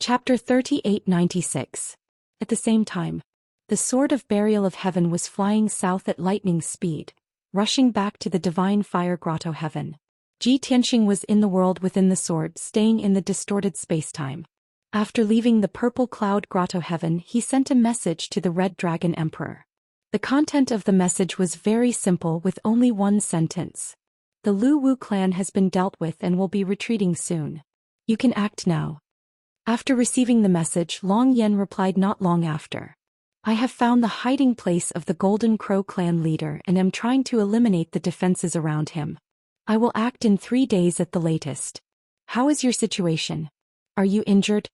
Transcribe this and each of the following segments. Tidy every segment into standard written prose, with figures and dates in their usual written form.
Chapter 3896. At the same time, the Sword of Burial of Heaven was flying south at lightning speed, rushing back to the Divine Fire Grotto Heaven. Ji Tianxing was in the world within the sword, staying in the distorted spacetime. After leaving the Purple Cloud Grotto Heaven, he sent a message to the Red Dragon Emperor. The content of the message was very simple with only one sentence. The Lu Wu clan has been dealt with and will be retreating soon. You can act now. After receiving the message, Long Yen replied not long after. I have found the hiding place of the Golden Crow clan leader and am trying to eliminate the defenses around him. I will act in 3 days at the latest. How is your situation? Are you injured?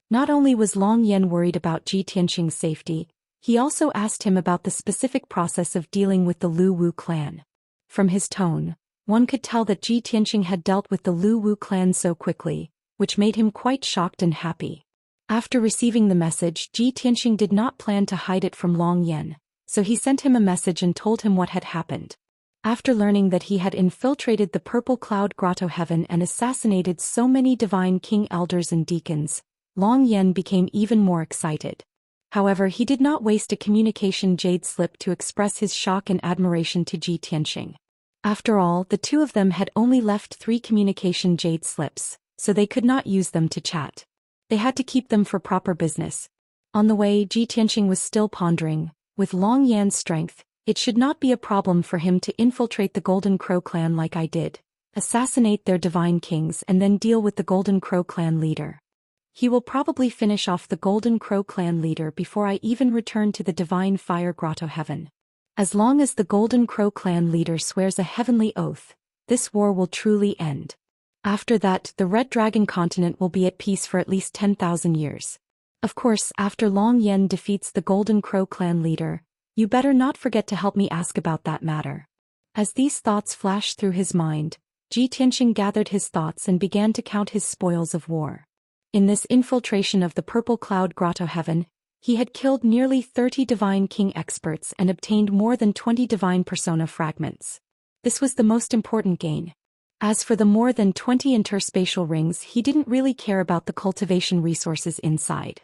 Not only was Long Yen worried about Ji Tianxing's safety, he also asked him about the specific process of dealing with the Lu Wu clan. From his tone, one could tell that Ji Tianxing had dealt with the Lu Wu clan so quickly, which made him quite shocked and happy. After receiving the message, Ji Tianxing did not plan to hide it from Long Yen, so he sent him a message and told him what had happened. After learning that he had infiltrated the Purple Cloud Grotto Heaven and assassinated so many Divine King elders and deacons, Long Yen became even more excited. However, he did not waste a communication jade slip to express his shock and admiration to Ji Tianxing. After all, the two of them had only left 3 communication jade slips, so they could not use them to chat. They had to keep them for proper business. On the way, Ji Tianxing was still pondering. With Long Yan's strength, it should not be a problem for him to infiltrate the Golden Crow clan like I did, assassinate their divine kings and then deal with the Golden Crow clan leader. He will probably finish off the Golden Crow clan leader before I even return to the Divine Fire Grotto Heaven. As long as the Golden Crow clan leader swears a heavenly oath, this war will truly end. After that, the Red Dragon continent will be at peace for at least 10,000 years. Of course, after Long Yen defeats the Golden Crow clan leader, you better not forget to help me ask about that matter. As these thoughts flashed through his mind, Ji Tianxing gathered his thoughts and began to count his spoils of war. In this infiltration of the Purple Cloud Grotto Heaven, he had killed nearly 30 Divine King experts and obtained more than 20 Divine Persona fragments. This was the most important gain. As for the more than 20 interspatial rings, he didn't really care about the cultivation resources inside.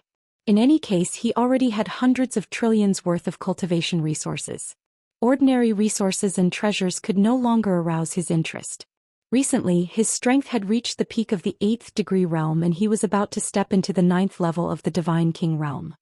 In any case, he already had hundreds of trillions worth of cultivation resources. Ordinary resources and treasures could no longer arouse his interest. Recently, his strength had reached the peak of the 8th degree realm and he was about to step into the 9th level of the Divine King realm.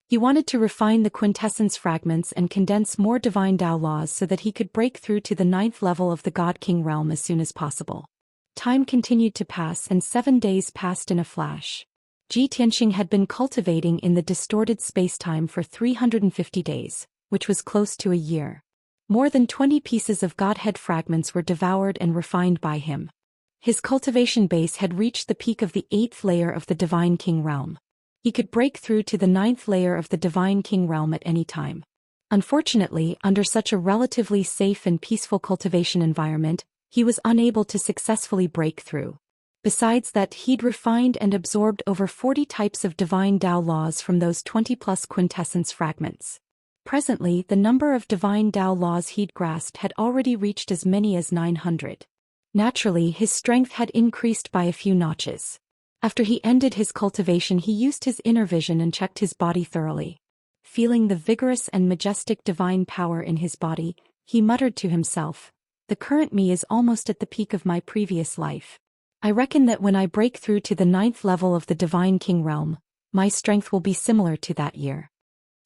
He wanted to refine the quintessence fragments and condense more divine Dao laws so that he could break through to the 9th level of the God King realm as soon as possible. Time continued to pass and 7 days passed in a flash. Ji Tianxing had been cultivating in the distorted spacetime for 350 days, which was close to a year. More than 20 pieces of Godhead fragments were devoured and refined by him. His cultivation base had reached the peak of the 8th layer of the Divine King realm. He could break through to the 9th layer of the Divine King realm at any time. Unfortunately, under such a relatively safe and peaceful cultivation environment, he was unable to successfully break through. Besides that, he'd refined and absorbed over 40 types of divine Dao laws from those 20+ quintessence fragments. Presently, the number of divine Dao laws he'd grasped had already reached as many as 900. Naturally, his strength had increased by a few notches. After he ended his cultivation, he used his inner vision and checked his body thoroughly. Feeling the vigorous and majestic divine power in his body, he muttered to himself, "The current me is almost at the peak of my previous life. I reckon that when I break through to the 9th level of the Divine King realm, my strength will be similar to that year."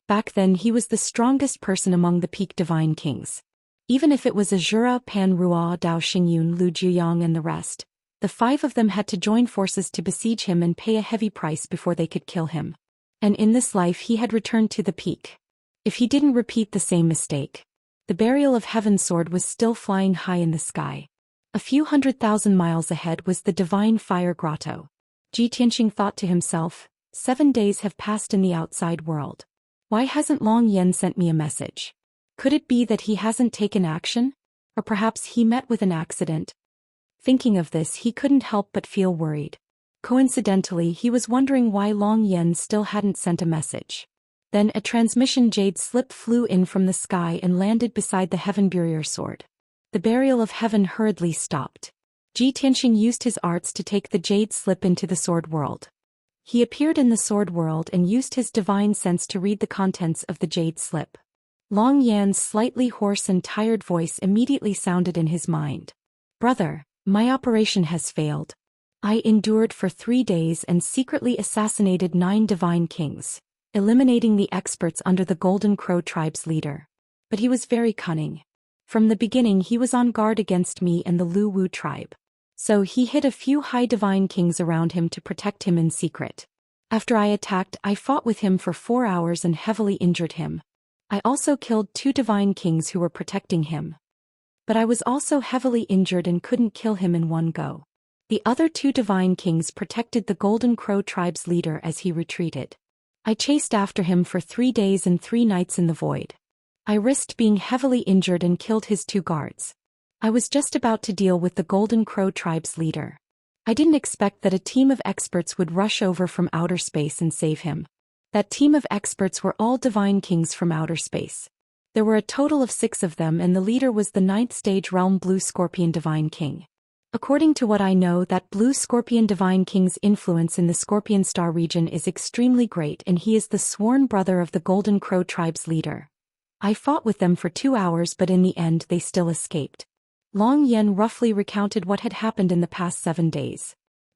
Back then he was the strongest person among the peak Divine Kings. Even if it was Azura, Pan Ruo, Dao Xingyun, Lu Juyang and the rest, the 5 of them had to join forces to besiege him and pay a heavy price before they could kill him. And in this life he had returned to the peak. If he didn't repeat the same mistake. The Burial of Heaven sword was still flying high in the sky. A few 100,000 miles ahead was the Divine Fire Grotto. Ji Tianxing thought to himself, 7 days have passed in the outside world. Why hasn't Long Yen sent me a message? Could it be that he hasn't taken action? Or perhaps he met with an accident? Thinking of this, he couldn't help but feel worried. Coincidentally, he was wondering why Long Yen still hadn't sent a message. Then a transmission jade slip flew in from the sky and landed beside the Heaven Burier sword. The Burial of Heaven hurriedly stopped. Ji Tianxing used his arts to take the jade slip into the sword world. He appeared in the sword world and used his divine sense to read the contents of the jade slip. Long Yan's slightly hoarse and tired voice immediately sounded in his mind. "Brother, my operation has failed. I endured for 3 days and secretly assassinated 9 divine kings, eliminating the experts under the Golden Crow tribe's leader. But he was very cunning. From the beginning he was on guard against me and the Lu Wu tribe. So he hid a few high divine kings around him to protect him in secret. After I attacked, I fought with him for 4 hours and heavily injured him. I also killed 2 divine kings who were protecting him. But I was also heavily injured and couldn't kill him in one go. The other 2 divine kings protected the Golden Crow tribe's leader as he retreated. I chased after him for 3 days and 3 nights in the void. I risked being heavily injured and killed his 2 guards. I was just about to deal with the Golden Crow tribe's leader. I didn't expect that a team of experts would rush over from outer space and save him. That team of experts were all divine kings from outer space. There were a total of 6 of them, and the leader was the 9th stage realm Blue Scorpion Divine King. According to what I know, that Blue Scorpion Divine King's influence in the Scorpion Star region is extremely great, and he is the sworn brother of the Golden Crow tribe's leader. I fought with them for 2 hours, but in the end they still escaped. Long Yan roughly recounted what had happened in the past 7 days.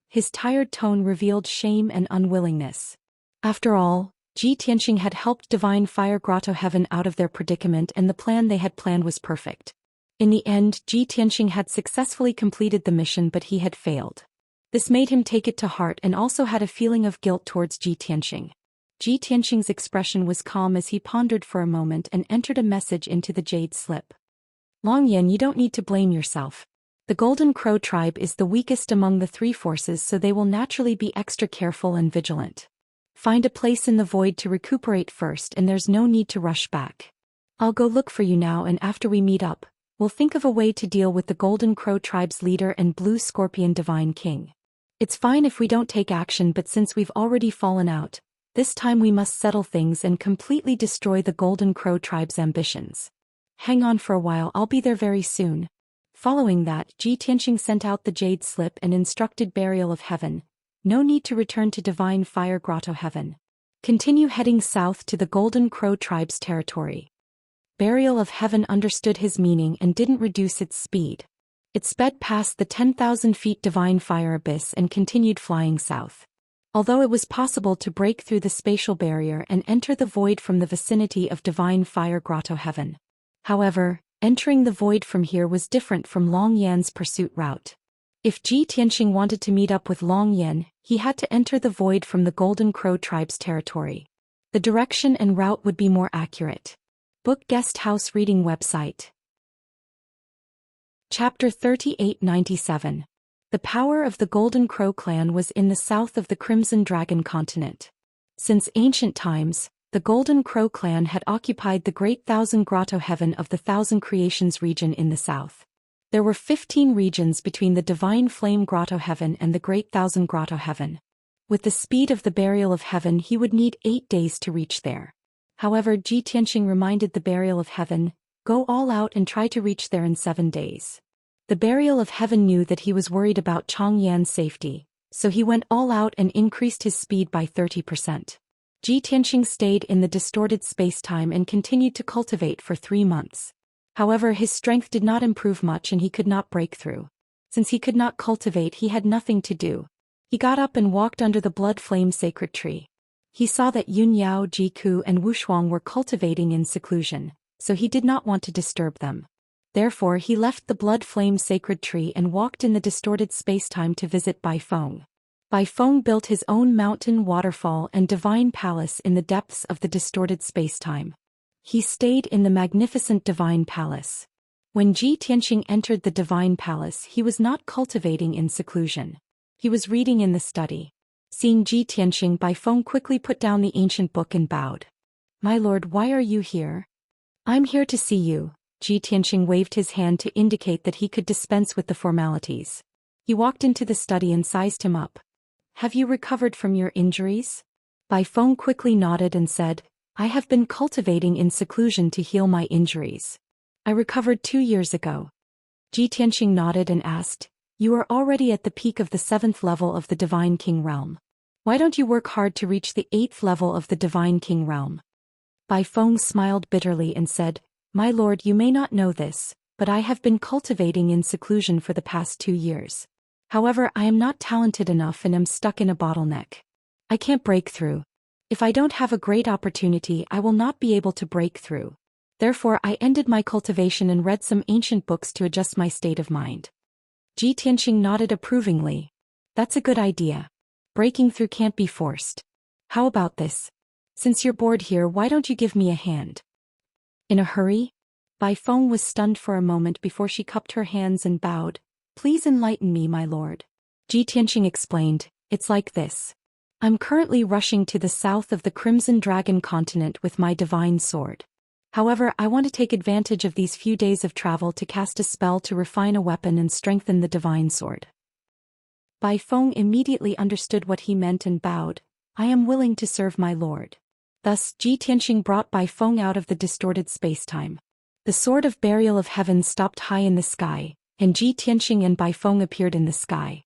His tired tone revealed shame and unwillingness. After all, Xianxia had helped Divine Fire Grotto Heaven out of their predicament, and the plan they had planned was perfect. In the end, Xianxia had successfully completed the mission, but he had failed. This made him take it to heart and also had a feeling of guilt towards Xianxia. Xianxia's expression was calm as he pondered for a moment and entered a message into the jade slip. "Long Yan, you don't need to blame yourself. The Golden Crow tribe is the weakest among the 3 forces, so they will naturally be extra careful and vigilant. Find a place in the void to recuperate first, and there's no need to rush back. I'll go look for you now, and after we meet up, we'll think of a way to deal with the Golden Crow tribe's leader and Blue Scorpion Divine King. It's fine if we don't take action, but since we've already fallen out, this time we must settle things and completely destroy the Golden Crow tribe's ambitions. Hang on for a while, I'll be there very soon." Following that, Xianxia sent out the jade slip and instructed Burial of Heaven. No need to return to Divine Fire Grotto Heaven. Continue heading south to the Golden Crow tribe's territory. Burial of Heaven understood his meaning and didn't reduce its speed. It sped past the 10,000 feet Divine Fire Abyss and continued flying south. Although it was possible to break through the spatial barrier and enter the void from the vicinity of Divine Fire Grotto Heaven. However, entering the void from here was different from Long Yan's pursuit route. If Xianxia wanted to meet up with Long Yan, he had to enter the void from the Golden Crow tribe's territory. The direction and route would be more accurate. Book Guest House Reading Website. Chapter 3897. The power of the Golden Crow clan was in the south of the Crimson Dragon continent. Since ancient times, the Golden Crow clan had occupied the Great Thousand Grotto Heaven of the Thousand Creations region in the south. There were 15 regions between the Divine Flame Grotto Heaven and the Great Thousand Grotto Heaven. With the speed of the Burial of Heaven, he would need 8 days to reach there. However, Xianxia reminded the Burial of Heaven, "Go all out and try to reach there in 7 days." The Burial of Heaven knew that he was worried about Chong Yan's safety, so he went all out and increased his speed by 30%. Xianxia stayed in the distorted space-time and continued to cultivate for 3 months. However, his strength did not improve much and he could not break through. Since he could not cultivate, he had nothing to do. He got up and walked under the blood flame sacred tree. He saw that Yun Yao, Jiku and Wushuang were cultivating in seclusion, so he did not want to disturb them. Therefore he left the blood flame sacred tree and walked in the distorted space-time to visit Bai Feng. Bai Feng built his own mountain, waterfall and divine palace in the depths of the distorted space-time. He stayed in the magnificent divine palace. When Xianxia entered the divine palace, he was not cultivating in seclusion. He was reading in the study. Seeing Xianxia, Bai Feng quickly put down the ancient book and bowed. "My lord, why are you here?" "I'm here to see you." Xianxia waved his hand to indicate that he could dispense with the formalities. He walked into the study and sized him up. "Have you recovered from your injuries?" Bai Feng quickly nodded and said, "I have been cultivating in seclusion to heal my injuries. I recovered 2 years ago." Xianxia nodded and asked, "You are already at the peak of the 7th level of the Divine King realm. Why don't you work hard to reach the 8th level of the Divine King realm? Bai Feng smiled bitterly and said, My lord, you may not know this, but I have been cultivating in seclusion for the past 2 years. However, I am not talented enough and am stuck in a bottleneck. I can't break through. If I don't have a great opportunity, I will not be able to break through. Therefore, I ended my cultivation and read some ancient books to adjust my state of mind. Ji Tianxing nodded approvingly. That's a good idea. Breaking through can't be forced. How about this? Since you're bored here, why don't you give me a hand? In a hurry? Bai Feng was stunned for a moment before she cupped her hands and bowed. Please enlighten me, my lord. Ji Tianxing explained, It's like this. I'm currently rushing to the south of the Crimson Dragon continent with my divine sword. However, I want to take advantage of these few days of travel to cast a spell to refine a weapon and strengthen the divine sword. Bai Feng immediately understood what he meant and bowed. I am willing to serve my lord. Thus, Ji Tianxing brought Bai Feng out of the distorted spacetime. The sword of burial of heaven stopped high in the sky, and Ji Tianxing and Bai Feng appeared in the sky.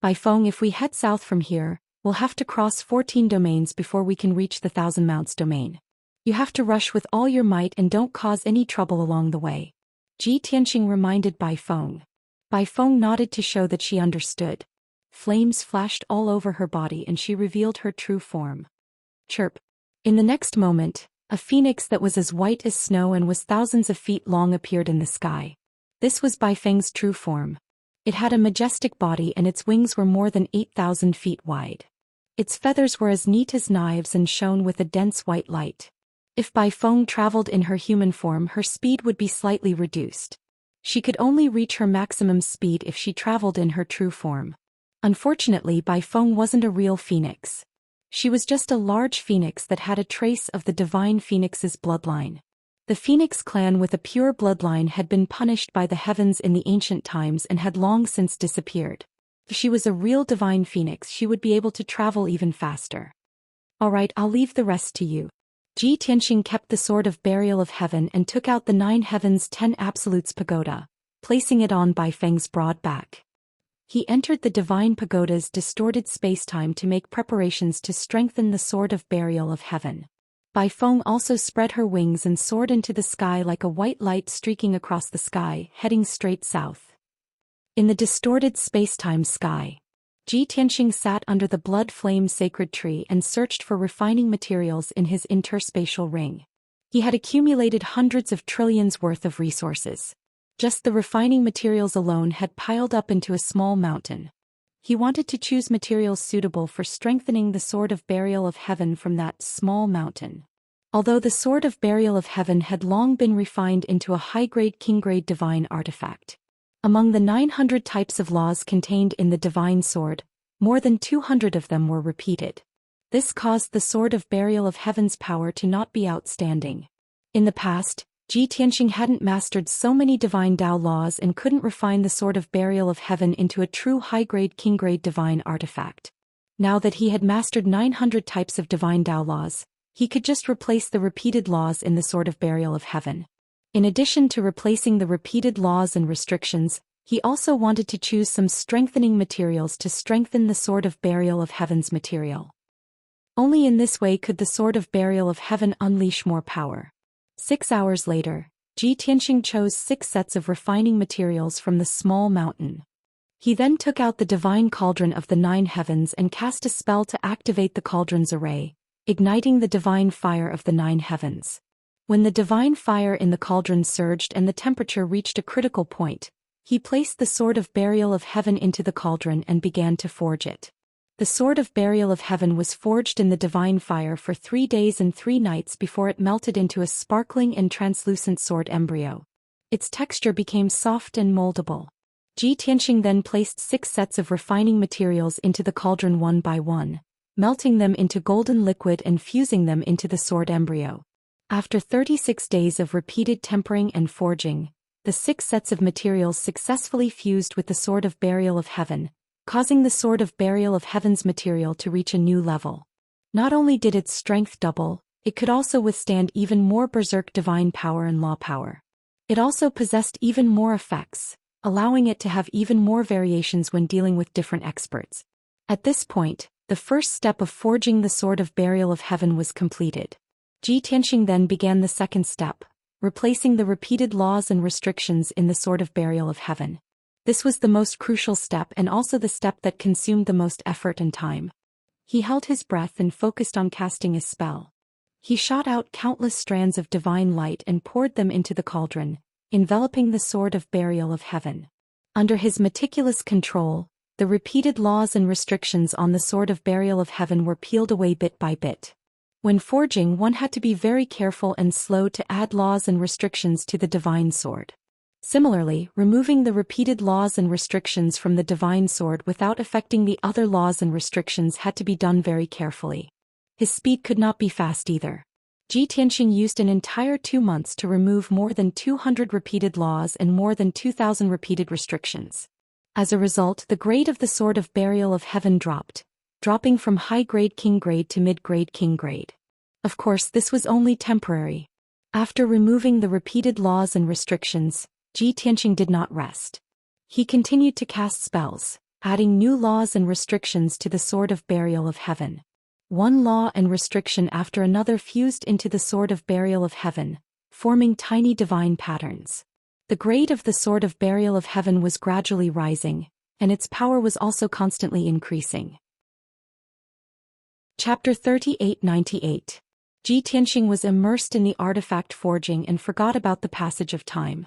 Bai Feng, if we head south from here, we'll have to cross 14 domains before we can reach the Thousand Mounts domain. You have to rush with all your might and don't cause any trouble along the way. Ji Tianxing reminded Bai Feng. Bai Feng nodded to show that she understood. Flames flashed all over her body and she revealed her true form. Chirp. In the next moment, a phoenix that was as white as snow and was thousands of feet long appeared in the sky. This was Bai Feng's true form. It had a majestic body and its wings were more than 8,000 feet wide. Its feathers were as neat as knives and shone with a dense white light. If Bai Feng traveled in her human form, her speed would be slightly reduced. She could only reach her maximum speed if she traveled in her true form. Unfortunately, Bai Feng wasn't a real phoenix. She was just a large phoenix that had a trace of the divine phoenix's bloodline. The phoenix clan with a pure bloodline had been punished by the heavens in the ancient times and had long since disappeared. If she was a real divine phoenix, she would be able to travel even faster. Alright, I'll leave the rest to you. Ji Tianxing kept the sword of burial of heaven and took out the 9 heavens 10 absolutes pagoda, placing it on Bai Feng's broad back. He entered the divine pagoda's distorted spacetime to make preparations to strengthen the sword of burial of heaven. Bai Feng also spread her wings and soared into the sky like a white light streaking across the sky, heading straight south. In the distorted spacetime sky, Ji Tianxing sat under the blood flame sacred tree and searched for refining materials in his interspatial ring. He had accumulated hundreds of trillions worth of resources. Just the refining materials alone had piled up into a small mountain. He wanted to choose materials suitable for strengthening the sword of burial of heaven from that small mountain. Although the sword of burial of heaven had long been refined into a high-grade king-grade divine artifact. Among the 900 types of laws contained in the divine sword, more than 200 of them were repeated. This caused the sword of burial of heaven's power to not be outstanding. In the past, Ji Tianxing hadn't mastered so many divine Tao laws and couldn't refine the sword of burial of heaven into a true high-grade king-grade divine artifact. Now that he had mastered 900 types of divine Tao laws, he could just replace the repeated laws in the sword of burial of heaven. In addition to replacing the repeated laws and restrictions, he also wanted to choose some strengthening materials to strengthen the sword of burial of heaven's material. Only in this way could the sword of burial of heaven unleash more power. 6 hours later, Ji Tianxing chose 6 sets of refining materials from the small mountain. He then took out the divine cauldron of the 9 heavens and cast a spell to activate the cauldron's array, igniting the divine fire of the 9 heavens. When the divine fire in the cauldron surged and the temperature reached a critical point, he placed the sword of burial of heaven into the cauldron and began to forge it. The sword of burial of heaven was forged in the divine fire for 3 days and 3 nights before it melted into a sparkling and translucent sword embryo. Its texture became soft and moldable. Ji Tianxing then placed 6 sets of refining materials into the cauldron one by one, melting them into golden liquid and fusing them into the sword embryo. After 36 days of repeated tempering and forging, the 6 sets of materials successfully fused with the sword of burial of heaven, causing the sword of burial of heaven's material to reach a new level. Not only did its strength double, it could also withstand even more berserk divine power and law power. It also possessed even more effects, allowing it to have even more variations when dealing with different experts. At this point, The first step of forging the Sword of Burial of Heaven was completed. Tianxing then began the second step, replacing the repeated laws and restrictions in the Sword of Burial of Heaven. This was the most crucial step and also the step that consumed the most effort and time. He held his breath and focused on casting a spell. He shot out countless strands of divine light and poured them into the cauldron, enveloping the Sword of Burial of Heaven. Under his meticulous control, the repeated laws and restrictions on the Sword of Burial of Heaven were peeled away bit by bit. When forging, one had to be very careful and slow to add laws and restrictions to the divine sword. Similarly, removing the repeated laws and restrictions from the divine sword without affecting the other laws and restrictions had to be done very carefully. His speed could not be fast either. Tianxing used an entire 2 months to remove more than 200 repeated laws and more than 2,000 repeated restrictions. As a result, the grade of the Sword of Burial of Heaven dropped, dropping from high-grade king grade to mid-grade king grade. Of course, this was only temporary. After removing the repeated laws and restrictions, Tianxing did not rest. He continued to cast spells, adding new laws and restrictions to the Sword of Burial of Heaven. One law and restriction after another fused into the Sword of Burial of Heaven, forming tiny divine patterns. The grade of the Sword of Burial of Heaven was gradually rising, and its power was also constantly increasing. Chapter 3898. Tianxing was immersed in the artifact forging and forgot about the passage of time.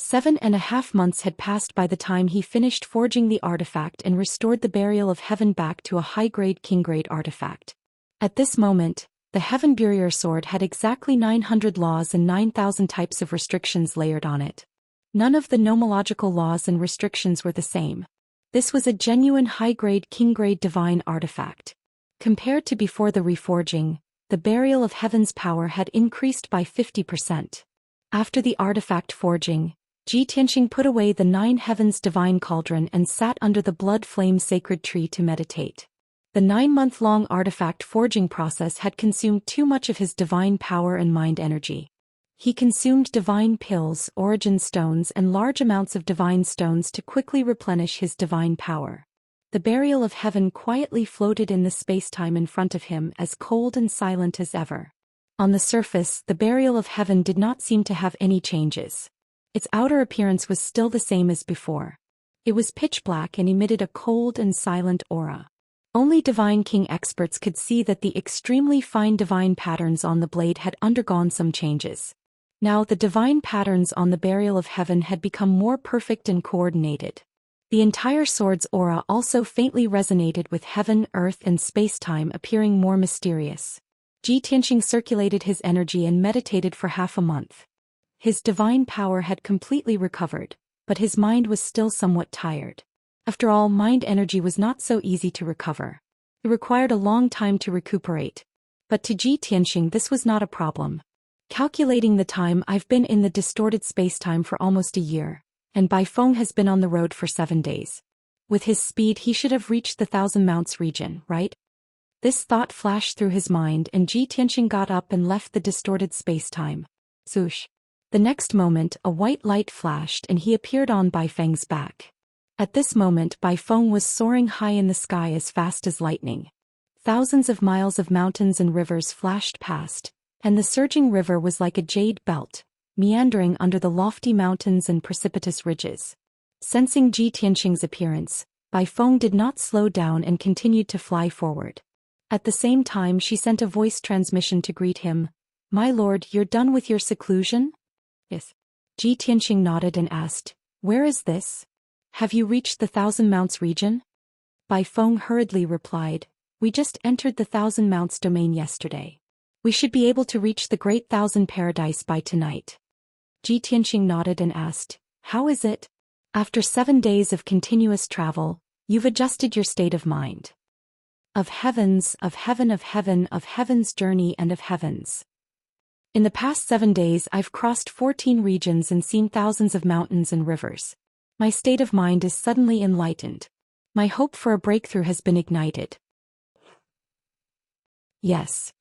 7.5 months had passed by the time he finished forging the artifact and restored the Burial of Heaven back to a high-grade king-grade artifact. At this moment, the Heaven Burial Sword had exactly 900 laws and 9,000 types of restrictions layered on it. None of the nomological laws and restrictions were the same. This was a genuine high-grade king-grade divine artifact. Compared to before the reforging, the Burial of Heaven's power had increased by 50%. After the artifact forging, Tianxing put away the 9 heavens divine cauldron and sat under the blood flame sacred tree to meditate. The 9-month-long artifact forging process had consumed too much of his divine power and mind energy. He consumed divine pills, origin stones and large amounts of divine stones to quickly replenish his divine power. The Burial of Heaven quietly floated in the space-time in front of him as cold and silent as ever. On the surface, the Burial of Heaven did not seem to have any changes. Its outer appearance was still the same as before. It was pitch black and emitted a cold and silent aura. Only Divine King experts could see that the extremely fine divine patterns on the blade had undergone some changes. Now the divine patterns on the Burial of Heaven had become more perfect and coordinated. The entire sword's aura also faintly resonated with heaven, earth and space-time, appearing more mysterious. Tianxing circulated his energy and meditated for half a month. His divine power had completely recovered, but his mind was still somewhat tired. After all, mind energy was not so easy to recover. It required a long time to recuperate. But to Tianxing this was not a problem. Calculating the time, I've been in the distorted space-time for almost a year, and Bai Feng has been on the road for 7 days. With his speed he should have reached the Thousand Mounts region, right? This thought flashed through his mind and Tianxing got up and left the distorted space-time. Swoosh. The next moment, a white light flashed and he appeared on Bai Feng's back. At this moment, Bai Feng was soaring high in the sky as fast as lightning. Thousands of miles of mountains and rivers flashed past, and the surging river was like a jade belt, meandering under the lofty mountains and precipitous ridges. Sensing Tianxing's appearance, Bai Feng did not slow down and continued to fly forward. At the same time she sent a voice transmission to greet him. "My lord, you're done with your seclusion?" "Yes." Tianxing nodded and asked, "Where is this? Have you reached the Thousand Mounts region?" Bai Feng hurriedly replied, "We just entered the Thousand Mounts domain yesterday. We should be able to reach the Great Thousand Paradise by tonight." Tianxing nodded and asked, "How is it? After 7 days of continuous travel, you've adjusted your state of mind." Of heavens, of heaven, of heaven, of heaven's journey and of heavens. In the past 7 days I've crossed 14 regions and seen thousands of mountains and rivers. My state of mind is suddenly enlightened. My hope for a breakthrough has been ignited. Yes.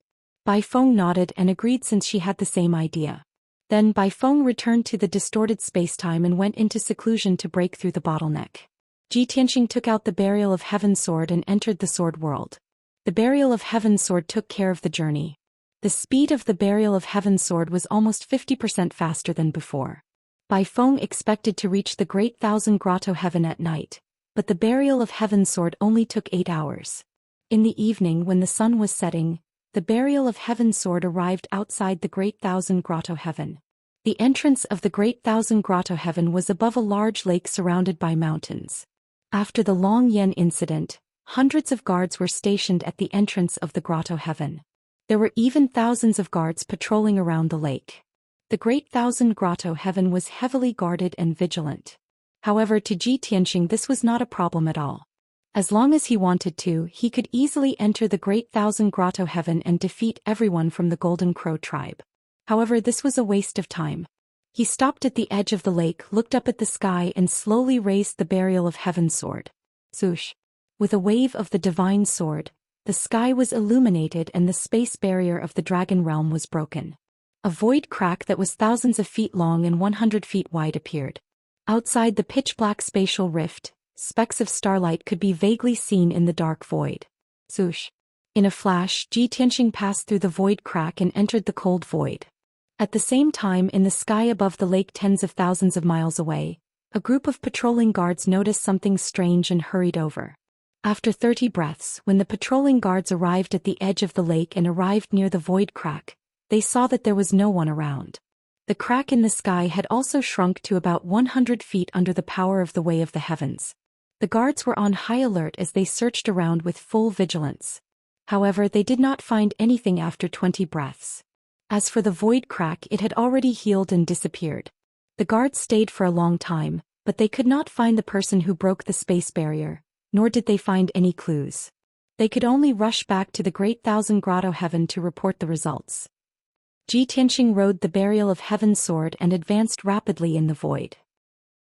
Bai Feng nodded and agreed since she had the same idea. Then Bai Feng returned to the distorted space-time and went into seclusion to break through the bottleneck. Tianxing took out the Burial of Heaven sword and entered the sword world. The Burial of Heaven sword took care of the journey. The speed of the Burial of Heaven sword was almost 50% faster than before. Bai Feng expected to reach the Great Thousand Grotto Heaven at night, but the Burial of Heaven sword only took 8 hours. In the evening when the sun was setting, the Burial of Heaven sword arrived outside the Great Thousand Grotto Heaven. The entrance of the Great Thousand Grotto Heaven was above a large lake surrounded by mountains. After the Long Yen incident, hundreds of guards were stationed at the entrance of the Grotto Heaven. There were even thousands of guards patrolling around the lake. The Great Thousand Grotto Heaven was heavily guarded and vigilant. However, to Ji Tianxing this was not a problem at all. As long as he wanted to, he could easily enter the Great Thousand Grotto Heaven and defeat everyone from the Golden Crow tribe. However, this was a waste of time. He stopped at the edge of the lake, looked up at the sky and slowly raised the Burial of Heaven sword. Swoosh! With a wave of the divine sword, the sky was illuminated and the space barrier of the dragon realm was broken. A void crack that was thousands of feet long and 100 feet wide appeared. Outside the pitch-black spatial rift, specks of starlight could be vaguely seen in the dark void. Swoosh! In a flash, Ji Tianxing passed through the void crack and entered the cold void. At the same time, in the sky above the lake tens of thousands of miles away, a group of patrolling guards noticed something strange and hurried over. After 30 breaths, when the patrolling guards arrived at the edge of the lake and arrived near the void crack, they saw that there was no one around. The crack in the sky had also shrunk to about 100 feet under the power of the Way of the Heavens. The guards were on high alert as they searched around with full vigilance. However, they did not find anything after 20 breaths. As for the void crack, it had already healed and disappeared. The guards stayed for a long time, but they could not find the person who broke the space barrier, nor did they find any clues. They could only rush back to the Great Thousand Grotto Heaven to report the results. Ji Tianxing rode the Burial of Heaven sword and advanced rapidly in the void.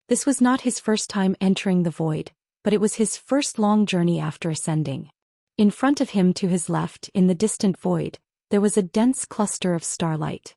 This was not his first time entering the void, but it was his first long journey after ascending. In front of him to his left, in the distant void, there was a dense cluster of starlight.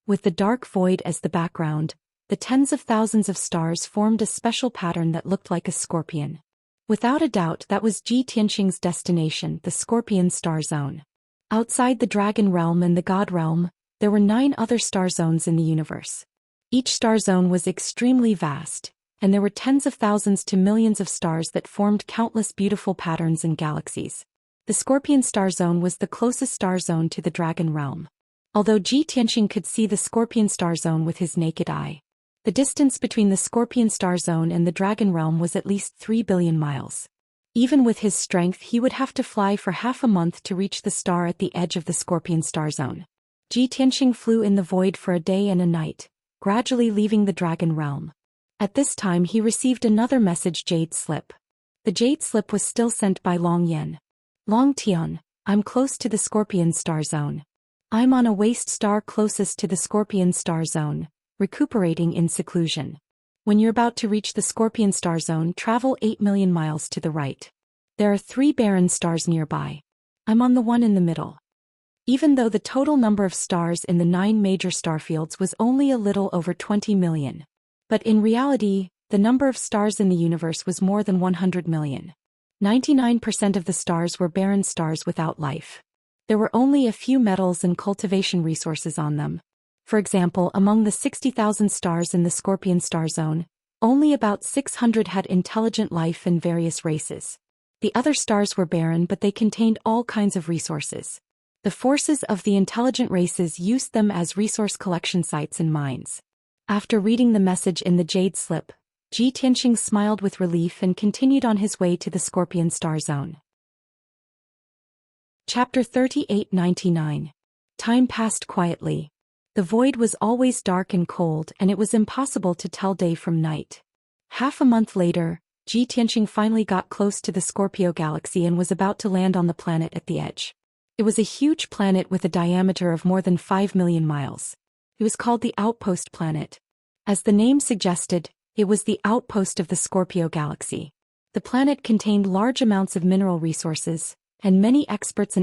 With the dark void as the background, the tens of thousands of stars formed a special pattern that looked like a scorpion. Without a doubt, that was Ji Tianxing's destination, the Scorpion Star Zone. Outside the Dragon Realm and the God Realm, there were 9 other star zones in the universe. Each star zone was extremely vast, and there were tens of thousands to millions of stars that formed countless beautiful patterns and galaxies. The Scorpion Star Zone was the closest star zone to the Dragon Realm. Although Ji Tianxing could see the Scorpion Star Zone with his naked eye, the distance between the Scorpion Star Zone and the Dragon Realm was at least 3 billion miles. Even with his strength, he would have to fly for half a month to reach the star at the edge of the Scorpion Star Zone. Ji Tianxing flew in the void for a day and a night, gradually leaving the Dragon Realm. At this time he received another message, Jade Slip. The Jade Slip was still sent by Long Yen. Long Tian, I'm close to the Scorpion Star Zone. I'm on a waste star closest to the Scorpion Star Zone, recuperating in seclusion. When you're about to reach the Scorpion Star Zone, travel 8 million miles to the right. There are 3 barren stars nearby. I'm on the one in the middle. Even though the total number of stars in the 9 major starfields was only a little over 20 million. But in reality, the number of stars in the universe was more than 100 million. 99% of the stars were barren stars without life. There were only a few metals and cultivation resources on them. For example, among the 60,000 stars in the Scorpion Star Zone, only about 600 had intelligent life in various races. The other stars were barren, but they contained all kinds of resources. The forces of the intelligent races used them as resource collection sites and mines. After reading the message in the Jade Slip, Ji Tianxing smiled with relief and continued on his way to the Scorpion Star Zone. Chapter 3899. Time passed quietly. The void was always dark and cold, and it was impossible to tell day from night. Half a month later, Ji Tianxing finally got close to the Scorpio galaxy and was about to land on the planet at the edge. It was a huge planet with a diameter of more than 5 million miles. It was called the Outpost Planet. As the name suggested, it was the outpost of the Scorpio galaxy. The planet contained large amounts of mineral resources, and many experts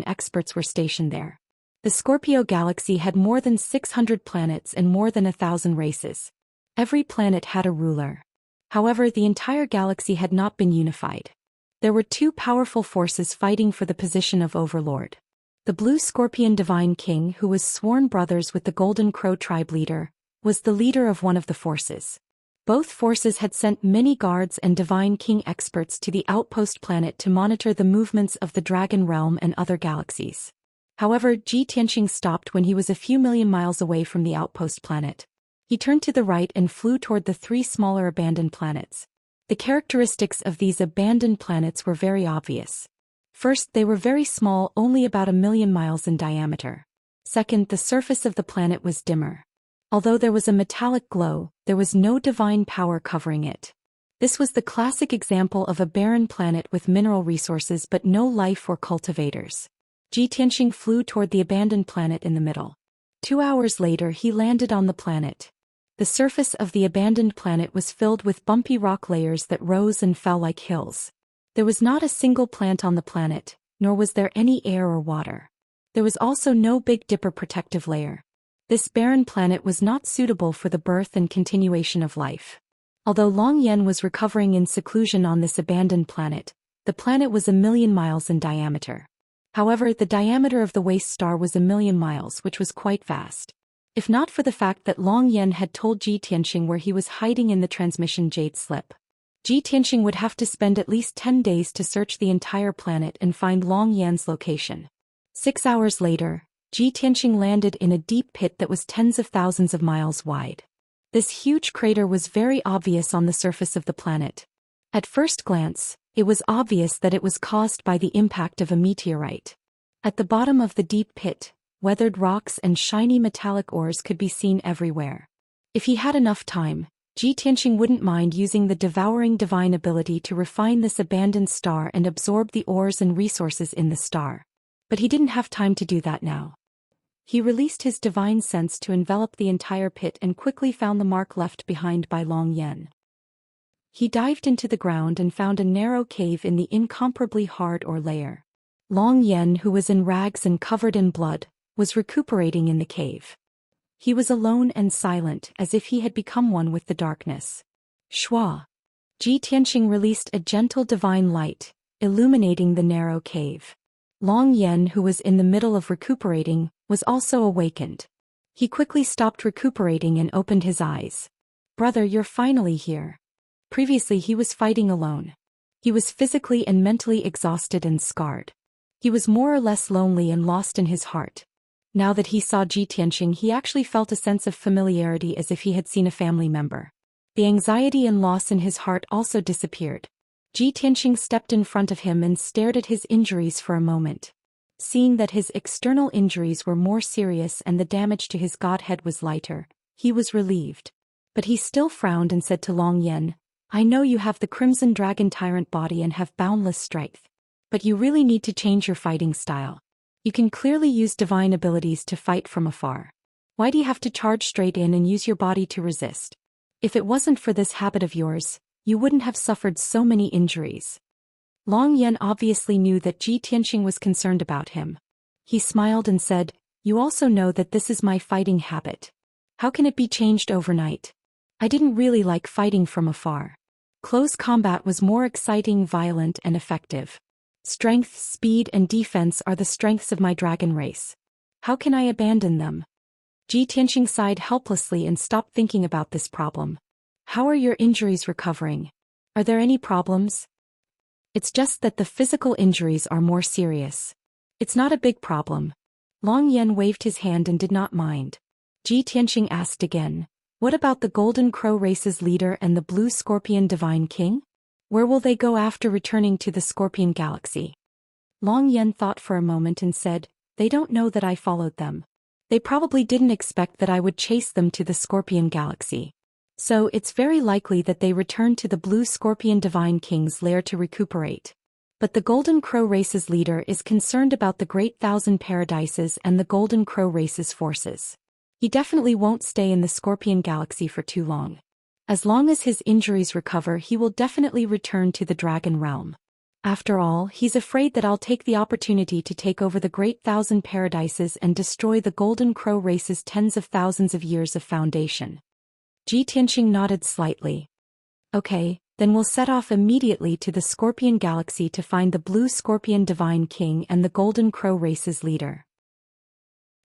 were stationed there. The Scorpio galaxy had more than 600 planets and more than 1,000 races. Every planet had a ruler. However, the entire galaxy had not been unified. There were two powerful forces fighting for the position of overlord. The Blue Scorpion Divine King, who was sworn brothers with the Golden Crow tribe leader, was the leader of one of the forces. Both forces had sent many guards and Divine King experts to the outpost planet to monitor the movements of the Dragon Realm and other galaxies. However, Ji Tianxing stopped when he was a few million miles away from the outpost planet. He turned to the right and flew toward the three smaller abandoned planets. The characteristics of these abandoned planets were very obvious. First, they were very small, only about 1,000,000 miles in diameter. Second, the surface of the planet was dimmer. Although there was a metallic glow, there was no divine power covering it. This was the classic example of a barren planet with mineral resources but no life or cultivators. Ji Tianxing flew toward the abandoned planet in the middle. 2 hours later he landed on the planet. The surface of the abandoned planet was filled with bumpy rock layers that rose and fell like hills. There was not a single plant on the planet, nor was there any air or water. There was also no Big Dipper protective layer. This barren planet was not suitable for the birth and continuation of life. Although Long Yan was recovering in seclusion on this abandoned planet, the planet was 1,000,000 miles in diameter. However, the diameter of the waste star was 1,000,000 miles, which was quite vast. If not for the fact that Long Yan had told Ji Tianxing where he was hiding in the transmission jade slip, Ji Tianxing would have to spend at least 10 days to search the entire planet and find Long Yan's location. 6 hours later, Ji Tianxing landed in a deep pit that was tens of thousands of miles wide. This huge crater was very obvious on the surface of the planet. At first glance, it was obvious that it was caused by the impact of a meteorite. At the bottom of the deep pit, weathered rocks and shiny metallic ores could be seen everywhere. If he had enough time, Ji Tianxing wouldn't mind using the devouring divine ability to refine this abandoned star and absorb the ores and resources in the star. But he didn't have time to do that now. He released his divine sense to envelop the entire pit and quickly found the mark left behind by Long Yan. He dived into the ground and found a narrow cave in the incomparably hard ore layer. Long Yan, who was in rags and covered in blood, was recuperating in the cave. He was alone and silent, as if he had become one with the darkness. Shua! Ji Tianxing released a gentle divine light, illuminating the narrow cave. Long Yan, who was in the middle of recuperating, was also awakened. He quickly stopped recuperating and opened his eyes. "Brother, you're finally here." Previously he was fighting alone. He was physically and mentally exhausted and scarred. He was more or less lonely and lost in his heart. Now that he saw Ji Tianxing, he actually felt a sense of familiarity as if he had seen a family member. The anxiety and loss in his heart also disappeared. Ji Tianxing stepped in front of him and stared at his injuries for a moment. Seeing that his external injuries were more serious and the damage to his godhead was lighter, he was relieved. But he still frowned and said to Long Yan, "I know you have the Crimson Dragon Tyrant body and have boundless strength. But you really need to change your fighting style. You can clearly use divine abilities to fight from afar. Why do you have to charge straight in and use your body to resist? If it wasn't for this habit of yours, you wouldn't have suffered so many injuries." Long Yan obviously knew that Ji Tianxing was concerned about him. He smiled and said, "You also know that this is my fighting habit. How can it be changed overnight? I didn't really like fighting from afar. Close combat was more exciting, violent, and effective. Strength, speed, and defense are the strengths of my dragon race. How can I abandon them?" Ji Tianxing sighed helplessly and stopped thinking about this problem. "How are your injuries recovering? Are there any problems?" "It's just that the physical injuries are more serious. It's not a big problem." Long Yan waved his hand and did not mind. Ji Tianxing asked again, "What about the Golden Crow race's leader and the Blue Scorpion Divine King? Where will they go after returning to the Scorpion Galaxy?" Long Yan thought for a moment and said, "They don't know that I followed them. They probably didn't expect that I would chase them to the Scorpion Galaxy. So it's very likely that they returned to the Blue Scorpion Divine King's lair to recuperate. But the Golden Crow race's leader is concerned about the Great Thousand Paradises and the Golden Crow race's forces. He definitely won't stay in the Scorpion Galaxy for too long. As long as his injuries recover, he will definitely return to the Dragon Realm. After all, he's afraid that I'll take the opportunity to take over the Great Thousand Paradises and destroy the Golden Crow race's tens of thousands of years of foundation." Ji Tianxing nodded slightly. "Okay, Then we'll set off immediately to the Scorpion Galaxy to find the Blue Scorpion Divine King and the Golden Crow race's leader.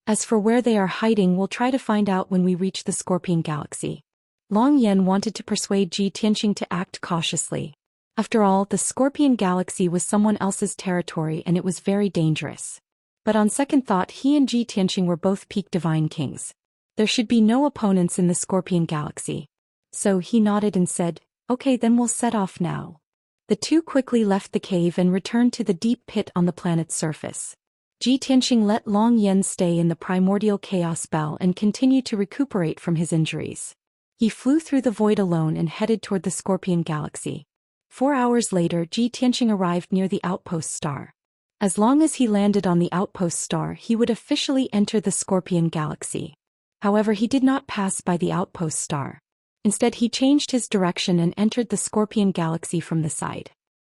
As for where they are hiding, we'll try to find out when we reach the Scorpion Galaxy. Long Yan wanted to persuade Ji Tianqing to act cautiously. After all, the Scorpion Galaxy was someone else's territory and it was very dangerous. But on second thought, he and Ji Tianqing were both peak divine kings. There should be no opponents in the Scorpion Galaxy. So he nodded and said, "Okay, then we'll set off now." The two quickly left the cave and returned to the deep pit on the planet's surface. Ji Tianqing let Long Yan stay in the primordial chaos bell and continue to recuperate from his injuries. He flew through the void alone and headed toward the Scorpion Galaxy. 4 hours later, Ji Tianqing arrived near the outpost star. As long as he landed on the outpost star, he would officially enter the Scorpion Galaxy. However, he did not pass by the outpost star. Instead, he changed his direction and entered the Scorpion Galaxy from the side.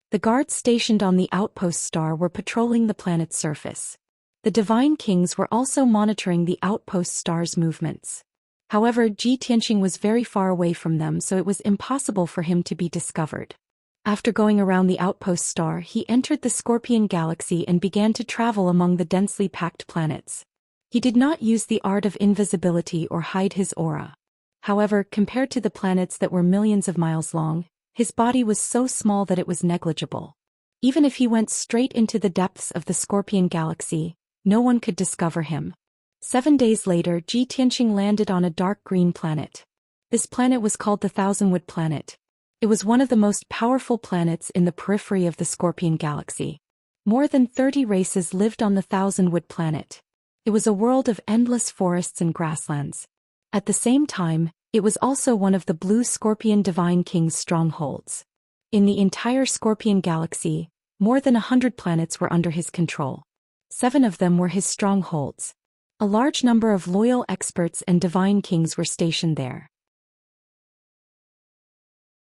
The guards stationed on the outpost star were patrolling the planet's surface. The Divine Kings were also monitoring the outpost star's movements. However, Ji Tianqing was very far away from them, so it was impossible for him to be discovered. After going around the outpost star, he entered the Scorpion Galaxy and began to travel among the densely packed planets. He did not use the art of invisibility or hide his aura. However, compared to the planets that were millions of miles long, his body was so small that it was negligible. Even if he went straight into the depths of the Scorpion Galaxy, no one could discover him. 7 days later, Ji Tianqing landed on a dark green planet. This planet was called the Thousand-Wood Planet. It was one of the most powerful planets in the periphery of the Scorpion Galaxy. More than 30 races lived on the Thousand-Wood Planet. It was a world of endless forests and grasslands. At the same time, it was also one of the Blue Scorpion Divine King's strongholds. In the entire Scorpion Galaxy, more than 100 planets were under his control. 7 of them were his strongholds. A large number of loyal experts and divine kings were stationed there.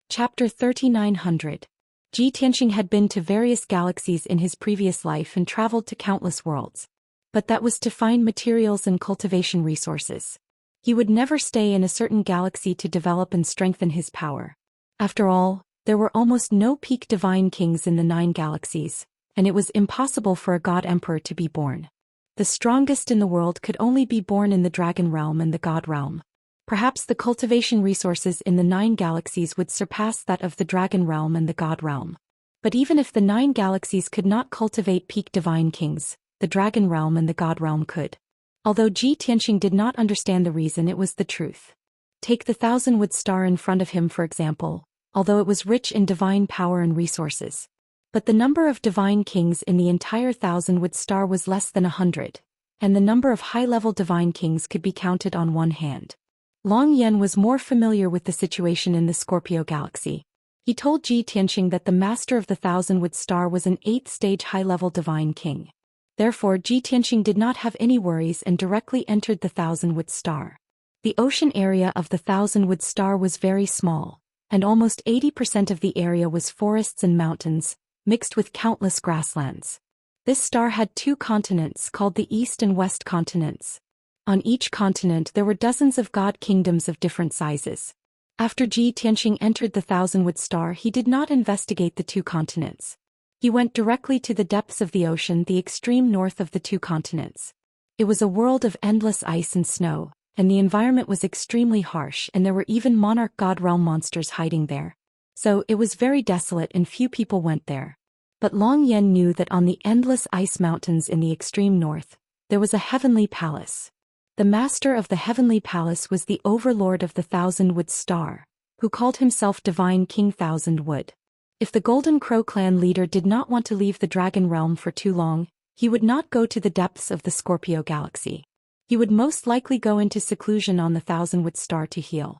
Chapter 3900. Ji Tianqing had been to various galaxies in his previous life and traveled to countless worlds. But that was to find materials and cultivation resources. He would never stay in a certain galaxy to develop and strengthen his power. After all, there were almost no peak divine kings in the 9 galaxies, and it was impossible for a god emperor to be born. The strongest in the world could only be born in the dragon realm and the god realm. Perhaps the cultivation resources in the 9 galaxies would surpass that of the dragon realm and the god realm. But even if the 9 galaxies could not cultivate peak divine kings, the dragon realm and the god realm could. Although Ji Tianqing did not understand the reason, it was the truth. Take the Thousand-Wood Star in front of him for example, although it was rich in divine power and resources. But the number of divine kings in the entire Thousand-Wood Star was less than 100, and the number of high-level divine kings could be counted on one hand. Long Yan was more familiar with the situation in the Scorpio Galaxy. He told Ji Tianqing that the master of the Thousand-Wood Star was an 8th-stage high-level divine king. Therefore, Ji Tianqing did not have any worries and directly entered the Thousand-Wood Star. The ocean area of the Thousand-Wood Star was very small, and almost 80% of the area was forests and mountains, mixed with countless grasslands. This star had 2 continents called the East and West continents. On each continent there were dozens of god kingdoms of different sizes. After Ji Tianqing entered the Thousand-Wood Star, he did not investigate the 2 continents. He went directly to the depths of the ocean, the extreme north of the 2 continents. It was a world of endless ice and snow, and the environment was extremely harsh, and there were even monarch god realm monsters hiding there. So it was very desolate and few people went there. But Long Yan knew that on the endless ice mountains in the extreme north, there was a heavenly palace. The master of the heavenly palace was the overlord of the Thousand-Wood Star, who called himself Divine King Thousand-Wood. If the Golden Crow clan leader did not want to leave the dragon realm for too long, he would not go to the depths of the Scorpio Galaxy. He would most likely go into seclusion on the Thousand-Wood Star to heal.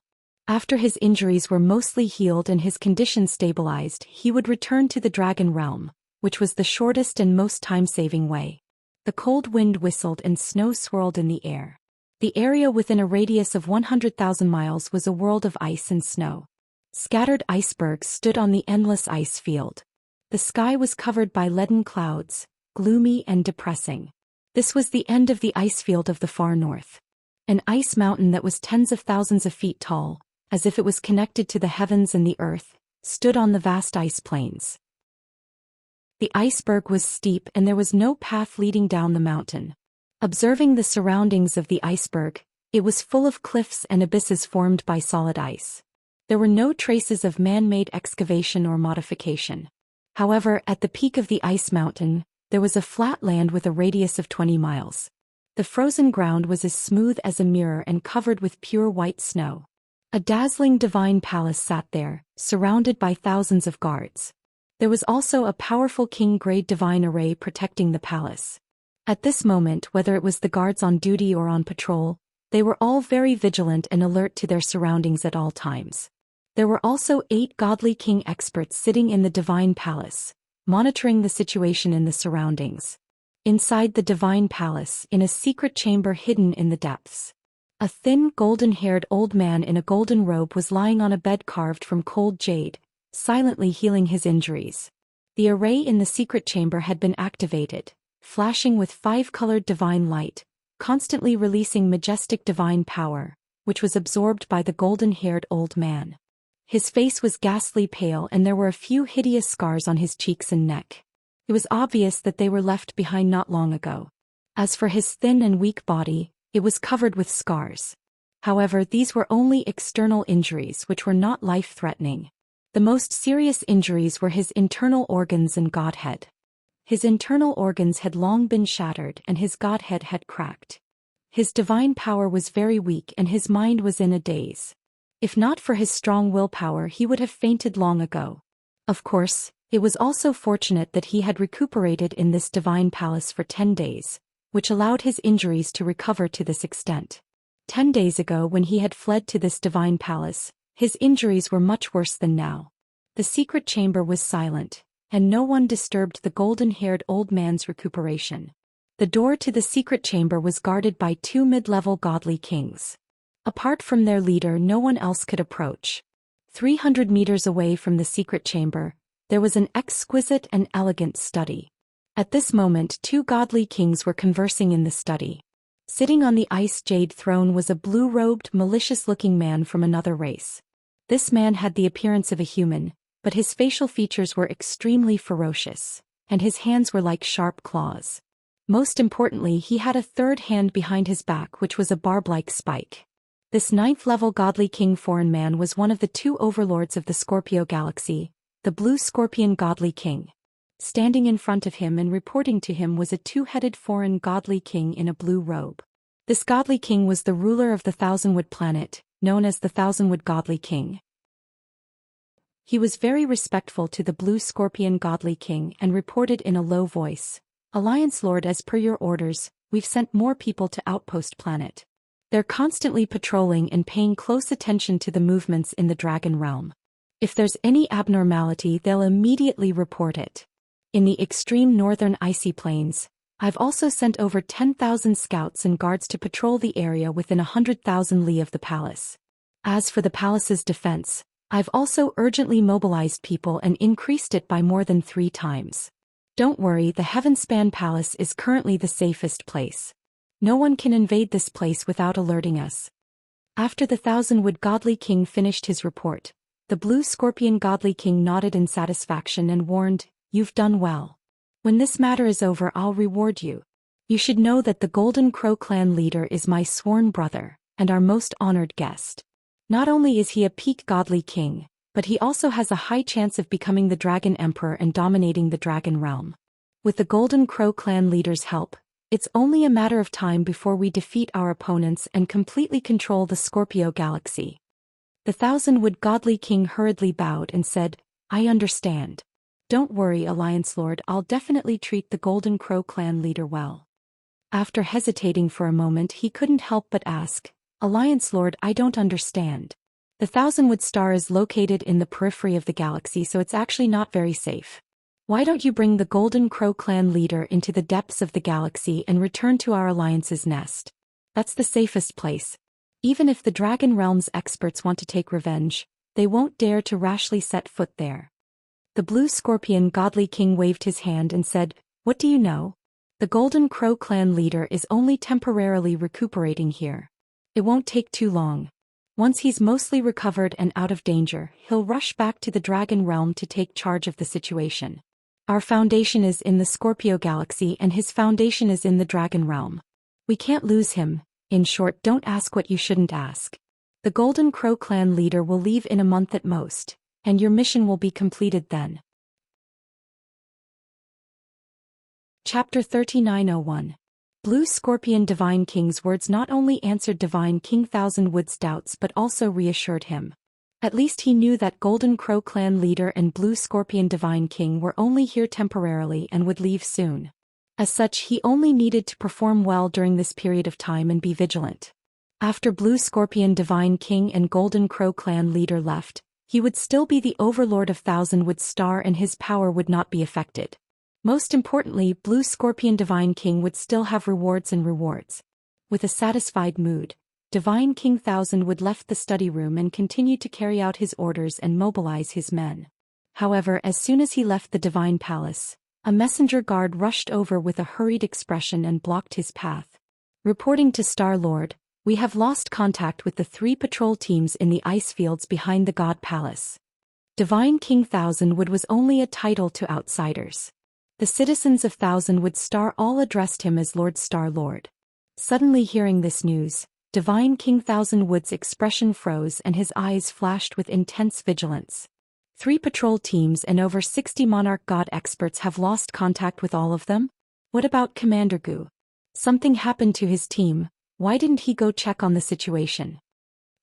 After his injuries were mostly healed and his condition stabilized, he would return to the dragon realm, which was the shortest and most time-saving way. The cold wind whistled and snow swirled in the air. The area within a radius of 100,000 miles was a world of ice and snow. Scattered icebergs stood on the endless ice field. The sky was covered by leaden clouds, gloomy and depressing. This was the end of the ice field of the far north. An ice mountain that was tens of thousands of feet tall, as if it was connected to the heavens and the earth, stood on the vast ice plains. The iceberg was steep and there was no path leading down the mountain. Observing the surroundings of the iceberg, it was full of cliffs and abysses formed by solid ice. There were no traces of man-made excavation or modification. However, at the peak of the ice mountain, there was a flat land with a radius of 20 miles. The frozen ground was as smooth as a mirror and covered with pure white snow. A dazzling divine palace sat there, surrounded by thousands of guards. There was also a powerful king-grade divine array protecting the palace. At this moment, whether it was the guards on duty or on patrol, they were all very vigilant and alert to their surroundings at all times. There were also 8 godly king experts sitting in the divine palace, monitoring the situation in the surroundings. Inside the divine palace, in a secret chamber hidden in the depths, a thin, golden-haired old man in a golden robe was lying on a bed carved from cold jade, silently healing his injuries. The array in the secret chamber had been activated, flashing with 5-colored divine light, constantly releasing majestic divine power, which was absorbed by the golden-haired old man. His face was ghastly pale and there were a few hideous scars on his cheeks and neck. It was obvious that they were left behind not long ago. As for his thin and weak body, it was covered with scars. However, these were only external injuries which were not life-threatening. The most serious injuries were his internal organs and godhead. His internal organs had long been shattered and his godhead had cracked. His divine power was very weak and his mind was in a daze. If not for his strong willpower, he would have fainted long ago. Of course, it was also fortunate that he had recuperated in this divine palace for 10 days, which allowed his injuries to recover to this extent. 10 days ago, when he had fled to this divine palace, his injuries were much worse than now. The secret chamber was silent, and no one disturbed the golden-haired old man's recuperation. The door to the secret chamber was guarded by 2 mid-level godly kings. Apart from their leader, no one else could approach. 300 meters away from the secret chamber, there was an exquisite and elegant study. At this moment, 2 godly kings were conversing in the study. Sitting on the ice jade throne was a blue-robed, malicious-looking man from another race. This man had the appearance of a human, but his facial features were extremely ferocious, and his hands were like sharp claws. Most importantly, he had a third hand behind his back which was a barb-like spike. This 9th-level godly king foreign man was one of the 2 overlords of the Scorpio galaxy, the blue scorpion godly king. Standing in front of him and reporting to him was a 2-headed foreign godly king in a blue robe. This godly king was the ruler of the Thousandwood planet, known as the Thousandwood godly king. He was very respectful to the blue scorpion godly king and reported in a low voice, "Alliance Lord, as per your orders, we've sent more people to Outpost Planet. They're constantly patrolling and paying close attention to the movements in the Dragon Realm. If there's any abnormality, they'll immediately report it. In the extreme northern icy plains, I've also sent over 10,000 scouts and guards to patrol the area within 100,000 li of the palace. As for the palace's defense, I've also urgently mobilized people and increased it by more than 3 times. Don't worry, the Heavenspan Palace is currently the safest place. No one can invade this place without alerting us." After the Thousandwood godly king finished his report, the blue scorpion godly king nodded in satisfaction and warned, "You've done well. When this matter is over, I'll reward you. You should know that the Golden Crow clan leader is my sworn brother, and our most honored guest. Not only is he a peak godly king, but he also has a high chance of becoming the Dragon Emperor and dominating the Dragon Realm. With the Golden Crow clan leader's help, it's only a matter of time before we defeat our opponents and completely control the Scorpio galaxy." The Thousandwood godly king hurriedly bowed and said, "I understand. Don't worry, Alliance Lord, I'll definitely treat the Golden Crow clan leader well." After hesitating for a moment, he couldn't help but ask, "Alliance Lord, I don't understand. The Thousandwood star is located in the periphery of the galaxy, so it's actually not very safe. Why don't you bring the Golden Crow clan leader into the depths of the galaxy and return to our alliance's nest? That's the safest place. Even if the Dragon Realm's experts want to take revenge, they won't dare to rashly set foot there." The blue scorpion godly king waved his hand and said, "What do you know? The Golden Crow clan leader is only temporarily recuperating here. It won't take too long. Once he's mostly recovered and out of danger, he'll rush back to the Dragon Realm to take charge of the situation. Our foundation is in the Scorpio Galaxy and his foundation is in the Dragon Realm. We can't lose him. In short, don't ask what you shouldn't ask. The Golden Crow clan leader will leave in a month at most, and your mission will be completed then. Chapter 3901. Blue Scorpion Divine King's words not only answered Divine King Thousandwood's doubts but also reassured him. At least he knew that Golden Crow clan leader and Blue Scorpion Divine King were only here temporarily and would leave soon. As such, he only needed to perform well during this period of time and be vigilant. After Blue Scorpion Divine King and Golden Crow clan leader left, he would still be the overlord of Thousandwood Star and his power would not be affected. Most importantly, Blue Scorpion Divine King would still have rewards and rewards. With a satisfied mood, Divine King Thousandwood left the study room and continued to carry out his orders and mobilize his men. However, as soon as he left the Divine Palace, a messenger guard rushed over with a hurried expression and blocked his path. Reporting to Star-Lord, we have lost contact with the 3 patrol teams in the ice fields behind the God Palace. Divine King Thousandwood was only a title to outsiders. The citizens of Thousandwood Star all addressed him as Lord Star-Lord. Suddenly hearing this news, Divine King Thousandwood's expression froze and his eyes flashed with intense vigilance. 3 patrol teams and over 60 Monarch God experts have lost contact with all of them? What about Commander Gu? Something happened to his team, why didn't he go check on the situation?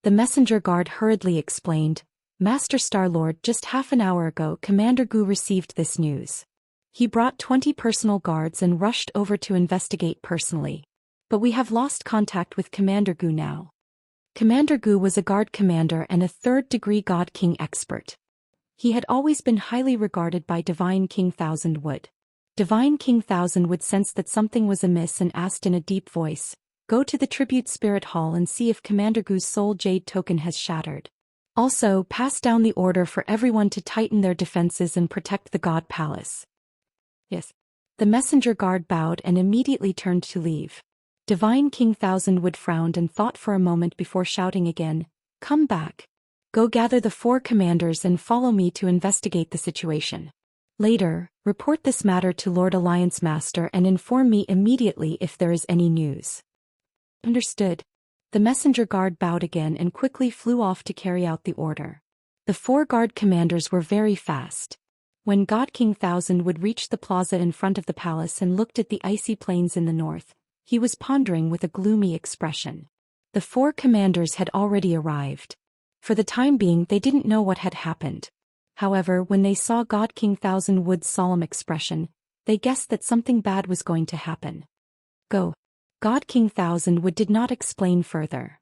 The messenger guard hurriedly explained, Master Star-Lord, just half an hour ago Commander Gu received this news. He brought 20 personal guards and rushed over to investigate personally. But we have lost contact with Commander Gu now. Commander Gu was a guard commander and a 3rd-degree God King expert. He had always been highly regarded by Divine King Thousandwood. Divine King Thousandwood sensed that something was amiss and asked in a deep voice, Go to the Tribute Spirit Hall and see if Commander Gu's Soul Jade token has shattered. Also, pass down the order for everyone to tighten their defenses and protect the God Palace. Yes. The messenger guard bowed and immediately turned to leave. Divine King Thousandwood frowned and thought for a moment before shouting again, Come back. Go gather the 4 commanders and follow me to investigate the situation. Later, report this matter to Lord Alliance Master and inform me immediately if there is any news. Understood. The messenger guard bowed again and quickly flew off to carry out the order. The 4 guard commanders were very fast. When God King Thousandwood reached the plaza in front of the palace and looked at the icy plains in the north, he was pondering with a gloomy expression. The 4 commanders had already arrived. For the time being they didn't know what had happened. However, when they saw God King Thousandwood's solemn expression, they guessed that something bad was going to happen. Go. God King Thousandwood did not explain further.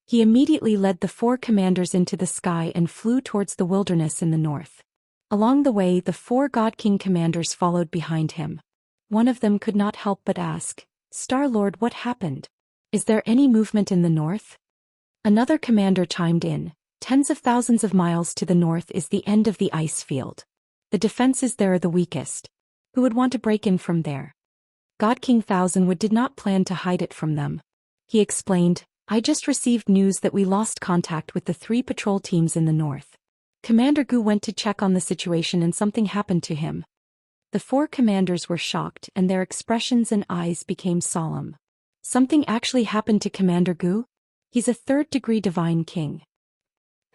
He immediately led the 4 commanders into the sky and flew towards the wilderness in the north. Along the way, the 4 God King commanders followed behind him. One of them could not help but ask, Star-Lord, what happened? Is there any movement in the north? Another commander chimed in, Tens of thousands of miles to the north is the end of the ice field. The defenses there are the weakest. Who would want to break in from there? God King Thousandwood did not plan to hide it from them. He explained, I just received news that we lost contact with the 3 patrol teams in the north. Commander Gu went to check on the situation and something happened to him. The 4 commanders were shocked and their expressions and eyes became solemn. Something actually happened to Commander Gu? He's a 3rd-degree Divine King.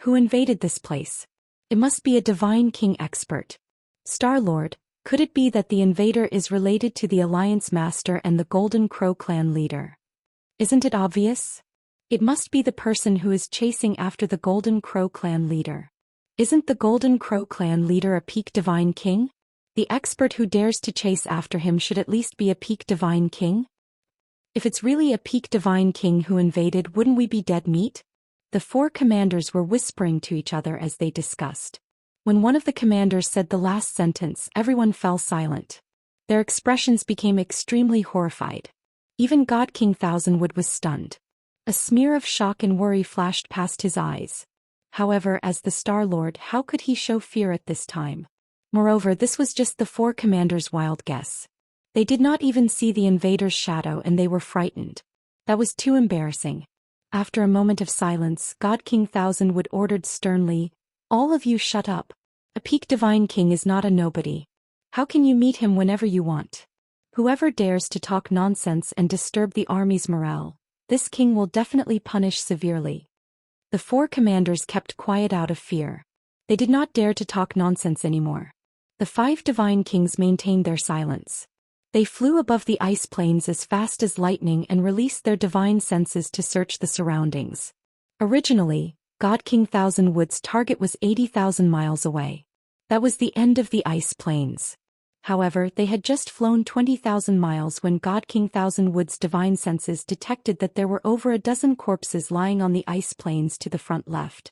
Who invaded this place? It must be a Divine King expert. Star-Lord, could it be that the invader is related to the Alliance Master and the Golden Crow clan leader? Isn't it obvious? It must be the person who is chasing after the Golden Crow clan leader. Isn't the Golden Crow clan leader a peak Divine King? The expert who dares to chase after him should at least be a peak Divine King? If it's really a peak Divine King who invaded, wouldn't we be dead meat? The 4 commanders were whispering to each other as they discussed. When one of the commanders said the last sentence, everyone fell silent. Their expressions became extremely horrified. Even God King Thousandwood was stunned. A smear of shock and worry flashed past his eyes. However, as the Star-Lord, how could he show fear at this time? Moreover, this was just the 4 commanders' wild guess. They did not even see the invader's shadow and they were frightened. That was too embarrassing. After a moment of silence, God King Thousandwood ordered sternly, "All of you shut up. A peak divine king is not a nobody. How can you meet him whenever you want? Whoever dares to talk nonsense and disturb the army's morale, this king will definitely punish severely." The 4 commanders kept quiet out of fear. They did not dare to talk nonsense anymore. The 5 divine kings maintained their silence. They flew above the ice plains as fast as lightning and released their divine senses to search the surroundings. Originally, God King Thousandwood's target was 80,000 miles away. That was the end of the ice plains. However, they had just flown 20,000 miles when God King Thousandwood's divine senses detected that there were over a dozen corpses lying on the ice plains to the front left.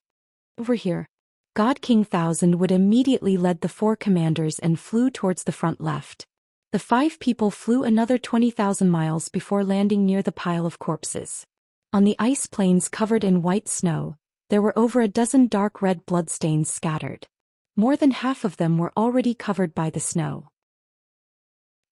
"Over here." God King Thousandwood immediately led the 4 commanders and flew towards the front left. The 5 people flew another 20,000 miles before landing near the pile of corpses. On the ice plains covered in white snow, there were over a dozen dark red bloodstains scattered. More than half of them were already covered by the snow.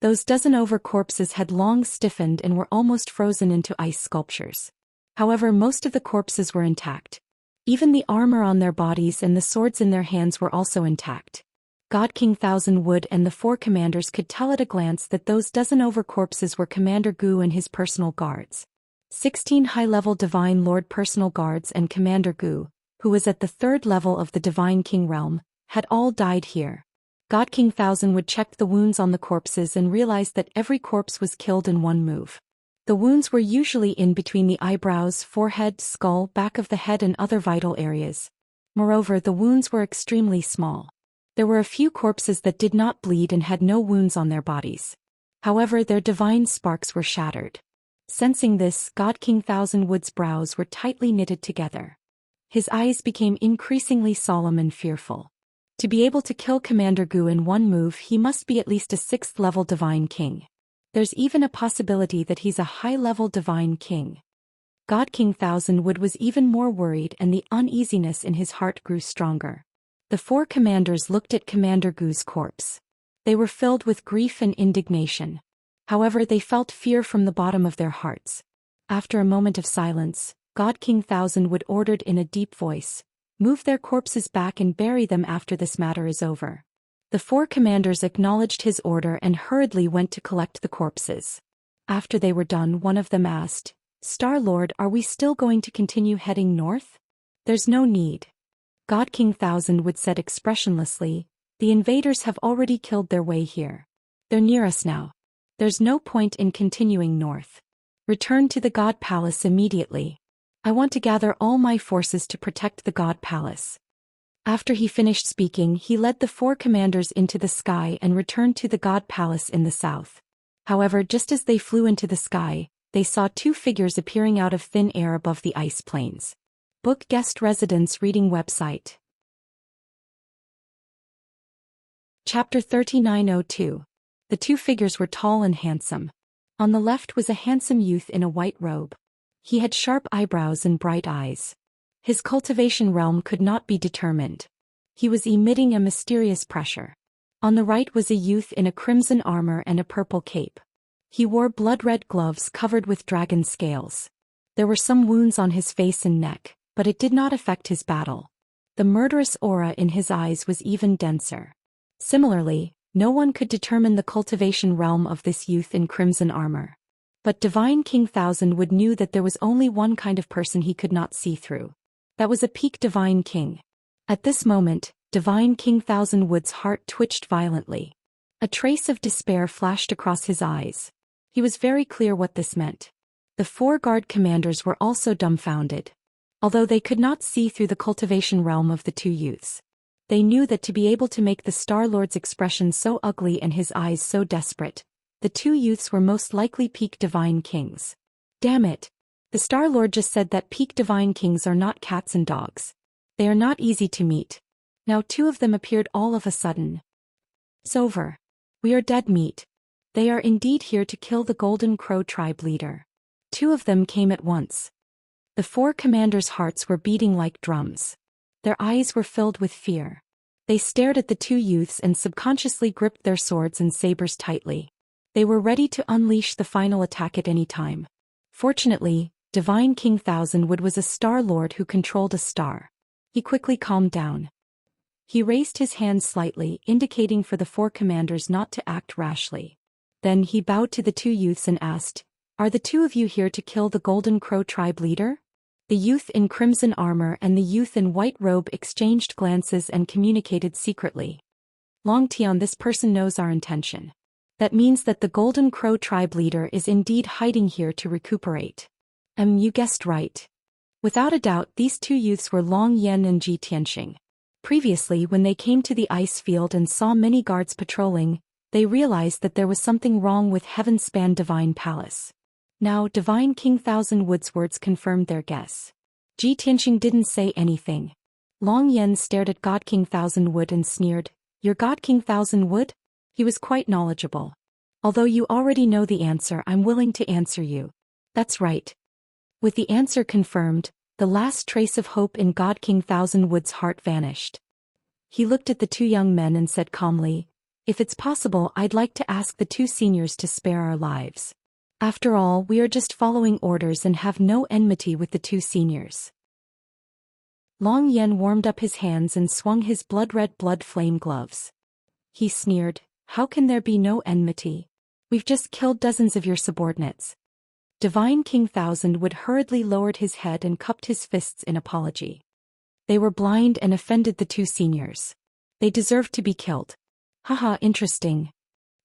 Those dozen over corpses had long stiffened and were almost frozen into ice sculptures. However, most of the corpses were intact. Even the armor on their bodies and the swords in their hands were also intact. God King Thousandwood and the 4 commanders could tell at a glance that those dozen over corpses were Commander Gu and his personal guards. 16 high-level Divine Lord personal guards and Commander Gu, who was at the 3rd level of the Divine King realm, had all died here. God King Thousandwood checked the wounds on the corpses and realized that every corpse was killed in one move. The wounds were usually in between the eyebrows, forehead, skull, back of the head and other vital areas. Moreover, the wounds were extremely small. There were a few corpses that did not bleed and had no wounds on their bodies. However, their divine sparks were shattered. Sensing this, God King Thousandwood's brows were tightly knitted together. His eyes became increasingly solemn and fearful. To be able to kill Commander Gu in one move, he must be at least a 6th-level divine king. There's even a possibility that he's a high-level divine king. God King Thousandwood was even more worried and the uneasiness in his heart grew stronger. The 4 commanders looked at Commander Gu's corpse. They were filled with grief and indignation. However, they felt fear from the bottom of their hearts. After a moment of silence, God King Thousandwood ordered in a deep voice, "Move their corpses back and bury them after this matter is over." The 4 commanders acknowledged his order and hurriedly went to collect the corpses. After they were done, one of them asked, "Star-Lord, are we still going to continue heading north?" "There's no need." God King Thousandwood said expressionlessly, "The invaders have already killed their way here. They're near us now. There's no point in continuing north. Return to the God Palace immediately. I want to gather all my forces to protect the God Palace." After he finished speaking, he led the 4 commanders into the sky and returned to the God Palace in the south. However, just as they flew into the sky, they saw 2 figures appearing out of thin air above the ice plains. Book Guest Residence Reading Website. Chapter 3902. The 2 figures were tall and handsome. On the left was a handsome youth in a white robe. He had sharp eyebrows and bright eyes. His cultivation realm could not be determined. He was emitting a mysterious pressure. On the right was a youth in a crimson armor and a purple cape. He wore blood-red gloves covered with dragon scales. There were some wounds on his face and neck, but it did not affect his battle. The murderous aura in his eyes was even denser. Similarly, no one could determine the cultivation realm of this youth in crimson armor. But Divine King Thousandwood knew that there was only one kind of person he could not see through. That was a peak divine king. At this moment, Divine King Thousandwood's heart twitched violently. A trace of despair flashed across his eyes. He was very clear what this meant. The 4 guard commanders were also dumbfounded. Although they could not see through the cultivation realm of the 2 youths, they knew that to be able to make the Star-Lord's expression so ugly and his eyes so desperate, the 2 youths were most likely peak divine kings. Damn it! The Star-Lord just said that peak divine kings are not cats and dogs. They are not easy to meet. Now 2 of them appeared all of a sudden. It's over. We are dead meat. They are indeed here to kill the Golden Crow tribe leader. 2 of them came at once. The 4 commanders' hearts were beating like drums. Their eyes were filled with fear. They stared at the 2 youths and subconsciously gripped their swords and sabers tightly. They were ready to unleash the final attack at any time. Fortunately, Divine King Thousandwood was a Star Lord who controlled a star. He quickly calmed down. He raised his hand slightly, indicating for the 4 commanders not to act rashly. Then he bowed to the 2 youths and asked, "Are the 2 of you here to kill the Golden Crow tribe leader?" The youth in crimson armor and the youth in white robe exchanged glances and communicated secretly. "Long Tian, this person knows our intention. That means that the Golden Crow tribe leader is indeed hiding here to recuperate." You guessed right. Without a doubt, these 2 youths were Long Yan and Ji Tianxing. Previously, when they came to the ice field and saw many guards patrolling, they realized that there was something wrong with Heaven-Span Divine Palace. Now, Divine King Thousandwood's words confirmed their guess. Ji Tianxing didn't say anything. Long Yan stared at God King Thousandwood and sneered, "You're God King Thousandwood?" He was quite knowledgeable. "Although you already know the answer, I'm willing to answer you." "That's right." With the answer confirmed, the last trace of hope in God King Thousandwood's heart vanished. He looked at the 2 young men and said calmly, "If it's possible, I'd like to ask the 2 seniors to spare our lives. After all, we are just following orders and have no enmity with the 2 seniors." Long Yan warmed up his hands and swung his blood-red blood flame gloves. He sneered, "How can there be no enmity? We've just killed dozens of your subordinates." Divine King Thousandwood hurriedly lowered his head and cupped his fists in apology. They were blind and offended the 2 seniors. They deserved to be killed. "Haha, interesting."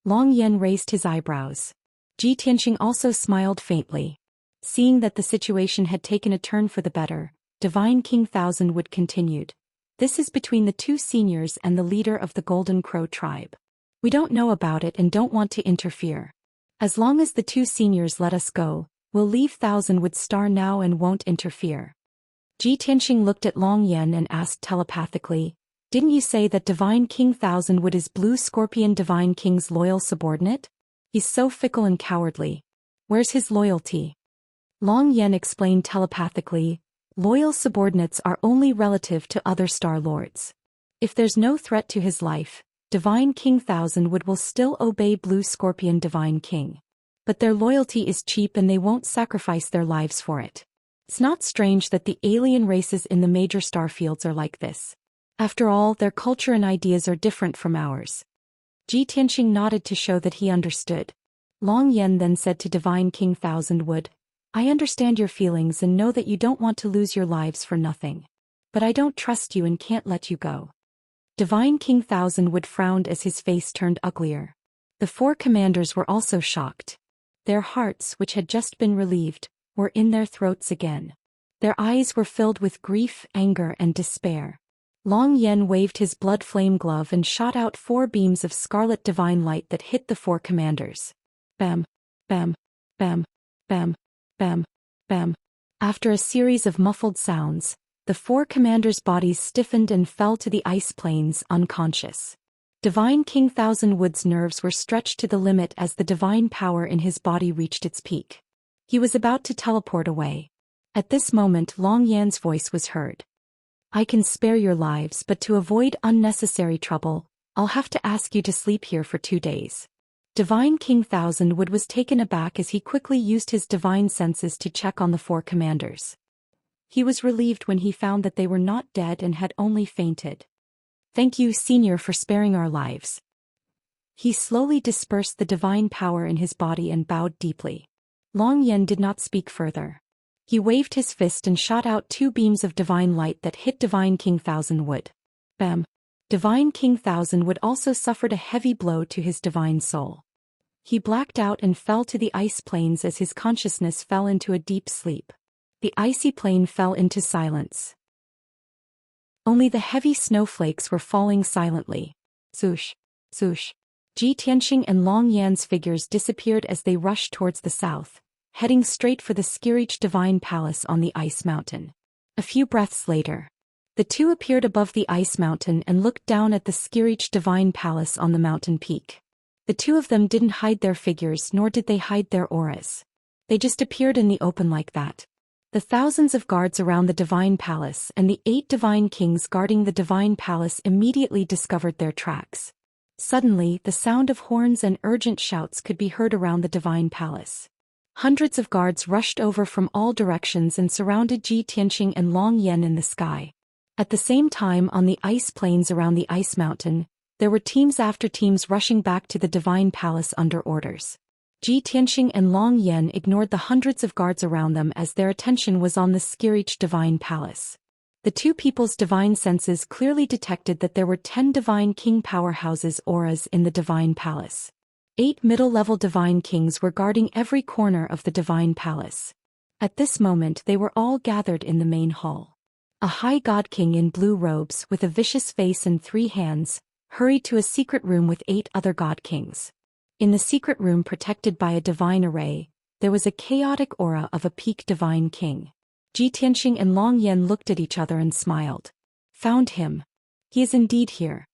Long Yan raised his eyebrows. Ji Tianxing also smiled faintly. Seeing that the situation had taken a turn for the better, Divine King Thousandwood continued, "This is between the 2 seniors and the leader of the Golden Crow tribe. We don't know about it and don't want to interfere. As long as the 2 seniors let us go, we'll leave Thousandwood's star now and won't interfere." Ji Tianxing looked at Long Yan and asked telepathically, "Didn't you say that Divine King Thousandwood is Blue Scorpion Divine King's loyal subordinate? He's so fickle and cowardly. Where's his loyalty?" Long Yan explained telepathically, "Loyal subordinates are only relative to other Star Lords. If there's no threat to his life, Divine King Thousandwood will still obey Blue Scorpion Divine King. But their loyalty is cheap and they won't sacrifice their lives for it. It's not strange that the alien races in the major star fields are like this. After all, their culture and ideas are different from ours." Ji Tianxing nodded to show that he understood. Long Yan then said to Divine King Thousandwood, "I understand your feelings and know that you don't want to lose your lives for nothing. But I don't trust you and can't let you go." Divine King Thousandwood frowned as his face turned uglier. The 4 commanders were also shocked. Their hearts, which had just been relieved, were in their throats again. Their eyes were filled with grief, anger, and despair. Long Yan waved his blood flame glove and shot out 4 beams of scarlet divine light that hit the 4 commanders. Bam, bam, bam, bam, bam, bam. After a series of muffled sounds, the 4 commanders' bodies stiffened and fell to the ice plains unconscious. Divine King Thousandwood's nerves were stretched to the limit as the divine power in his body reached its peak. He was about to teleport away. At this moment, Long Yan's voice was heard. "I can spare your lives, but to avoid unnecessary trouble, I'll have to ask you to sleep here for 2 days." Divine King Thousandwood was taken aback as he quickly used his divine senses to check on the 4 commanders. He was relieved when he found that they were not dead and had only fainted. "Thank you, Senior, for sparing our lives." He slowly dispersed the divine power in his body and bowed deeply. Long Yan did not speak further. He waved his fist and shot out 2 beams of divine light that hit Divine King Thousandwood. Bam! Divine King Thousandwood also suffered a heavy blow to his divine soul. He blacked out and fell to the ice plains as his consciousness fell into a deep sleep. The icy plain fell into silence. Only the heavy snowflakes were falling silently. Swoosh, swoosh. Ji Tianxing and Long Yan's figures disappeared as they rushed towards the south, heading straight for the Skirich Divine Palace on the ice mountain. A few breaths later, the 2 appeared above the ice mountain and looked down at the Skirich Divine Palace on the mountain peak. The 2 of them didn't hide their figures nor did they hide their auras. They just appeared in the open like that. The thousands of guards around the Divine Palace and the 8 Divine Kings guarding the Divine Palace immediately discovered their tracks. Suddenly, the sound of horns and urgent shouts could be heard around the Divine Palace. Hundreds of guards rushed over from all directions and surrounded Ji Tianqing and Long Yan in the sky. At the same time, on the ice plains around the ice mountain, there were teams after teams rushing back to the divine palace under orders. Ji Tianqing and Long Yan ignored the hundreds of guards around them as their attention was on the Skirich divine palace. The two people's divine senses clearly detected that there were 10 divine king powerhouses auras in the divine palace. 8 middle-level divine kings were guarding every corner of the divine palace. At this moment they were all gathered in the main hall. A high god king in blue robes with a vicious face and 3 hands hurried to a secret room with 8 other god kings. In the secret room protected by a divine array, there was a chaotic aura of a peak divine king. Ji Tianqing and Long Yan looked at each other and smiled. Found him. He is indeed here.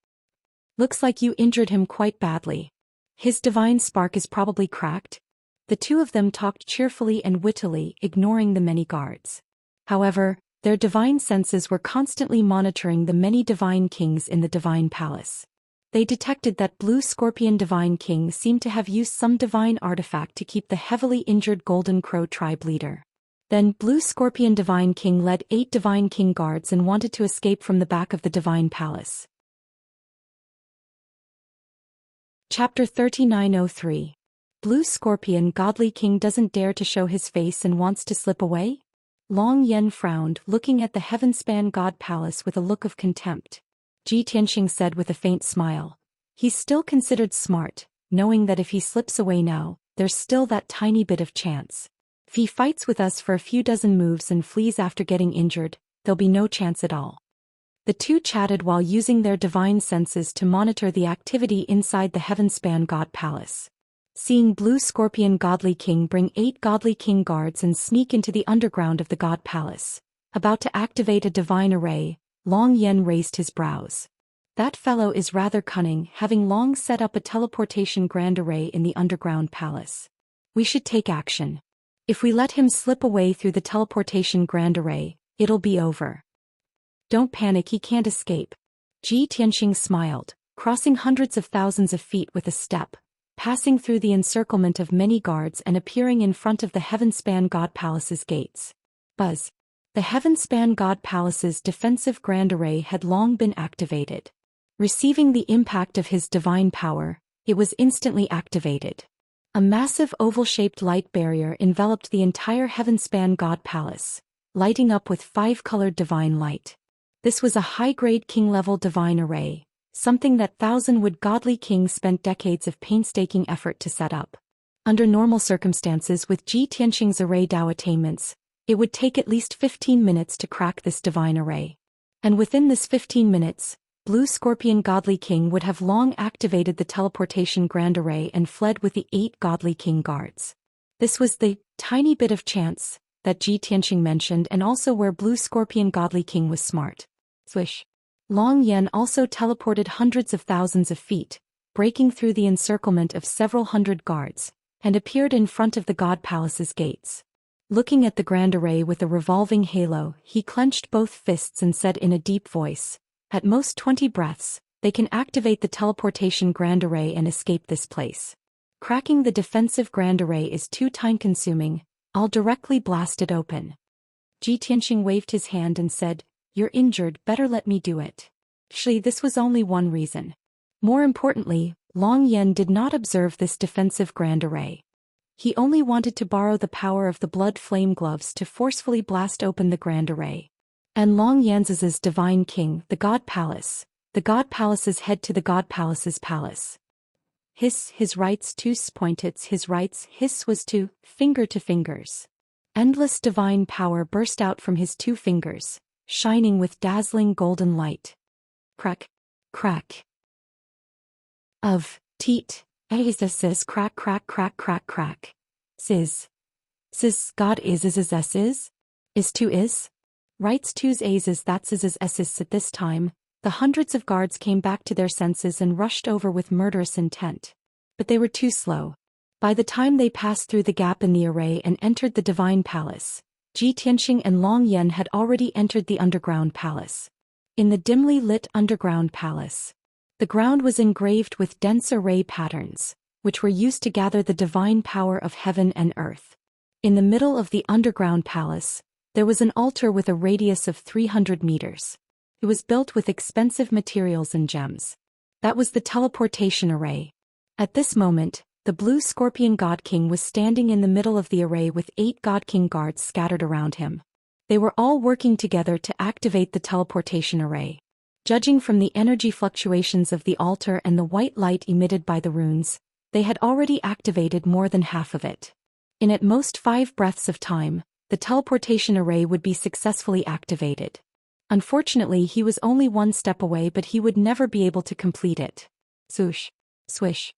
Looks like you injured him quite badly. His divine spark is probably cracked. The two of them talked cheerfully and wittily, ignoring the many guards. However, their divine senses were constantly monitoring the many divine kings in the divine palace. They detected that Blue Scorpion Divine King seemed to have used some divine artifact to keep the heavily injured Golden Crow tribe leader. Then Blue Scorpion Divine King led 8 Divine King guards and wanted to escape from the back of the divine palace. Chapter 3903. Blue Scorpion Godly King doesn't dare to show his face and wants to slip away? Long Yan frowned, looking at the heaven-span god palace with a look of contempt. Ji Tianqing said with a faint smile. He's still considered smart, knowing that if he slips away now, there's still that tiny bit of chance. If he fights with us for a few dozen moves and flees after getting injured, there'll be no chance at all. The two chatted while using their divine senses to monitor the activity inside the heaven-span god palace. Seeing Blue Scorpion Godly King bring 8 Godly King guards and sneak into the underground of the god palace, about to activate a divine array, Long Yan raised his brows. That fellow is rather cunning, having long set up a teleportation grand array in the underground palace. We should take action. If we let him slip away through the teleportation grand array, it'll be over. Don't panic, he can't escape. Ji Tianqing smiled, crossing hundreds of thousands of feet with a step, passing through the encirclement of many guards and appearing in front of the heaven-span god palace's gates. Buzz. The heaven-span god palace's defensive grand array had long been activated. Receiving the impact of his divine power, it was instantly activated. A massive oval-shaped light barrier enveloped the entire heaven-span god palace, lighting up with 5-colored divine light. This was a high-grade king-level divine array, something that thousand-wood godly kings spent decades of painstaking effort to set up. Under normal circumstances with Ji Tianqing's array Dao attainments, it would take at least 15 minutes to crack this divine array. And within this 15 minutes, Blue Scorpion Godly King would have long activated the teleportation grand array and fled with the 8 Godly King guards. This was the tiny bit of chance that Ji Tianqing mentioned, and also where Blue Scorpion Godly King was smart. Swish. Long Yan also teleported hundreds of thousands of feet, breaking through the encirclement of several hundred guards, and appeared in front of the god palace's gates. Looking at the grand array with a revolving halo, he clenched both fists and said in a deep voice, "At most 20 breaths, they can activate the teleportation grand array and escape this place. Cracking the defensive grand array is too time-consuming, I'll directly blast it open." Ji Tianqing waved his hand and said, "You're injured, better let me do it." Actually, this was only one reason. More importantly, Long Yan did not observe this defensive grand array. He only wanted to borrow the power of the blood flame gloves to forcefully blast open the grand array. And Long Yan's divine king, the god palace's head to the god palace's palace. His rights to pointits, his rights, his was to fingers. Endless divine power burst out from his 2 fingers, shining with dazzling golden light. Crack, crack. Of, teat. Sis crack crack crack crack crack. Sis God is to is. Writes to's a's that's is s's. At this time, the hundreds of guards came back to their senses and rushed over with murderous intent. But they were too slow. By the time they passed through the gap in the array and entered the divine palace, Ji Tianqing and Long Yan had already entered the underground palace. In the dimly lit underground palace, the ground was engraved with dense array patterns, which were used to gather the divine power of heaven and earth. In the middle of the underground palace, there was an altar with a radius of 300 meters. It was built with expensive materials and gems. That was the teleportation array. At this moment, the blue scorpion god king was standing in the middle of the array with 8 god king guards scattered around him. They were all working together to activate the teleportation array. Judging from the energy fluctuations of the altar and the white light emitted by the runes, they had already activated more than half of it. In at most 5 breaths of time, the teleportation array would be successfully activated. Unfortunately, he was only 1 step away, but he would never be able to complete it. Swoosh. Swish.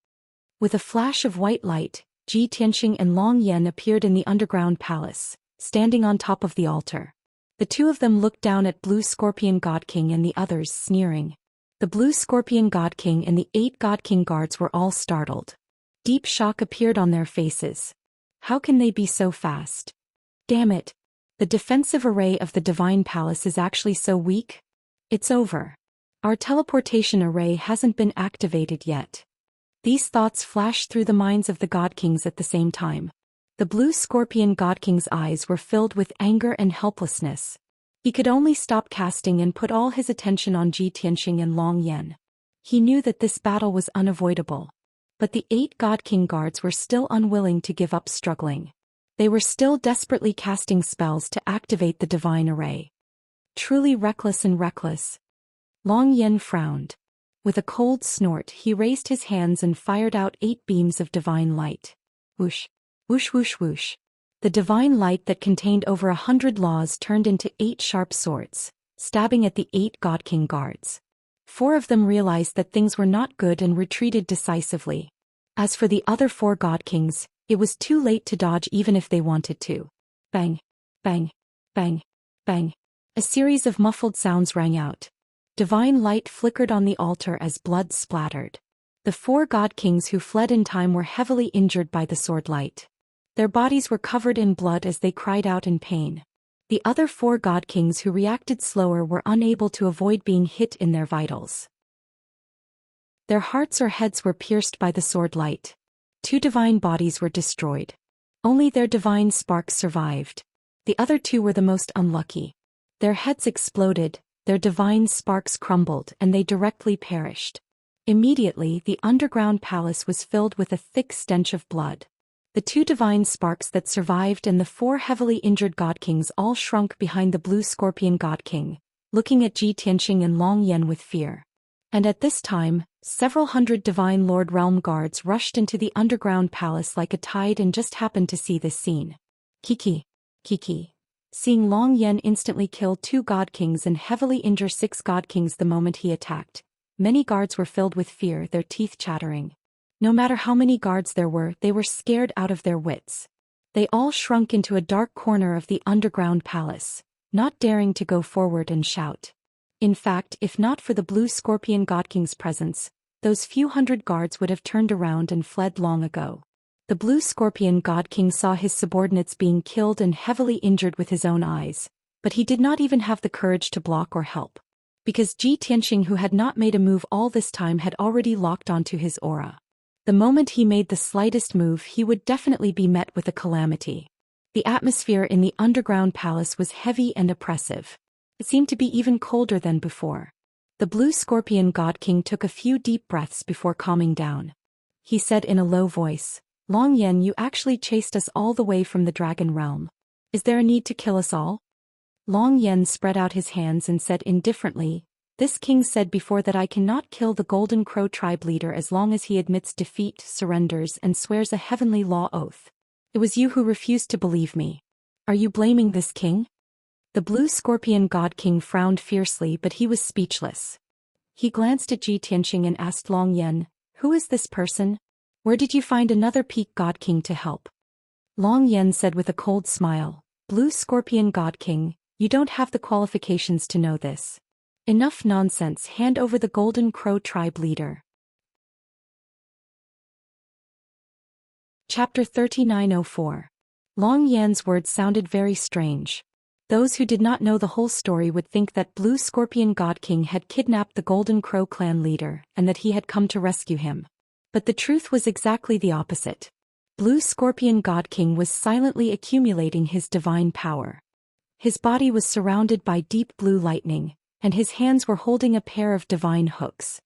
With a flash of white light, Ji Tianxing and Long Yan appeared in the underground palace, standing on top of the altar. The 2 of them looked down at Blue Scorpion God King and the others, sneering. The Blue Scorpion God King and the 8 God King guards were all startled. Deep shock appeared on their faces. How can they be so fast? Damn it! The defensive array of the Divine Palace is actually so weak? It's over. Our teleportation array hasn't been activated yet. These thoughts flashed through the minds of the God Kings at the same time. The Blue Scorpion God King's eyes were filled with anger and helplessness. He could only stop casting and put all his attention on Ji Tianxing and Long Yan. He knew that this battle was unavoidable. But the 8 God King guards were still unwilling to give up struggling. They were still desperately casting spells to activate the divine array. Truly reckless and reckless. Long Yan frowned. With a cold snort, he raised his hands and fired out 8 beams of divine light. Whoosh. Whoosh whoosh whoosh. The divine light that contained over 100 laws turned into 8 sharp swords, stabbing at the 8 God King guards. 4 of them realized that things were not good and retreated decisively. As for the other 4 God Kings, it was too late to dodge even if they wanted to. Bang, bang, bang, bang. A series of muffled sounds rang out. Divine light flickered on the altar as blood splattered. The 4 God Kings who fled in time were heavily injured by the sword light. Their bodies were covered in blood as they cried out in pain. The other 4 God Kings who reacted slower were unable to avoid being hit in their vitals. Their hearts or heads were pierced by the sword light. 2 divine bodies were destroyed. Only their divine sparks survived. The other 2 were the most unlucky. Their heads exploded, their divine sparks crumbled, and they directly perished. Immediately, the underground palace was filled with a thick stench of blood. The 2 divine sparks that survived and the 4 heavily injured God Kings all shrunk behind the Blue Scorpion God King, looking at Ji Tianxing and Long Yan with fear. And at this time, several hundred Divine Lord Realm guards rushed into the underground palace like a tide and just happened to see this scene. Kiki. Kiki. Seeing Long Yan instantly kill 2 God Kings and heavily injure 6 God Kings the moment he attacked, many guards were filled with fear, their teeth chattering. No matter how many guards there were, they were scared out of their wits. They all shrunk into a dark corner of the underground palace, not daring to go forward and shout. In fact, if not for the Blue Scorpion God King's presence, those few hundred guards would have turned around and fled long ago. The Blue Scorpion God King saw his subordinates being killed and heavily injured with his own eyes, but he did not even have the courage to block or help. Because Ji Tianxing, who had not made a move all this time, had already locked onto his aura. The moment he made the slightest move, he would definitely be met with a calamity. The atmosphere in the underground palace was heavy and oppressive. It seemed to be even colder than before. The Blue Scorpion God King took a few deep breaths before calming down. He said in a low voice, "Long Yan, you actually chased us all the way from the Dragon Realm. Is there a need to kill us all?" Long Yan spread out his hands and said indifferently, "This king said before that I cannot kill the Golden Crow tribe leader as long as he admits defeat, surrenders, and swears a heavenly law oath. It was you who refused to believe me. Are you blaming this king?" The Blue Scorpion God King frowned fiercely, but he was speechless. He glanced at Ji Tianxing and asked Long Yan, "Who is this person? Where did you find another Peak God King to help?" Long Yan said with a cold smile, "Blue Scorpion God King, you don't have the qualifications to know this. Enough nonsense, hand over the Golden Crow tribe leader." Chapter 3904. Long Yan's words sounded very strange. Those who did not know the whole story would think that Blue Scorpion God King had kidnapped the Golden Crow clan leader and that he had come to rescue him. But the truth was exactly the opposite. Blue Scorpion God King was silently accumulating his divine power. His body was surrounded by deep blue lightning, and his hands were holding a pair of divine hooks.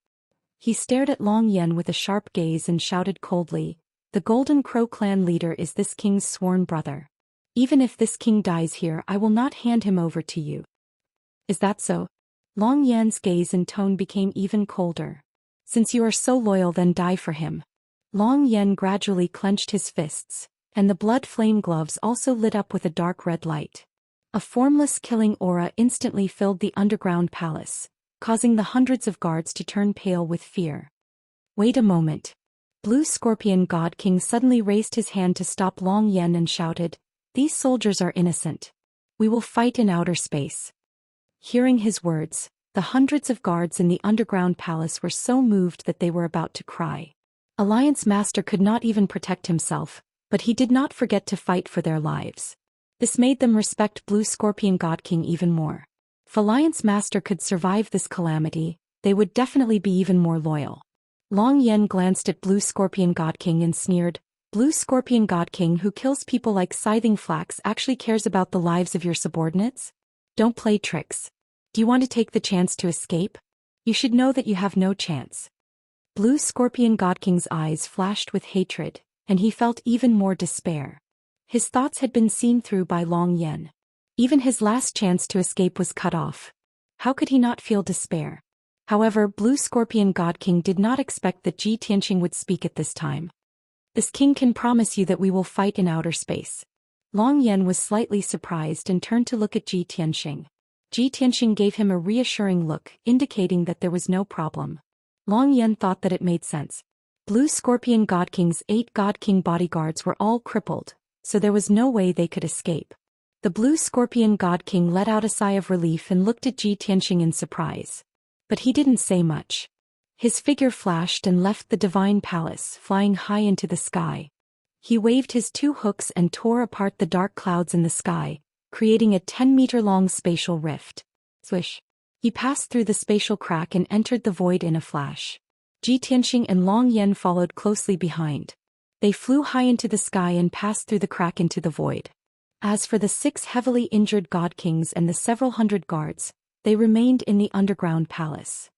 He stared at Long Yen with a sharp gaze and shouted coldly, "The Golden Crow clan leader is this king's sworn brother. Even if this king dies here, I will not hand him over to you." "Is that so?" Long Yan's gaze and tone became even colder. "Since you are so loyal, then die for him." Long Yen gradually clenched his fists, and the blood flame gloves also lit up with a dark red light. A formless killing aura instantly filled the underground palace, causing the hundreds of guards to turn pale with fear. "Wait a moment." Blue Scorpion God King suddenly raised his hand to stop Long Yen and shouted, "These soldiers are innocent. We will fight in outer space." Hearing his words, the hundreds of guards in the underground palace were so moved that they were about to cry. Alliance Master could not even protect himself, but he did not forget to fight for their lives. This made them respect Blue Scorpion God King even more. If Alliance Master could survive this calamity, they would definitely be even more loyal. Long Yen glanced at Blue Scorpion God King and sneered, "Blue Scorpion God King who kills people like scything flax actually cares about the lives of your subordinates? Don't play tricks. Do you want to take the chance to escape? You should know that you have no chance." Blue Scorpion God King's eyes flashed with hatred, and he felt even more despair. His thoughts had been seen through by Long Yen. Even his last chance to escape was cut off. How could he not feel despair? However, Blue Scorpion God King did not expect that Ji Tianxing would speak at this time. "This king can promise you that we will fight in outer space." Long Yen was slightly surprised and turned to look at Ji Tianxing. Ji Tianxing gave him a reassuring look, indicating that there was no problem. Long Yen thought that it made sense. Blue Scorpion God King's 8 God King bodyguards were all crippled, so there was no way they could escape. The Blue Scorpion God King let out a sigh of relief and looked at Ji Tianxing in surprise. But he didn't say much. His figure flashed and left the divine palace, flying high into the sky. He waved his 2 hooks and tore apart the dark clouds in the sky, creating a 10-meter-long spatial rift. Swish! He passed through the spatial crack and entered the void in a flash. Ji Tianxing and Long Yen followed closely behind. They flew high into the sky and passed through the crack into the void. As for the 6 heavily injured God Kings and the several hundred guards, they remained in the underground palace.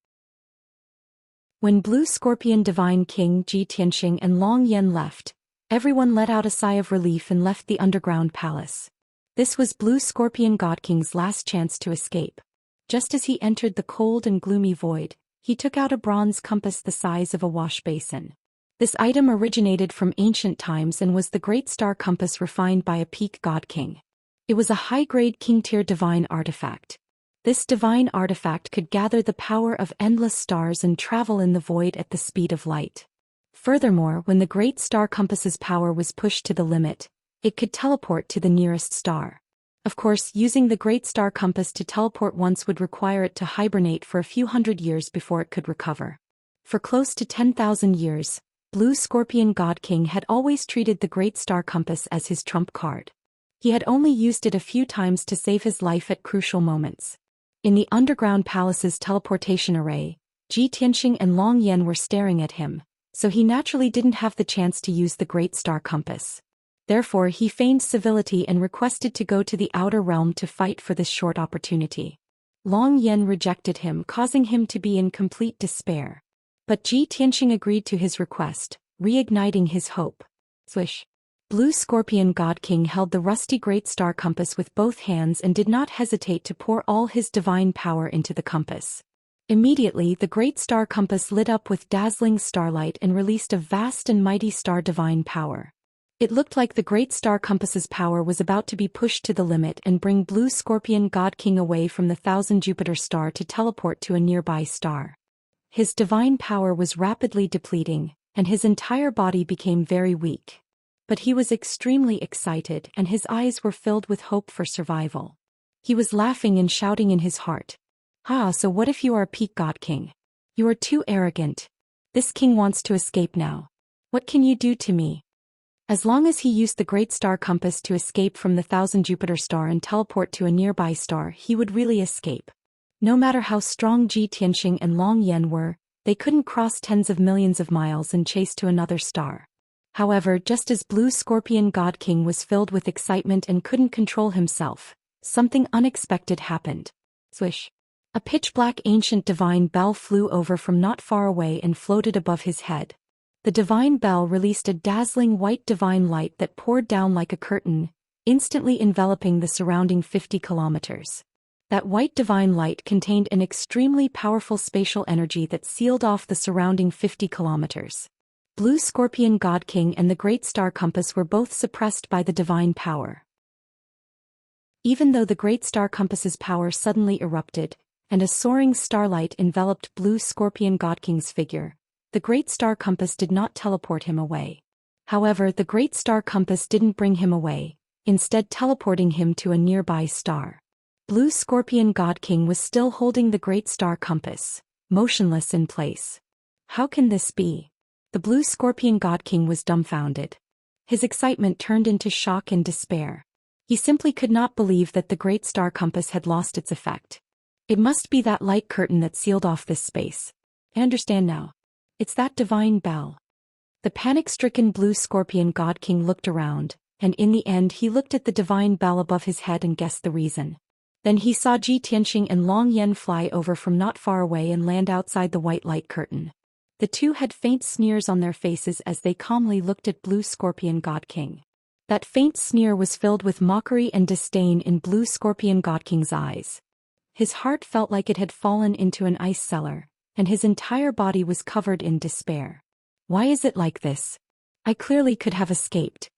When Blue Scorpion Divine King Ji Tianxing and Long Yen left, everyone let out a sigh of relief and left the underground palace. This was Blue Scorpion God King's last chance to escape. Just as he entered the cold and gloomy void, he took out a bronze compass the size of a wash basin. This item originated from ancient times and was the Great Star Compass refined by a peak God King. It was a high-grade king-tier divine artifact. This divine artifact could gather the power of endless stars and travel in the void at the speed of light. Furthermore, when the Great Star Compass's power was pushed to the limit, it could teleport to the nearest star. Of course, using the Great Star Compass to teleport once would require it to hibernate for a few hundred years before it could recover. For close to 10,000 years, Blue Scorpion God King had always treated the Great Star Compass as his trump card. He had only used it a few times to save his life at crucial moments. In the underground palace's teleportation array, Ji Tianxing and Long Yen were staring at him, so he naturally didn't have the chance to use the Great Star Compass. Therefore, he feigned civility and requested to go to the outer realm to fight for this short opportunity. Long Yen rejected him, causing him to be in complete despair. But Ji Tianxing agreed to his request, reigniting his hope. Swish! Blue Scorpion God King held the rusty Great Star Compass with both hands and did not hesitate to pour all his divine power into the compass. Immediately, the Great Star Compass lit up with dazzling starlight and released a vast and mighty star divine power. It looked like the Great Star Compass's power was about to be pushed to the limit and bring Blue Scorpion God King away from the 1000 Jupiter star to teleport to a nearby star. His divine power was rapidly depleting, and his entire body became very weak. But he was extremely excited and his eyes were filled with hope for survival. He was laughing and shouting in his heart. So what if you are a peak God King? You are too arrogant. This king wants to escape now. What can you do to me? As long as he used the Great Star Compass to escape from the 1000 Jupiter star and teleport to a nearby star, he would really escape. No matter how strong Ji Tianxing and Long Yen were, they couldn't cross tens of millions of miles and chase to another star. However, just as Blue Scorpion God King was filled with excitement and couldn't control himself, something unexpected happened. Swish! A pitch-black ancient divine bell flew over from not far away and floated above his head. The divine bell released a dazzling white divine light that poured down like a curtain, instantly enveloping the surrounding 50 kilometers. That white divine light contained an extremely powerful spatial energy that sealed off the surrounding 50 kilometers. Blue Scorpion God King and the Great Star Compass were both suppressed by the divine power. Even though the Great Star Compass's power suddenly erupted, and a soaring starlight enveloped Blue Scorpion God King's figure, the Great Star Compass did not teleport him away. However, the Great Star Compass didn't bring him away, instead teleporting him to a nearby star. Blue Scorpion God King was still holding the Great Star Compass, motionless in place. How can this be? The Blue Scorpion God King was dumbfounded. His excitement turned into shock and despair. He simply could not believe that the Great Star Compass had lost its effect. It must be that light curtain that sealed off this space. I understand now. It's that divine bell. The panic-stricken Blue Scorpion God King looked around, and in the end he looked at the divine bell above his head and guessed the reason. Then he saw Xianxia and Long Yan fly over from not far away and land outside the white light curtain. The two had faint sneers on their faces as they calmly looked at Blue Scorpion God King. That faint sneer was filled with mockery and disdain in Blue Scorpion God King's eyes. His heart felt like it had fallen into an ice cellar, and his entire body was covered in despair. Why is it like this? I clearly could have escaped.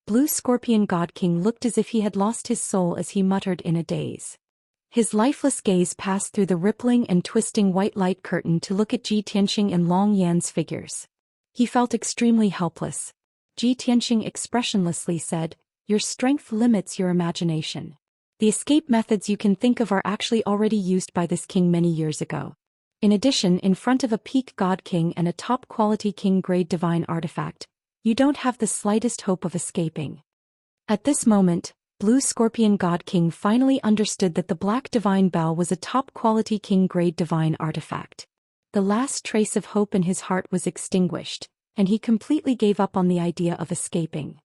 Blue Scorpion God King looked as if he had lost his soul as he muttered in a daze. His lifeless gaze passed through the rippling and twisting white light curtain to look at Xianxia and Long Yan's figures. He felt extremely helpless. Xianxia expressionlessly said, "Your strength limits your imagination. The escape methods you can think of are actually already used by this king many years ago. In addition, in front of a peak God King and a top-quality king-grade divine artifact, you don't have the slightest hope of escaping." At this moment, Blue Scorpion God King finally understood that the Black Divine Bell was a top-quality king-grade divine artifact. The last trace of hope in his heart was extinguished, and he completely gave up on the idea of escaping.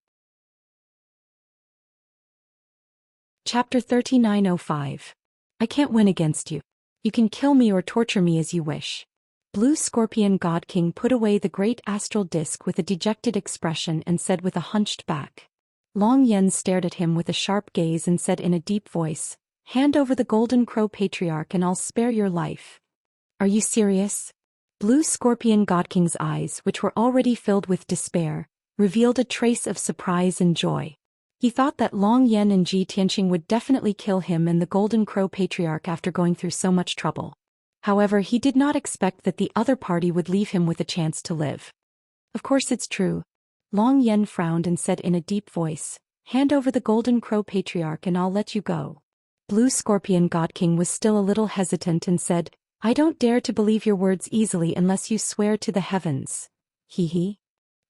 Chapter 3905. I can't win against you. You can kill me or torture me as you wish. Blue Scorpion God King put away the great astral disc with a dejected expression and said with a hunched back. Long Yan stared at him with a sharp gaze and said in a deep voice, "Hand over the Golden Crow Patriarch and I'll spare your life." Are you serious? Blue Scorpion God King's eyes, which were already filled with despair, revealed a trace of surprise and joy. He thought that Long Yan and Xianxia would definitely kill him and the Golden Crow Patriarch after going through so much trouble. However, he did not expect that the other party would leave him with a chance to live. Of course it's true. Long Yan frowned and said in a deep voice, "Hand over the Golden Crow Patriarch and I'll let you go." Blue Scorpion God King was still a little hesitant and said, "I don't dare to believe your words easily unless you swear to the heavens." Hee.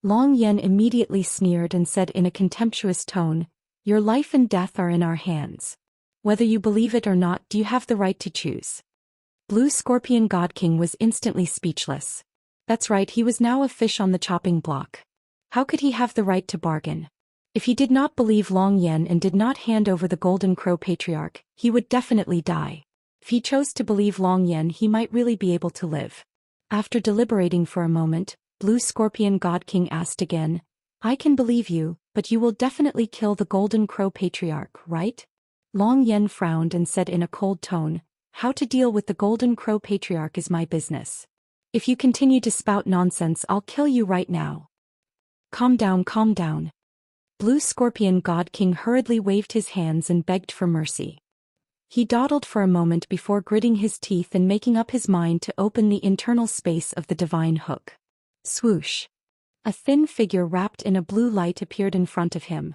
Long Yan immediately sneered and said in a contemptuous tone, "Your life and death are in our hands. Whether you believe it or not, do you have the right to choose?" Blue Scorpion God King was instantly speechless. That's right, he was now a fish on the chopping block. How could he have the right to bargain? If he did not believe Long Yan and did not hand over the Golden Crow Patriarch, he would definitely die. If he chose to believe Long Yan, he might really be able to live. After deliberating for a moment, Blue Scorpion God King asked again, "I can believe you, but you will definitely kill the Golden Crow Patriarch, right?" Long Yan frowned and said in a cold tone, "How to deal with the Golden Crow Patriarch is my business. If you continue to spout nonsense, I'll kill you right now." Calm down, calm down. Blue Scorpion God King hurriedly waved his hands and begged for mercy. He dawdled for a moment before gritting his teeth and making up his mind to open the internal space of the divine hook. Swoosh! A thin figure wrapped in a blue light appeared in front of him.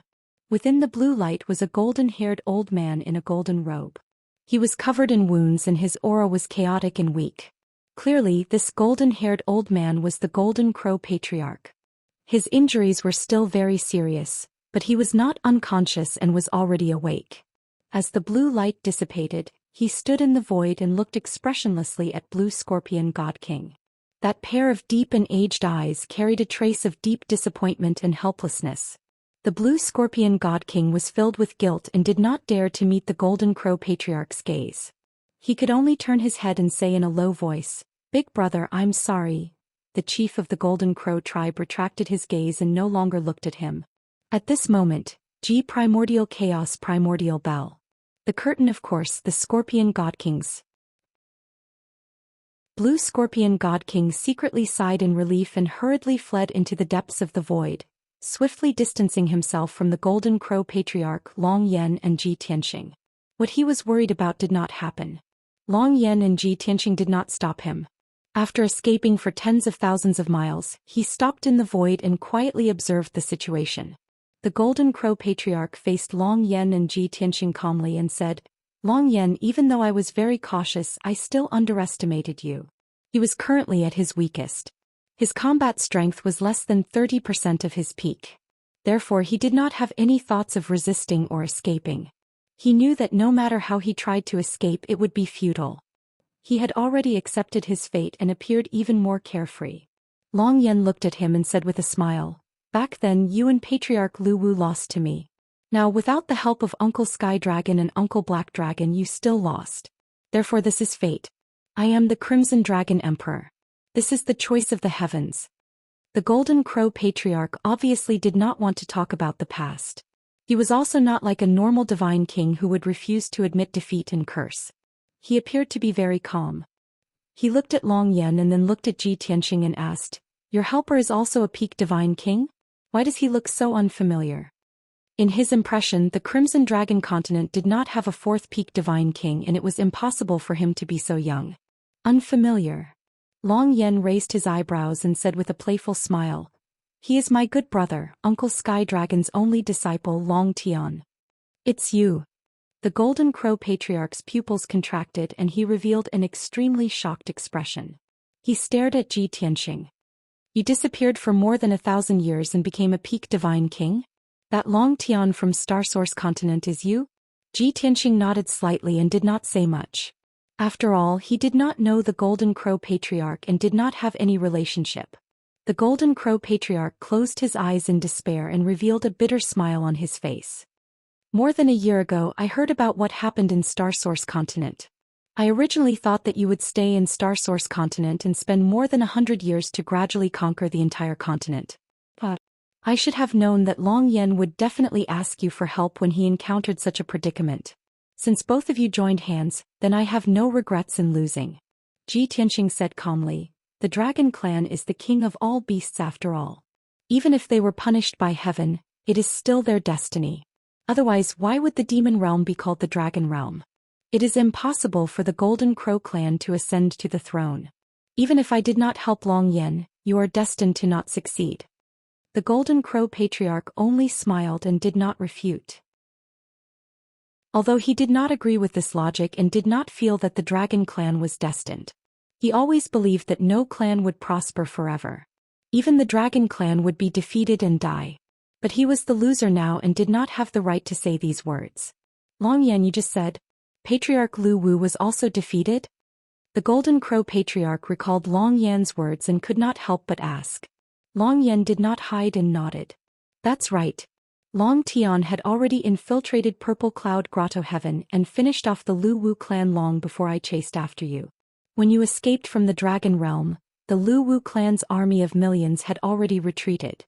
Within the blue light was a golden-haired old man in a golden robe. He was covered in wounds and his aura was chaotic and weak. Clearly, this golden-haired old man was the Golden Crow Patriarch. His injuries were still very serious, but he was not unconscious and was already awake. As the blue light dissipated, he stood in the void and looked expressionlessly at Blue Scorpion God King. That pair of deep and aged eyes carried a trace of deep disappointment and helplessness. The blue scorpion god king was filled with guilt and did not dare to meet the golden crow patriarch's gaze. He could only turn his head and say in a low voice, "Big brother, I'm sorry." The chief of the golden crow tribe retracted his gaze and no longer looked at him. At this moment, G primordial chaos primordial bell. The curtain, of course, the scorpion god kings. Blue scorpion god king secretly sighed in relief and hurriedly fled into the depths of the void, swiftly distancing himself from the golden crow patriarch Long Yan and Ji Tianxing. What he was worried about did not happen. Long Yan and Ji Tianxing did not stop him. After escaping for tens of thousands of miles, he stopped in the void and quietly observed the situation. The golden crow patriarch faced Long Yan and Ji Tianxing calmly and said, "Long Yan, even though I was very cautious, I still underestimated you." He was currently at his weakest. His combat strength was less than 30% of his peak. Therefore he did not have any thoughts of resisting or escaping. He knew that no matter how he tried to escape it would be futile. He had already accepted his fate and appeared even more carefree. Long Yan looked at him and said with a smile, "Back then you and Patriarch Lu Wu lost to me. Now without the help of Uncle Sky Dragon and Uncle Black Dragon you still lost. Therefore this is fate. I am the Crimson Dragon Emperor. This is the choice of the heavens." The Golden Crow Patriarch obviously did not want to talk about the past. He was also not like a normal divine king who would refuse to admit defeat and curse. He appeared to be very calm. He looked at Long Yan and then looked at Ji Tianxing and asked, "Your helper is also a peak divine king? Why does he look so unfamiliar?" In his impression, the Crimson Dragon continent did not have a fourth peak divine king and it was impossible for him to be so young. Unfamiliar. Long Yan raised his eyebrows and said with a playful smile, "He is my good brother, Uncle Sky Dragon's only disciple Long Tian." "It's you." The Golden Crow Patriarch's pupils contracted and he revealed an extremely shocked expression. He stared at Ji Tianxing. "You disappeared for more than 1,000 years and became a peak divine king? That Long Tian from Star Source continent is you?" Ji Tianxing nodded slightly and did not say much. After all, he did not know the Golden Crow Patriarch and did not have any relationship. The Golden Crow Patriarch closed his eyes in despair and revealed a bitter smile on his face. "More than a year ago I heard about what happened in Star Source continent. I originally thought that you would stay in Star Source continent and spend more than 100 years to gradually conquer the entire continent. But I should have known that Long Yan would definitely ask you for help when he encountered such a predicament. Since both of you joined hands, then I have no regrets in losing." Ji Tianxing said calmly, "The Dragon Clan is the king of all beasts after all. Even if they were punished by heaven, it is still their destiny. Otherwise, why would the demon realm be called the Dragon Realm? It is impossible for the Golden Crow clan to ascend to the throne. Even if I did not help Long Yan, you are destined to not succeed." The Golden Crow Patriarch only smiled and did not refute. Although he did not agree with this logic and did not feel that the Dragon Clan was destined. He always believed that no clan would prosper forever. Even the Dragon Clan would be defeated and die. But he was the loser now and did not have the right to say these words. "Long Yan, you just said Patriarch Lu Wu was also defeated?" The Golden Crow Patriarch recalled Long Yan's words and could not help but ask. Long Yan did not hide and nodded. "That's right. Long Tian had already infiltrated Purple Cloud Grotto Heaven and finished off the Lu Wu clan long before I chased after you. When you escaped from the Dragon Realm, the Lu Wu clan's army of millions had already retreated."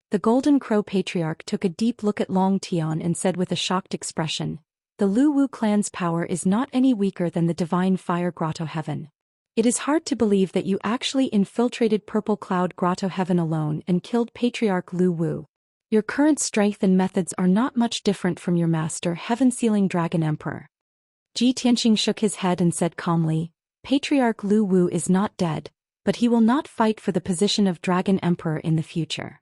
The Golden Crow Patriarch took a deep look at Long Tian and said with a shocked expression, "The Lu Wu clan's power is not any weaker than the Divine Fire Grotto Heaven. It is hard to believe that you actually infiltrated Purple Cloud Grotto Heaven alone and killed Patriarch Lu Wu. Your current strength and methods are not much different from your master Heaven-Sealing Dragon Emperor." Ji Tianxing shook his head and said calmly, "Patriarch Lu Wu is not dead, but he will not fight for the position of Dragon Emperor in the future."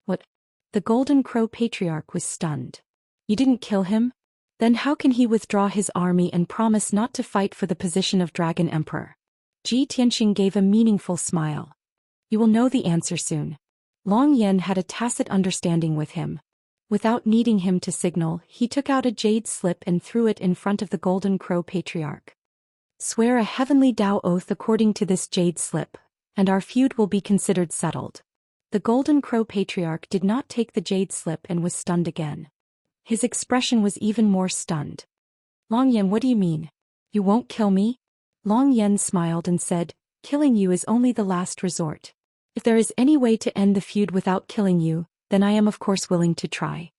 "What?" The Golden Crow Patriarch was stunned. "You didn't kill him? Then how can he withdraw his army and promise not to fight for the position of Dragon Emperor?" Ji Tianxing gave a meaningful smile. "You will know the answer soon." Long Yan had a tacit understanding with him. Without needing him to signal, he took out a jade slip and threw it in front of the Golden Crow Patriarch. "Swear a heavenly Tao oath according to this jade slip," and our feud will be considered settled. The Golden Crow Patriarch did not take the jade slip and was stunned again. His expression was even more stunned. Long Yan, what do you mean? You won't kill me? Long Yan smiled and said, killing you is only the last resort. If there is any way to end the feud without killing you, then I am of course willing to try.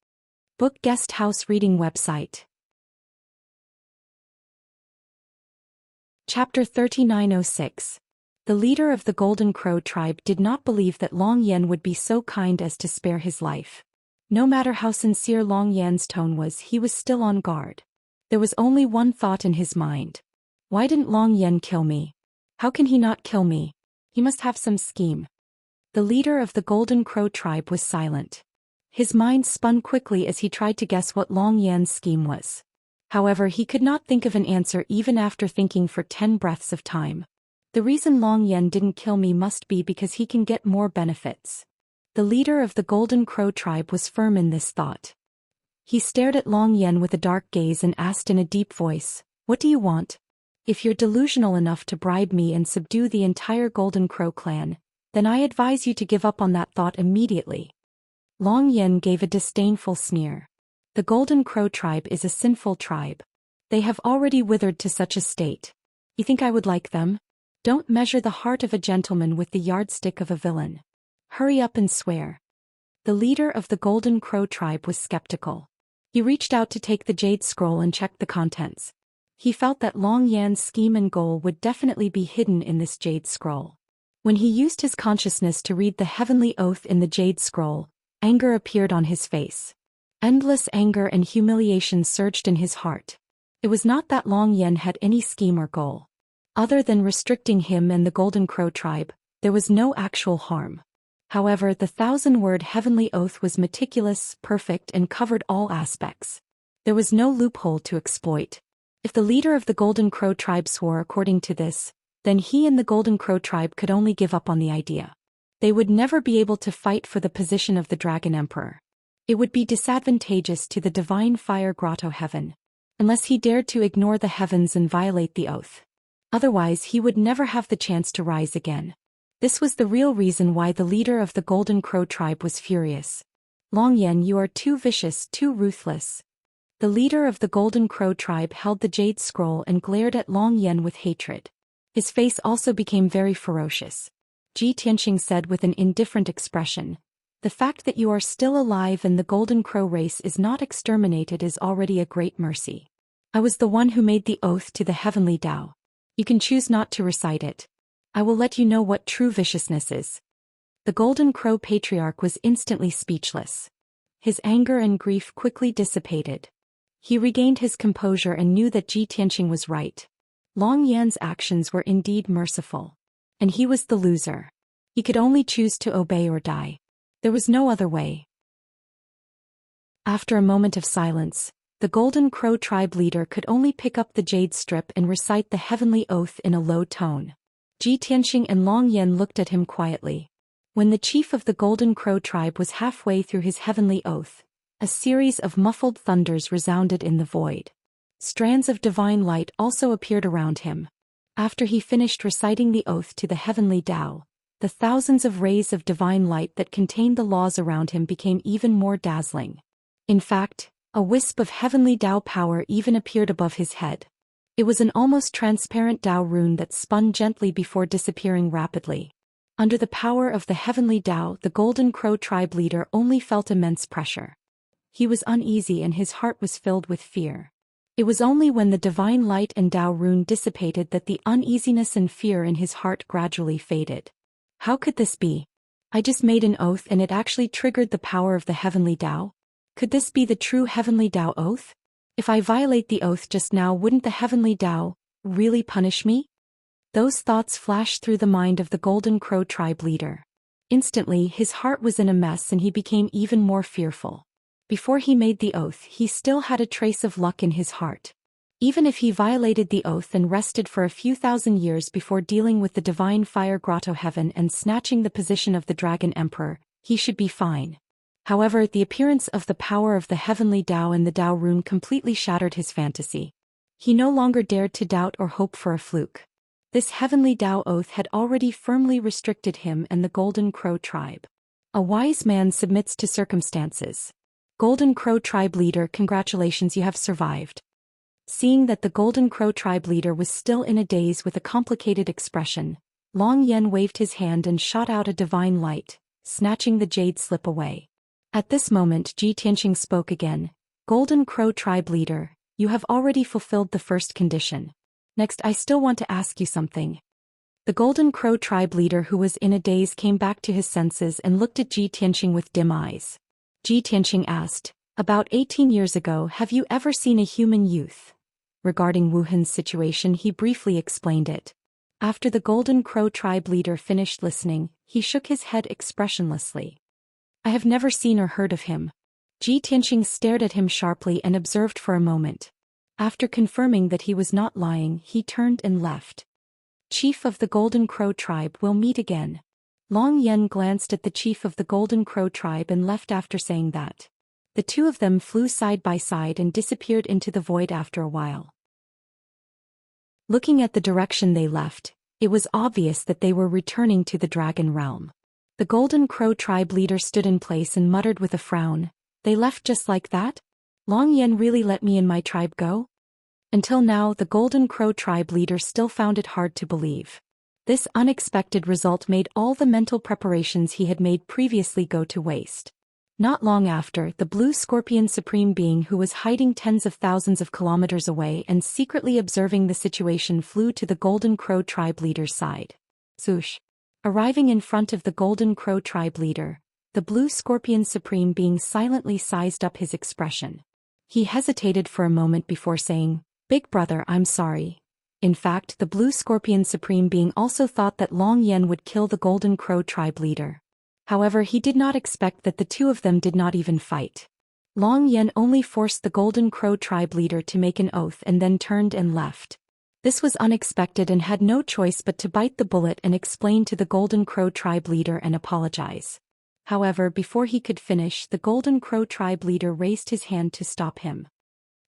Book Guest House Reading Website. Chapter 3906. The leader of the Golden Crow tribe did not believe that Long Yan would be so kind as to spare his life. No matter how sincere Long Yan's tone was, he was still on guard. There was only one thought in his mind. Why didn't Long Yan kill me? How can he not kill me? He must have some scheme. The leader of the Golden Crow tribe was silent. His mind spun quickly as he tried to guess what Long Yan's scheme was. However, he could not think of an answer even after thinking for 10 breaths of time. The reason Long Yan didn't kill me must be because he can get more benefits. The leader of the Golden Crow tribe was firm in this thought. He stared at Long Yan with a dark gaze and asked in a deep voice, "What do you want? If you're delusional enough to bribe me and subdue the entire Golden Crow clan, then I advise you to give up on that thought immediately." Long Yan gave a disdainful sneer. The Golden Crow tribe is a sinful tribe. They have already withered to such a state. You think I would like them? Don't measure the heart of a gentleman with the yardstick of a villain. Hurry up and swear. The leader of the Golden Crow tribe was skeptical. He reached out to take the jade scroll and checked the contents. He felt that Long Yan's scheme and goal would definitely be hidden in this jade scroll. When he used his consciousness to read the heavenly oath in the jade scroll, anger appeared on his face. Endless anger and humiliation surged in his heart. It was not that Long Yan had any scheme or goal. Other than restricting him and the Golden Crow tribe, there was no actual harm. However, the 1,000-word heavenly oath was meticulous, perfect, and covered all aspects. There was no loophole to exploit. If the leader of the Golden Crow tribe swore according to this, then he and the Golden Crow tribe could only give up on the idea. They would never be able to fight for the position of the Dragon Emperor. It would be disadvantageous to the divine fire grotto heaven, unless he dared to ignore the heavens and violate the oath. Otherwise, he would never have the chance to rise again. This was the real reason why the leader of the Golden Crow tribe was furious. Long Yan, you are too vicious, too ruthless. The leader of the Golden Crow tribe held the jade scroll and glared at Long Yan with hatred. His face also became very ferocious. Xianxia said with an indifferent expression, "The fact that you are still alive and the Golden Crow race is not exterminated is already a great mercy. I was the one who made the oath to the heavenly Tao. You can choose not to recite it. I will let you know what true viciousness is." The Golden Crow Patriarch was instantly speechless. His anger and grief quickly dissipated. He regained his composure and knew that Xianxia was right. Long Yan's actions were indeed merciful. And he was the loser. He could only choose to obey or die. There was no other way. After a moment of silence, the Golden Crow tribe leader could only pick up the jade strip and recite the heavenly oath in a low tone. Xianxia and Long Yan looked at him quietly. When the chief of the Golden Crow tribe was halfway through his heavenly oath, a series of muffled thunders resounded in the void. Strands of divine light also appeared around him. After he finished reciting the oath to the heavenly Tao, the thousands of rays of divine light that contained the laws around him became even more dazzling. In fact, a wisp of heavenly Tao power even appeared above his head. It was an almost transparent Tao rune that spun gently before disappearing rapidly. Under the power of the heavenly Tao, the Golden Crow tribe leader only felt immense pressure. He was uneasy and his heart was filled with fear. It was only when the divine light and Tao rune dissipated that the uneasiness and fear in his heart gradually faded. How could this be? I just made an oath and it actually triggered the power of the heavenly Tao? Could this be the true heavenly Tao oath? If I violate the oath just now, wouldn't the heavenly Tao really punish me? Those thoughts flashed through the mind of the Golden Crow tribe leader. Instantly, his heart was in a mess and he became even more fearful. Before he made the oath, he still had a trace of luck in his heart. Even if he violated the oath and rested for a few thousand years before dealing with the divine fire grotto heaven and snatching the position of the Dragon Emperor, he should be fine. However, the appearance of the power of the heavenly Tao and the Tao rune completely shattered his fantasy. He no longer dared to doubt or hope for a fluke. This heavenly Tao oath had already firmly restricted him and the Golden Crow tribe. A wise man submits to circumstances. Golden Crow tribe leader, congratulations, you have survived. Seeing that the Golden Crow tribe leader was still in a daze with a complicated expression, Long Yen waved his hand and shot out a divine light, snatching the jade slip away. At this moment Ji Tianxing spoke again. Golden Crow tribe leader, you have already fulfilled the first condition. Next, I still want to ask you something. The Golden Crow tribe leader, who was in a daze, came back to his senses and looked at Ji Tianxing with dim eyes. Ji Tianxing asked, about 18 years ago, have you ever seen a human youth? Regarding Wu Han's situation, he briefly explained it. After the Golden Crow tribe leader finished listening, he shook his head expressionlessly. I have never seen or heard of him. Ji Tianxing stared at him sharply and observed for a moment. After confirming that he was not lying, he turned and left. Chief of the Golden Crow tribe, will meet again. Long Yen glanced at the chief of the Golden Crow tribe and left after saying that. The two of them flew side by side and disappeared into the void after a while. Looking at the direction they left, it was obvious that they were returning to the Dragon Realm. The Golden Crow tribe leader stood in place and muttered with a frown, they left just like that? Long Yen really let me and my tribe go? Until now, the Golden Crow tribe leader still found it hard to believe. This unexpected result made all the mental preparations he had made previously go to waste. Not long after, the Blue Scorpion Supreme Being, who was hiding tens of thousands of kilometers away and secretly observing the situation, flew to the Golden Crow tribe leader's side. Zhoush. Arriving in front of the Golden Crow tribe leader, the Blue Scorpion Supreme Being silently sized up his expression. He hesitated for a moment before saying, Big brother, I'm sorry. In fact, the Blue Scorpion Supreme Being also thought that Long Yen would kill the Golden Crow tribe leader. However, he did not expect that the two of them did not even fight. Long Yen only forced the Golden Crow tribe leader to make an oath and then turned and left. This was unexpected and had no choice but to bite the bullet and explain to the Golden Crow tribe leader and apologize. However, before he could finish, the Golden Crow tribe leader raised his hand to stop him.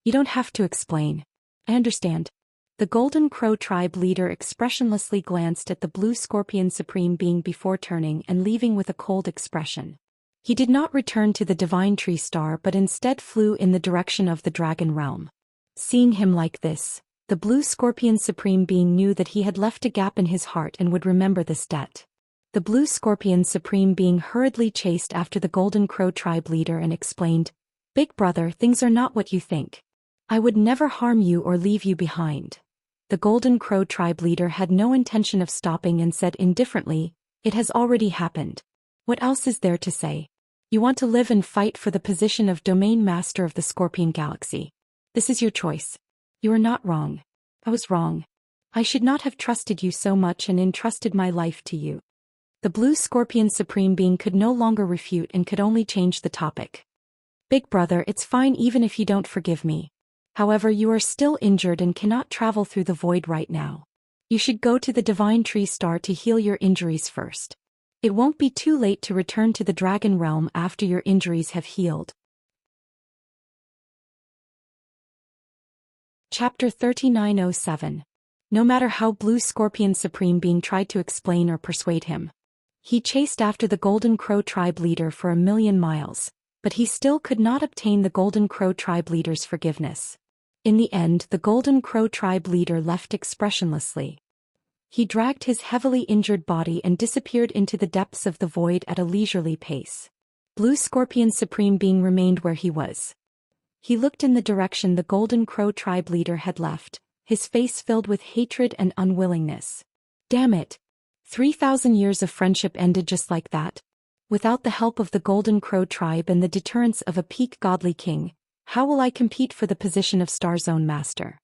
You don't have to explain. I understand. The Golden Crow tribe leader expressionlessly glanced at the Blue Scorpion Supreme Being before turning and leaving with a cold expression. He did not return to the Divine Tree Star but instead flew in the direction of the Dragon Realm. Seeing him like this, the Blue Scorpion Supreme Being knew that he had left a gap in his heart and would remember this debt. The Blue Scorpion Supreme Being hurriedly chased after the Golden Crow tribe leader and explained, Big brother, things are not what you think. I would never harm you or leave you behind. The Golden Crow tribe leader had no intention of stopping and said indifferently, It has already happened. What else is there to say? You want to live and fight for the position of Domain Master of the Scorpion Galaxy. This is your choice. You are not wrong. I was wrong. I should not have trusted you so much and entrusted my life to you. The Blue Scorpion Supreme Being could no longer refute and could only change the topic. Big brother, it's fine even if you don't forgive me. However, you are still injured and cannot travel through the void right now. You should go to the Divine Tree Star to heal your injuries first. It won't be too late to return to the Dragon Realm after your injuries have healed. Chapter 3907. No matter how Blue Scorpion Supreme Being tried to explain or persuade him, he chased after the Golden Crow tribe leader for 1,000,000 miles, but he still could not obtain the Golden Crow tribe leader's forgiveness. In the end, the Golden Crow tribe leader left expressionlessly. He dragged his heavily injured body and disappeared into the depths of the void at a leisurely pace. Blue Scorpion Supreme Being remained where he was. He looked in the direction the Golden Crow tribe leader had left, his face filled with hatred and unwillingness. Damn it! 3,000 years of friendship ended just like that. Without the help of the Golden Crow tribe and the deterrence of a peak godly king, how will I compete for the position of Star Zone Master?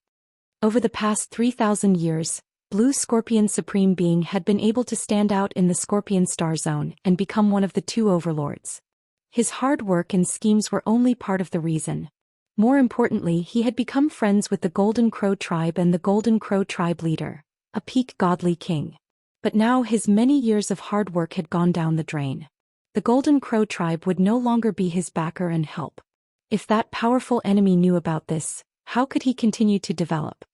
Over the past 3,000 years, Blue Scorpion Supreme Being had been able to stand out in the Scorpion Star Zone and become one of the two overlords. His hard work and schemes were only part of the reason. More importantly, he had become friends with the Golden Crow tribe and the Golden Crow tribe leader, a peak godly king. But now his many years of hard work had gone down the drain. The Golden Crow tribe would no longer be his backer and help. If that powerful enemy knew about this, how could he continue to develop?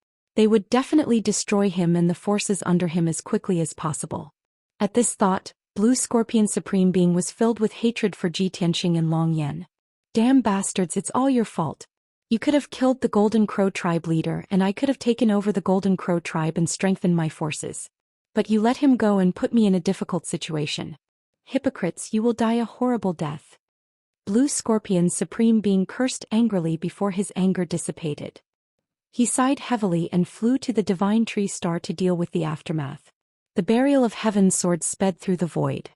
They would definitely destroy him and the forces under him as quickly as possible. At this thought, Blue Scorpion Supreme Being was filled with hatred for Ji Tianxing and Long Yan. Damn bastards, it's all your fault. You could have killed the Golden Crow tribe leader and I could have taken over the Golden Crow tribe and strengthened my forces. But you let him go and put me in a difficult situation. Hypocrites, you will die a horrible death. Blue Scorpion Supreme Being cursed angrily before his anger dissipated. He sighed heavily and flew to the Divine Tree Star to deal with the aftermath. The Burial of Heaven's sword sped through the void.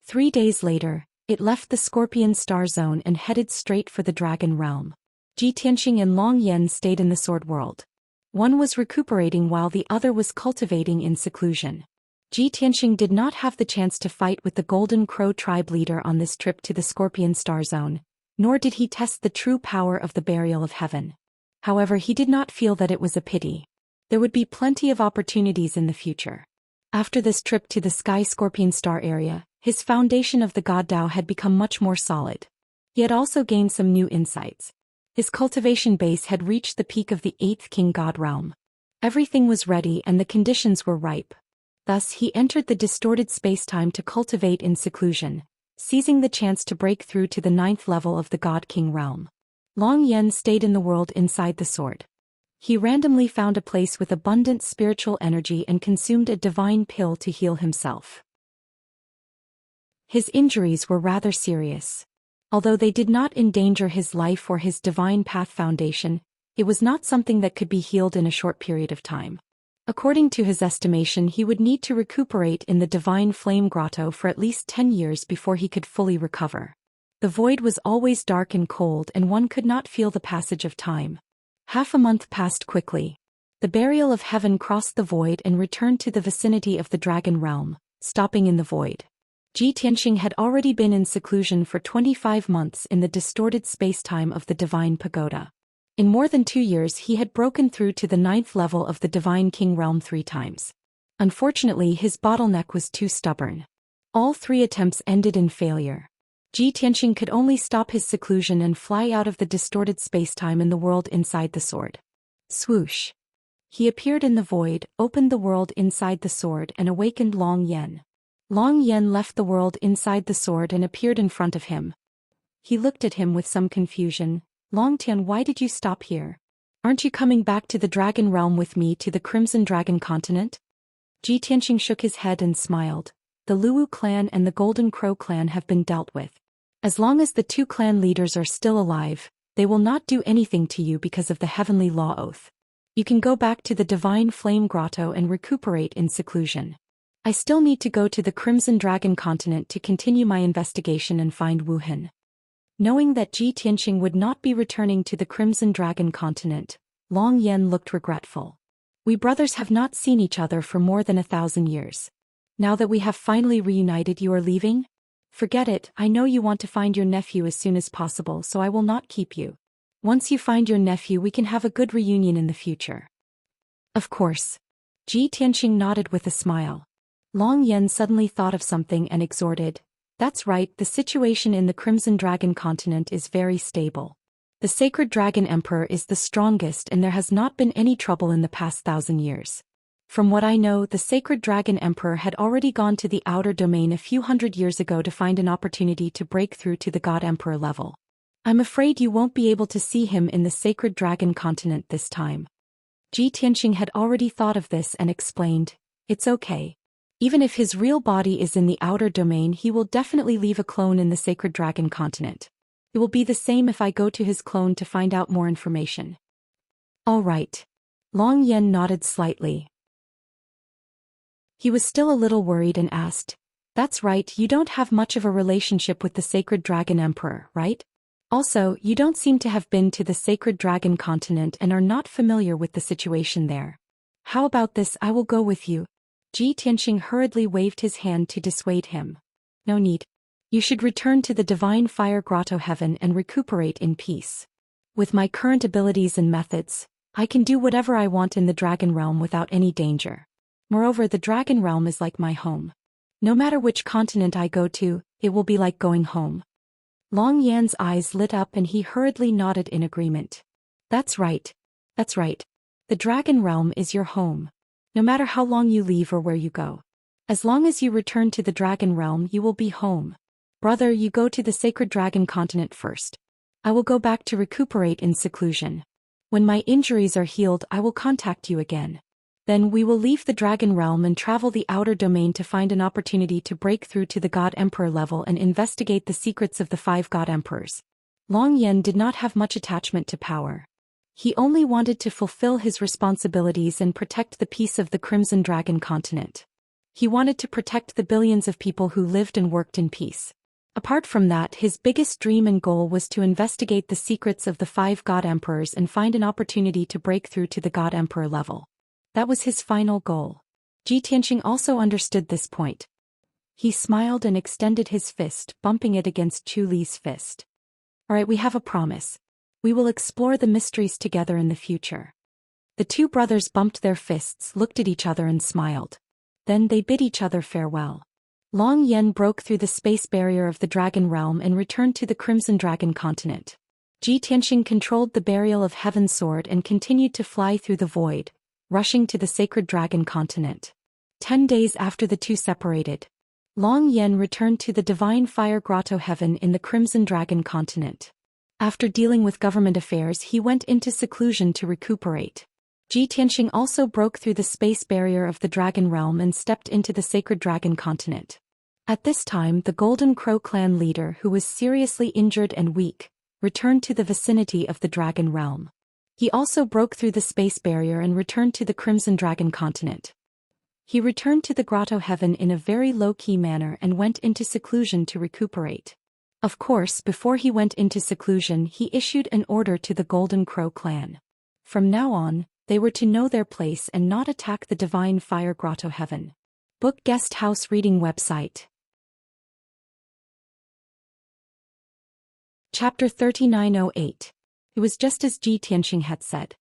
3 days later, it left the Scorpion Star Zone and headed straight for the Dragon Realm. Ji Tianxing and Long Yan stayed in the Sword World. One was recuperating while the other was cultivating in seclusion. Ji Tianxing did not have the chance to fight with the Golden Crow tribe leader on this trip to the Scorpion Star Zone, nor did he test the true power of the Burial of Heaven. However, he did not feel that it was a pity. There would be plenty of opportunities in the future. After this trip to the Sky Scorpion Star area, his foundation of the God Tao had become much more solid. He had also gained some new insights. His cultivation base had reached the peak of the 8th King God realm. Everything was ready and the conditions were ripe. Thus he entered the distorted spacetime to cultivate in seclusion, seizing the chance to break through to the 9th level of the God King realm. Long Yan stayed in the world inside the sword. He randomly found a place with abundant spiritual energy and consumed a divine pill to heal himself. His injuries were rather serious. Although they did not endanger his life or his divine path foundation, it was not something that could be healed in a short period of time. According to his estimation, he would need to recuperate in the Divine Flame Grotto for at least 10 years before he could fully recover. The void was always dark and cold and one could not feel the passage of time. Half a month passed quickly. The Burial of Heaven crossed the void and returned to the vicinity of the Dragon Realm, stopping in the void. Ji Tianxing had already been in seclusion for 25 months in the distorted spacetime of the Divine Pagoda. In more than 2 years he had broken through to the 9th level of the Divine King Realm 3 times. Unfortunately, his bottleneck was too stubborn. All 3 attempts ended in failure. Ji Tianxing could only stop his seclusion and fly out of the distorted spacetime in the world inside the sword. Swoosh! He appeared in the void, opened the world inside the sword and awakened Long Yan. Long Yan left the world inside the sword and appeared in front of him. He looked at him with some confusion. Long Tian, why did you stop here? Aren't you coming back to the Dragon Realm with me to the Crimson Dragon continent? Ji Tianxing shook his head and smiled. The Luwu clan and the Golden Crow clan have been dealt with. As long as the 2 clan leaders are still alive, they will not do anything to you because of the Heavenly Law Oath. You can go back to the Divine Flame Grotto and recuperate in seclusion. I still need to go to the Crimson Dragon continent to continue my investigation and find Wuhan. Knowing that Ji Tianxing would not be returning to the Crimson Dragon continent, Long Yan looked regretful. We brothers have not seen each other for more than 1,000 years. Now that we have finally reunited, you are leaving? Forget it, I know you want to find your nephew as soon as possible, so I will not keep you. Once you find your nephew, we can have a good reunion in the future. Of course. Ji Tianxing nodded with a smile. Long Yan suddenly thought of something and exhorted, "That's right, the situation in the Crimson Dragon continent is very stable. The Sacred Dragon Emperor is the strongest and there has not been any trouble in the past 1,000 years. From what I know, the Sacred Dragon Emperor had already gone to the outer domain a few hundred years ago to find an opportunity to break through to the God Emperor level. I'm afraid you won't be able to see him in the Sacred Dragon continent this time." Ji Tianxing had already thought of this and explained, "It's okay. Even if his real body is in the outer domain, he will definitely leave a clone in the Sacred Dragon continent. It will be the same if I go to his clone to find out more information." "All right." Long Yan nodded slightly. He was still a little worried and asked, "That's right, you don't have much of a relationship with the Sacred Dragon Emperor, right? Also, you don't seem to have been to the Sacred Dragon continent and are not familiar with the situation there. How about this, I will go with you." Ji Tianxing hurriedly waved his hand to dissuade him. "No need. You should return to the Divine Fire Grotto Heaven and recuperate in peace. With my current abilities and methods, I can do whatever I want in the Dragon Realm without any danger. Moreover, the Dragon Realm is like my home. No matter which continent I go to, it will be like going home." Long Yan's eyes lit up and he hurriedly nodded in agreement. That's right. That's right. The Dragon Realm is your home. No matter how long you leave or where you go. As long as you return to the Dragon Realm, you will be home. Brother, you go to the Sacred Dragon Continent first. I will go back to recuperate in seclusion. When my injuries are healed, I will contact you again. Then we will leave the Dragon Realm and travel the outer domain to find an opportunity to break through to the God Emperor level and investigate the secrets of the 5 God Emperors. Long Yen did not have much attachment to power. He only wanted to fulfill his responsibilities and protect the peace of the Crimson Dragon Continent. He wanted to protect the billions of people who lived and worked in peace. Apart from that, his biggest dream and goal was to investigate the secrets of the 5 God Emperors and find an opportunity to break through to the God Emperor level. That was his final goal. Tianxia also understood this point. He smiled and extended his fist, bumping it against Chu Li's fist. Alright, we have a promise. We will explore the mysteries together in the future. The 2 brothers bumped their fists, looked at each other and smiled. Then they bid each other farewell. Long Yen broke through the space barrier of the Dragon Realm and returned to the Crimson Dragon Continent. Tianxia controlled the Burial of Heaven sword and continued to fly through the void, rushing to the Sacred Dragon Continent. 10 days after the two separated, Long Yen returned to the Divine Fire Grotto Heaven in the Crimson Dragon Continent. After dealing with government affairs, he went into seclusion to recuperate. Tianxia also broke through the space barrier of the Dragon Realm and stepped into the Sacred Dragon Continent. At this time, the Golden Crow clan leader, who was seriously injured and weak, returned to the vicinity of the Dragon Realm. He also broke through the space barrier and returned to the Crimson Dragon Continent. He returned to the Grotto Heaven in a very low-key manner and went into seclusion to recuperate. Of course, before he went into seclusion, he issued an order to the Golden Crow clan. From now on, they were to know their place and not attack the Divine Fire Grotto Heaven. Book Guest House Reading Website. Chapter 3908. It was just as Tianxia had said.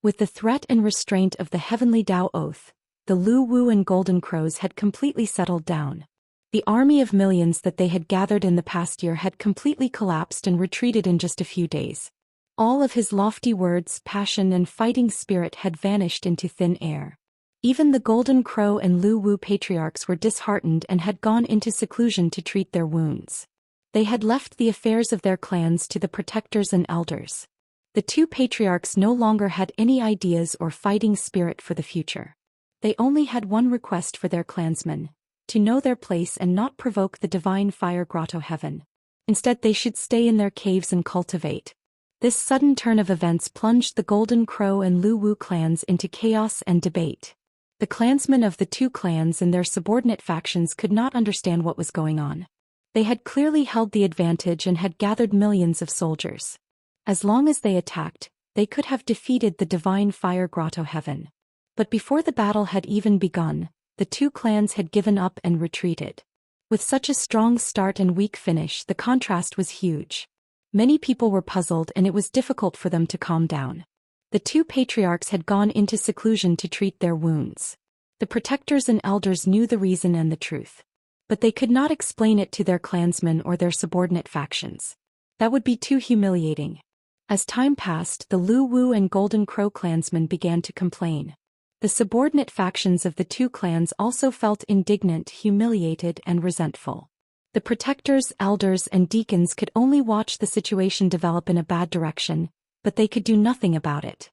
With the threat and restraint of the Heavenly Tao Oath, the Lu Wu and Golden Crows had completely settled down. The army of millions that they had gathered in the past year had completely collapsed and retreated in just a few days. All of his lofty words, passion and fighting spirit had vanished into thin air. Even the Golden Crow and Lu Wu patriarchs were disheartened and had gone into seclusion to treat their wounds. They had left the affairs of their clans to the protectors and elders. The 2 patriarchs no longer had any ideas or fighting spirit for the future. They only had one request for their clansmen: to know their place and not provoke the Divine Fire Grotto Heaven. Instead, they should stay in their caves and cultivate. This sudden turn of events plunged the Golden Crow and Lu Wu clans into chaos and debate. The clansmen of the 2 clans and their subordinate factions could not understand what was going on. They had clearly held the advantage and had gathered millions of soldiers. As long as they attacked, they could have defeated the Divine Fire Grotto Heaven. But before the battle had even begun, the 2 clans had given up and retreated. With such a strong start and weak finish, the contrast was huge. Many people were puzzled and it was difficult for them to calm down. The 2 patriarchs had gone into seclusion to treat their wounds. The protectors and elders knew the reason and the truth. But they could not explain it to their clansmen or their subordinate factions. That would be too humiliating. As time passed, the Lu Wu and Golden Crow clansmen began to complain. The subordinate factions of the 2 clans also felt indignant, humiliated, and resentful. The protectors, elders, and deacons could only watch the situation develop in a bad direction, but they could do nothing about it.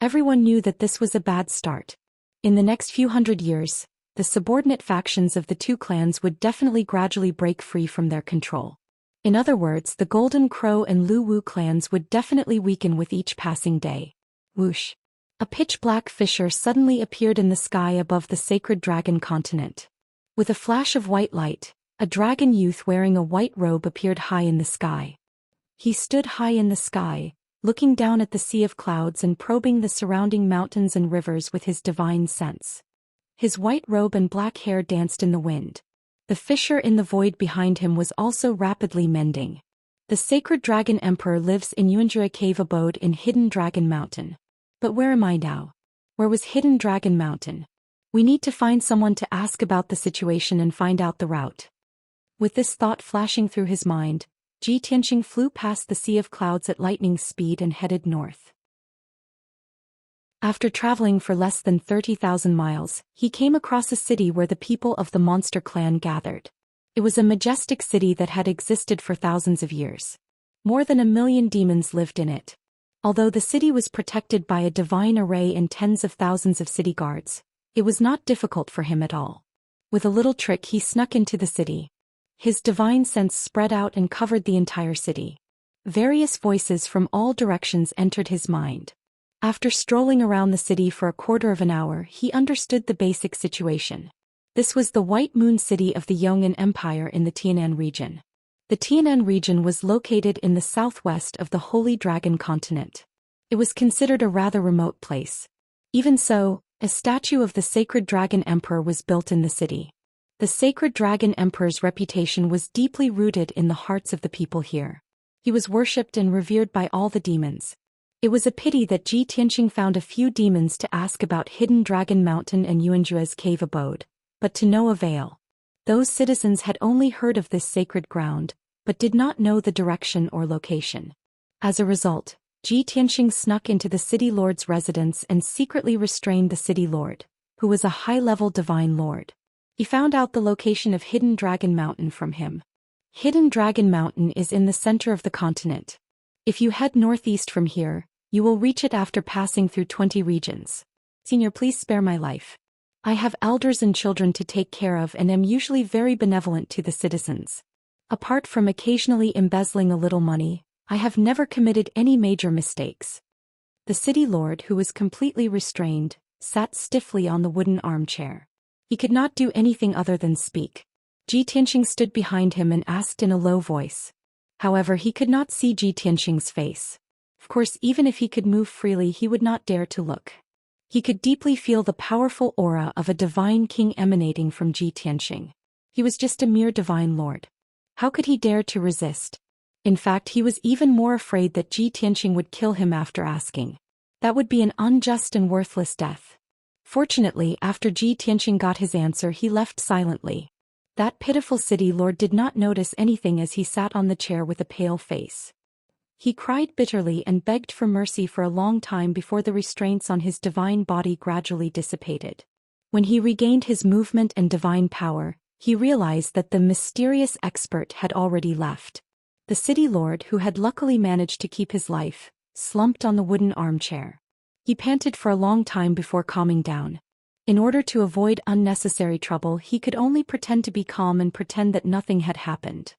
Everyone knew that this was a bad start. In the next few hundred years, the subordinate factions of the 2 clans would definitely gradually break free from their control. In other words, the Golden Crow and Lu Wu clans would definitely weaken with each passing day. Whoosh! A pitch-black fissure suddenly appeared in the sky above the Sacred Dragon Continent. With a flash of white light, a dragon youth wearing a white robe appeared high in the sky. He stood high in the sky, looking down at the sea of clouds and probing the surrounding mountains and rivers with his divine sense. His white robe and black hair danced in the wind. The fissure in the void behind him was also rapidly mending. The Sacred Dragon Emperor lives in Xianxia Cave abode in Hidden Dragon Mountain. But where am I now? Where was Hidden Dragon Mountain? We need to find someone to ask about the situation and find out the route. With this thought flashing through his mind, Tianxia flew past the sea of clouds at lightning speed and headed north. After traveling for less than 30,000 miles, he came across a city where the people of the monster clan gathered. It was a majestic city that had existed for thousands of years. More than 1 million demons lived in it. Although the city was protected by a divine array and tens of thousands of city guards, it was not difficult for him at all. With a little trick he snuck into the city. His divine sense spread out and covered the entire city. Various voices from all directions entered his mind. After strolling around the city for a quarter of an hour, he understood the basic situation. This was the White Moon City of the Yong'an Empire in the Tianan region. The Tianan region was located in the southwest of the Holy Dragon continent. It was considered a rather remote place. Even so, a statue of the Sacred Dragon Emperor was built in the city. The Sacred Dragon Emperor's reputation was deeply rooted in the hearts of the people here. He was worshipped and revered by all the demons. It was a pity that Zhi Tianxing found a few demons to ask about Hidden Dragon Mountain and Yuanjue's cave abode, but to no avail. Those citizens had only heard of this sacred ground, but did not know the direction or location. As a result, Zhi Tianxing snuck into the city lord's residence and secretly restrained the city lord, who was a high-level divine lord. He found out the location of Hidden Dragon Mountain from him. Hidden Dragon Mountain is in the center of the continent. If you head northeast from here, you will reach it after passing through 20 regions. Senior, please spare my life. I have elders and children to take care of and am usually very benevolent to the citizens. Apart from occasionally embezzling a little money, I have never committed any major mistakes. The city lord, who was completely restrained, sat stiffly on the wooden armchair. He could not do anything other than speak. Zhi Tianxing stood behind him and asked in a low voice. However, he could not see Zhi Tianxing's face. Of course, even if he could move freely, he would not dare to look. He could deeply feel the powerful aura of a divine king emanating from Zhi Tianxing. He was just a mere divine lord. How could he dare to resist? In fact, he was even more afraid that Zhi Tianxing would kill him after asking. That would be an unjust and worthless death. Fortunately, after Zhi Tianxing got his answer, he left silently. That pitiful city lord did not notice anything as he sat on the chair with a pale face. He cried bitterly and begged for mercy for a long time before the restraints on his divine body gradually dissipated. When he regained his movement and divine power, he realized that the mysterious expert had already left. The city lord, who had luckily managed to keep his life, slumped on the wooden armchair. He panted for a long time before calming down. In order to avoid unnecessary trouble, he could only pretend to be calm and pretend that nothing had happened.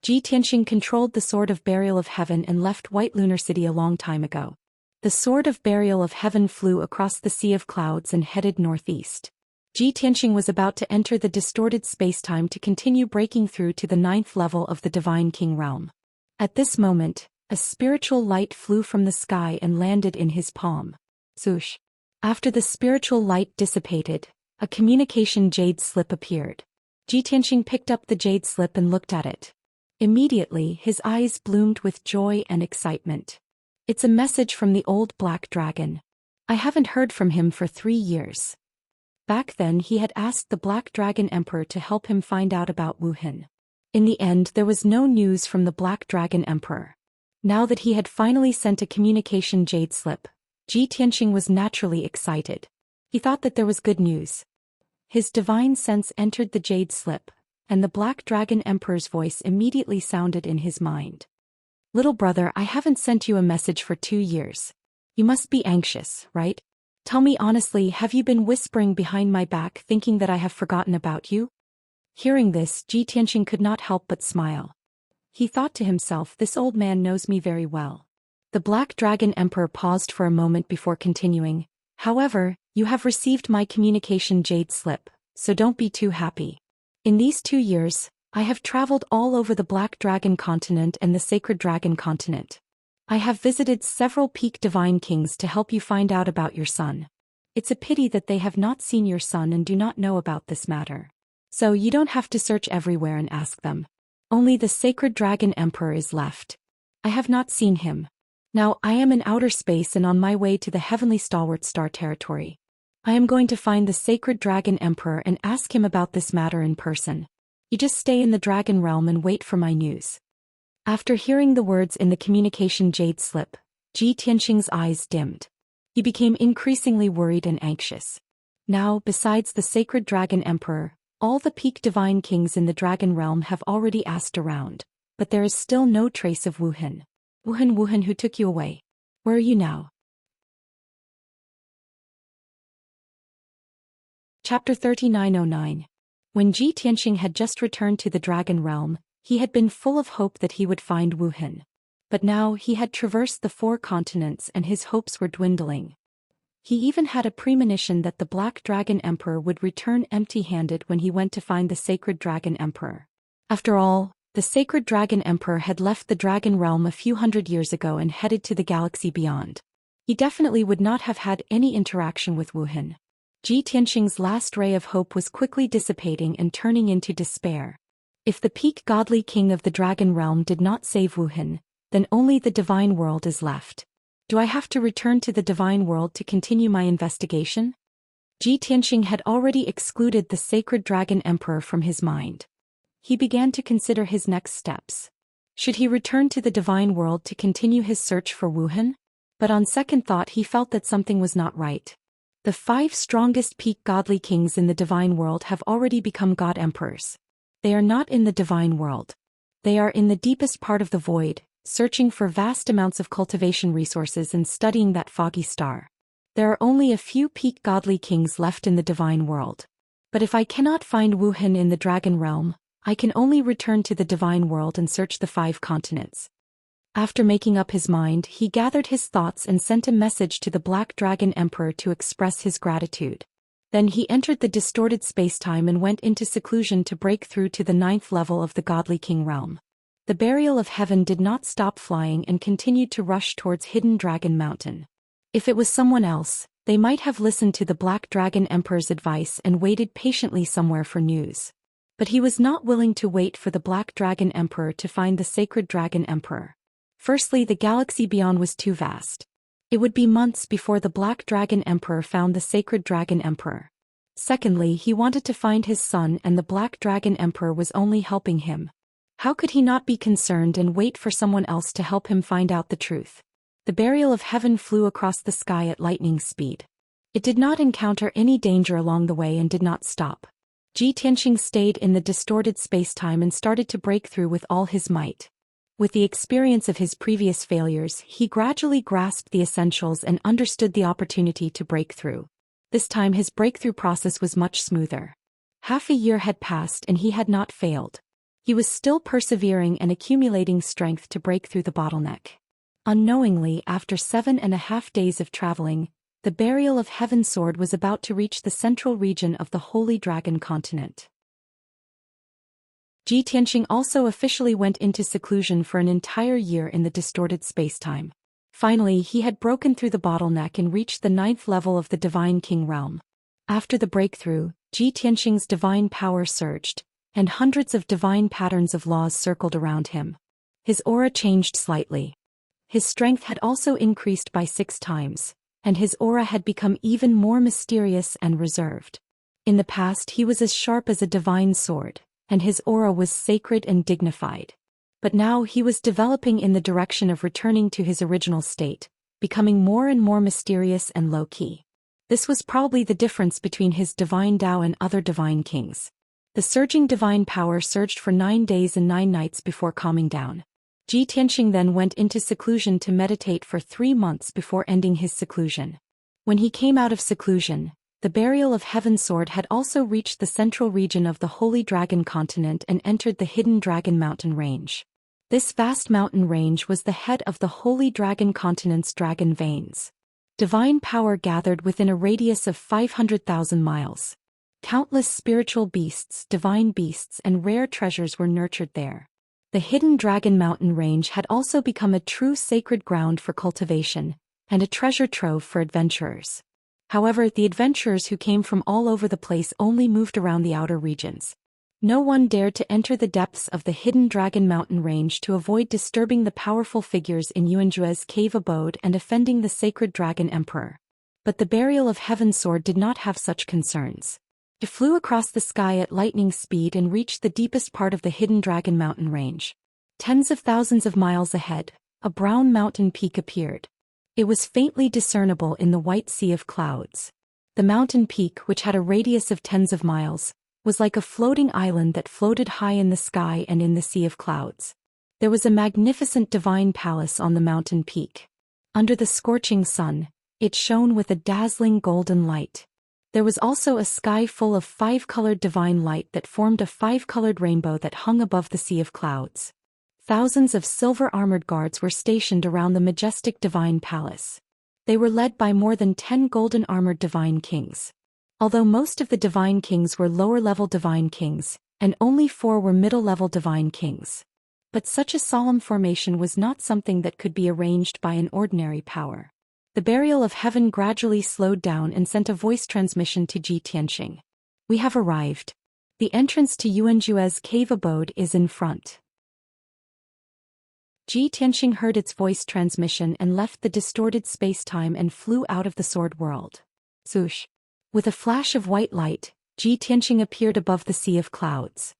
Zhi Tianxing controlled the Sword of Burial of Heaven and left White Lunar City a long time ago. The Sword of Burial of Heaven flew across the sea of clouds and headed northeast. Zhi Tianxing was about to enter the distorted spacetime to continue breaking through to the 9th level of the Divine King realm. At this moment, a spiritual light flew from the sky and landed in his palm. Swoosh. After the spiritual light dissipated, a communication jade slip appeared. Zhi Tianxing picked up the jade slip and looked at it. Immediately, his eyes bloomed with joy and excitement. It's a message from the old black dragon. I haven't heard from him for 3 years. Back then he had asked the Black Dragon Emperor to help him find out about Wuhan. In the end, there was no news from the Black Dragon Emperor. Now that he had finally sent a communication jade slip, Zhi Tianxing was naturally excited. He thought that there was good news. His divine sense entered the jade slip, and the Black Dragon Emperor's voice immediately sounded in his mind. Little brother, I haven't sent you a message for 2 years. You must be anxious, right? Tell me honestly, have you been whispering behind my back thinking that I have forgotten about you? Hearing this, Zhi Tianxing could not help but smile. He thought to himself, this old man knows me very well. The Black Dragon Emperor paused for a moment before continuing. However, you have received my communication jade slip, so don't be too happy. In these 2 years, I have traveled all over the Black Dragon continent and the Sacred Dragon continent. I have visited several peak divine kings to help you find out about your son. It's a pity that they have not seen your son and do not know about this matter. So you don't have to search everywhere and ask them. Only the Sacred Dragon Emperor is left. I have not seen him. Now I am in outer space and on my way to the Heavenly Stalwart Star territory. I am going to find the Sacred Dragon Emperor and ask him about this matter in person. You just stay in the Dragon Realm and wait for my news. After hearing the words in the communication jade slip, Ji Tianxing's eyes dimmed. He became increasingly worried and anxious. Now, besides the sacred dragon emperor, all the peak divine kings in the dragon realm have already asked around, but there is still no trace of Wuhan. Wuhan, who took you away? Where are you now? Chapter 3909. When Ji Tianxing had just returned to the dragon realm, he had been full of hope that he would find Wuhan. But now he had traversed the 4 continents and his hopes were dwindling. He even had a premonition that the Black Dragon Emperor would return empty-handed when he went to find the Sacred Dragon Emperor. After all, the Sacred Dragon Emperor had left the dragon realm a few hundred years ago and headed to the galaxy beyond. He definitely would not have had any interaction with Wuhan. Ji Tianxing's last ray of hope was quickly dissipating and turning into despair. If the peak godly king of the dragon realm did not save Wuhan, then only the divine world is left. Do I have to return to the divine world to continue my investigation? Ji Tianxing had already excluded the sacred dragon emperor from his mind. He began to consider his next steps. Should he return to the divine world to continue his search for Wuhan? But on second thought he felt that something was not right. The 5 strongest peak godly kings in the divine world have already become god emperors. They are not in the divine world. They are in the deepest part of the void, searching for vast amounts of cultivation resources and studying that foggy star. There are only a few peak godly kings left in the divine world. But if I cannot find Wuhan in the dragon realm, I can only return to the divine world and search the 5 continents. After making up his mind, he gathered his thoughts and sent a message to the Black Dragon Emperor to express his gratitude. Then he entered the distorted spacetime and went into seclusion to break through to the 9th level of the godly king realm. The burial of heaven did not stop flying and continued to rush towards Hidden Dragon Mountain. If it was someone else, they might have listened to the Black Dragon Emperor's advice and waited patiently somewhere for news. But he was not willing to wait for the Black Dragon Emperor to find the Sacred Dragon Emperor. Firstly, the galaxy beyond was too vast. It would be months before the Black Dragon Emperor found the Sacred Dragon Emperor. Secondly, he wanted to find his son and the Black Dragon Emperor was only helping him. How could he not be concerned and wait for someone else to help him find out the truth? The burial of heaven flew across the sky at lightning speed. It did not encounter any danger along the way and did not stop. Ji Tianxing stayed in the distorted spacetime and started to break through with all his might. With the experience of his previous failures, he gradually grasped the essentials and understood the opportunity to break through. This time his breakthrough process was much smoother. Half a year had passed and he had not failed. He was still persevering and accumulating strength to break through the bottleneck. Unknowingly, after 7.5 days of traveling, the burial of Heaven Sword was about to reach the central region of the Holy Dragon continent. Ji Tianxing also officially went into seclusion for an entire year in the distorted spacetime. Finally, he had broken through the bottleneck and reached the 9th level of the Divine King realm. After the breakthrough, Ji Tianxing's divine power surged, and hundreds of divine patterns of laws circled around him. His aura changed slightly. His strength had also increased by 6 times, and his aura had become even more mysterious and reserved. In the past he was as sharp as a divine sword, and his aura was sacred and dignified. But now he was developing in the direction of returning to his original state, becoming more and more mysterious and low-key. This was probably the difference between his divine Tao and other divine kings. The surging divine power surged for 9 days and 9 nights before calming down. Ji Tianxing then went into seclusion to meditate for 3 months before ending his seclusion. When he came out of seclusion, the burial of Heaven Sword had also reached the central region of the Holy Dragon continent and entered the Hidden Dragon Mountain range. This vast mountain range was the head of the Holy Dragon continent's dragon veins. Divine power gathered within a radius of 500,000 miles. Countless spiritual beasts, divine beasts, and rare treasures were nurtured there. The Hidden Dragon Mountain range had also become a true sacred ground for cultivation, and a treasure trove for adventurers. However, the adventurers who came from all over the place only moved around the outer regions. No one dared to enter the depths of the Hidden Dragon Mountain range to avoid disturbing the powerful figures in Yuanjue's cave abode and offending the Sacred Dragon Emperor. But the burial of Heaven Sword did not have such concerns. It flew across the sky at lightning speed and reached the deepest part of the Hidden Dragon Mountain range. Tens of thousands of miles ahead, a brown mountain peak appeared. It was faintly discernible in the white sea of clouds. The mountain peak, which had a radius of tens of miles, was like a floating island that floated high in the sky and in the sea of clouds. There was a magnificent divine palace on the mountain peak. Under the scorching sun, it shone with a dazzling golden light. There was also a sky full of five-colored divine light that formed a five-colored rainbow that hung above the sea of clouds. Thousands of silver-armored guards were stationed around the majestic divine palace. They were led by more than 10 golden-armored divine kings. Although most of the divine kings were lower-level divine kings, and only 4 were middle-level divine kings. But such a solemn formation was not something that could be arranged by an ordinary power. The burial of heaven gradually slowed down and sent a voice transmission to Zhi Tianxing. "We have arrived. The entrance to Yuanjue's cave abode is in front." Zhi Tianxing heard its voice transmission and left the distorted space-time and flew out of the sword world. Swoosh! With a flash of white light, Zhi Tianxing appeared above the sea of clouds.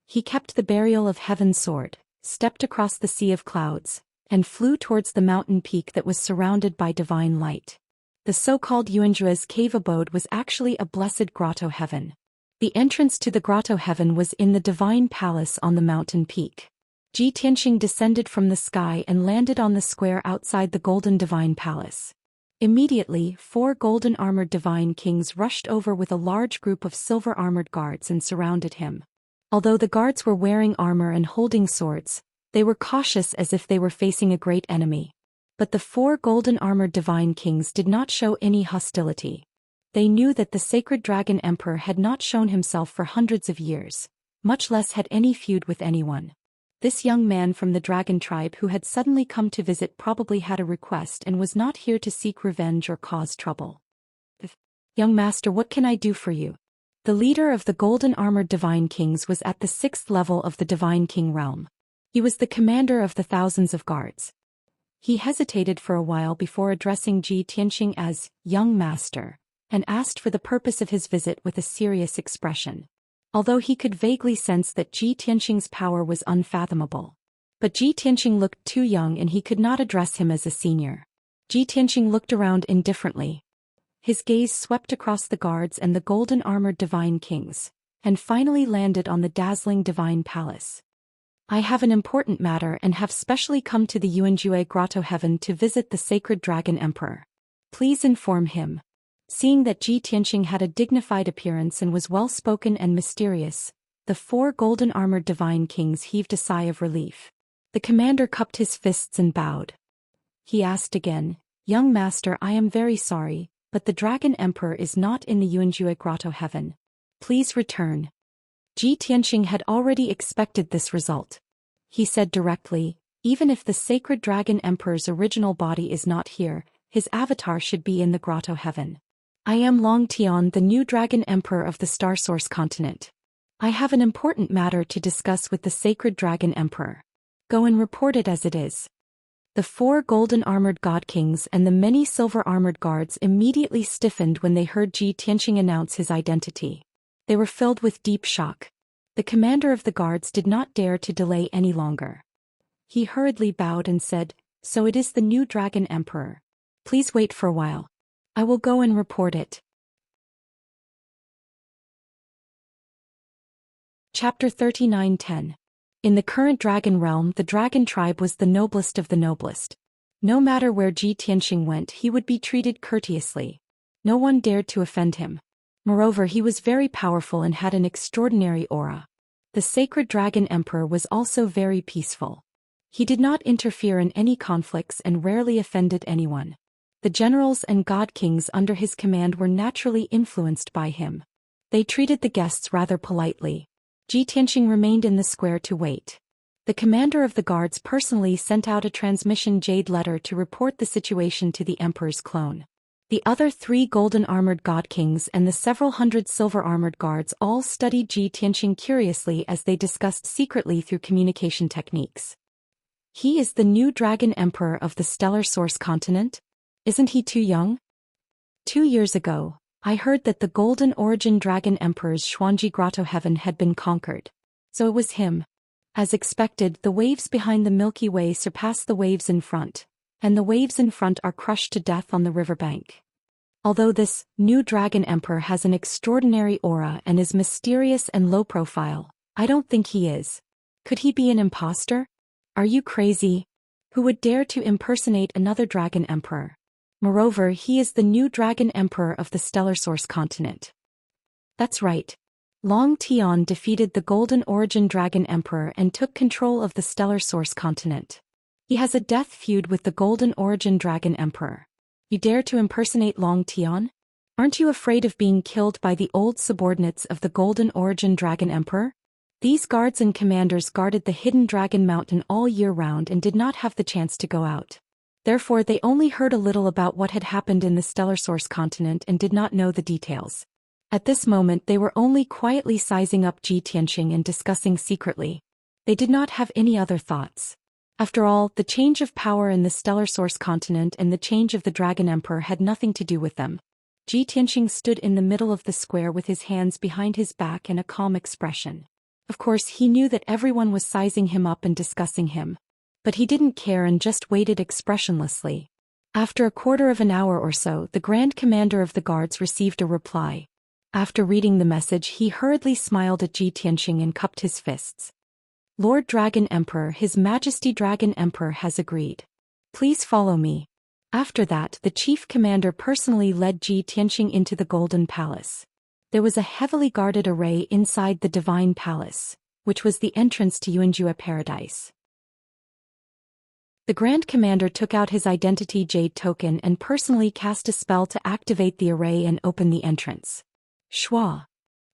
He kept the burial of heaven's sword, stepped across the sea of clouds, and flew towards the mountain peak that was surrounded by divine light. The so-called Yuanjue's cave abode was actually a blessed grotto heaven. The entrance to the grotto heaven was in the divine palace on the mountain peak. Zhi Tianxing descended from the sky and landed on the square outside the golden divine palace. Immediately, 4 golden-armored divine kings rushed over with a large group of silver-armored guards and surrounded him. Although the guards were wearing armor and holding swords, they were cautious as if they were facing a great enemy. But the 4 golden-armored divine kings did not show any hostility. They knew that the sacred dragon emperor had not shown himself for hundreds of years, much less had any feud with anyone. This young man from the dragon tribe who had suddenly come to visit probably had a request and was not here to seek revenge or cause trouble. "Young master, what can I do for you?" The leader of the golden-armored divine kings was at the 6th level of the divine king realm. He was the commander of the thousands of guards. He hesitated for a while before addressing Zhi Tianxing as "young master," and asked for the purpose of his visit with a serious expression. Although he could vaguely sense that Zhi Tianxing's power was unfathomable. But Zhi Tianxing looked too young and he could not address him as a senior. Zhi Tianxing looked around indifferently. His gaze swept across the guards and the golden-armored divine kings, and finally landed on the dazzling divine palace. "I have an important matter and have specially come to the Yuanjue Grotto Heaven to visit the sacred dragon emperor. Please inform him." Seeing that Zhi Tianxing had a dignified appearance and was well-spoken and mysterious, the 4 golden-armored divine kings heaved a sigh of relief. The commander cupped his fists and bowed. He asked again, "Young master, I am very sorry, but the dragon emperor is not in the Yuanjue Grotto Heaven. Please return." Zhi Tianxing had already expected this result. He said directly, "Even if the sacred dragon emperor's original body is not here, his avatar should be in the Grotto Heaven. I am Long Tian, the new dragon emperor of the Star Source continent. I have an important matter to discuss with the sacred dragon emperor. Go and report it as it is." The 4 golden-armored god kings and the many silver-armored guards immediately stiffened when they heard Zhi Tianxing announce his identity. They were filled with deep shock. The commander of the guards did not dare to delay any longer. He hurriedly bowed and said, "So it is the new dragon emperor. Please wait for a while. I will go and report it." Chapter 39:10. In the current dragon realm, the dragon tribe was the noblest of the noblest. No matter where Zhi Tianxing went, he would be treated courteously. No one dared to offend him. Moreover, he was very powerful and had an extraordinary aura. The sacred dragon emperor was also very peaceful. He did not interfere in any conflicts and rarely offended anyone. The generals and god kings under his command were naturally influenced by him. They treated the guests rather politely. Zhi Tianxing remained in the square to wait. The commander of the guards personally sent out a transmission jade letter to report the situation to the emperor's clone. The other 3 golden-armored god kings and the several hundred silver-armored guards all studied Zhi Tianxing curiously as they discussed secretly through communication techniques. "He is the new dragon emperor of the stellar source continent? Isn't he too young? 2 years ago, I heard that the golden origin dragon emperor's Xuanji Grotto Heaven had been conquered. So it was him." As expected, the waves behind the Milky Way surpassed the waves in front. and the waves in front are crushed to death on the riverbank. Although this new dragon emperor has an extraordinary aura and is mysterious and low profile, I don't think he is. Could he be an imposter? Are you crazy? Who would dare to impersonate another dragon emperor? Moreover, he is the new dragon emperor of the Stellar Source continent. That's right. Long Tian defeated the Golden Origin Dragon Emperor and took control of the Stellar Source continent. He has a death feud with the Golden Origin Dragon Emperor. You dare to impersonate Long Tian? Aren't you afraid of being killed by the old subordinates of the Golden Origin Dragon Emperor? These guards and commanders guarded the hidden Dragon Mountain all year round and did not have the chance to go out. Therefore they only heard a little about what had happened in the Stellar Source continent and did not know the details. At this moment they were only quietly sizing up Zhi Tianxing and discussing secretly. They did not have any other thoughts. After all, the change of power in the Stellar Source continent and the change of the Dragon Emperor had nothing to do with them. Zhi Tianxing stood in the middle of the square with his hands behind his back and a calm expression. Of course he knew that everyone was sizing him up and discussing him. But he didn't care and just waited expressionlessly. After a quarter of an hour or so, the Grand Commander of the Guards received a reply. After reading the message, he hurriedly smiled at Zhi Tianxing and cupped his fists. Lord Dragon Emperor, His Majesty Dragon Emperor has agreed. Please follow me. After that, the chief commander personally led Zhi Tianxing into the Golden Palace. There was a heavily guarded array inside the Divine Palace, which was the entrance to Yuanjue Paradise. The Grand Commander took out his identity jade token and personally cast a spell to activate the array and open the entrance. Shua.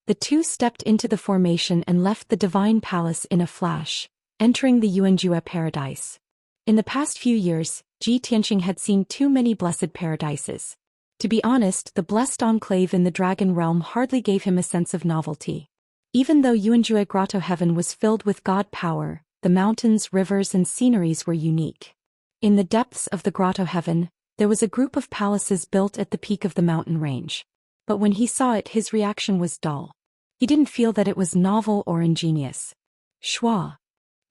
The two stepped into the formation and left the Divine Palace in a flash, entering the Yuanjue Paradise. In the past few years, Zhi Tianxing had seen too many blessed paradises. To be honest, the blessed enclave in the Dragon Realm hardly gave him a sense of novelty. Even though Yuanjue Grotto Heaven was filled with god power, the mountains, rivers and sceneries were unique. In the depths of the Grotto Heaven, there was a group of palaces built at the peak of the mountain range. But when he saw it, his reaction was dull. He didn't feel that it was novel or ingenious. Shua.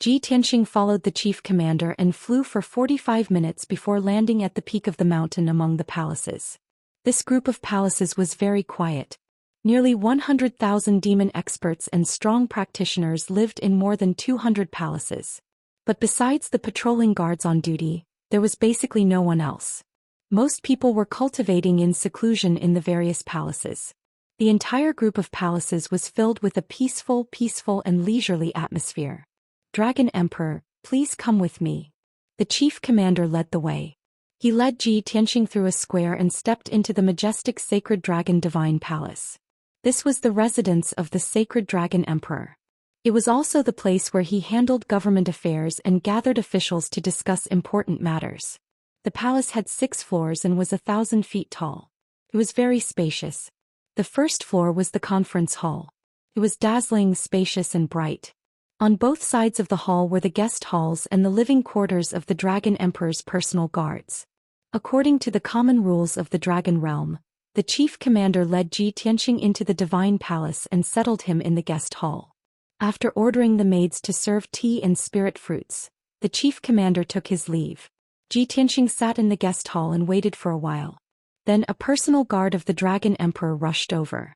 Zhi Tianxing followed the chief commander and flew for 45 minutes before landing at the peak of the mountain among the palaces. This group of palaces was very quiet. Nearly 100,000 demon experts and strong practitioners lived in more than 200 palaces. But besides the patrolling guards on duty, there was basically no one else. Most people were cultivating in seclusion in the various palaces. The entire group of palaces was filled with a peaceful and leisurely atmosphere. Dragon Emperor, please come with me. The chief commander led the way. He led Zhi Tianxing through a square and stepped into the majestic Sacred Dragon Divine Palace. This was the residence of the Sacred Dragon Emperor. It was also the place where he handled government affairs and gathered officials to discuss important matters. The palace had 6 floors and was 1,000 feet tall. It was very spacious. The first floor was the conference hall. It was dazzling, spacious and bright. On both sides of the hall were the guest halls and the living quarters of the Dragon Emperor's personal guards. According to the common rules of the Dragon Realm, the chief commander led Zhi Tianxing into the Divine Palace and settled him in the guest hall. After ordering the maids to serve tea and spirit fruits, the chief commander took his leave. Zhi Tianxing sat in the guest hall and waited for a while. Then a personal guard of the Dragon Emperor rushed over.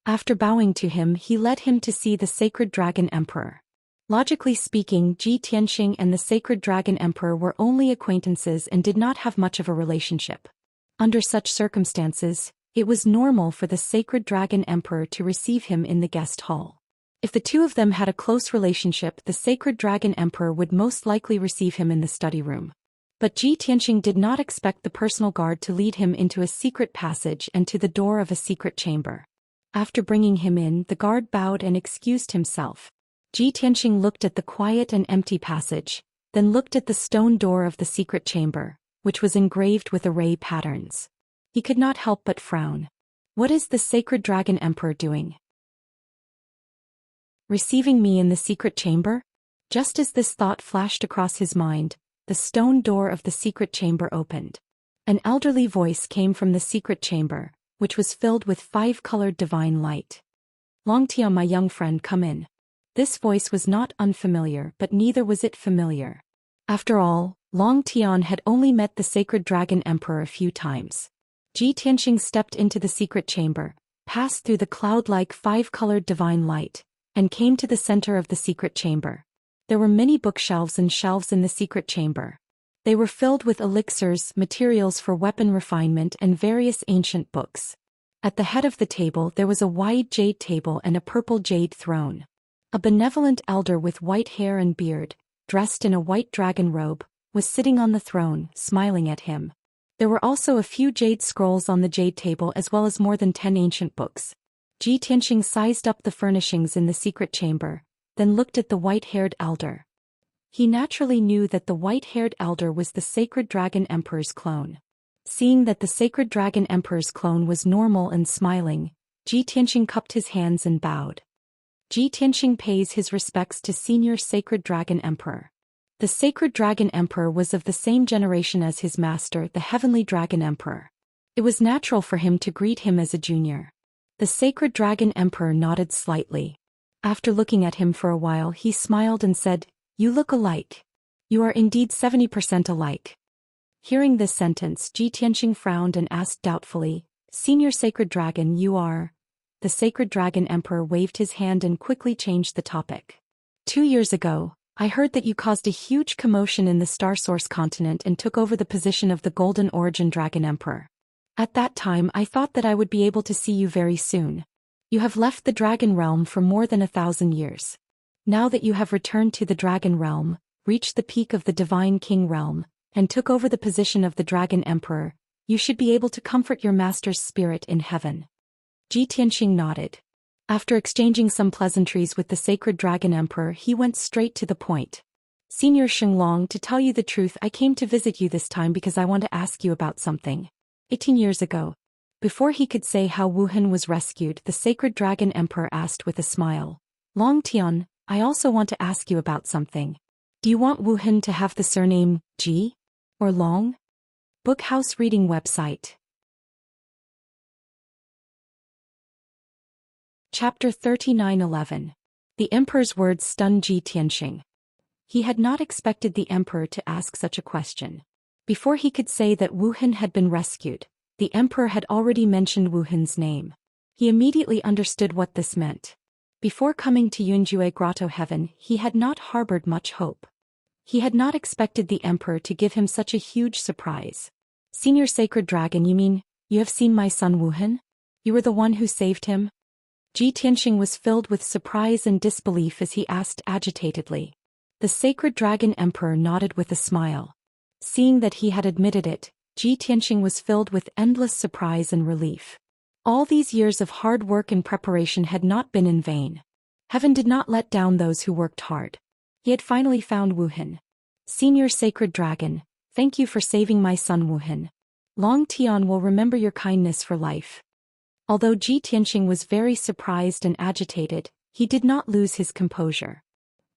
After bowing to him, he led him to see the Sacred Dragon Emperor. Logically speaking, Zhi Tianxing and the Sacred Dragon Emperor were only acquaintances and did not have much of a relationship. Under such circumstances, it was normal for the Sacred Dragon Emperor to receive him in the guest hall. If the two of them had a close relationship, the Sacred Dragon Emperor would most likely receive him in the study room. But Zhi Tianxing did not expect the personal guard to lead him into a secret passage and to the door of a secret chamber. After bringing him in, the guard bowed and excused himself. Zhi Tianxing looked at the quiet and empty passage, then looked at the stone door of the secret chamber, which was engraved with array patterns. He could not help but frown. What is the Sacred Dragon Emperor doing? Receiving me in the secret chamber? Just as this thought flashed across his mind, the stone door of the secret chamber opened. An elderly voice came from the secret chamber, which was filled with 5-colored divine light. Longtian, my young friend, come in. This voice was not unfamiliar, but neither was it familiar. After all, Long Tian had only met the sacred dragon emperor a few times. Ji Tianxing stepped into the secret chamber, passed through the cloud-like five-colored divine light, and came to the center of the secret chamber. There were many bookshelves and shelves in the secret chamber. They were filled with elixirs, materials for weapon refinement, and various ancient books. At the head of the table there was a wide jade table and a purple jade throne. A benevolent elder with white hair and beard, dressed in a white dragon robe, was sitting on the throne, smiling at him. There were also a few jade scrolls on the jade table as well as more than 10 ancient books. Ji Tianxing sized up the furnishings in the secret chamber, then looked at the white-haired elder. He naturally knew that the white-haired elder was the sacred dragon emperor's clone. Seeing that the sacred dragon emperor's clone was normal and smiling, Ji Tianxing cupped his hands and bowed. Ji Tianxing pays his respects to senior sacred dragon emperor. The sacred dragon emperor was of the same generation as his master, the heavenly dragon emperor. It was natural for him to greet him as a junior. The sacred dragon emperor nodded slightly. After looking at him for a while he smiled and said, "You look alike. You are indeed 70% alike." Hearing this sentence, Ji Tianxing frowned and asked doubtfully, "Senior sacred dragon, you are?" The sacred dragon emperor waved his hand and quickly changed the topic. 2 years ago, I heard that you caused a huge commotion in the Star Source continent and took over the position of the Golden Origin Dragon Emperor. At that time I thought that I would be able to see you very soon. You have left the Dragon Realm for more than 1,000 years. Now that you have returned to the Dragon Realm, reached the peak of the Divine King Realm, and took over the position of the Dragon Emperor, you should be able to comfort your master's spirit in heaven. Ji Tianxing nodded. After exchanging some pleasantries with the sacred dragon emperor, he went straight to the point. "Senior Shenglong, to tell you the truth, I came to visit you this time because I want to ask you about something. 18 years ago." Before he could say how Wuhan was rescued, the sacred dragon emperor asked with a smile, "Long Tian, I also want to ask you about something. Do you want Wuhan to have the surname Ji or Long?" Bookhouse reading website. Chapter 39:11. The Emperor's words stunned Ji Tianxing. He had not expected the Emperor to ask such a question. Before he could say that Wuhan had been rescued, the Emperor had already mentioned Wuhan's name. He immediately understood what this meant. Before coming to Yunjue Grotto Heaven, he had not harbored much hope. He had not expected the Emperor to give him such a huge surprise. "Senior Sacred Dragon, you mean, you have seen my son Wuhan? You were the one who saved him?" Ji Tianxing was filled with surprise and disbelief as he asked agitatedly. The sacred dragon emperor nodded with a smile. Seeing that he had admitted it, Ji Tianxing was filled with endless surprise and relief. All these years of hard work and preparation had not been in vain. Heaven did not let down those who worked hard. He had finally found Wuhan. "Senior sacred dragon, thank you for saving my son Wuhan. Long Tian will remember your kindness for life." Although Ji Tianxing was very surprised and agitated, he did not lose his composure.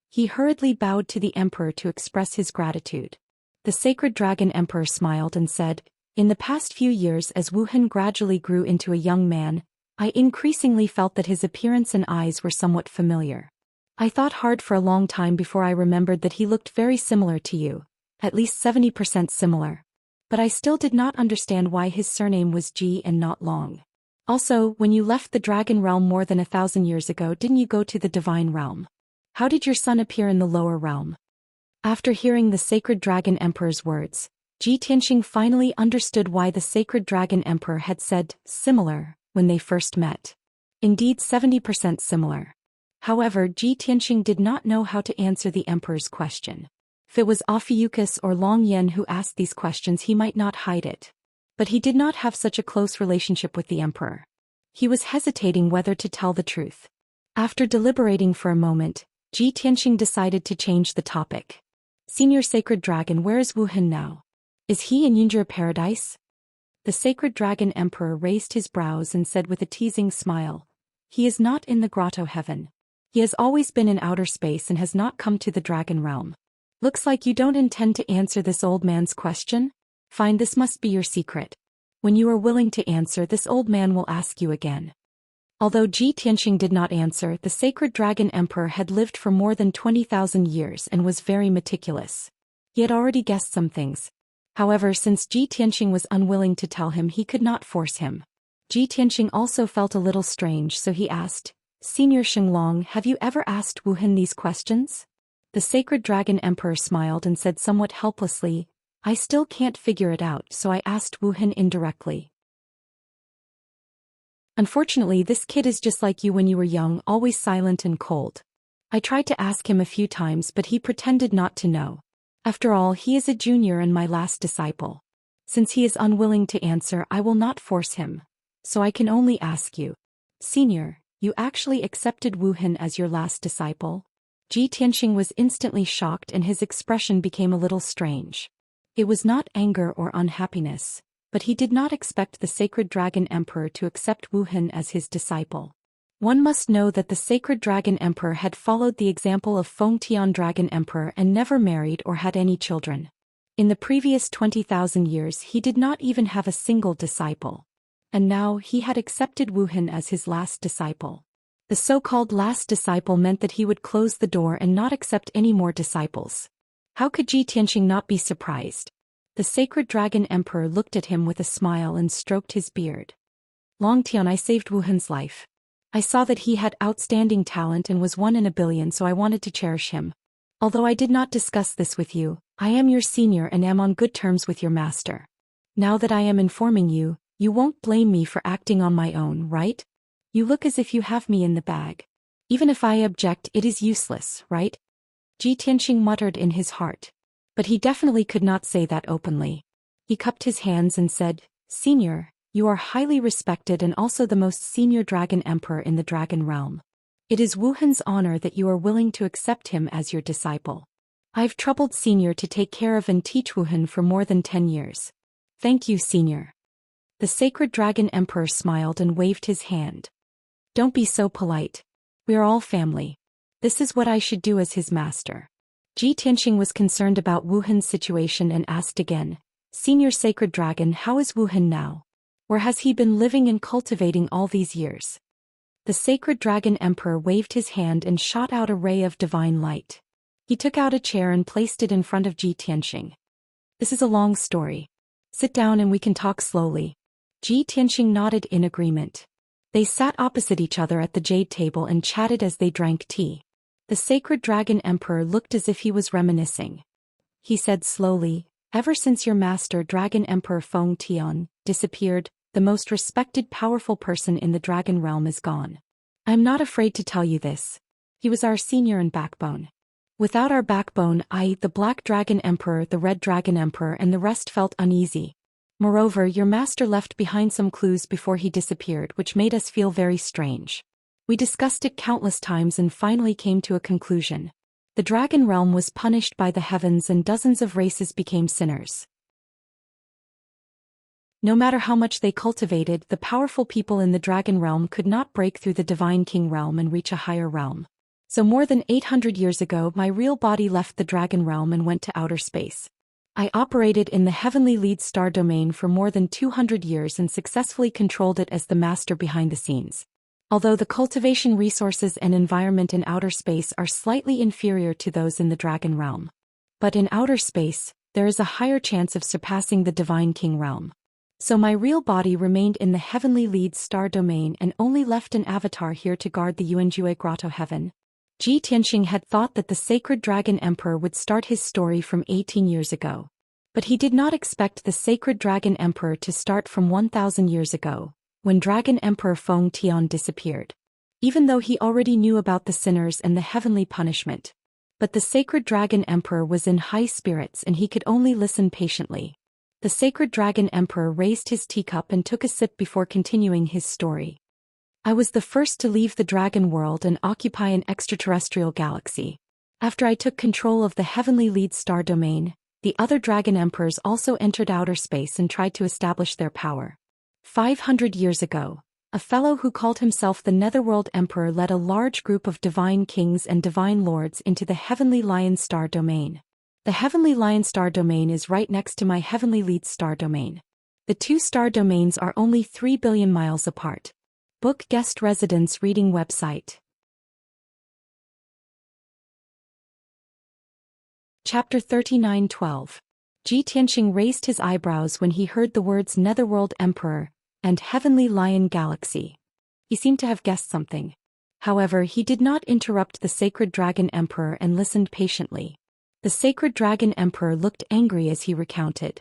He hurriedly bowed to the emperor to express his gratitude. The sacred dragon emperor smiled and said, "In the past few years, as Wuhan gradually grew into a young man, I increasingly felt that his appearance and eyes were somewhat familiar. I thought hard for a long time before I remembered that he looked very similar to you, at least 70% similar. But I still did not understand why his surname was Ji and not Long. Also, when you left the Dragon Realm more than 1,000 years ago, didn't you go to the Divine Realm? How did your son appear in the lower realm?" After hearing the sacred dragon emperor's words, Ji Tianxing finally understood why the sacred dragon emperor had said, "similar," when they first met. Indeed 70% similar. However, Ji Tianxing did not know how to answer the emperor's question. If it was Ophiuchus or Long Yen who asked these questions, he might not hide it. But he did not have such a close relationship with the emperor. He was hesitating whether to tell the truth. After deliberating for a moment, Ji Tianxing decided to change the topic. "Senior sacred dragon, where is Wuhan now? Is he in Yunjure Paradise?" The sacred dragon emperor raised his brows and said with a teasing smile, "He is not in the Grotto Heaven. He has always been in outer space and has not come to the Dragon Realm. Looks like you don't intend to answer this old man's question? Fine, this must be your secret. When you are willing to answer, this old man will ask you again." Although Ji Tianxing did not answer, the sacred dragon emperor had lived for more than 20,000 years and was very meticulous. He had already guessed some things. However, since Ji Tianxing was unwilling to tell him, he could not force him. Ji Tianxing also felt a little strange, so he asked, Senior Xinglong, have you ever asked Wu Hin these questions? The Sacred Dragon Emperor smiled and said somewhat helplessly, I still can't figure it out, so I asked Wu Hin indirectly. Unfortunately, this kid is just like you when you were young, always silent and cold. I tried to ask him a few times, but he pretended not to know. After all, he is a junior and my last disciple. Since he is unwilling to answer, I will not force him. So I can only ask you. Senior, you actually accepted Wu Hin as your last disciple? Ji Tianxing was instantly shocked and his expression became a little strange. It was not anger or unhappiness, but he did not expect the Sacred Dragon Emperor to accept Wu Hin as his disciple. One must know that the Sacred Dragon Emperor had followed the example of Feng Tian Dragon Emperor and never married or had any children. In the previous 20,000 years he did not even have a single disciple. And now he had accepted Wu Hin as his last disciple. The so-called last disciple meant that he would close the door and not accept any more disciples. How could Ji Tianxing not be surprised? The Sacred Dragon Emperor looked at him with a smile and stroked his beard. Long Tian, I saved Wu Hin's life. I saw that he had outstanding talent and was 1 in a billion, so I wanted to cherish him. Although I did not discuss this with you, I am your senior and am on good terms with your master. Now that I am informing you, you won't blame me for acting on my own, right? You look as if you have me in the bag. Even if I object, it is useless, right? Ji Tianxing muttered in his heart. But he definitely could not say that openly. He cupped his hands and said, Senior, you are highly respected and also the most senior dragon emperor in the dragon realm. It is Wu Hin's honor that you are willing to accept him as your disciple. I've troubled Senior to take care of and teach Wu Hin for more than 10 years. Thank you, Senior. The Sacred Dragon Emperor smiled and waved his hand. Don't be so polite. We are all family. This is what I should do as his master. Ji Tianxing was concerned about Wu Hin's situation and asked again, Senior Sacred Dragon, how is Wu Hin now? Where has he been living and cultivating all these years? The Sacred Dragon Emperor waved his hand and shot out a ray of divine light. He took out a chair and placed it in front of Ji Tianxing. This is a long story. Sit down and we can talk slowly. Ji Tianxing nodded in agreement. They sat opposite each other at the jade table and chatted as they drank tea. The Sacred Dragon Emperor looked as if he was reminiscing. He said slowly, ever since your master Dragon Emperor Feng Tian disappeared, the most respected powerful person in the dragon realm is gone. I'm not afraid to tell you this. He was our senior and backbone. Without our backbone, the Black Dragon Emperor, the Red Dragon Emperor and the rest felt uneasy. Moreover, your master left behind some clues before he disappeared, which made us feel very strange. We discussed it countless times and finally came to a conclusion. The dragon realm was punished by the heavens and dozens of races became sinners. No matter how much they cultivated, the powerful people in the dragon realm could not break through the divine king realm and reach a higher realm. So more than 800 years ago, my real body left the dragon realm and went to outer space. I operated in the heavenly lead star domain for more than 200 years and successfully controlled it as the master behind the scenes. Although the cultivation resources and environment in outer space are slightly inferior to those in the dragon realm. But in outer space, there is a higher chance of surpassing the divine king realm. So my real body remained in the heavenly lead star domain and only left an avatar here to guard the Yuanjue Grotto heaven. Ji Tianxing had thought that the Sacred Dragon Emperor would start his story from 18 years ago. But he did not expect the Sacred Dragon Emperor to start from 1,000 years ago, when Dragon Emperor Feng Tian disappeared. Even though he already knew about the sinners and the heavenly punishment. But the Sacred Dragon Emperor was in high spirits and he could only listen patiently. The Sacred Dragon Emperor raised his teacup and took a sip before continuing his story. I was the first to leave the dragon world and occupy an extraterrestrial galaxy. After I took control of the heavenly lead star domain, the other dragon emperors also entered outer space and tried to establish their power. 500 years ago, a fellow who called himself the Netherworld Emperor led a large group of divine kings and divine lords into the heavenly lion star domain. The heavenly lion star domain is right next to my heavenly lead star domain. The two star domains are only 3 billion miles apart. Book guest residence reading website. Chapter 39:12. Ji Tianxing raised his eyebrows when he heard the words Netherworld Emperor and Heavenly Lion Galaxy. He seemed to have guessed something. However, he did not interrupt the Sacred Dragon Emperor and listened patiently. The Sacred Dragon Emperor looked angry as he recounted.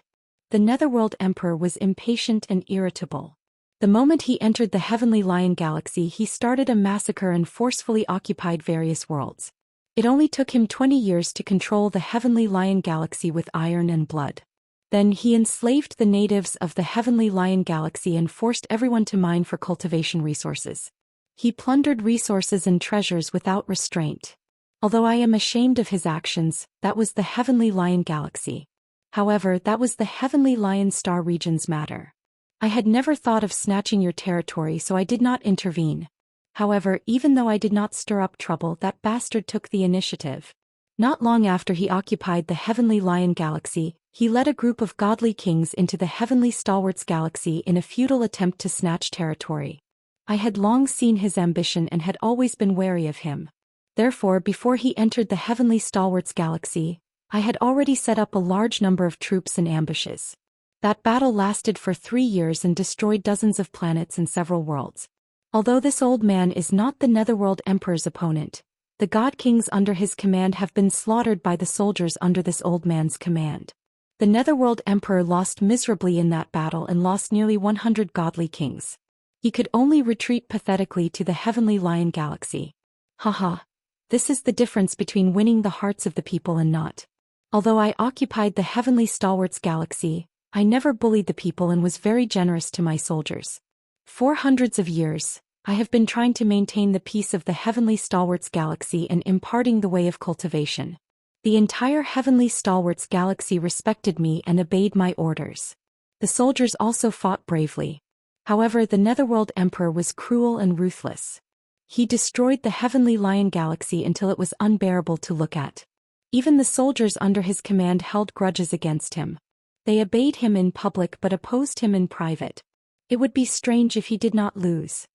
The Netherworld Emperor was impatient and irritable. The moment he entered the Heavenly Lion Galaxy, he started a massacre and forcefully occupied various worlds. It only took him 20 years to control the Heavenly Lion Galaxy with iron and blood. Then he enslaved the natives of the Heavenly Lion Galaxy and forced everyone to mine for cultivation resources. He plundered resources and treasures without restraint. Although I am ashamed of his actions, that was the Heavenly Lion Galaxy. However, that was the Heavenly Lion Star region's matter. I had never thought of snatching your territory, so I did not intervene. However, even though I did not stir up trouble, that bastard took the initiative. Not long after he occupied the Heavenly Lion Galaxy, he led a group of godly kings into the Heavenly Stalwarts Galaxy in a futile attempt to snatch territory. I had long seen his ambition and had always been wary of him. Therefore, before he entered the Heavenly Stalwarts Galaxy, I had already set up a large number of troops and ambushes. That battle lasted for 3 years and destroyed dozens of planets and several worlds. Although this old man is not the Netherworld Emperor's opponent, the God Kings under his command have been slaughtered by the soldiers under this old man's command. The Netherworld Emperor lost miserably in that battle and lost nearly 100 godly kings. He could only retreat pathetically to the Heavenly Lion Galaxy. Haha. This is the difference between winning the hearts of the people and not. Although I occupied the Heavenly Stalwarts Galaxy, I never bullied the people and was very generous to my soldiers. For hundreds of years, I have been trying to maintain the peace of the Heavenly Stalwarts Galaxy and imparting the way of cultivation. The entire Heavenly Stalwarts Galaxy respected me and obeyed my orders. The soldiers also fought bravely. However, the Netherworld Emperor was cruel and ruthless. He destroyed the Heavenly Lion Galaxy until it was unbearable to look at. Even the soldiers under his command held grudges against him. They obeyed him in public but opposed him in private. It would be strange if he did not lose.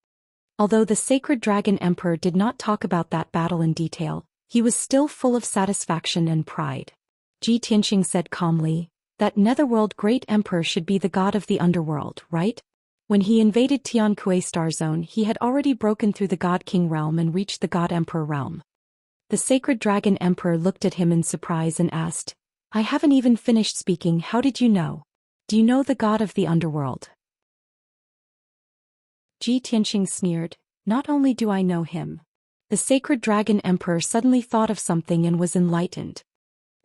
Although the Sacred Dragon Emperor did not talk about that battle in detail, he was still full of satisfaction and pride. Ji Tianxing said calmly, "That Netherworld Great Emperor should be the god of the underworld, right?" When he invaded Tiankui Star Zone, he had already broken through the God King realm and reached the God Emperor realm. The Sacred Dragon Emperor looked at him in surprise and asked, "I haven't even finished speaking, how did you know? Do you know the god of the underworld?" Ji Tianxing sneered, "Not only do I know him." The Sacred Dragon Emperor suddenly thought of something and was enlightened.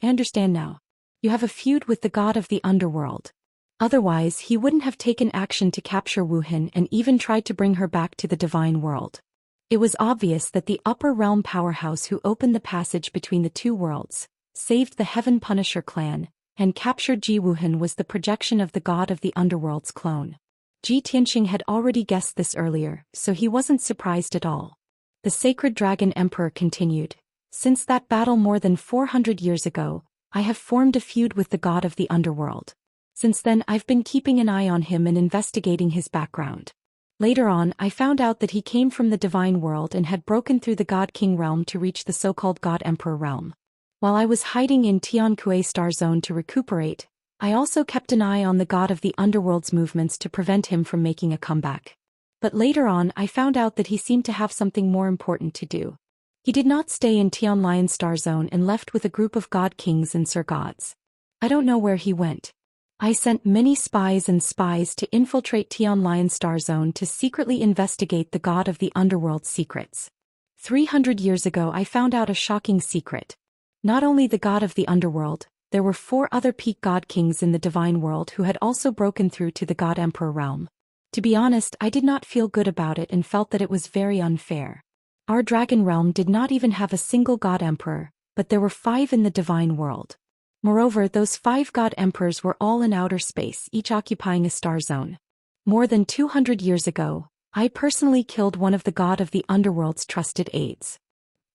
"I understand now. You have a feud with the god of the underworld. Otherwise, he wouldn't have taken action to capture Wuhan and even tried to bring her back to the divine world. It was obvious that the upper realm powerhouse who opened the passage between the two worlds, saved the Heaven Punisher clan, and captured Ji Wuhan was the projection of the god of the underworld's clone. Ji Tianxing had already guessed this earlier, so he wasn't surprised at all. The Sacred Dragon Emperor continued, "Since that battle more than 400 years ago, I have formed a feud with the god of the underworld. Since then I've been keeping an eye on him and investigating his background. Later on, I found out that he came from the divine world and had broken through the God King realm to reach the so-called God Emperor realm. While I was hiding in Tiankui Star Zone to recuperate, I also kept an eye on the god of the underworld's movements to prevent him from making a comeback. But later on I found out that he seemed to have something more important to do. He did not stay in Tian Lion Star Zone and left with a group of god kings and sir gods. I don't know where he went. I sent many spies to infiltrate Tian Lion Star Zone to secretly investigate the god of the underworld's secrets. 300 years ago I found out a shocking secret. Not only the god of the underworld, there were 4 other peak god kings in the divine world who had also broken through to the god emperor realm. To be honest, I did not feel good about it and felt that it was very unfair. Our dragon realm did not even have a single god emperor, but there were 5 in the divine world. Moreover, those 5 god emperors were all in outer space, each occupying a star zone. More than 200 years ago, I personally killed one of the god of the underworld's trusted aides.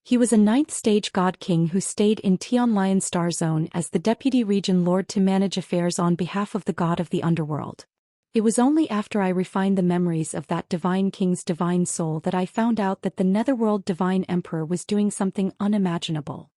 He was a 9th stage god king who stayed in Tian Lion Star Zone as the deputy region lord to manage affairs on behalf of the god of the underworld. It was only after I refined the memories of that divine king's divine soul that I found out that the netherworld divine emperor was doing something unimaginable.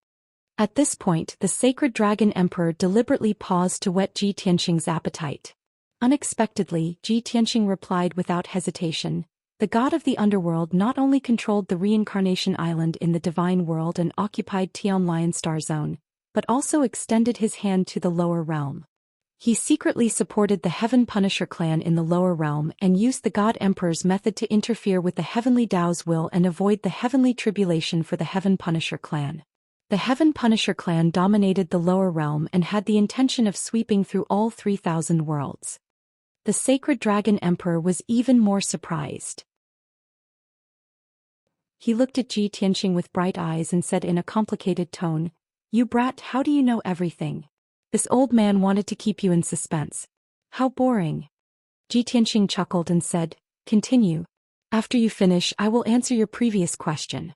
At this point, the sacred dragon emperor deliberately paused to whet Ji Tianxing's appetite. Unexpectedly, Ji Tianxing replied without hesitation. The god of the underworld not only controlled the reincarnation island in the divine world and occupied Tianlian star zone, but also extended his hand to the lower realm. He secretly supported the Heaven Punisher clan in the lower realm and used the God Emperor's method to interfere with the Heavenly Dao's will and avoid the heavenly tribulation for the Heaven Punisher clan. The Heaven Punisher clan dominated the lower realm and had the intention of sweeping through all 3,000 worlds. The Sacred Dragon Emperor was even more surprised. He looked at Ji Tianxing with bright eyes and said in a complicated tone, "You brat, how do you know everything? This old man wanted to keep you in suspense. How boring." Ji Tianxing chuckled and said, "Continue. After you finish, I will answer your previous question."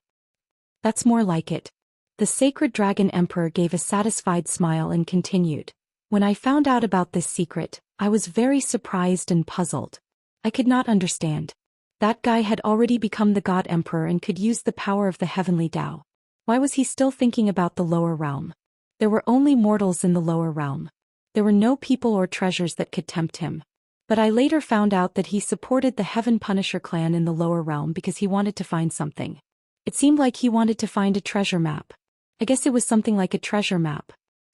"That's more like it." The Sacred Dragon Emperor gave a satisfied smile and continued. "When I found out about this secret, I was very surprised and puzzled. I could not understand. That guy had already become the God Emperor and could use the power of the Heavenly Dao. Why was he still thinking about the lower realm? There were only mortals in the lower realm. There were no people or treasures that could tempt him. But I later found out that he supported the Heaven Punisher clan in the lower realm because he wanted to find something. It seemed like he wanted to find a treasure map. I guess it was something like a treasure map.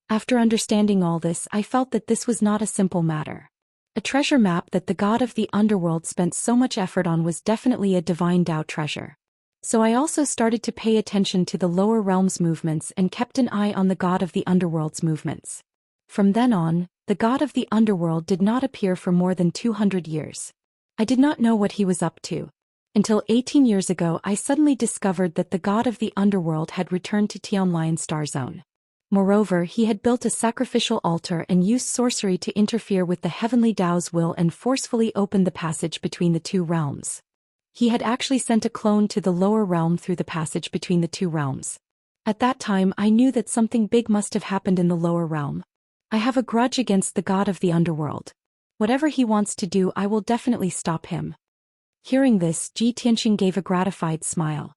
After understanding all this, I felt that this was not a simple matter. A treasure map that the god of the underworld spent so much effort on was definitely a divine Dao treasure. So I also started to pay attention to the lower realm's movements and kept an eye on the god of the underworld's movements. From then on, the god of the underworld did not appear for more than 200 years. I did not know what he was up to. Until 18 years ago I suddenly discovered that the god of the underworld had returned to Tianlian Star Zone. Moreover, he had built a sacrificial altar and used sorcery to interfere with the Heavenly Dao's will and forcefully opened the passage between the two realms. He had actually sent a clone to the lower realm through the passage between the two realms. At that time I knew that something big must have happened in the lower realm. I have a grudge against the god of the underworld. Whatever he wants to do, I will definitely stop him." Hearing this, Ji Tianxing gave a gratified smile.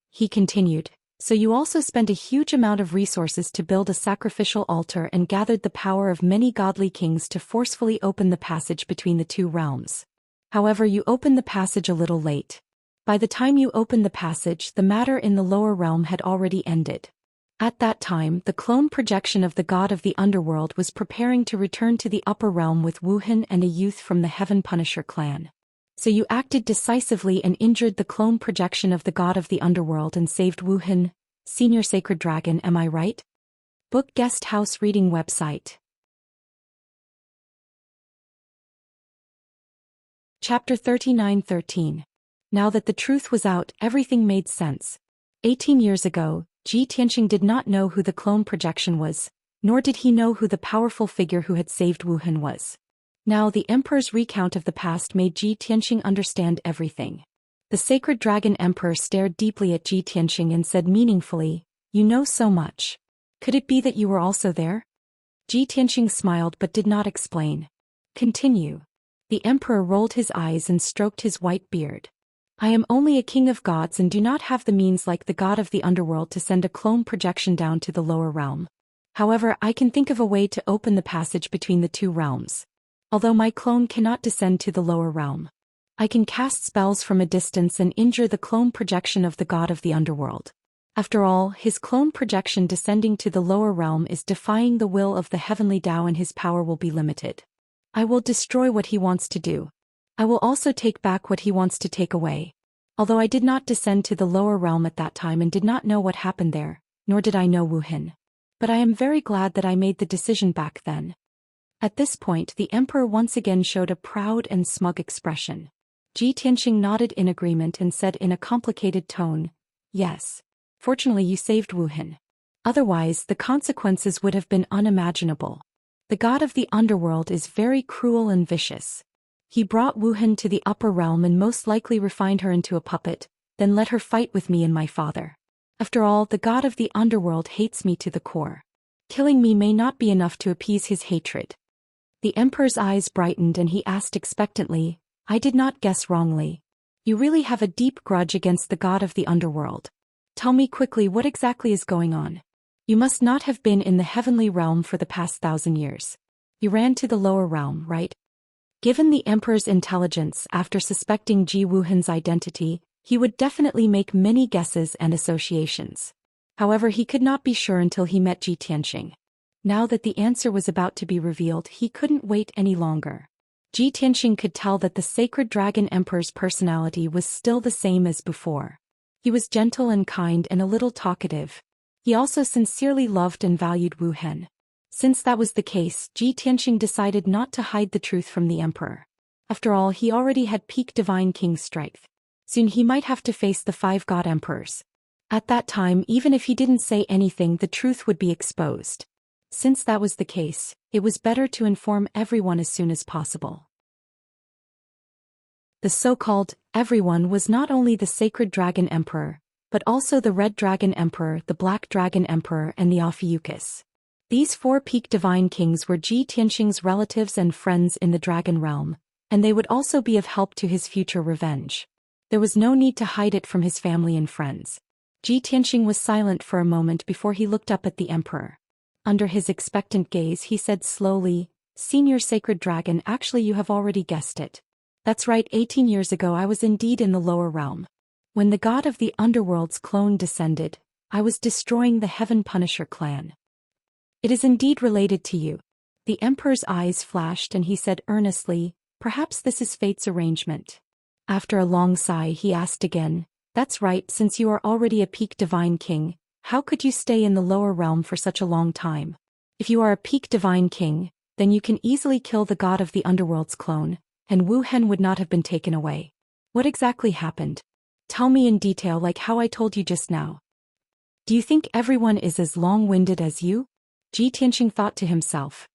He continued, "So you also spent a huge amount of resources to build a sacrificial altar and gathered the power of many godly kings to forcefully open the passage between the two realms. However, you opened the passage a little late. By the time you opened the passage, the matter in the lower realm had already ended. At that time, the clone projection of the god of the underworld was preparing to return to the upper realm with Wuhan and a youth from the Heaven Punisher clan. So you acted decisively and injured the clone projection of the god of the underworld and saved Wuhan, Senior Sacred Dragon, am I right?" Book Guest House Reading Website. Chapter 39:13. Now that the truth was out, everything made sense. 18 years ago, Ji Tianxing did not know who the clone projection was, nor did he know who the powerful figure who had saved Wuhan was. Now the Emperor's recount of the past made Ji Tianxing understand everything. The Sacred Dragon Emperor stared deeply at Ji Tianxing and said meaningfully, "You know so much. Could it be that you were also there?" Ji Tianxing smiled but did not explain. "Continue." The Emperor rolled his eyes and stroked his white beard. "I am only a king of gods and do not have the means like the god of the underworld to send a clone projection down to the lower realm. However, I can think of a way to open the passage between the two realms. Although my clone cannot descend to the lower realm, I can cast spells from a distance and injure the clone projection of the god of the underworld. After all, his clone projection descending to the lower realm is defying the will of the Heavenly Dao and his power will be limited. I will destroy what he wants to do. I will also take back what he wants to take away. Although I did not descend to the lower realm at that time and did not know what happened there, nor did I know Wuhan. But I am very glad that I made the decision back then." At this point, the Emperor once again showed a proud and smug expression. Ji Tianxing nodded in agreement and said in a complicated tone, "Yes. Fortunately you saved Wuhan. Otherwise, the consequences would have been unimaginable. The god of the underworld is very cruel and vicious. He brought Wuhan to the upper realm and most likely refined her into a puppet, then let her fight with me and my father. After all, the god of the underworld hates me to the core. Killing me may not be enough to appease his hatred." The Emperor's eyes brightened and he asked expectantly, "I did not guess wrongly. You really have a deep grudge against the god of the underworld. Tell me quickly what exactly is going on. You must not have been in the heavenly realm for the past 1,000 years. You ran to the lower realm, right? Given the emperor's intelligence after suspecting Ji Wuhan's identity, he would definitely make many guesses and associations. However, he could not be sure until he met Ji Tianxing. Now that the answer was about to be revealed, he couldn't wait any longer. Ji Tianxing could tell that the sacred dragon emperor's personality was still the same as before. He was gentle and kind and a little talkative. He also sincerely loved and valued Wu Hen. Since that was the case, Ji Tianxing decided not to hide the truth from the emperor. After all, he already had peak divine king strength. Soon he might have to face the 5 god emperors. At that time, even if he didn't say anything, the truth would be exposed. Since that was the case, it was better to inform everyone as soon as possible. The so-called everyone was not only the sacred dragon emperor, but also the red dragon emperor, the black dragon emperor, and the Ophiuchus. These 4 peak divine kings were Ji Tianxing's relatives and friends in the dragon realm, and they would also be of help to his future revenge. There was no need to hide it from his family and friends. Ji Tianxing was silent for a moment before he looked up at the emperor. Under his expectant gaze, he said slowly, "Senior Sacred Dragon, actually you have already guessed it. That's right, 18 years ago I was indeed in the lower realm. When the god of the underworld's clone descended, I was destroying the Heaven Punisher clan. It is indeed related to you." The emperor's eyes flashed and he said earnestly, "Perhaps this is fate's arrangement." After a long sigh, he asked again, "That's right, since you are already a peak divine king, how could you stay in the lower realm for such a long time? If you are a peak divine king, then you can easily kill the god of the underworld's clone, and Wu Hen would not have been taken away. What exactly happened? Tell me in detail like how I told you just now. Do you think everyone is as long-winded as you?" Ji Tianxing thought to himself.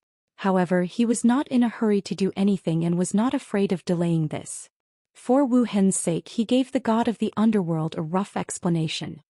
However, he was not in a hurry to do anything and was not afraid of delaying this. For Wu Hen's sake, he gave the god of the underworld a rough explanation.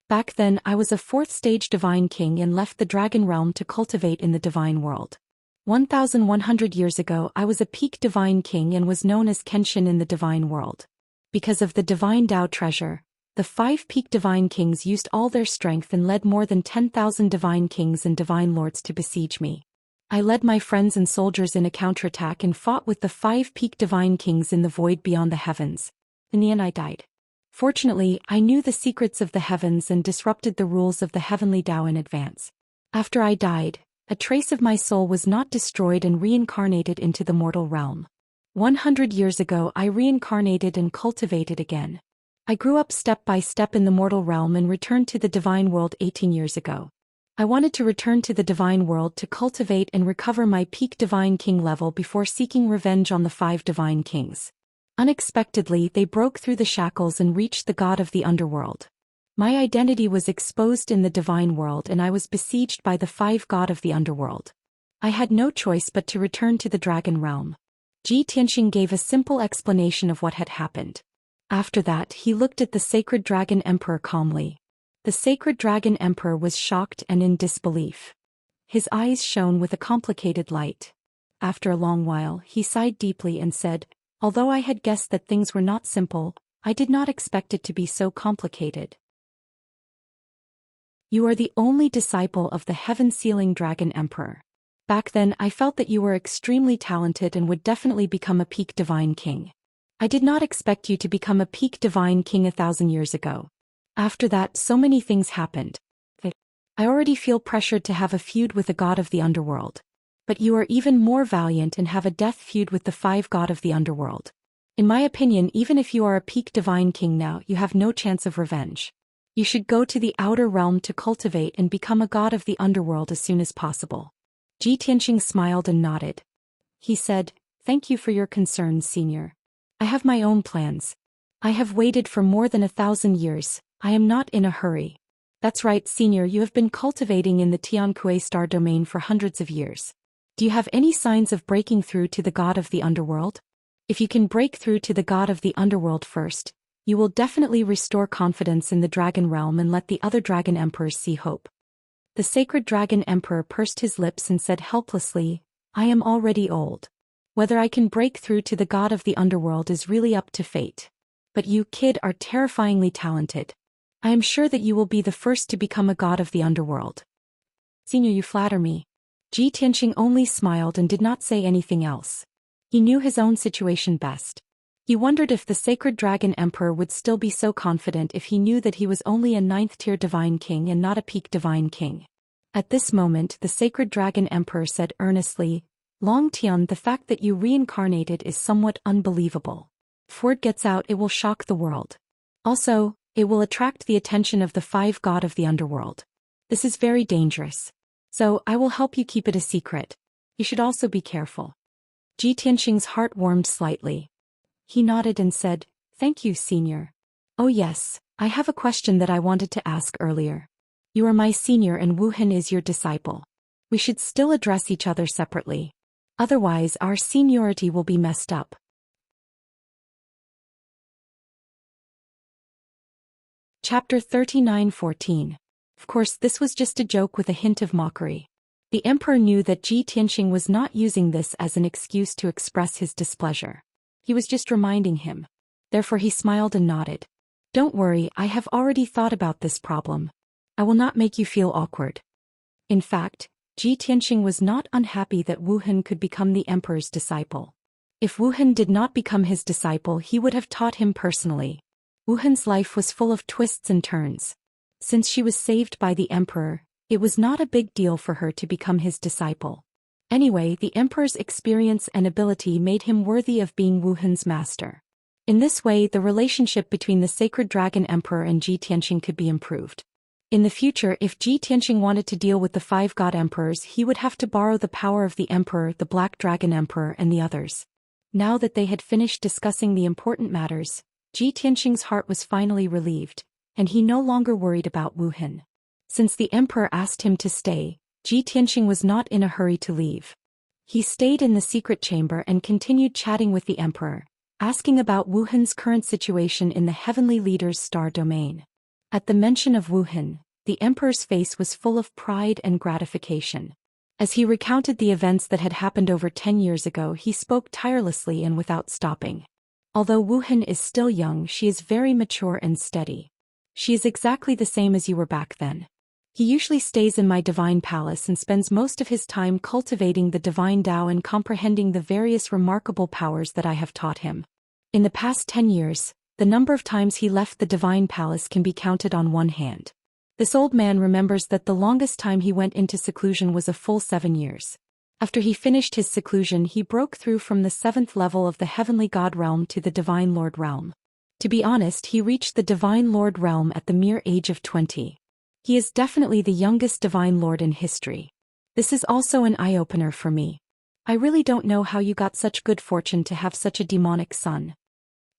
"Back then, I was a 4th-stage divine king and left the dragon realm to cultivate in the divine world. 1,100 years ago, I was a peak divine king and was known as Kenshin in the divine world. Because of the divine Dao treasure, the 5 peak divine kings used all their strength and led more than 10,000 divine kings and divine lords to besiege me. I led my friends and soldiers in a counterattack and fought with the 5 peak divine kings in the void beyond the heavens. In the end I died. Fortunately, I knew the secrets of the heavens and disrupted the rules of the heavenly Dao in advance. After I died, a trace of my soul was not destroyed and reincarnated into the mortal realm. 100 years ago I reincarnated and cultivated again. I grew up step by step in the mortal realm and returned to the divine world 18 years ago. I wanted to return to the divine world to cultivate and recover my peak divine king level before seeking revenge on the 5 divine kings. Unexpectedly, they broke through the shackles and reached the god of the underworld. My identity was exposed in the divine world and I was besieged by the 5 god of the underworld. I had no choice but to return to the dragon realm." Ji Tianxing gave a simple explanation of what had happened. After that, he looked at the sacred dragon emperor calmly. The sacred dragon emperor was shocked and in disbelief. His eyes shone with a complicated light. After a long while, he sighed deeply and said, "Although I had guessed that things were not simple, I did not expect it to be so complicated. You are the only disciple of the heaven-sealing dragon emperor. Back then I felt that you were extremely talented and would definitely become a peak divine king. I did not expect you to become a peak divine king 1,000 years ago. After that, so many things happened. I already feel pressured to have a feud with the god of the underworld. But you are even more valiant and have a death feud with the 5 god of the underworld. In my opinion, even if you are a peak divine king now, you have no chance of revenge. You should go to the outer realm to cultivate and become a god of the underworld as soon as possible." Ji Tianxing smiled and nodded. He said, "Thank you for your concerns, senior. I have my own plans. I have waited for more than 1,000 years. I am not in a hurry." "That's right, senior, you have been cultivating in the Tiankui star domain for hundreds of years. Do you have any signs of breaking through to the god of the underworld? If you can break through to the god of the underworld first, you will definitely restore confidence in the dragon realm and let the other dragon emperors see hope." The sacred dragon emperor pursed his lips and said helplessly, "I am already old. Whether I can break through to the god of the underworld is really up to fate. But you, kid, are terrifyingly talented. I am sure that you will be the first to become a god of the underworld. Senior, you flatter me. Ji Tianqing only smiled and did not say anything else. He knew his own situation best. He wondered if the Sacred Dragon Emperor would still be so confident if he knew that he was only a 9th-tier divine king and not a peak divine king. At this moment the Sacred Dragon Emperor said earnestly, Long Tian, the fact that you reincarnated is somewhat unbelievable. If word gets out, it will shock the world. Also, it will attract the attention of the 5 god of the underworld. This is very dangerous. So, I will help you keep it a secret. You should also be careful. Ji Tianqing's heart warmed slightly. He nodded and said, Thank you, senior. Oh yes, I have a question that I wanted to ask earlier. You are my senior and Wu Hin is your disciple. We should still address each other separately. Otherwise, our seniority will be messed up. Chapter 39:14. Of course, this was just a joke with a hint of mockery. The emperor knew that Ji Tianqing was not using this as an excuse to express his displeasure. He was just reminding him. Therefore he smiled and nodded. Don't worry, I have already thought about this problem. I will not make you feel awkward. In fact, Ji Tianqing was not unhappy that Wu Hin could become the emperor's disciple. If Wu Hin did not become his disciple, he would have taught him personally. Wu Hin's life was full of twists and turns. Since she was saved by the emperor, it was not a big deal for her to become his disciple. Anyway, the emperor's experience and ability made him worthy of being Wu Hin's master. In this way, the relationship between the Sacred Dragon Emperor and Ji Tianqing could be improved. In the future, if Ji Tianqing wanted to deal with the 5 god emperors, he would have to borrow the power of the emperor, the Black Dragon Emperor, and the others. Now that they had finished discussing the important matters, Ji Tianqing's heart was finally relieved, and he no longer worried about Wu Hin. Since the emperor asked him to stay, Ji Tianqing was not in a hurry to leave. He stayed in the secret chamber and continued chatting with the emperor, asking about Wu Hin's current situation in the heavenly leader's star domain. At the mention of Wu Hin, the emperor's face was full of pride and gratification. As he recounted the events that had happened over 10 years ago, he spoke tirelessly and without stopping. Although Wu Hin is still young, she is very mature and steady. She is exactly the same as you were back then. He usually stays in my divine palace and spends most of his time cultivating the divine Tao and comprehending the various remarkable powers that I have taught him. In the past 10 years, the number of times he left the divine palace can be counted on one hand. This old man remembers that the longest time he went into seclusion was a full 7 years. After he finished his seclusion, he broke through from the 7th level of the heavenly god realm to the divine lord realm. To be honest, he reached the divine lord realm at the mere age of 20. He is definitely the youngest divine lord in history. This is also an eye-opener for me. I really don't know how you got such good fortune to have such a demonic son.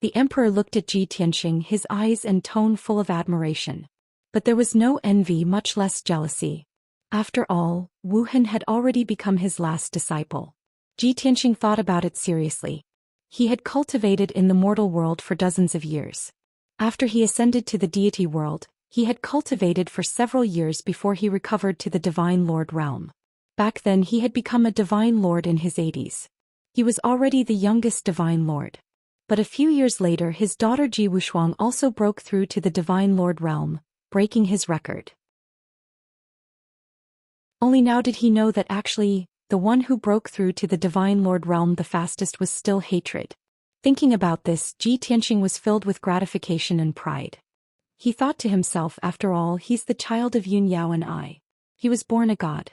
The emperor looked at Ji Tianqing, his eyes and tone full of admiration. But there was no envy, much less jealousy. After all, Wu Hin had already become his last disciple. Ji Tianqing thought about it seriously. He had cultivated in the mortal world for dozens of years. After he ascended to the deity world, he had cultivated for several years before he recovered to the divine lord realm. Back then he had become a divine lord in his 80s. He was already the youngest divine lord. But a few years later his daughter Ji Wushuang also broke through to the divine lord realm, breaking his record. Only now did he know that actually, the one who broke through to the divine lord realm the fastest was still hatred. Thinking about this, Ji Tianqing was filled with gratification and pride. He thought to himself, after all, he's the child of Yun Yao and I. He was born a god.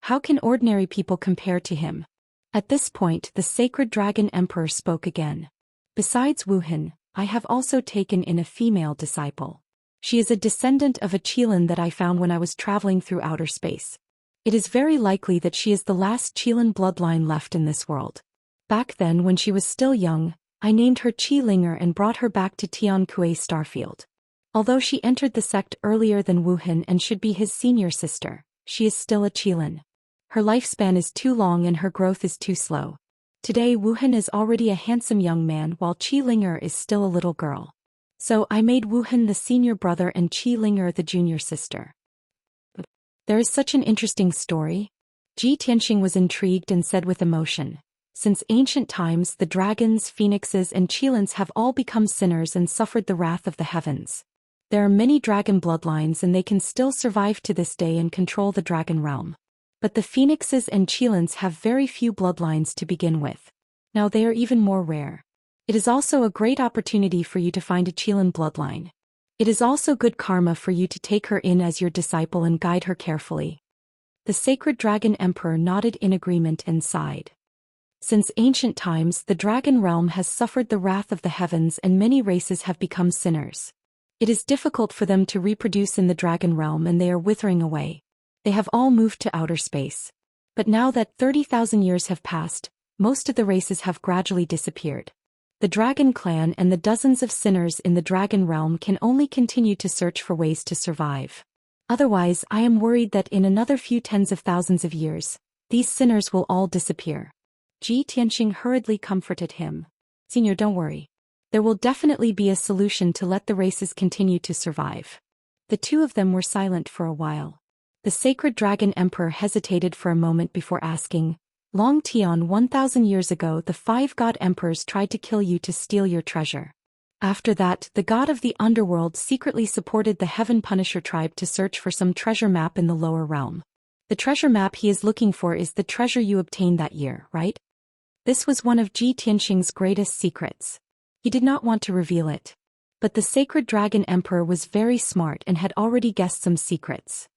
How can ordinary people compare to him? At this point, the Sacred Dragon Emperor spoke again. Besides Wu Hin, I have also taken in a female disciple. She is a descendant of a Qilin that I found when I was traveling through outer space. It is very likely that she is the last Qilin bloodline left in this world. Back then, when she was still young, I named her Qi Linger and brought her back to Tian Kuei Starfield. Although she entered the sect earlier than Wu Hin and should be his senior sister, she is still a Qilin. Her lifespan is too long and her growth is too slow. Today Wu Hin is already a handsome young man while Qi Linger is still a little girl. So I made Wu Hin the senior brother and Qi Linger the junior sister. There is such an interesting story. Ji Tianqing was intrigued and said with emotion, since ancient times the dragons, phoenixes and Qilins have all become sinners and suffered the wrath of the heavens. There are many dragon bloodlines and they can still survive to this day and control the dragon realm. But the phoenixes and Qilins have very few bloodlines to begin with. Now they are even more rare. It is also a great opportunity for you to find a Qilin bloodline. It is also good karma for you to take her in as your disciple and guide her carefully. The sacred dragon emperor nodded in agreement and sighed. Since ancient times, the dragon realm has suffered the wrath of the heavens and many races have become sinners. It is difficult for them to reproduce in the dragon realm and they are withering away. They have all moved to outer space. But now that 30,000 years have passed, most of the races have gradually disappeared. The dragon clan and the dozens of sinners in the dragon realm can only continue to search for ways to survive. Otherwise, I am worried that in another few tens of thousands of years, these sinners will all disappear. Tianxing hurriedly comforted him. Senior, don't worry. There will definitely be a solution to let the races continue to survive. The two of them were silent for a while. The sacred dragon emperor hesitated for a moment before asking, Long Tian, 1,000 years ago the 5 god emperors tried to kill you to steal your treasure. After that, the god of the underworld secretly supported the Heaven Punisher tribe to search for some treasure map in the lower realm. The treasure map he is looking for is the treasure you obtained that year, right? This was one of Tianxing's greatest secrets. He did not want to reveal it. But the sacred dragon emperor was very smart and had already guessed some secrets.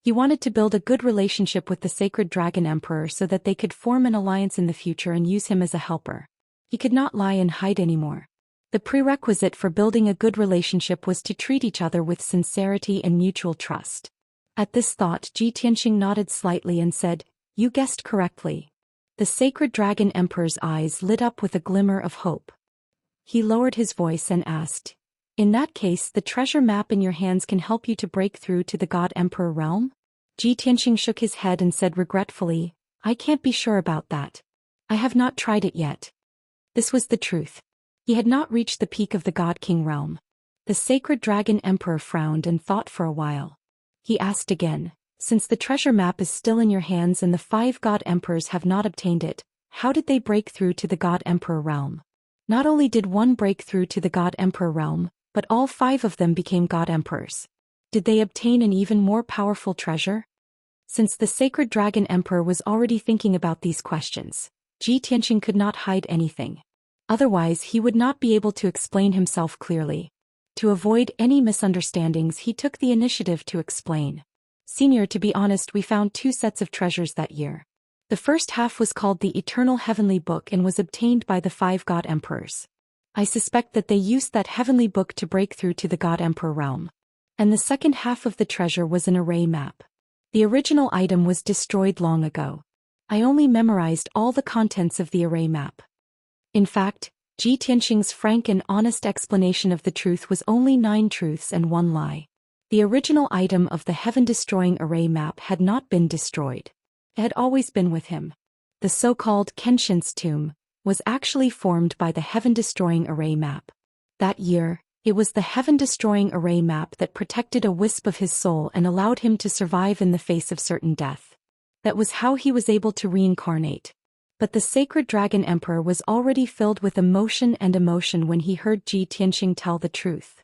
He wanted to build a good relationship with the sacred dragon emperor so that they could form an alliance in the future and use him as a helper. He could not lie and hide anymore. The prerequisite for building a good relationship was to treat each other with sincerity and mutual trust. At this thought, Tianxing nodded slightly and said, You guessed correctly. The sacred dragon emperor's eyes lit up with a glimmer of hope. He lowered his voice and asked, In that case, the treasure map in your hands can help you to break through to the god emperor realm? Tianxing shook his head and said regretfully, I can't be sure about that. I have not tried it yet. This was the truth. He had not reached the peak of the god king realm. The sacred dragon emperor frowned and thought for a while. He asked again, Since the treasure map is still in your hands and the 5 god emperors have not obtained it, how did they break through to the god emperor realm? Not only did one break through to the god emperor realm, but all 5 of them became god emperors. Did they obtain an even more powerful treasure? Since the sacred dragon emperor was already thinking about these questions, Tianxing could not hide anything. Otherwise he would not be able to explain himself clearly. To avoid any misunderstandings, he took the initiative to explain. Senior, to be honest, we found 2 sets of treasures that year. The first half was called the Eternal Heavenly Book and was obtained by the 5 god emperors. I suspect that they used that heavenly book to break through to the god emperor realm. And the second half of the treasure was an array map. The original item was destroyed long ago. I only memorized all the contents of the array map. In fact, Tianxing's frank and honest explanation of the truth was only 9 truths and 1 lie. The original item of the heaven-destroying array map had not been destroyed. It had always been with him. The so-called Kenshin's tomb was actually formed by the heaven-destroying array map. That year, it was the heaven-destroying array map that protected a wisp of his soul and allowed him to survive in the face of certain death. That was how he was able to reincarnate. But the sacred dragon emperor was already filled with emotion when he heard Tianxing tell the truth.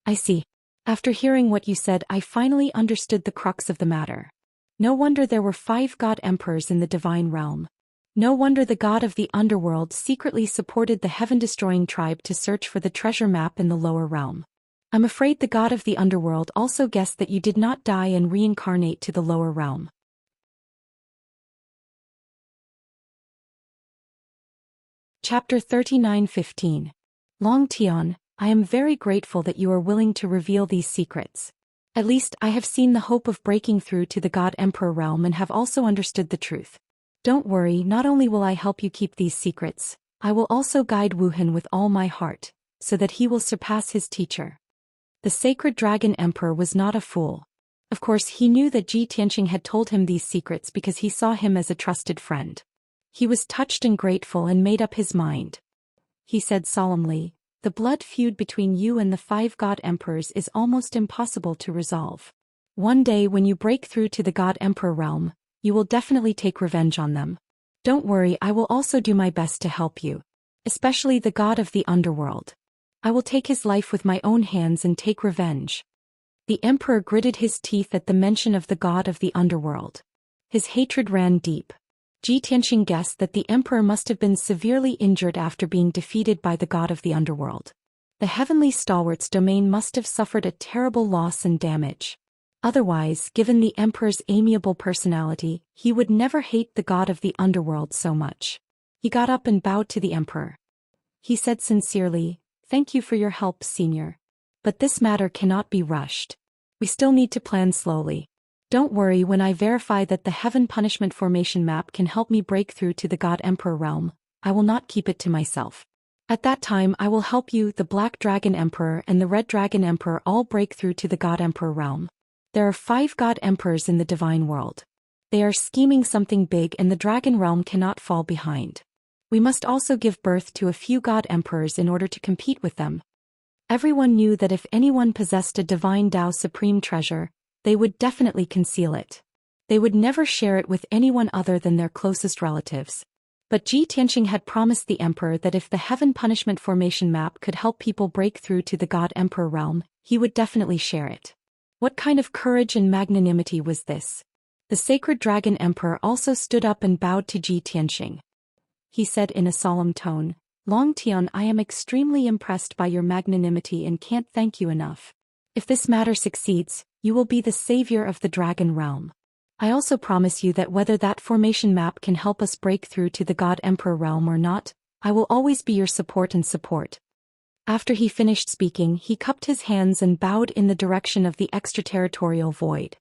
I see. After hearing what you said, I finally understood the crux of the matter. No wonder there were 5 god emperors in the divine realm. No wonder the god of the underworld secretly supported the heaven-destroying tribe to search for the treasure map in the lower realm. I'm afraid the god of the underworld also guessed that you did not die and reincarnate to the lower realm. Chapter 39:15. Long Tian, I am very grateful that you are willing to reveal these secrets. At least I have seen the hope of breaking through to the god emperor realm and have also understood the truth. Don't worry, not only will I help you keep these secrets, I will also guide Wuhan with all my heart, so that he will surpass his teacher. The sacred dragon emperor was not a fool. Of course, he knew that Tianxing had told him these secrets because he saw him as a trusted friend. He was touched and grateful and made up his mind. He said solemnly, The blood feud between you and the 5 god emperors is almost impossible to resolve. One day when you break through to the god emperor realm, you will definitely take revenge on them. Don't worry, I will also do my best to help you. Especially the god of the underworld. I will take his life with my own hands and take revenge. The emperor gritted his teeth at the mention of the god of the underworld. His hatred ran deep. Tianxing guessed that the emperor must have been severely injured after being defeated by the god of the underworld. The heavenly stalwart's domain must have suffered a terrible loss and damage. Otherwise, given the emperor's amiable personality, he would never hate the god of the underworld so much. He got up and bowed to the emperor. He said sincerely, "Thank you for your help, senior. But this matter cannot be rushed. We still need to plan slowly. Don't worry, when I verify that the Heaven Punishment Formation map can help me break through to the God Emperor realm, I will not keep it to myself. At that time I will help you, the Black Dragon Emperor and the Red Dragon Emperor, all break through to the God Emperor realm. There are 5 God Emperors in the divine world. They are scheming something big and the Dragon realm cannot fall behind. We must also give birth to a few God Emperors in order to compete with them." Everyone knew that if anyone possessed a divine Tao supreme treasure, they would definitely conceal it. They would never share it with anyone other than their closest relatives. But Tianxing had promised the emperor that if the Heaven Punishment Formation map could help people break through to the God Emperor realm, he would definitely share it. What kind of courage and magnanimity was this? The Sacred Dragon Emperor also stood up and bowed to Tianxing. He said in a solemn tone, "Long Tian, I am extremely impressed by your magnanimity and can't thank you enough. If this matter succeeds, you will be the savior of the Dragon realm. I also promise you that whether that formation map can help us break through to the God Emperor realm or not, I will always be your support and support." After he finished speaking, he cupped his hands and bowed in the direction of the extraterritorial void.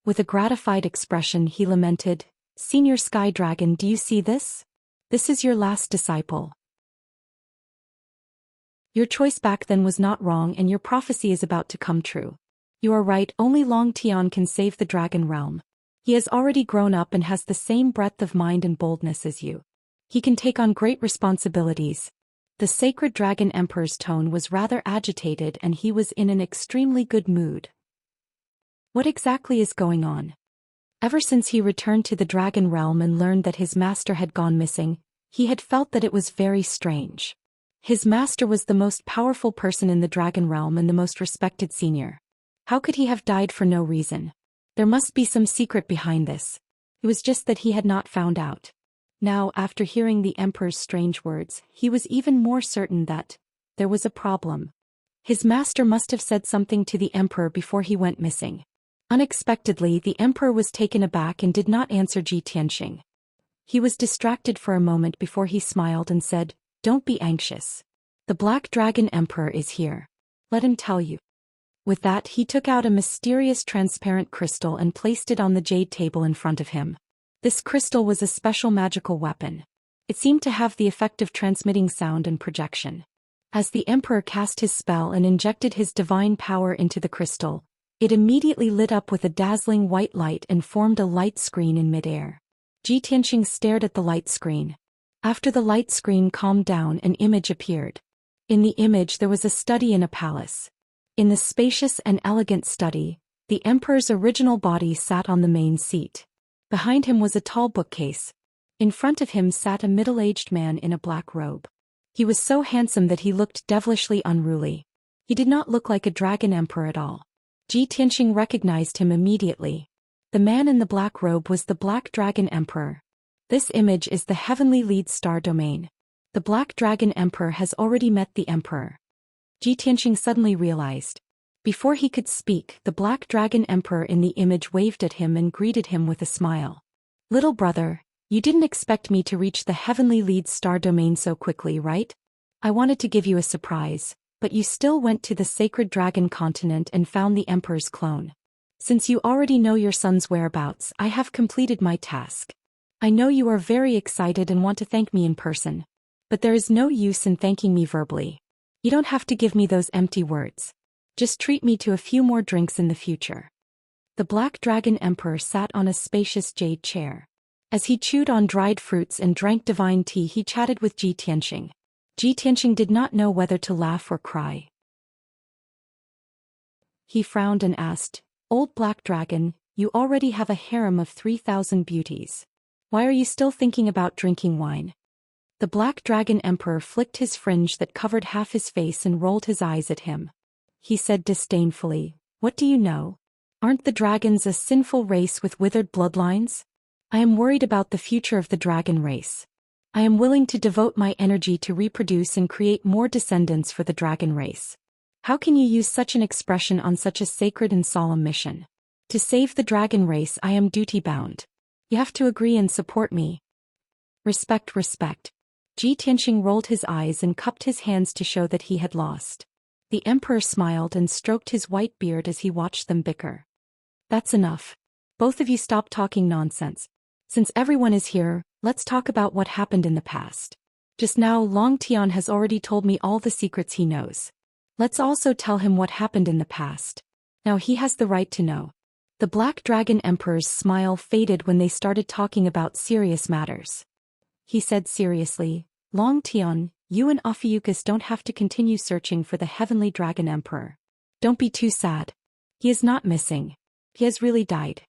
With a gratified expression he lamented, "Senior Sky Dragon, do you see this? This is your last disciple. Your choice back then was not wrong and your prophecy is about to come true. You are right, only Long Tian can save the Dragon realm. He has already grown up and has the same breadth of mind and boldness as you. He can take on great responsibilities." The Sacred Dragon Emperor's tone was rather agitated and he was in an extremely good mood. What exactly is going on? Ever since he returned to the Dragon realm and learned that his master had gone missing, he had felt that it was very strange. His master was the most powerful person in the Dragon realm and the most respected senior. How could he have died for no reason? There must be some secret behind this. It was just that he had not found out. Now, after hearing the Emperor's strange words, he was even more certain that there was a problem. His master must have said something to the Emperor before he went missing. Unexpectedly, the Emperor was taken aback and did not answer Tianxing. He was distracted for a moment before he smiled and said, "Don't be anxious. The Black Dragon Emperor is here. Let him tell you." With that, he took out a mysterious transparent crystal and placed it on the jade table in front of him. This crystal was a special magical weapon. It seemed to have the effect of transmitting sound and projection. As the Emperor cast his spell and injected his divine power into the crystal, it immediately lit up with a dazzling white light and formed a light screen in midair. Tianxing stared at the light screen. After the light screen calmed down, an image appeared. In the image there was a study in a palace. In the spacious and elegant study, the Emperor's original body sat on the main seat. Behind him was a tall bookcase. In front of him sat a middle-aged man in a black robe. He was so handsome that he looked devilishly unruly. He did not look like a Dragon Emperor at all. Tianxing recognized him immediately. The man in the black robe was the Black Dragon Emperor. This image is the heavenly lead star domain. The Black Dragon Emperor has already met the Emperor. Tianxing suddenly realized. Before he could speak, the Black Dragon Emperor in the image waved at him and greeted him with a smile. "Little brother, you didn't expect me to reach the heavenly lead star domain so quickly, right? I wanted to give you a surprise, but you still went to the Sacred Dragon continent and found the Emperor's clone. Since you already know your son's whereabouts, I have completed my task. I know you are very excited and want to thank me in person. But there is no use in thanking me verbally. You don't have to give me those empty words. Just treat me to a few more drinks in the future." The Black Dragon Emperor sat on a spacious jade chair. As he chewed on dried fruits and drank divine tea, he chatted with Tianxing. Tianxing did not know whether to laugh or cry. He frowned and asked, "Old Black Dragon, you already have a harem of 3,000 beauties. Why are you still thinking about drinking wine?" The Black Dragon Emperor flicked his fringe that covered half his face and rolled his eyes at him. He said disdainfully, "What do you know? Aren't the dragons a sinful race with withered bloodlines? I am worried about the future of the dragon race. I am willing to devote my energy to reproduce and create more descendants for the dragon race. How can you use such an expression on such a sacred and solemn mission? To save the dragon race, I am duty-bound. You have to agree and support me." "Respect, respect." Tianxia rolled his eyes and cupped his hands to show that he had lost. The emperor smiled and stroked his white beard as he watched them bicker. "That's enough. Both of you stop talking nonsense. Since everyone is here, let's talk about what happened in the past. Just now Long Tian has already told me all the secrets he knows. Let's also tell him what happened in the past. Now he has the right to know." The Black Dragon Emperor's smile faded when they started talking about serious matters. He said seriously, "Long Tian, you and Ophiuchus don't have to continue searching for the Heavenly Dragon Emperor. Don't be too sad. He is not missing. He has really died.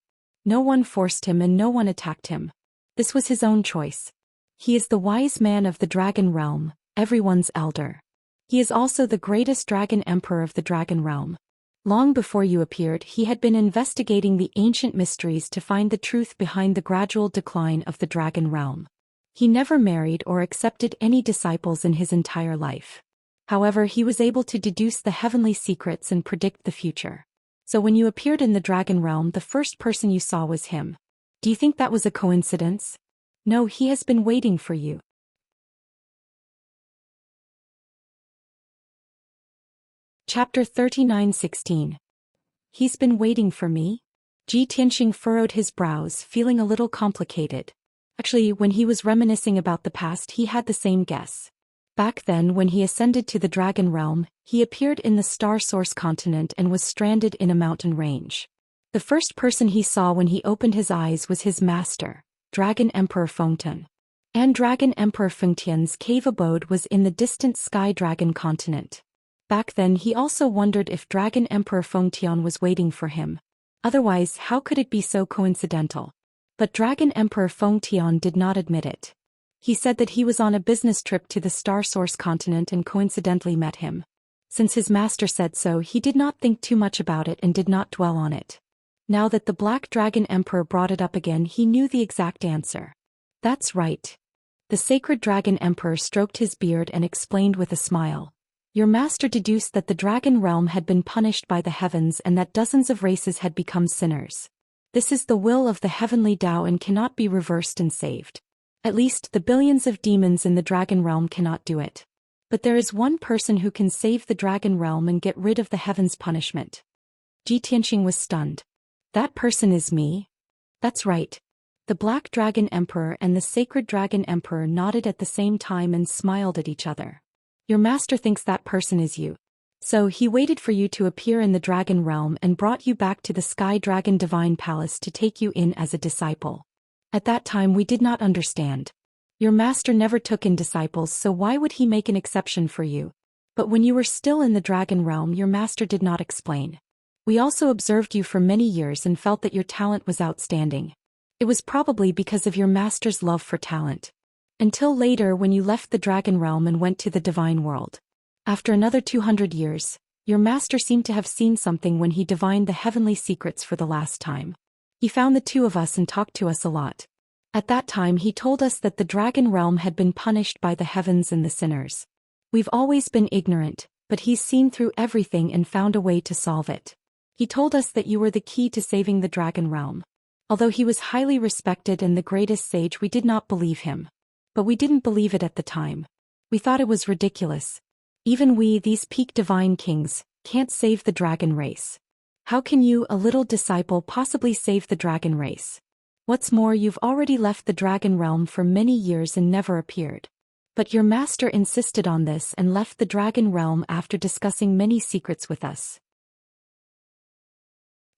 No one forced him and no one attacked him. This was his own choice. He is the wise man of the dragon realm, everyone's elder. He is also the greatest dragon emperor of the dragon realm. Long before you appeared, he had been investigating the ancient mysteries to find the truth behind the gradual decline of the dragon realm. He never married or accepted any disciples in his entire life. However, he was able to deduce the heavenly secrets and predict the future. So when you appeared in the dragon realm, the first person you saw was him. Do you think that was a coincidence? No, he has been waiting for you." Chapter 39:16. He's been waiting for me? Tianxia furrowed his brows, feeling a little complicated. Actually, when he was reminiscing about the past, he had the same guess. Back then, when he ascended to the dragon realm, he appeared in the Star Source continent and was stranded in a mountain range. The first person he saw when he opened his eyes was his master, Dragon Emperor Fengtian. And Dragon Emperor Fengtian's cave abode was in the distant Sky Dragon continent. Back then he also wondered if Dragon Emperor Fengtian was waiting for him. Otherwise, how could it be so coincidental? But Dragon Emperor Fengtian did not admit it. He said that he was on a business trip to the Star Source continent and coincidentally met him. Since his master said so, he did not think too much about it and did not dwell on it. Now that the Black Dragon Emperor brought it up again, he knew the exact answer. "That's right." The Sacred Dragon Emperor stroked his beard and explained with a smile. "Your master deduced that the dragon realm had been punished by the heavens and that dozens of races had become sinners. This is the will of the heavenly Tao and cannot be reversed and saved. At least the billions of demons in the dragon realm cannot do it. But there is one person who can save the dragon realm and get rid of the heaven's punishment." Tianxia was stunned. "That person is me?" "That's right." The Black Dragon Emperor and the Sacred Dragon Emperor nodded at the same time and smiled at each other. "Your master thinks that person is you. So he waited for you to appear in the dragon realm and brought you back to the Sky Dragon Divine Palace to take you in as a disciple. At that time we did not understand. Your master never took in disciples, so why would he make an exception for you? But when you were still in the dragon realm, your master did not explain. We also observed you for many years and felt that your talent was outstanding. It was probably because of your master's love for talent. Until later when you left the dragon realm and went to the divine world. After another 200 years, your master seemed to have seen something when he divined the heavenly secrets for the last time. He found the two of us and talked to us a lot. At that time he told us that the dragon realm had been punished by the heavens and the sinners. We've always been ignorant, but he's seen through everything and found a way to solve it. He told us that you were the key to saving the dragon realm. Although he was highly respected and the greatest sage, we did not believe him. But we didn't believe it at the time. We thought it was ridiculous. Even we, these peak divine kings, can't save the dragon race. How can you, a little disciple, possibly save the dragon race? What's more, you've already left the dragon realm for many years and never appeared. But your master insisted on this and left the dragon realm after discussing many secrets with us.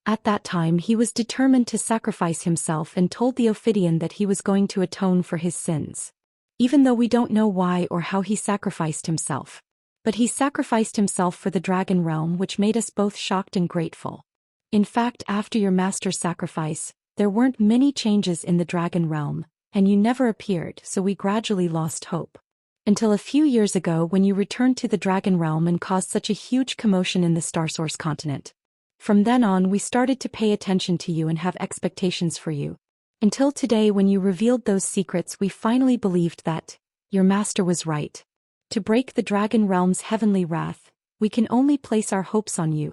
At that time he was determined to sacrifice himself and told the Ophidian that he was going to atone for his sins. Even though we don't know why or how he sacrificed himself. But he sacrificed himself for the dragon realm, which made us both shocked and grateful. In fact, after your master's sacrifice, there weren't many changes in the dragon realm, and you never appeared, so we gradually lost hope. Until a few years ago when you returned to the Dragon Realm and caused such a huge commotion in the Starsource continent. From then on we started to pay attention to you and have expectations for you. Until today when you revealed those secrets we finally believed that your master was right. To break the Dragon Realm's heavenly wrath, we can only place our hopes on you.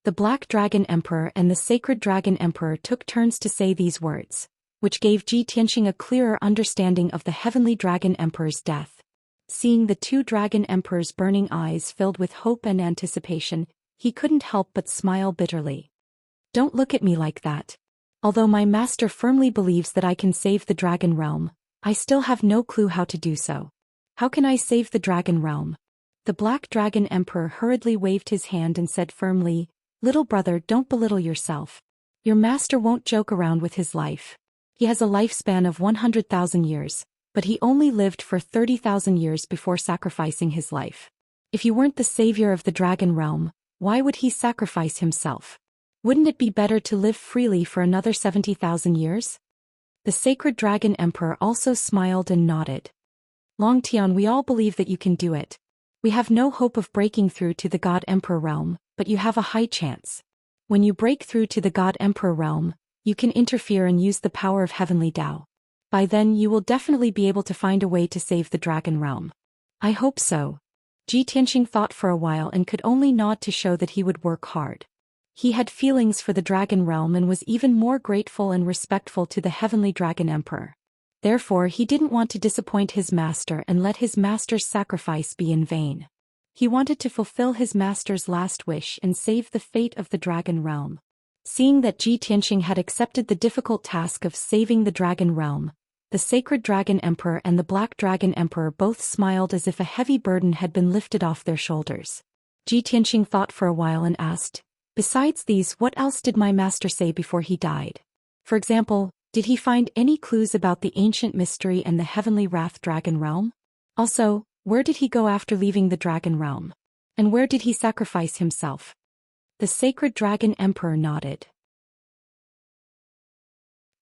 The Black Dragon Emperor and the Sacred Dragon Emperor took turns to say these words, which gave Ji Tianxing a clearer understanding of the Heavenly Dragon Emperor's death. Seeing the two Dragon Emperors' burning eyes filled with hope and anticipation, he couldn't help but smile bitterly. Don't look at me like that. Although my master firmly believes that I can save the Dragon Realm, I still have no clue how to do so. How can I save the Dragon Realm? The Black Dragon Emperor hurriedly waved his hand and said firmly, "Little brother, don't belittle yourself. Your master won't joke around with his life. He has a lifespan of 100,000 years. But he only lived for 30,000 years before sacrificing his life. If you weren't the savior of the Dragon Realm, why would he sacrifice himself? Wouldn't it be better to live freely for another 70,000 years? The Sacred Dragon Emperor also smiled and nodded. Long Tian, we all believe that you can do it. We have no hope of breaking through to the God Emperor realm, but you have a high chance. When you break through to the God Emperor realm, you can interfere and use the power of Heavenly Tao. By then you will definitely be able to find a way to save the Dragon Realm. I hope so. Ji Tianxing thought for a while and could only nod to show that he would work hard. He had feelings for the Dragon Realm and was even more grateful and respectful to the Heavenly Dragon Emperor. Therefore he didn't want to disappoint his master and let his master's sacrifice be in vain. He wanted to fulfill his master's last wish and save the fate of the Dragon Realm. Seeing that Ji Tianxing had accepted the difficult task of saving the Dragon Realm, the Sacred Dragon Emperor and the Black Dragon Emperor both smiled as if a heavy burden had been lifted off their shoulders. Ji Tianxing thought for a while and asked, "Besides these, what else did my master say before he died? For example, did he find any clues about the ancient mystery and the Heavenly Wrath Dragon Realm? Also, where did he go after leaving the Dragon Realm? And where did he sacrifice himself?" The Sacred Dragon Emperor nodded.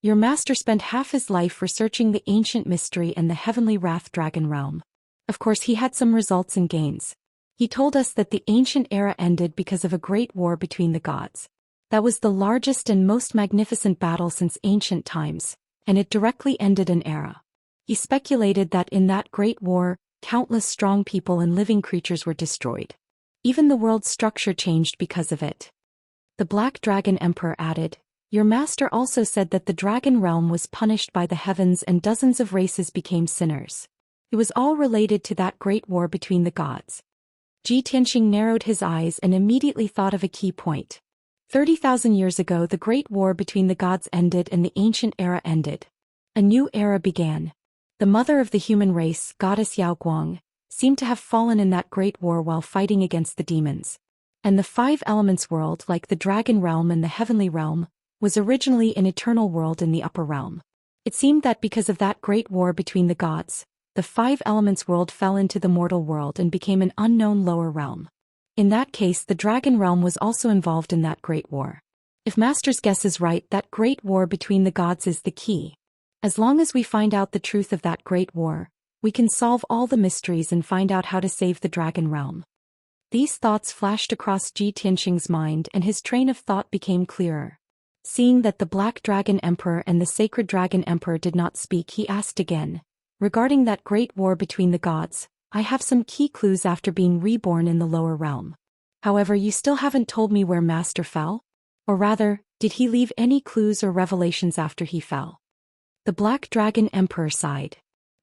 Your master spent half his life researching the ancient mystery and the Heavenly Wrath Dragon Realm. Of course he had some results and gains. He told us that the ancient era ended because of a great war between the gods. That was the largest and most magnificent battle since ancient times, and it directly ended an era. He speculated that in that great war, countless strong people and living creatures were destroyed. Even the world's structure changed because of it. The Black Dragon Emperor added, "Your master also said that the Dragon Realm was punished by the heavens and dozens of races became sinners. It was all related to that great war between the gods." Ji Tianxing narrowed his eyes and immediately thought of a key point. 30,000 years ago the great war between the gods ended and the ancient era ended. A new era began. The mother of the human race, goddess Yao Guang, seemed to have fallen in that great war while fighting against the demons. And the five elements world, like the Dragon Realm and the Heavenly Realm, was originally an eternal world in the upper realm. It seemed that because of that great war between the gods, the five elements world fell into the mortal world and became an unknown lower realm. In that case the Dragon Realm was also involved in that great war. If Master's guess is right, that great war between the gods is the key. As long as we find out the truth of that great war, we can solve all the mysteries and find out how to save the Dragon Realm. These thoughts flashed across Ji Tianxing's mind and his train of thought became clearer. Seeing that the Black Dragon Emperor and the Sacred Dragon Emperor did not speak, he asked again, "Regarding that great war between the gods, I have some key clues after being reborn in the lower realm. However, you still haven't told me where Master fell? Or rather, did he leave any clues or revelations after he fell?" The Black Dragon Emperor sighed.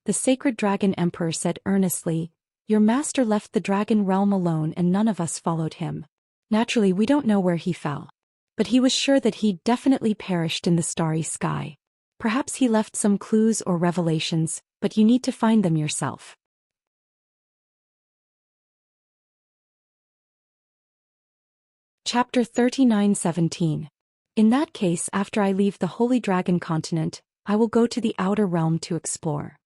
The Sacred Dragon Emperor said earnestly, "Your master left the Dragon Realm alone and none of us followed him. Naturally, we don't know where he fell. But he was sure that he'd definitely perished in the starry sky. Perhaps he left some clues or revelations, but you need to find them yourself." Chapter 39:17. In that case, after I leave the Holy Dragon continent, I will go to the outer realm to explore.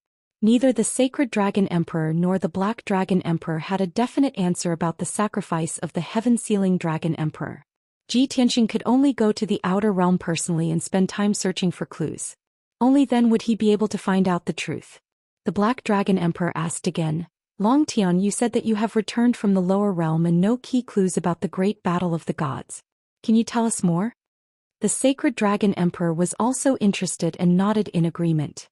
Neither the Sacred Dragon Emperor nor the Black Dragon Emperor had a definite answer about the sacrifice of the Heaven-Sealing Dragon Emperor. Ji Tianxing could only go to the outer realm personally and spend time searching for clues. Only then would he be able to find out the truth. The Black Dragon Emperor asked again, Long Tian, you said that you have returned from the lower realm and no key clues about the great battle of the gods. Can you tell us more? The Sacred Dragon Emperor was also interested and nodded in agreement.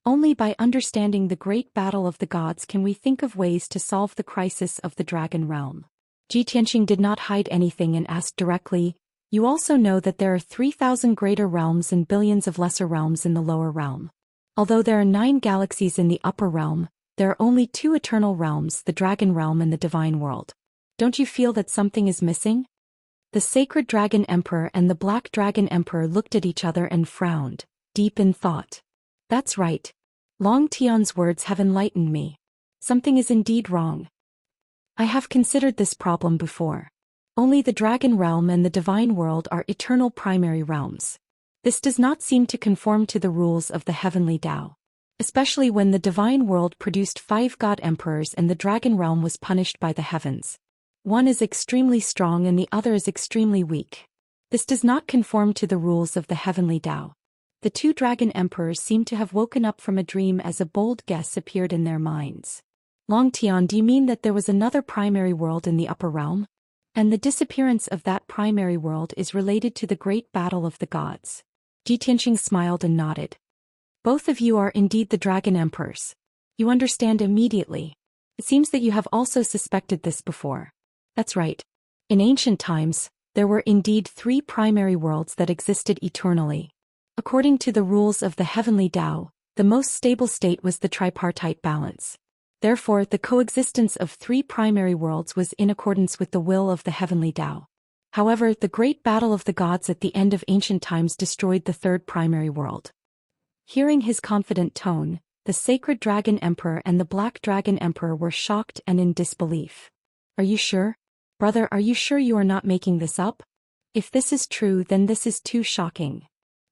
Only by understanding the great battle of the gods can we think of ways to solve the crisis of the dragon realm. Tianxing did not hide anything and asked directly, You also know that there are 3,000 greater realms and billions of lesser realms in the lower realm. Although there are 9 galaxies in the upper realm, there are only 2 eternal realms, the dragon realm and the divine world. Don't you feel that something is missing? The Sacred Dragon Emperor and the Black Dragon Emperor looked at each other and frowned, deep in thought. That's right. Long Tian's words have enlightened me. Something is indeed wrong. I have considered this problem before. Only the dragon realm and the divine world are eternal primary realms. This does not seem to conform to the rules of the heavenly Tao. Especially when the divine world produced 5 god emperors and the dragon realm was punished by the heavens. One is extremely strong and the other is extremely weak. This does not conform to the rules of the heavenly Tao. The 2 dragon emperors seem to have woken up from a dream as a bold guess appeared in their minds. Long Tian, do you mean that there was another primary world in the upper realm? And the disappearance of that primary world is related to the great battle of the gods? Tianxing smiled and nodded. Both of you are indeed the dragon emperors. You understand immediately. It seems that you have also suspected this before. That's right. In ancient times, there were indeed 3 primary worlds that existed eternally. According to the rules of the heavenly Tao, the most stable state was the tripartite balance. Therefore, the coexistence of 3 primary worlds was in accordance with the will of the heavenly Tao. However, the great battle of the gods at the end of ancient times destroyed the 3rd primary world. Hearing his confident tone, the Sacred Dragon Emperor and the Black Dragon Emperor were shocked and in disbelief. Are you sure? Brother, are you sure you are not making this up? If this is true, then this is too shocking.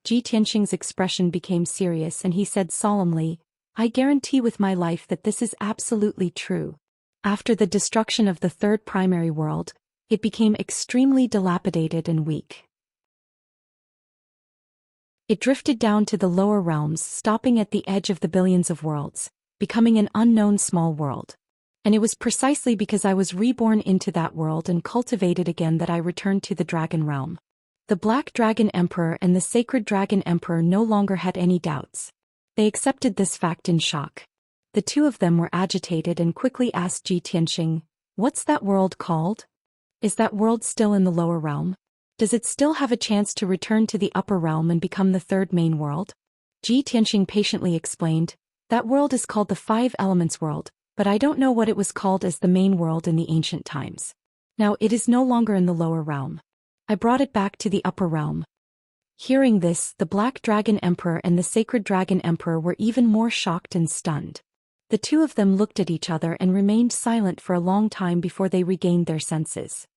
Tianxing's expression became serious and he said solemnly, I guarantee with my life that this is absolutely true. After the destruction of the 3rd primary world, it became extremely dilapidated and weak. It drifted down to the lower realms, stopping at the edge of the billions of worlds, becoming an unknown small world. And it was precisely because I was reborn into that world and cultivated again that I returned to the dragon realm. The Black Dragon Emperor and the Sacred Dragon Emperor no longer had any doubts. They accepted this fact in shock. The 2 of them were agitated and quickly asked Tianxing, What's that world called? Is that world still in the lower realm? Does it still have a chance to return to the upper realm and become the 3rd main world? Tianxing patiently explained, That world is called the 5 Elements world, but I don't know what it was called as the main world in the ancient times. Now it is no longer in the lower realm. I brought it back to the upper realm. Hearing this, the Black Dragon Emperor and the Sacred Dragon Emperor were even more shocked and stunned. The 2 of them looked at each other and remained silent for a long time before they regained their senses.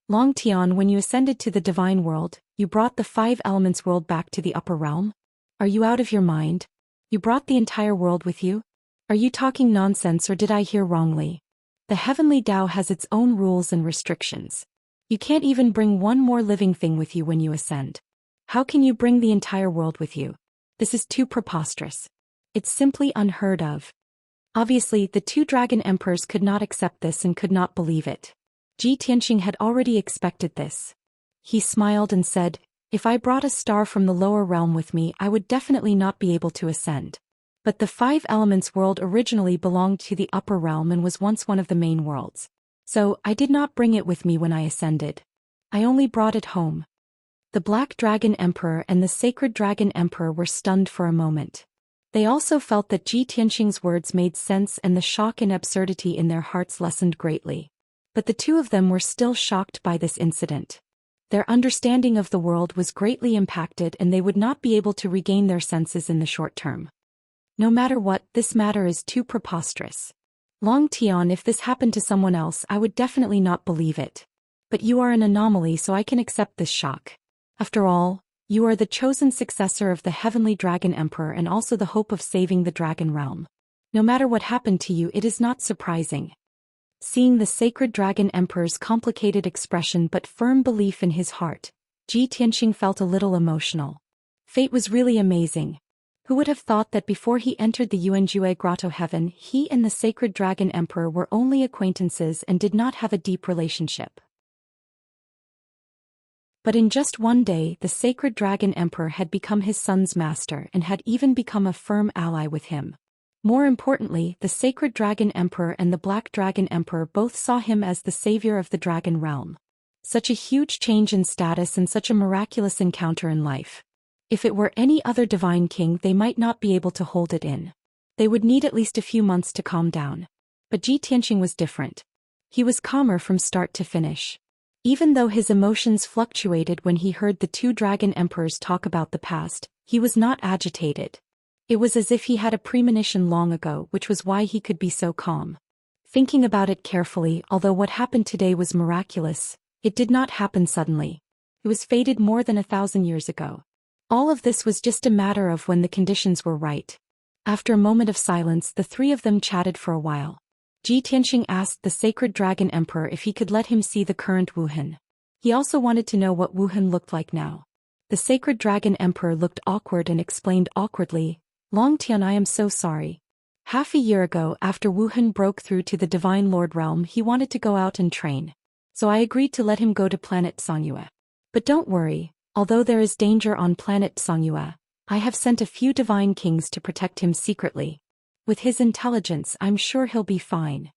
Long Tian, when you ascended to the divine world, you brought the 5 Elements world back to the upper realm? Are you out of your mind? You brought the entire world with you? Are you talking nonsense or did I hear wrongly? The heavenly Tao has its own rules and restrictions. You can't even bring one more living thing with you when you ascend. How can you bring the entire world with you? This is too preposterous. It's simply unheard of. Obviously, the 2 dragon emperors could not accept this and could not believe it. Tianxing had already expected this. He smiled and said, If I brought a star from the lower realm with me, I would definitely not be able to ascend. But the 5 Elements world originally belonged to the upper realm and was once one of the main worlds. So, I did not bring it with me when I ascended. I only brought it home. The Black Dragon Emperor and the Sacred Dragon Emperor were stunned for a moment. They also felt that Tianxing's words made sense and the shock and absurdity in their hearts lessened greatly. But the 2 of them were still shocked by this incident. Their understanding of the world was greatly impacted and they would not be able to regain their senses in the short term. No matter what, this matter is too preposterous. Long Tian, if this happened to someone else, I would definitely not believe it. But you are an anomaly, so I can accept this shock. After all, you are the chosen successor of the heavenly dragon emperor and also the hope of saving the dragon realm. No matter what happened to you, it is not surprising. Seeing the Sacred Dragon Emperor's complicated expression but firm belief in his heart, Tianxing felt a little emotional. Fate was really amazing. Who would have thought that before he entered the Yuanjue Grotto Heaven, he and the Sacred Dragon Emperor were only acquaintances and did not have a deep relationship. But in just one day, the Sacred Dragon Emperor had become his son's master and had even become a firm ally with him. More importantly, the Sacred Dragon Emperor and the Black Dragon Emperor both saw him as the savior of the dragon realm. Such a huge change in status and such a miraculous encounter in life. If it were any other divine king, they might not be able to hold it in. They would need at least a few months to calm down. But Ji Tianxing was different. He was calmer from start to finish. Even though his emotions fluctuated when he heard the two dragon emperors talk about the past, he was not agitated. It was as if he had a premonition long ago, which was why he could be so calm. Thinking about it carefully, although what happened today was miraculous, it did not happen suddenly. It was fated more than 1,000 years ago. All of this was just a matter of when the conditions were right. After a moment of silence, the three of them chatted for a while. Ji Tianxing asked the Sacred Dragon Emperor if he could let him see the current Wuhan. He also wanted to know what Wuhan looked like now. The Sacred Dragon Emperor looked awkward and explained awkwardly, "Long Tian, I am so sorry. Half a year ago, after Wuhan broke through to the Divine Lord realm, he wanted to go out and train. So I agreed to let him go to planet Xianxia. But don't worry. Although there is danger on planet Xianxia, I have sent a few divine kings to protect him secretly. With his intelligence, I'm sure he'll be fine."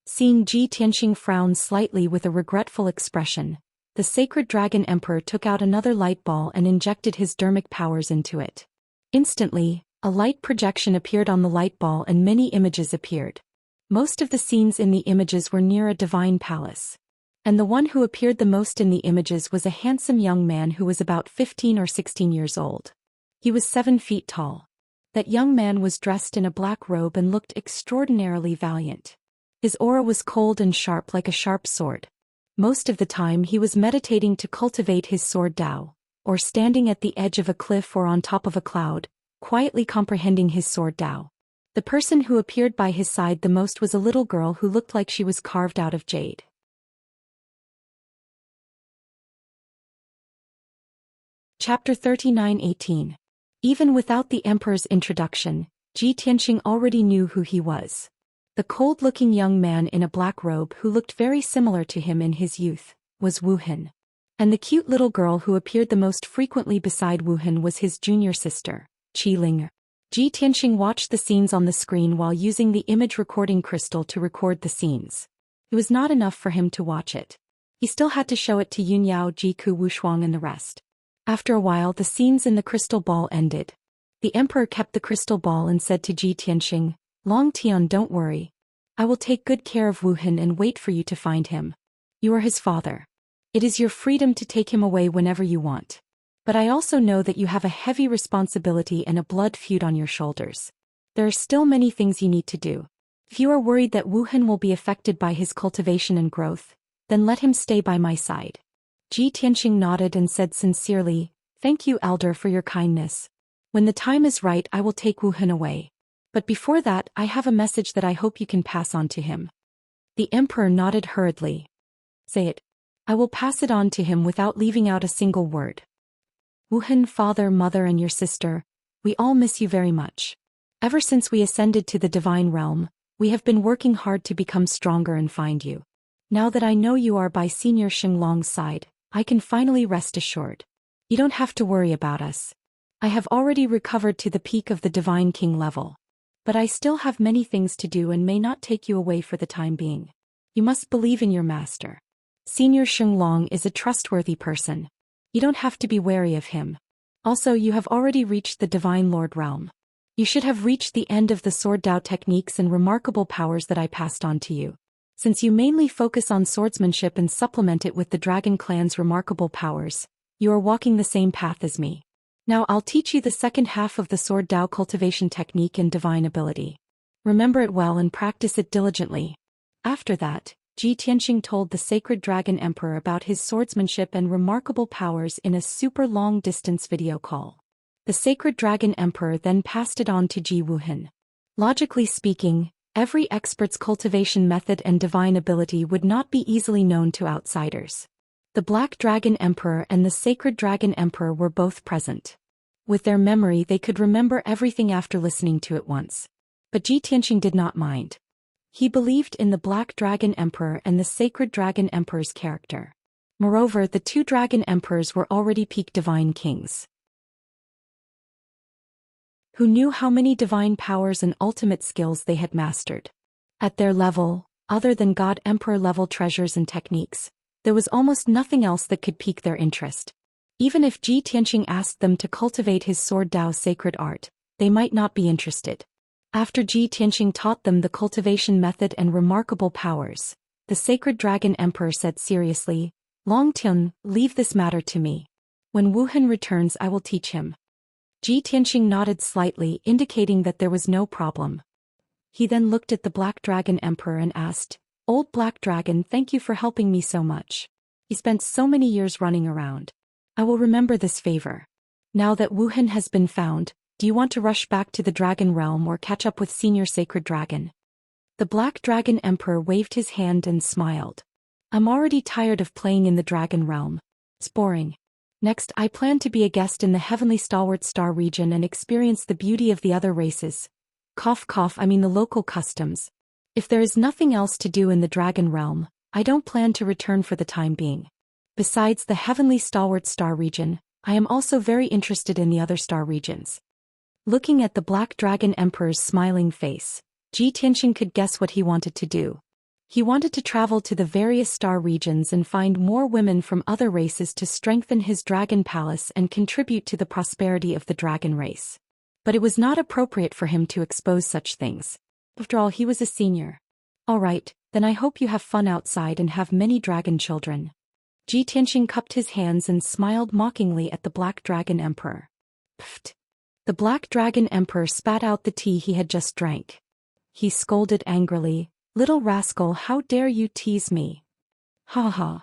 Seeing Ji Tianxing frown slightly with a regretful expression, the Sacred Dragon Emperor took out another light ball and injected his dermic powers into it. Instantly, a light projection appeared on the light ball and many images appeared. Most of the scenes in the images were near a divine palace. And the one who appeared the most in the images was a handsome young man who was about 15 or 16 years old. He was 7 feet tall. That young man was dressed in a black robe and looked extraordinarily valiant. His aura was cold and sharp like a sharp sword. Most of the time he was meditating to cultivate his sword Dao, or standing at the edge of a cliff or on top of a cloud, quietly comprehending his sword Dao. The person who appeared by his side the most was a little girl who looked like she was carved out of jade. Chapter 39:18. Even without the Emperor's introduction, Ji Tianxing already knew who he was. The cold-looking young man in a black robe who looked very similar to him in his youth was Wuhan. And the cute little girl who appeared the most frequently beside Wuhan was his junior sister, Qiling. Ji Tianxing watched the scenes on the screen while using the image recording crystal to record the scenes. It was not enough for him to watch it. He still had to show it to Yunyao, Jiku, Wushuang and the rest. After a while, the scenes in the crystal ball ended. The emperor kept the crystal ball and said to Ji Tianxing, "Long Tian, don't worry. I will take good care of Wuhan and wait for you to find him. You are his father. It is your freedom to take him away whenever you want. But I also know that you have a heavy responsibility and a blood feud on your shoulders. There are still many things you need to do. If you are worried that Wuhan will be affected by his cultivation and growth, then let him stay by my side." Ji Tianxing nodded and said sincerely, "Thank you, elder, for your kindness. When the time is right, I will take Wuhan away. But before that, I have a message that I hope you can pass on to him." The emperor nodded hurriedly. "Say it. I will pass it on to him without leaving out a single word. Wuhan, father, mother and your sister, we all miss you very much. Ever since we ascended to the divine realm, we have been working hard to become stronger and find you. Now that I know you are by Senior Xinglong's side, I can finally rest assured. You don't have to worry about us. I have already recovered to the peak of the Divine King level. But I still have many things to do and may not take you away for the time being. You must believe in your master. Senior Xinglong is a trustworthy person. You don't have to be wary of him. Also, you have already reached the Divine Lord realm. You should have reached the end of the Sword Dao techniques and remarkable powers that I passed on to you. Since you mainly focus on swordsmanship and supplement it with the Dragon Clan's remarkable powers, you are walking the same path as me. Now I'll teach you the second half of the Sword Dao cultivation technique and divine ability. Remember it well and practice it diligently." After that, Ji Tianxing told the Sacred Dragon Emperor about his swordsmanship and remarkable powers in a super long-distance video call. The Sacred Dragon Emperor then passed it on to Ji Wuhan. Logically speaking, every expert's cultivation method and divine ability would not be easily known to outsiders. The Black Dragon Emperor and the Sacred Dragon Emperor were both present. With their memory they could remember everything after listening to it once. But Ji Tianxing did not mind. He believed in the Black Dragon Emperor and the Sacred Dragon Emperor's character. Moreover, the two Dragon Emperors were already peak divine kings, who knew how many divine powers and ultimate skills they had mastered. At their level, other than God Emperor level treasures and techniques, there was almost nothing else that could pique their interest. Even if Ji Tianxing asked them to cultivate his sword Dao sacred art, they might not be interested. After Ji Tianxing taught them the cultivation method and remarkable powers, the Sacred Dragon Emperor said seriously, "Long Tian, leave this matter to me. When Wu Han returns I will teach him." Ji Tianxing nodded slightly, indicating that there was no problem. He then looked at the Black Dragon Emperor and asked, "Old Black Dragon, thank you for helping me so much. You spent so many years running around. I will remember this favor. Now that Wu Han has been found, do you want to rush back to the Dragon Realm or catch up with Senior Sacred Dragon?" The Black Dragon Emperor waved his hand and smiled. "I'm already tired of playing in the Dragon Realm. It's boring. Next, I plan to be a guest in the Heavenly Stalwart Star region and experience the beauty of the other races. Cough cough, I mean the local customs. If there is nothing else to do in the Dragon Realm, I don't plan to return for the time being. Besides the Heavenly Stalwart Star region, I am also very interested in the other star regions." Looking at the Black Dragon Emperor's smiling face, Ji Tianxing could guess what he wanted to do. He wanted to travel to the various star regions and find more women from other races to strengthen his dragon palace and contribute to the prosperity of the dragon race. But it was not appropriate for him to expose such things. After all, he was a senior. "All right, then I hope you have fun outside and have many dragon children." Ji Tianxing cupped his hands and smiled mockingly at the Black Dragon Emperor. Pfft! The Black Dragon Emperor spat out the tea he had just drank. He scolded angrily, "Little rascal, how dare you tease me?" "Ha ha."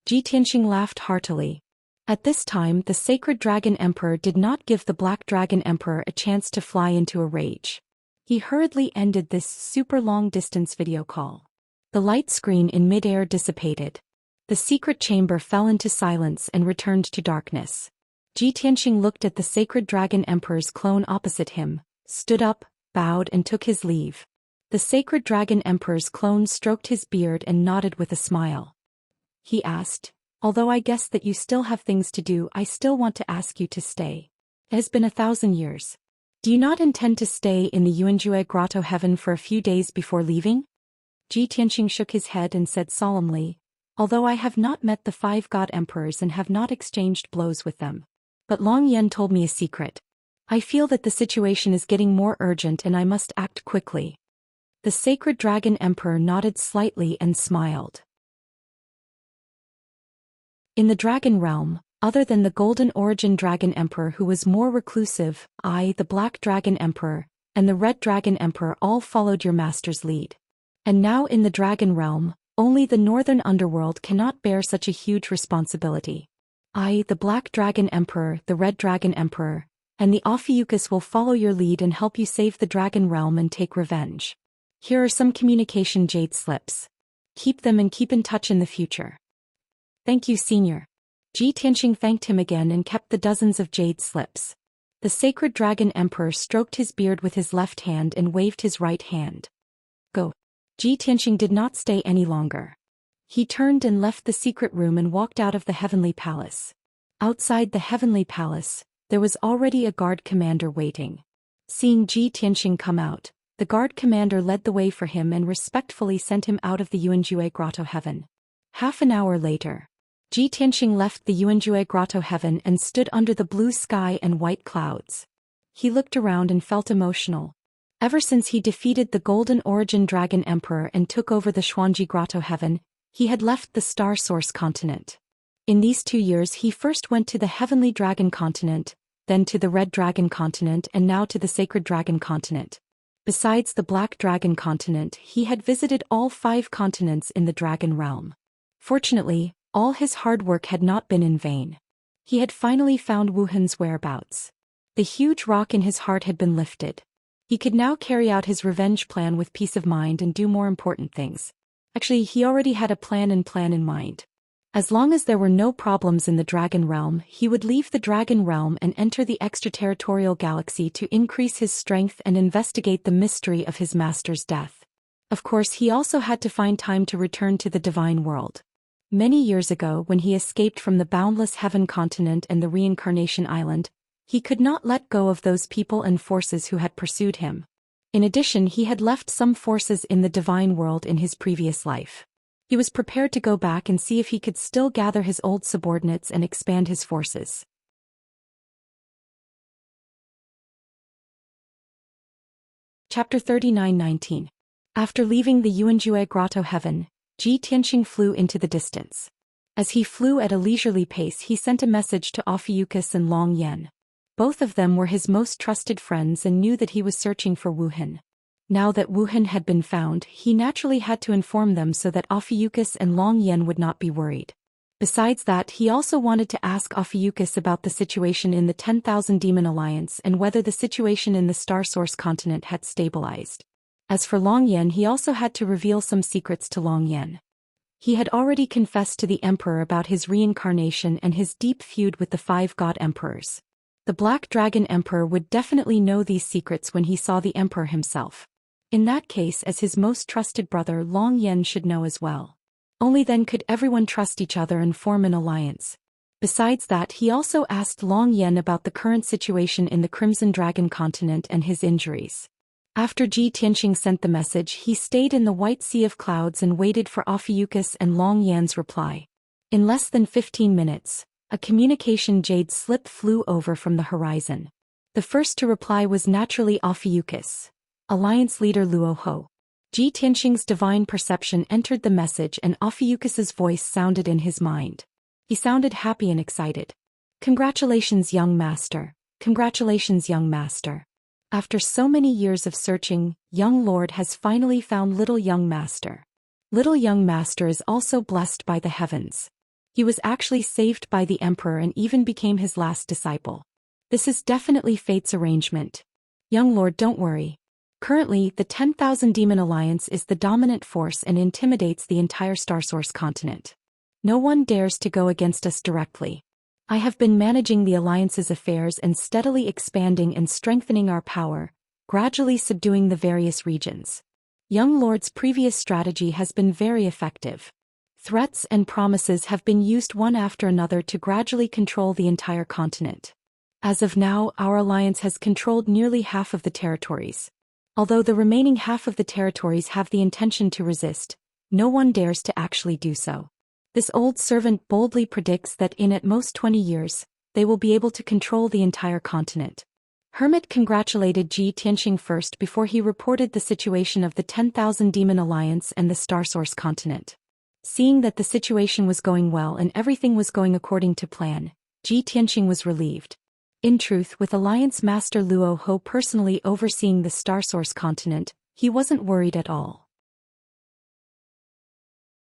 Ji Tianxing laughed heartily. At this time the Sacred Dragon Emperor did not give the Black Dragon Emperor a chance to fly into a rage. He hurriedly ended this super long-distance video call. The light screen in mid-air dissipated. The secret chamber fell into silence and returned to darkness. Ji Tianxing looked at the Sacred Dragon Emperor's clone opposite him, stood up, bowed and took his leave. The Sacred Dragon Emperor's clone stroked his beard and nodded with a smile. He asked, "Although I guess that you still have things to do, I still want to ask you to stay. It has been 1,000 years. Do you not intend to stay in the Yuanjue Grotto Heaven for a few days before leaving?" Ji Tianxing shook his head and said solemnly, "Although I have not met the 5 God Emperors and have not exchanged blows with them, but Long Yan told me a secret. I feel that the situation is getting more urgent and I must act quickly." The Sacred Dragon Emperor nodded slightly and smiled. In the Dragon Realm, other than the Golden Origin Dragon Emperor who was more reclusive, I, the Black Dragon Emperor, and the Red Dragon Emperor all followed your master's lead. And now in the Dragon Realm, only the Northern Underworld cannot bear such a huge responsibility. I, the Black Dragon Emperor, the Red Dragon Emperor, and the Ophiuchus will follow your lead and help you save the Dragon Realm and take revenge. Here are some communication jade slips. Keep them and keep in touch in the future. Thank you, Senior. Ji Tianxing thanked him again and kept the dozens of jade slips. The Sacred Dragon Emperor stroked his beard with his left hand and waved his right hand. Go. Ji Tianxing did not stay any longer. He turned and left the secret room and walked out of the Heavenly Palace. Outside the Heavenly Palace, there was already a guard commander waiting. Seeing Ji Tianxing come out, the guard commander led the way for him and respectfully sent him out of the Yuanjue Grotto Heaven. Half an hour later, Ji Tianxing left the Yuanjue Grotto Heaven and stood under the blue sky and white clouds. He looked around and felt emotional. Ever since he defeated the Golden Origin Dragon Emperor and took over the Xuanji Grotto Heaven, he had left the Star Source continent. In these 2 years he first went to the Heavenly Dragon continent, then to the Red Dragon continent and now to the Sacred Dragon continent. Besides the Black Dragon continent, he had visited all 5 continents in the Dragon Realm. Fortunately, all his hard work had not been in vain. He had finally found Wu Han's whereabouts. The huge rock in his heart had been lifted. He could now carry out his revenge plan with peace of mind and do more important things. Actually, he already had a plan in mind. As long as there were no problems in the Dragon Realm, he would leave the Dragon Realm and enter the extraterritorial galaxy to increase his strength and investigate the mystery of his master's death. Of course, he also had to find time to return to the divine world. Many years ago, when he escaped from the boundless heaven continent and the reincarnation island, he could not let go of those people and forces who had pursued him. In addition, he had left some forces in the divine world in his previous life. He was prepared to go back and see if he could still gather his old subordinates and expand his forces. Chapter 39:19. After leaving the Yuanjue Grotto heaven, Ji Tianxing flew into the distance. As he flew at a leisurely pace, he sent a message to Ophiuchus and Long Yan. Both of them were his most trusted friends and knew that he was searching for Wuhan. Now that Wuhan had been found, he naturally had to inform them so that Ophiuchus and Long Yan would not be worried. Besides that, he also wanted to ask Ophiuchus about the situation in the 10,000 Demon Alliance and whether the situation in the Star Source continent had stabilized. As for Long Yan, he also had to reveal some secrets to Long Yan. He had already confessed to the Emperor about his reincarnation and his deep feud with the 5 God Emperors. The Black Dragon Emperor would definitely know these secrets when he saw the Emperor himself. In that case, as his most trusted brother, Long Yan should know as well. Only then could everyone trust each other and form an alliance. Besides that, he also asked Long Yan about the current situation in the Crimson Dragon continent and his injuries. After Ji Tianxing sent the message, he stayed in the White Sea of Clouds and waited for Ophiuchus and Long Yan's reply. In less than 15 minutes, a communication jade slip flew over from the horizon. The first to reply was naturally Ophiuchus. Alliance leader Luo Ho. Ji Tianxing's divine perception entered the message and Ophiuchus's voice sounded in his mind. He sounded happy and excited. "Congratulations, young master. Congratulations, young master. After so many years of searching, young lord has finally found little young master. Little young master is also blessed by the heavens. He was actually saved by the emperor and even became his last disciple. This is definitely fate's arrangement. Young lord, don't worry. Currently, the 10,000 Demon Alliance is the dominant force and intimidates the entire Star Source continent. No one dares to go against us directly. I have been managing the Alliance's affairs and steadily expanding and strengthening our power, gradually subduing the various regions. Young Lord's previous strategy has been very effective. Threats and promises have been used one after another to gradually control the entire continent. As of now, our alliance has controlled nearly half of the territories. Although the remaining half of the territories have the intention to resist, no one dares to actually do so. This old servant boldly predicts that in at most 20 years, they will be able to control the entire continent. Hermit congratulated Ji Tianxing first before he reported the situation of the 10,000 Demon Alliance and the Star Source continent. Seeing that the situation was going well and everything was going according to plan, Ji Tianxing was relieved. In truth, with Alliance Master Luo Ho personally overseeing the Star Source continent, he wasn't worried at all.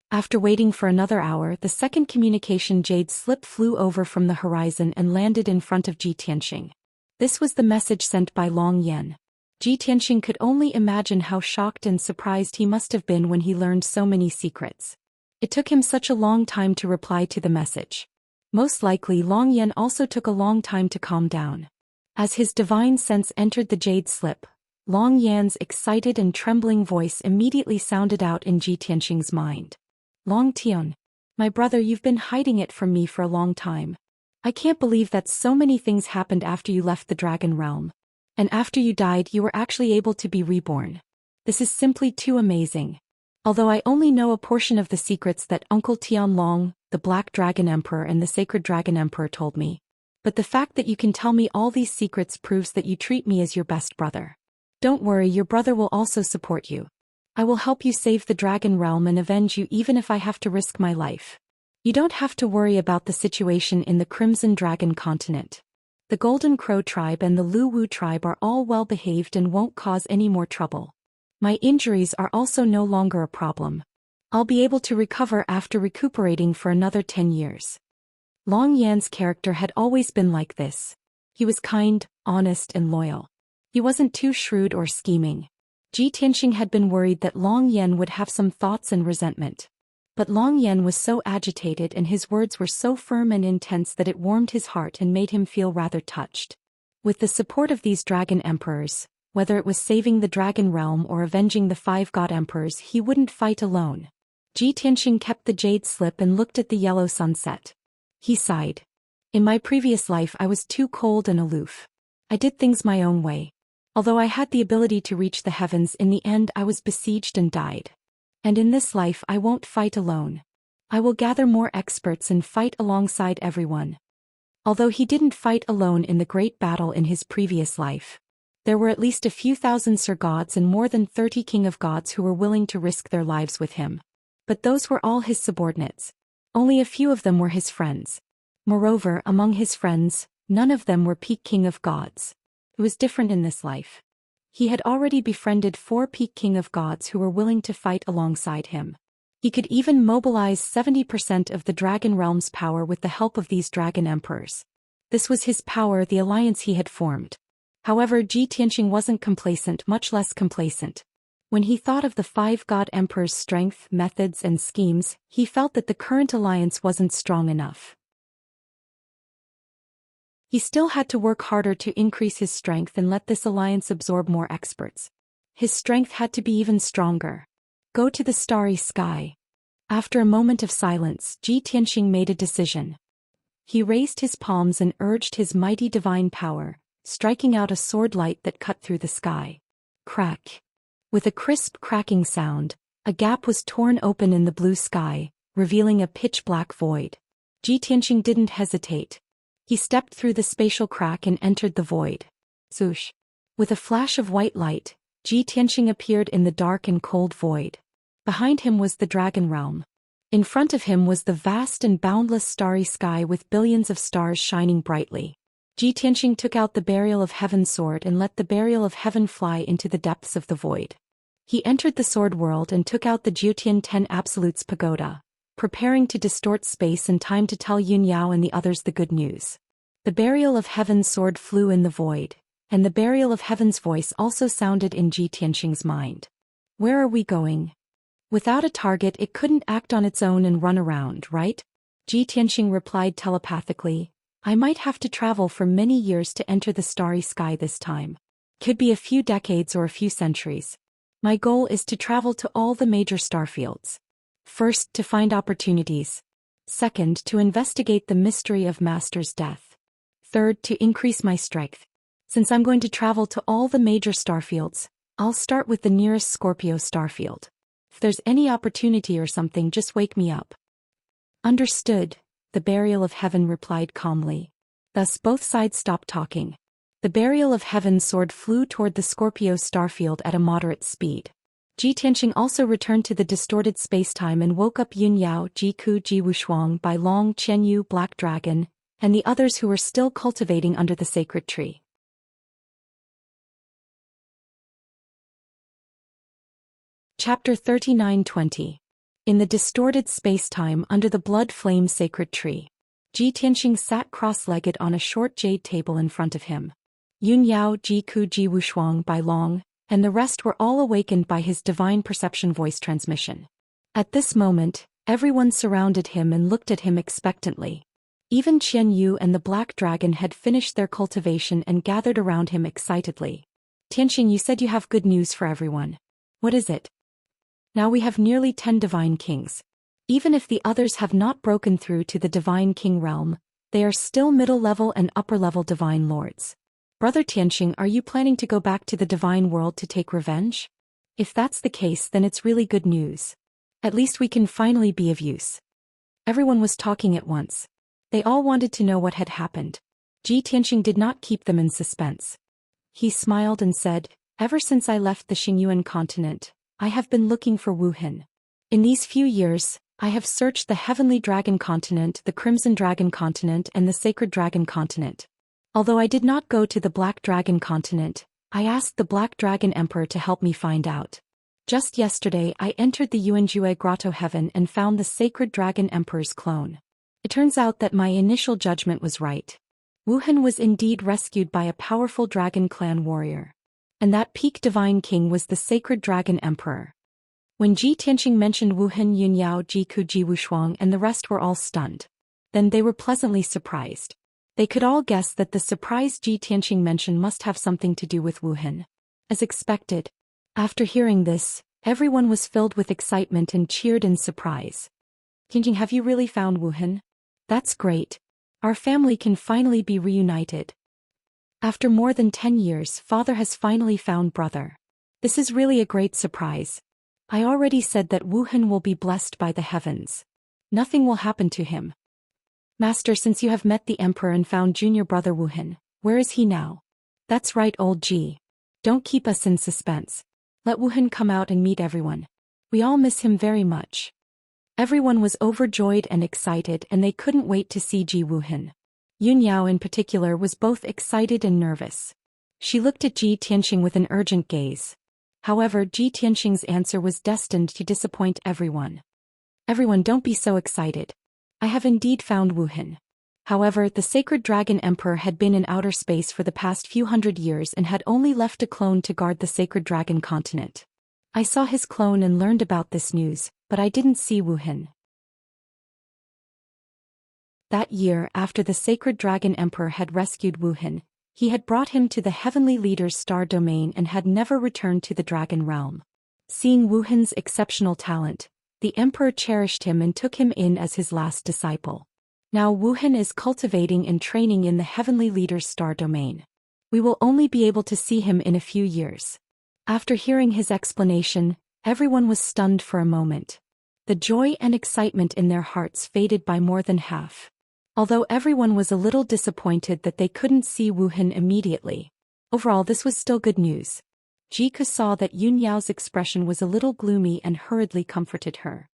After waiting for another hour, the second communication jade slip flew over from the horizon and landed in front of Ji Tianxing. This was the message sent by Long Yan. Ji Tianxing could only imagine how shocked and surprised he must have been when he learned so many secrets. It took him such a long time to reply to the message. Most likely Long Yan also took a long time to calm down. As his divine sense entered the jade slip, Long Yan's excited and trembling voice immediately sounded out in Ji Tianxing's mind. "Long Tian, my brother, you've been hiding it from me for a long time. I can't believe that so many things happened after you left the Dragon Realm. And after you died, you were actually able to be reborn. This is simply too amazing. Although I only know a portion of the secrets that Uncle Tianlong, the Black Dragon Emperor and the Sacred Dragon Emperor told me. But the fact that you can tell me all these secrets proves that you treat me as your best brother. Don't worry, your brother will also support you. I will help you save the Dragon Realm and avenge you even if I have to risk my life. You don't have to worry about the situation in the Crimson Dragon continent. The Golden Crow tribe and the Lu Wu tribe are all well behaved and won't cause any more trouble. My injuries are also no longer a problem. I'll be able to recover after recuperating for another 10 years. Long Yan's character had always been like this. He was kind, honest and loyal. He wasn't too shrewd or scheming. Ji Tianxing had been worried that Long Yan would have some thoughts and resentment. But Long Yan was so agitated and his words were so firm and intense that it warmed his heart and made him feel rather touched. With the support of these dragon emperors, whether it was saving the dragon realm or avenging the 5 god emperors, he wouldn't fight alone. Ji Tianxing kept the jade slip and looked at the yellow sunset. He sighed. In my previous life I was too cold and aloof. I did things my own way. Although I had the ability to reach the heavens, in the end I was besieged and died. And in this life I won't fight alone. I will gather more experts and fight alongside everyone. Although he didn't fight alone in the great battle in his previous life, there were at least a few thousand Sir Gods and more than 30 King of Gods who were willing to risk their lives with him. But those were all his subordinates. Only a few of them were his friends. Moreover, among his friends, none of them were peak King of Gods. It was different in this life. He had already befriended 4 peak King of Gods who were willing to fight alongside him. He could even mobilize 70% of the Dragon Realm's power with the help of these Dragon Emperors. This was his power, the alliance he had formed. However, Ji Tianxing wasn't complacent, much less complacent. When he thought of the 5 God Emperors' strength, methods and schemes, he felt that the current alliance wasn't strong enough. He still had to work harder to increase his strength and let this alliance absorb more experts. His strength had to be even stronger. Go to the starry sky. After a moment of silence, Ji Tianxing made a decision. He raised his palms and urged his mighty divine power, striking out a sword light that cut through the sky. Crack. With a crisp cracking sound, a gap was torn open in the blue sky, revealing a pitch-black void. Ji Tianxing didn't hesitate. He stepped through the spatial crack and entered the void. Swoosh. With a flash of white light, Ji Tianxing appeared in the dark and cold void. Behind him was the Dragon Realm. In front of him was the vast and boundless starry sky with billions of stars shining brightly. Ji Tianxing took out the Burial of Heaven sword and let the Burial of Heaven fly into the depths of the void. He entered the sword world and took out the Jiutian 10 Absolutes pagoda, preparing to distort space and time to tell Yun Yao and the others the good news. The Burial of Heaven's sword flew in the void, and the Burial of Heaven's voice also sounded in Ji Tianxing's mind. Where are we going? Without a target it couldn't act on its own and run around, right? Ji Tianxing replied telepathically. I might have to travel for many years to enter the starry sky this time. Could be a few decades or a few centuries. My goal is to travel to all the major starfields. First, to find opportunities. Second, to investigate the mystery of Master's death. Third, to increase my strength. Since I'm going to travel to all the major starfields, I'll start with the nearest Scorpio starfield. If there's any opportunity or something, just wake me up. Understood, the Burial of Heaven replied calmly. Thus both sides stopped talking. The Burial of Heaven's sword flew toward the Scorpio starfield at a moderate speed. Ji Tianxing also returned to the distorted spacetime and woke up Yun Yao, Ji Ku, Ji Wushuang, Bai Long, Chen Yu, Black Dragon, and the others who were still cultivating under the sacred tree. Chapter 39-20. In the distorted spacetime under the blood-flame sacred tree, Ji Tianxing sat cross-legged on a short jade table in front of him. Yun Yao, Ji Ku, Ji Wushuang, Bai Long, and the rest were all awakened by his divine perception voice transmission. At this moment, everyone surrounded him and looked at him expectantly. Even Chen Yu and the Black Dragon had finished their cultivation and gathered around him excitedly. Tianxing, you said you have good news for everyone. What is it? Now we have nearly 10 divine kings. Even if the others have not broken through to the divine king realm, they are still middle-level and upper-level divine lords. Brother Tianxing, are you planning to go back to the divine world to take revenge? If that's the case, then it's really good news. At least we can finally be of use. Everyone was talking at once. They all wanted to know what had happened. Ji Tianxing did not keep them in suspense. He smiled and said, ever since I left the Xingyuan continent, I have been looking for Wuhan. In these few years, I have searched the Heavenly Dragon Continent, the Crimson Dragon Continent, and the Sacred Dragon Continent. Although I did not go to the Black Dragon Continent, I asked the Black Dragon Emperor to help me find out. Just yesterday I entered the Yuanjue Grotto Heaven and found the Sacred Dragon Emperor's clone. It turns out that my initial judgment was right. Wuhan was indeed rescued by a powerful Dragon Clan warrior. And that peak divine king was the Sacred Dragon Emperor. When Ji Tianqing mentioned Wuhan, Yun Yao, Ji Ku, Ji Wushuang and the rest were all stunned. Then they were pleasantly surprised. They could all guess that the surprise Ji Tianqing mentioned must have something to do with Wuhan. As expected. After hearing this, everyone was filled with excitement and cheered in surprise. Tianqing, have you really found Wuhan? That's great. Our family can finally be reunited. After more than 10 years, father has finally found brother. This is really a great surprise. I already said that Wuhan will be blessed by the heavens. Nothing will happen to him. Master, since you have met the emperor and found junior brother Wuhan, where is he now? That's right, old Ji. Don't keep us in suspense. Let Wuhan come out and meet everyone. We all miss him very much. Everyone was overjoyed and excited and they couldn't wait to see Ji Wuhan. Yun Yao in particular was both excited and nervous. She looked at Ji Tianqing with an urgent gaze. However, Ji Tianqing's answer was destined to disappoint everyone. Everyone, don't be so excited. I have indeed found Wuhan. However, the sacred dragon emperor had been in outer space for the past few hundred years and had only left a clone to guard the sacred dragon continent. I saw his clone and learned about this news, but I didn't see Wuhan. That year, after the sacred dragon emperor had rescued Wuhan, he had brought him to the heavenly leader's star domain and had never returned to the dragon realm. Seeing Wuhan's exceptional talent, the emperor cherished him and took him in as his last disciple. Now Wuhan is cultivating and training in the heavenly leader's star domain. We will only be able to see him in a few years. After hearing his explanation, everyone was stunned for a moment. The joy and excitement in their hearts faded by more than half. Although everyone was a little disappointed that they couldn't see Wuhan immediately. Overall, this was still good news. Ji Ku saw that Yun Yao's expression was a little gloomy and hurriedly comforted her.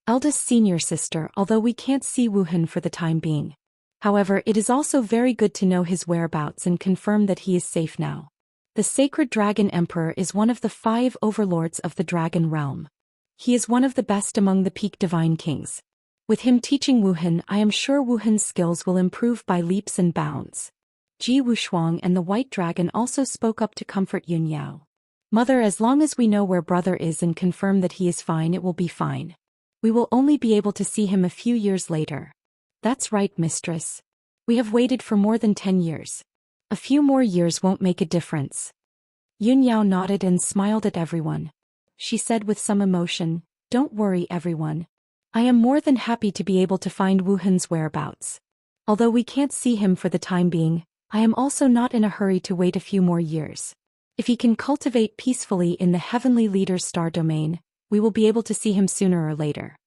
Eldest senior sister, although we can't see Wuhan for the time being. However, it is also very good to know his whereabouts and confirm that he is safe now. The sacred dragon emperor is one of the 5 overlords of the dragon realm. He is one of the best among the peak divine kings. With him teaching Wuhan, I am sure Wuhan's skills will improve by leaps and bounds. Ji Wushuang and the white dragon also spoke up to comfort Yun Yao. Mother, as long as we know where brother is and confirm that he is fine, it will be fine. We will only be able to see him a few years later. That's right, mistress. We have waited for more than 10 years. A few more years won't make a difference. Yun Yao nodded and smiled at everyone. She said with some emotion, don't worry everyone. I am more than happy to be able to find Wuhan's whereabouts. Although we can't see him for the time being, I am also not in a hurry to wait a few more years. If he can cultivate peacefully in the heavenly leader's star domain, we will be able to see him sooner or later.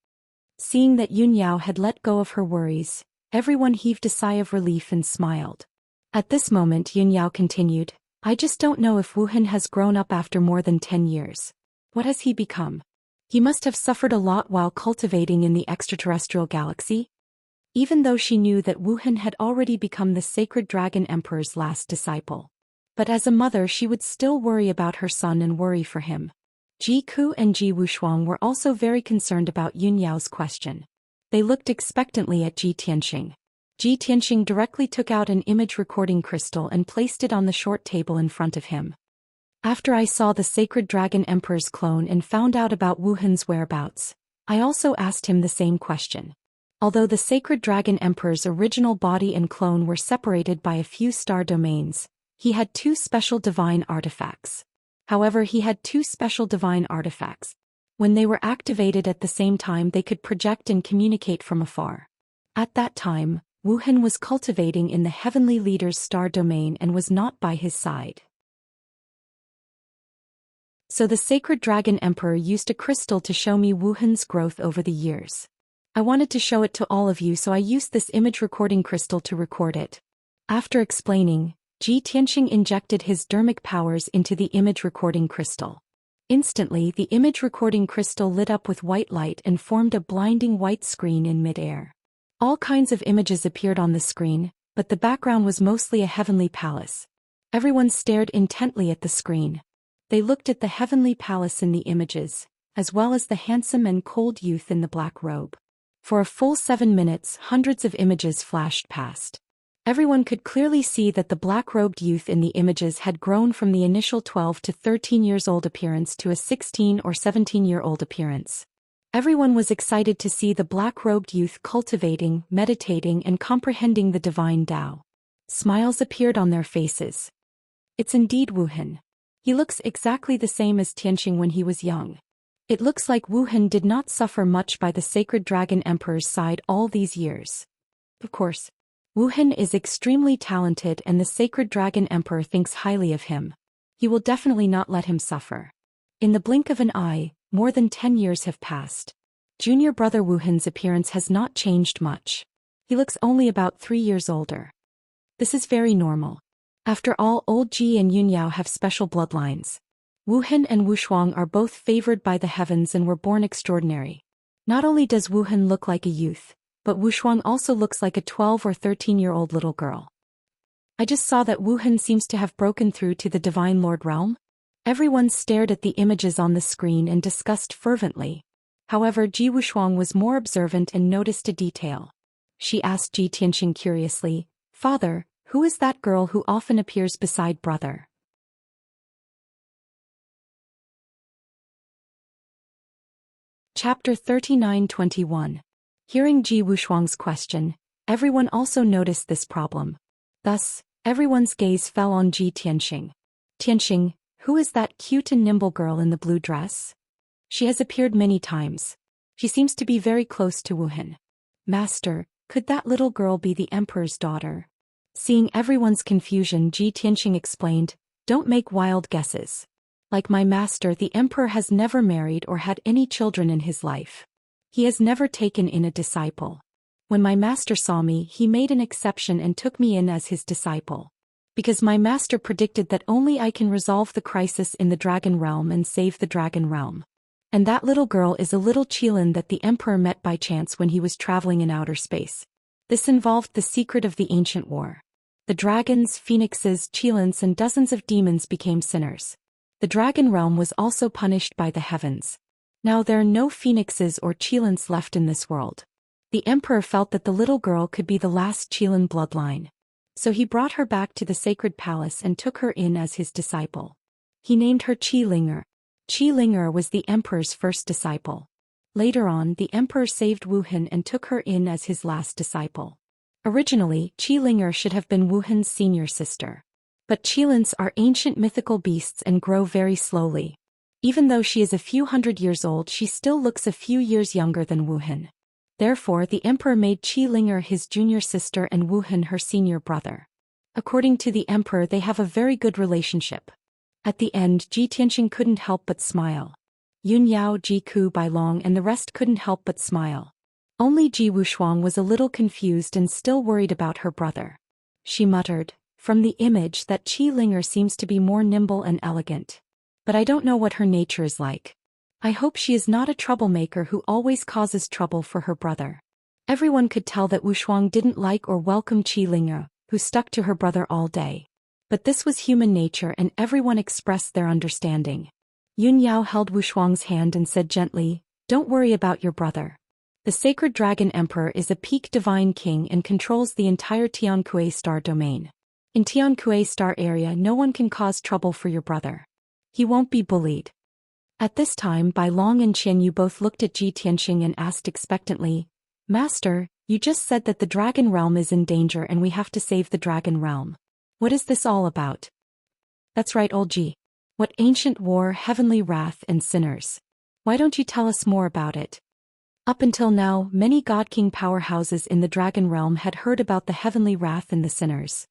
Seeing that Yun Yao had let go of her worries, everyone heaved a sigh of relief and smiled. At this moment Yun Yao continued, I just don't know if Wuhan has grown up after more than 10 years. What has he become? He must have suffered a lot while cultivating in the extraterrestrial galaxy. Even though she knew that Wuhan had already become the sacred dragon emperor's last disciple. But as a mother she would still worry about her son and worry for him. Ji Ku and Ji Wushuang were also very concerned about Yun Yao's question. They looked expectantly at Ji Tianqing. Ji Tianqing directly took out an image recording crystal and placed it on the short table in front of him. After I saw the sacred dragon emperor's clone and found out about Wuhan's whereabouts, I also asked him the same question. Although the sacred dragon emperor's original body and clone were separated by a few star domains, he had 2 special divine artifacts. However, he had 2 special divine artifacts. When they were activated at the same time, they could project and communicate from afar. At that time, Wuhan was cultivating in the heavenly leader's star domain and was not by his side. So the sacred dragon emperor used a crystal to show me Wuhan's growth over the years. I wanted to show it to all of you, so I used this image recording crystal to record it. After explaining, Ji Tianqing injected his dermic powers into the image recording crystal. Instantly, the image recording crystal lit up with white light and formed a blinding white screen in mid-air. All kinds of images appeared on the screen, but the background was mostly a heavenly palace. Everyone stared intently at the screen. They looked at the heavenly palace in the images, as well as the handsome and cold youth in the black robe. For a full 7 minutes, hundreds of images flashed past. Everyone could clearly see that the black-robed youth in the images had grown from the initial 12 to 13 years old appearance to a 16 or 17-year-old appearance. Everyone was excited to see the black-robed youth cultivating, meditating, and comprehending the divine Tao. Smiles appeared on their faces. It's indeed Wuhan. He looks exactly the same as Tianxing when he was young. It looks like Wuhan did not suffer much by the sacred dragon emperor's side all these years. Of course, Wuhan is extremely talented and the sacred dragon emperor thinks highly of him. He will definitely not let him suffer. In the blink of an eye, more than 10 years have passed. Junior brother Wuhan's appearance has not changed much. He looks only about 3 years older. This is very normal. After all, old Ji and Yunyao have special bloodlines. Wuhan and Wushuang are both favored by the heavens and were born extraordinary. Not only does Wuhan look like a youth, but Wushuang also looks like a 12 or 13-year-old little girl. I just saw that Wuhan seems to have broken through to the Divine Lord realm. Everyone stared at the images on the screen and discussed fervently. However, Ji Wushuang was more observant and noticed a detail. She asked Ji Tianxing curiously, "Father, who is that girl who often appears beside brother?" Chapter 39:21. Hearing Ji Wushuang's question, everyone also noticed this problem. Thus, everyone's gaze fell on Ji Tianxing. "Tianxing, who is that cute and nimble girl in the blue dress? She has appeared many times. She seems to be very close to Wuhan. Master, could that little girl be the emperor's daughter?" Seeing everyone's confusion, Ji Tianxing explained, "Don't make wild guesses. Like my master, the emperor has never married or had any children in his life. He has never taken in a disciple. When my master saw me, he made an exception and took me in as his disciple. Because my master predicted that only I can resolve the crisis in the dragon realm and save the dragon realm. And that little girl is a little Qilin that the emperor met by chance when he was traveling in outer space. This involved the secret of the ancient war. The dragons, phoenixes, Qilins and dozens of demons became sinners. The dragon realm was also punished by the heavens. Now there are no phoenixes or Qilins left in this world. The emperor felt that the little girl could be the last Qilin bloodline. So he brought her back to the sacred palace and took her in as his disciple. He named her Qilinger. Qilinger was the emperor's first disciple. Later on, the emperor saved Wuhan and took her in as his last disciple. Originally, Qilinger should have been Wuhan's senior sister. But Qilins are ancient mythical beasts and grow very slowly. Even though she is a few hundred years old, she still looks a few years younger than Wuhan. Therefore, the emperor made Qilinger his junior sister and Wuhan her senior brother. According to the emperor, they have a very good relationship. At the end, Ji Tianxing couldn't help but smile. Yunyao, Ji Ku, Bailong and the rest couldn't help but smile. Only Ji Wushuang was a little confused and still worried about her brother. She muttered, "From the image, that Qilinger seems to be more nimble and elegant. But I don't know what her nature is like. I hope she is not a troublemaker who always causes trouble for her brother." Everyone could tell that Wushuang didn't like or welcome Qilinger, who stuck to her brother all day. But this was human nature and everyone expressed their understanding. Yunyao held Wushuang's hand and said gently, "Don't worry about your brother. The sacred dragon emperor is a peak divine king and controls the entire Tiankui star domain. In Tiankui star area, no one can cause trouble for your brother. He won't be bullied." At this time, Bailong and Qianyu both looked at Ji Tianxing and asked expectantly, "Master, you just said that the dragon realm is in danger and we have to save the dragon realm. What is this all about?" "That's right, old Ji. What ancient war, heavenly wrath and sinners. Why don't you tell us more about it?" Up until now, many God King powerhouses in the dragon realm had heard about the heavenly wrath and the sinners.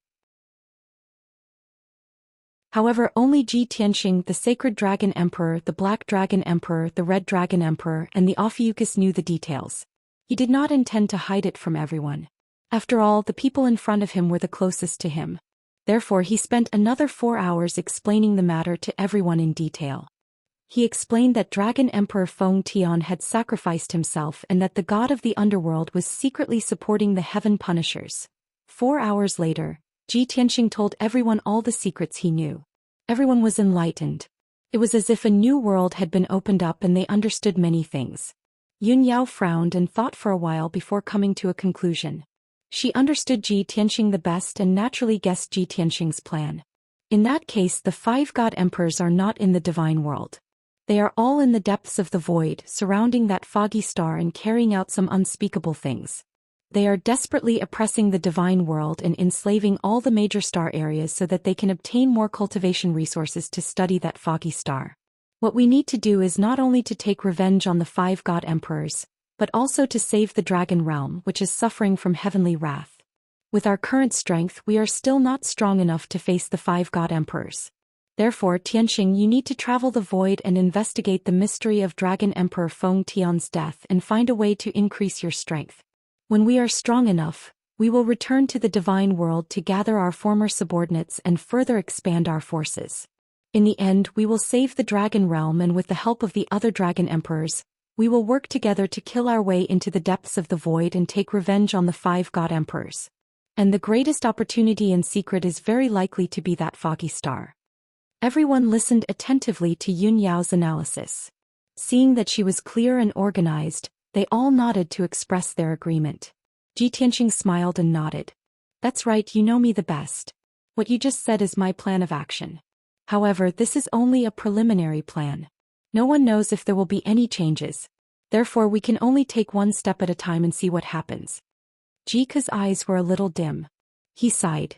However, only Ji Tianxing, the sacred dragon emperor, the black dragon emperor, the red dragon emperor, and the Ophiuchus knew the details. He did not intend to hide it from everyone. After all, the people in front of him were the closest to him. Therefore, he spent another 4 hours explaining the matter to everyone in detail. He explained that Dragon Emperor Feng Tian had sacrificed himself and that the god of the underworld was secretly supporting the heaven punishers. 4 hours later, Ji Tianxing told everyone all the secrets he knew. Everyone was enlightened. It was as if a new world had been opened up and they understood many things. Yunyao frowned and thought for a while before coming to a conclusion. She understood Ji Tianxing the best and naturally guessed Ji Tianxing's plan. In that case, the 5 god emperors are not in the divine world. They are all in the depths of the void, surrounding that foggy star and carrying out some unspeakable things. They are desperately oppressing the divine world and enslaving all the major star areas so that they can obtain more cultivation resources to study that foggy star. What we need to do is not only to take revenge on the 5 god emperors, but also to save the dragon realm, which is suffering from heavenly wrath. With our current strength, we are still not strong enough to face the 5 god emperors. Therefore, Tianxing, you need to travel the void and investigate the mystery of Dragon Emperor Feng Tian's death and find a way to increase your strength. When we are strong enough, we will return to the divine world to gather our former subordinates and further expand our forces. In the end, we will save the dragon realm, and with the help of the other dragon emperors, we will work together to kill our way into the depths of the void and take revenge on the 5 god emperors. And the greatest opportunity in secret is very likely to be that foggy star. Everyone listened attentively to Yun Yao's analysis. Seeing that she was clear and organized, they all nodded to express their agreement. Ji Tianxing smiled and nodded. That's right, you know me the best. What you just said is my plan of action. However, this is only a preliminary plan. No one knows if there will be any changes. Therefore, we can only take one step at a time and see what happens. Jike's eyes were a little dim. He sighed.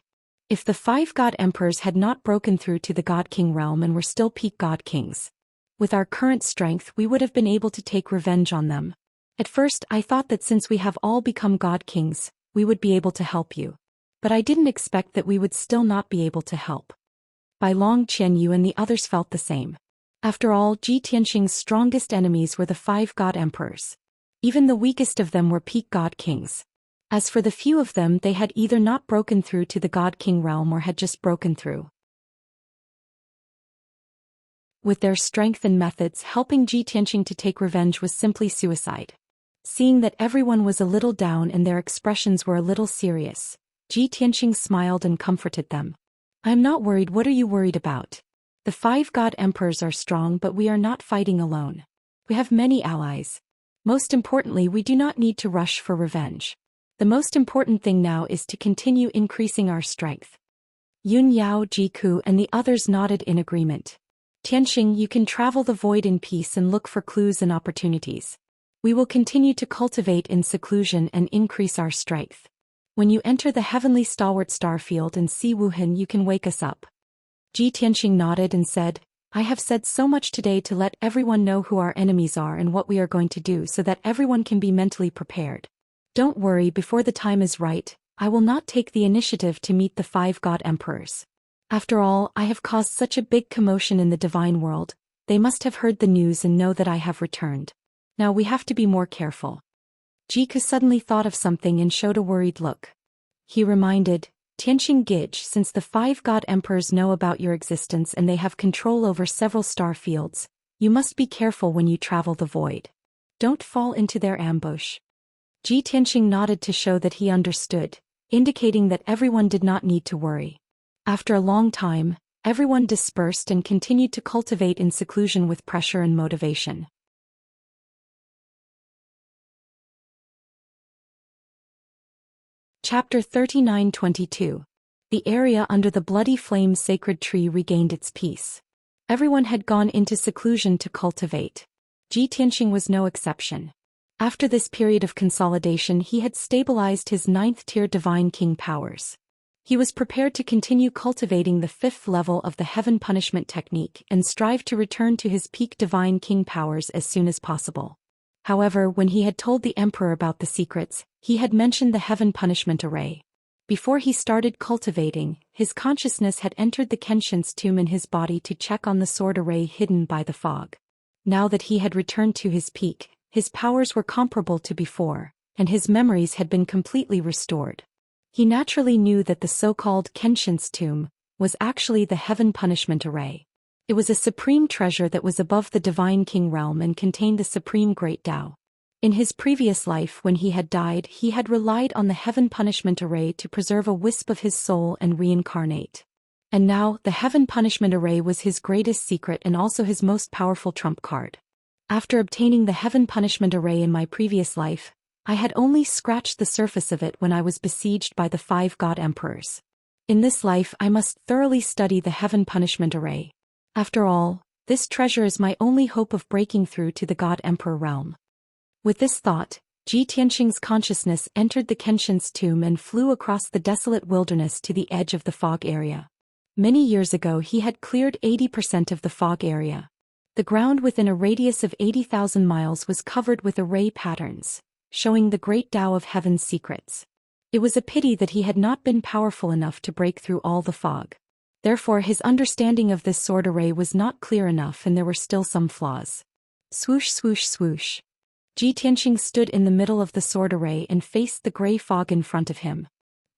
If the 5 god emperors had not broken through to the God King realm and were still peak god kings, with our current strength we would have been able to take revenge on them. At first I thought that since we have all become god kings, we would be able to help you. But I didn't expect that we would still not be able to help. Bai Long Qianyu and the others felt the same. After all, Ji Tianxing's strongest enemies were the 5 god emperors. Even the weakest of them were peak god kings. As for the few of them, they had either not broken through to the God King realm or had just broken through. With their strength and methods, helping Ji Tianxing to take revenge was simply suicide. Seeing that everyone was a little down and their expressions were a little serious, Ji Tianxing smiled and comforted them. I'm not worried. What are you worried about? The 5 god emperors are strong, but we are not fighting alone. We have many allies. Most importantly, we do not need to rush for revenge. The most important thing now is to continue increasing our strength. Yun Yao, Jiku and the others nodded in agreement. Tianxing, you can travel the void in peace and look for clues and opportunities. We will continue to cultivate in seclusion and increase our strength. When you enter the heavenly stalwart starfield and see Wuhan, you can wake us up. Ji Tianxing nodded and said, I have said so much today to let everyone know who our enemies are and what we are going to do so that everyone can be mentally prepared. Don't worry, before the time is right, I will not take the initiative to meet the 5 god emperors. After all, I have caused such a big commotion in the divine world, they must have heard the news and know that I have returned. Now we have to be more careful. Jiku suddenly thought of something and showed a worried look. He reminded, Tianxing Gij, since the 5 god emperors know about your existence and they have control over several star fields, you must be careful when you travel the void. Don't fall into their ambush. Ji Tianxing nodded to show that he understood, indicating that everyone did not need to worry. After a long time, everyone dispersed and continued to cultivate in seclusion with pressure and motivation. Chapter 39-22. The area under the bloody flame sacred tree regained its peace. Everyone had gone into seclusion to cultivate. Ji Tianxing was no exception. After this period of consolidation, he had stabilized his 9th-tier Divine King powers. He was prepared to continue cultivating the 5th level of the Heaven Punishment technique and strive to return to his peak Divine King powers as soon as possible. However, when he had told the Emperor about the secrets, he had mentioned the Heaven Punishment array. Before he started cultivating, his consciousness had entered the Kenshin's tomb in his body to check on the sword array hidden by the fog. Now that he had returned to his peak, his powers were comparable to before, and his memories had been completely restored. He naturally knew that the so-called Kenshin's tomb was actually the Heaven Punishment array. It was a supreme treasure that was above the Divine King realm and contained the supreme Great Tao. In his previous life, when he had died, he had relied on the Heaven Punishment array to preserve a wisp of his soul and reincarnate. And now, the Heaven Punishment array was his greatest secret and also his most powerful trump card. After obtaining the Heaven Punishment array in my previous life, I had only scratched the surface of it when I was besieged by the 5 god emperors. In this life I must thoroughly study the heaven punishment array. After all, this treasure is my only hope of breaking through to the god emperor realm. With this thought, Tianxing's consciousness entered the Kenshin's tomb and flew across the desolate wilderness to the edge of the fog area. Many years ago he had cleared 80% of the fog area. The ground within a radius of 80,000 miles was covered with array patterns, showing the great Tao of heaven's secrets. It was a pity that he had not been powerful enough to break through all the fog. Therefore his understanding of this sword array was not clear enough and there were still some flaws. Swoosh swoosh swoosh. Tianxing stood in the middle of the sword array and faced the gray fog in front of him.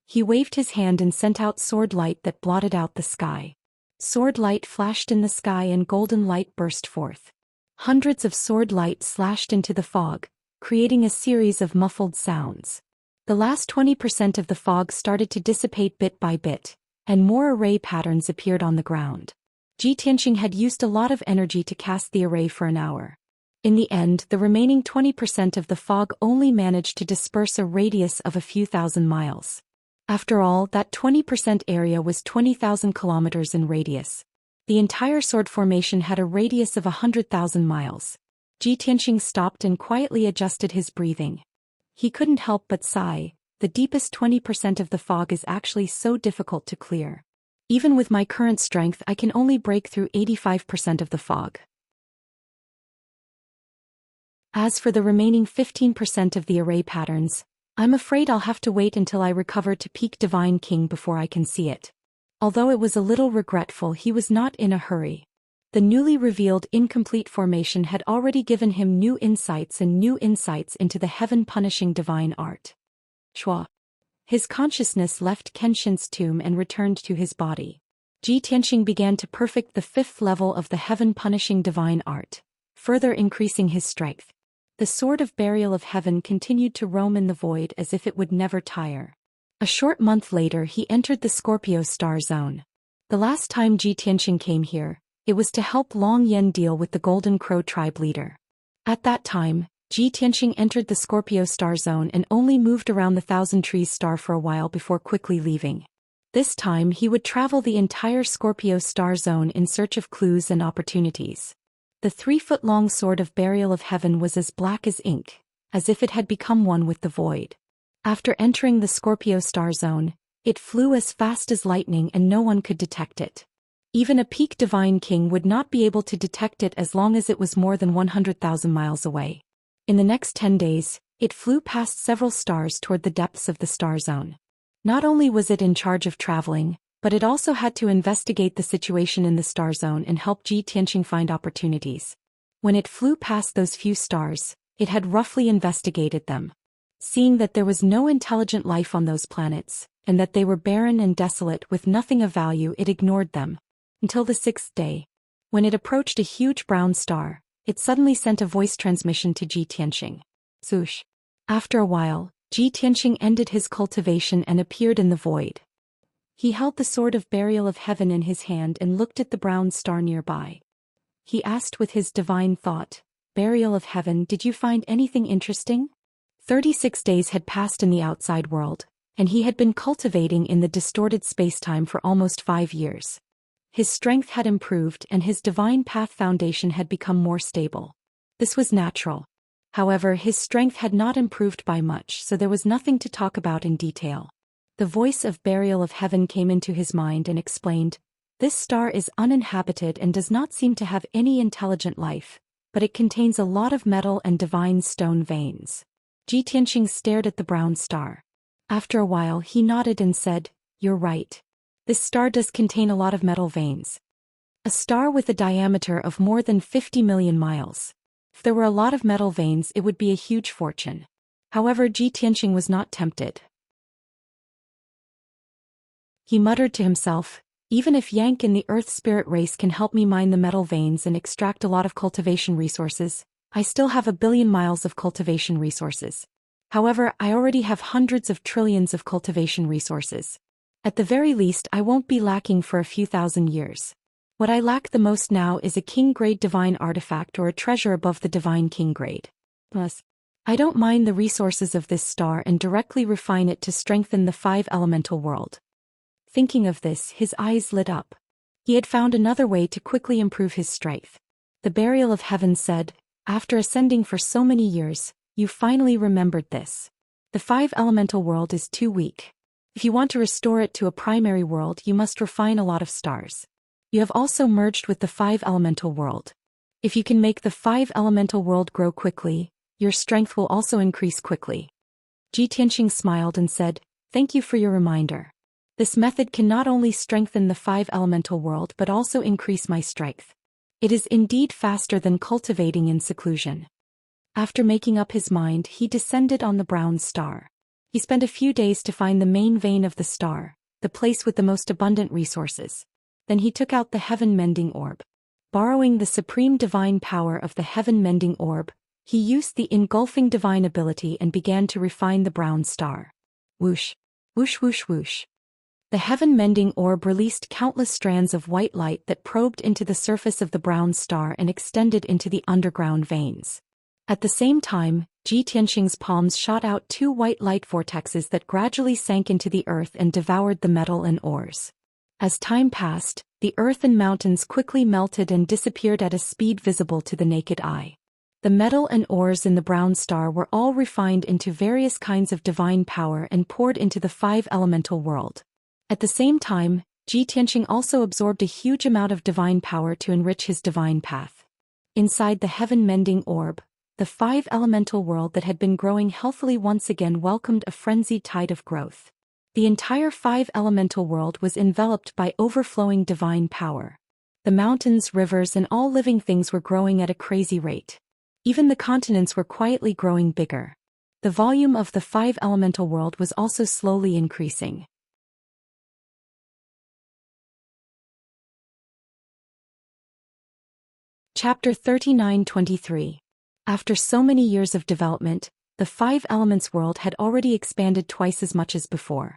He waved his hand and sent out sword light that blotted out the sky. Sword light flashed in the sky and golden light burst forth. Hundreds of sword light slashed into the fog, creating a series of muffled sounds. The last 20% of the fog started to dissipate bit by bit, and more array patterns appeared on the ground. Tianxing had used a lot of energy to cast the array for an hour. In the end, the remaining 20% of the fog only managed to disperse a radius of a few thousand miles. After all, that 20% area was 20,000 kilometers in radius. The entire sword formation had a radius of 100,000 miles. Tianxing stopped and quietly adjusted his breathing. He couldn't help but sigh. The deepest 20% of the fog is actually so difficult to clear. Even with my current strength, I can only break through 85% of the fog. As for the remaining 15% of the array patterns, I'm afraid I'll have to wait until I recover to peak Divine King before I can see it. Although it was a little regretful, he was not in a hurry. The newly revealed incomplete formation had already given him new insights into the heaven-punishing divine art. Shua. His consciousness left Kenshin's tomb and returned to his body. Tianxing began to perfect the 5th level of the heaven-punishing divine art, further increasing his strength. The sword of burial of heaven continued to roam in the void as if it would never tire. A short month later he entered the Scorpio star zone. The last time Tianxing came here, it was to help Long Yen deal with the Golden Crow tribe leader. At that time, Tianxing entered the Scorpio star zone and only moved around the Thousand Trees star for a while before quickly leaving. This time he would travel the entire Scorpio star zone in search of clues and opportunities. The 3-foot-long sword of burial of heaven was as black as ink, as if it had become one with the void. After entering the Scorpio star zone, it flew as fast as lightning and no one could detect it. Even a peak divine king would not be able to detect it as long as it was more than 100,000 miles away. In the next 10 days, it flew past several stars toward the depths of the star zone. Not only was it in charge of traveling, but it also had to investigate the situation in the star zone and help Tianxing find opportunities. When it flew past those few stars, it had roughly investigated them. Seeing that there was no intelligent life on those planets, and that they were barren and desolate with nothing of value, it ignored them. Until the 6th day. When it approached a huge brown star, it suddenly sent a voice transmission to Tianxing. Swoosh. After a while, Tianxing ended his cultivation and appeared in the void. He held the sword of burial of heaven in his hand and looked at the brown star nearby. He asked with his divine thought, "Burial of heaven, did you find anything interesting?" 36 days had passed in the outside world, and he had been cultivating in the distorted spacetime for almost 5 years. His strength had improved and his divine path foundation had become more stable. This was natural. However, his strength had not improved by much, so there was nothing to talk about in detail. The voice of burial of heaven came into his mind and explained, "This star is uninhabited and does not seem to have any intelligent life, but it contains a lot of metal and divine stone veins." Tianxing stared at the brown star. After a while he nodded and said, "You're right. This star does contain a lot of metal veins. A star with a diameter of more than 50 million miles. If there were a lot of metal veins, it would be a huge fortune." However, Tianxing was not tempted. He muttered to himself, "Even if Yank in the Earth spirit race can help me mine the metal veins and extract a lot of cultivation resources, I still have 1 billion miles of cultivation resources. However, I already have hundreds of trillions of cultivation resources. At the very least, I won't be lacking for a few thousand years. What I lack the most now is a king-grade divine artifact or a treasure above the divine king grade." Plus, I don't mine the resources of this star and directly refine it to strengthen the 5 elemental world. Thinking of this, his eyes lit up. He had found another way to quickly improve his strength. The burial of heaven said, "After ascending for so many years, you finally remembered this. The 5 elemental world is too weak. If you want to restore it to a primary world, you must refine a lot of stars. You have also merged with the 5 elemental world. If you can make the 5 elemental world grow quickly, your strength will also increase quickly." Tianxing smiled and said, "Thank you for your reminder. This method can not only strengthen the 5 elemental world but also increase my strength. It is indeed faster than cultivating in seclusion." After making up his mind, he descended on the brown star. He spent a few days to find the main vein of the star, the place with the most abundant resources. Then he took out the heaven-mending orb. Borrowing the supreme divine power of the heaven-mending orb, he used the engulfing divine ability and began to refine the brown star. Whoosh! Whoosh whoosh whoosh! The heaven-mending orb released countless strands of white light that probed into the surface of the brown star and extended into the underground veins. At the same time, Tianxing's palms shot out 2 white light vortexes that gradually sank into the earth and devoured the metal and ores. As time passed, the earth and mountains quickly melted and disappeared at a speed visible to the naked eye. The metal and ores in the brown star were all refined into various kinds of divine power and poured into the 5 elemental world. At the same time, Tianxing also absorbed a huge amount of divine power to enrich his divine path. Inside the heaven-mending orb, the 5 elemental world that had been growing healthily once again welcomed a frenzied tide of growth. The entire 5 elemental world was enveloped by overflowing divine power. The mountains, rivers, and all living things were growing at a crazy rate. Even the continents were quietly growing bigger. The volume of the 5 elemental world was also slowly increasing. Chapter 39-23. After so many years of development, the 5 elements world had already expanded twice as much as before.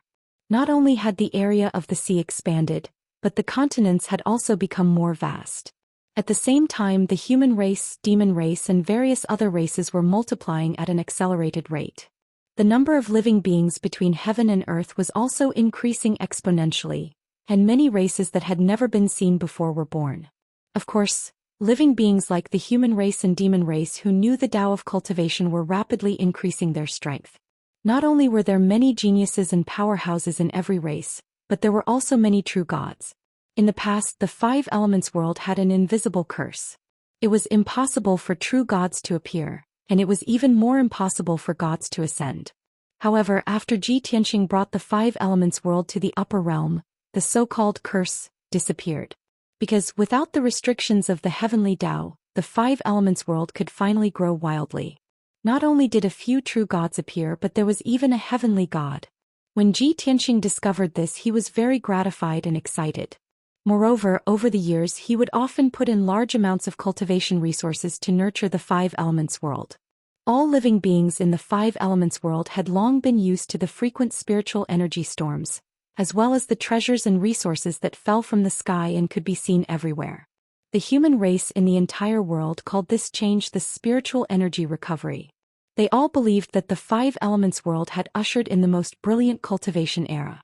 Not only had the area of the sea expanded, but the continents had also become more vast. At the same time, the human race, demon race, and various other races were multiplying at an accelerated rate. The number of living beings between heaven and earth was also increasing exponentially, and many races that had never been seen before were born. Of course, living beings like the human race and demon race who knew the Tao of cultivation were rapidly increasing their strength. Not only were there many geniuses and powerhouses in every race, but there were also many true gods. In the past, the 5 elements world had an invisible curse. It was impossible for true gods to appear, and it was even more impossible for gods to ascend. However, after Tianxing brought the 5 elements world to the upper realm, the so-called curse disappeared. Because without the restrictions of the heavenly Tao, the 5 elements world could finally grow wildly. Not only did a few true gods appear, but there was even a heavenly god. When Tianxing discovered this, he was very gratified and excited. Moreover, over the years he would often put in large amounts of cultivation resources to nurture the 5 elements world. All living beings in the 5 elements world had long been used to the frequent spiritual energy storms, as well as the treasures and resources that fell from the sky and could be seen everywhere. The human race in the entire world called this change the spiritual energy recovery. They all believed that the 5 elements world had ushered in the most brilliant cultivation era.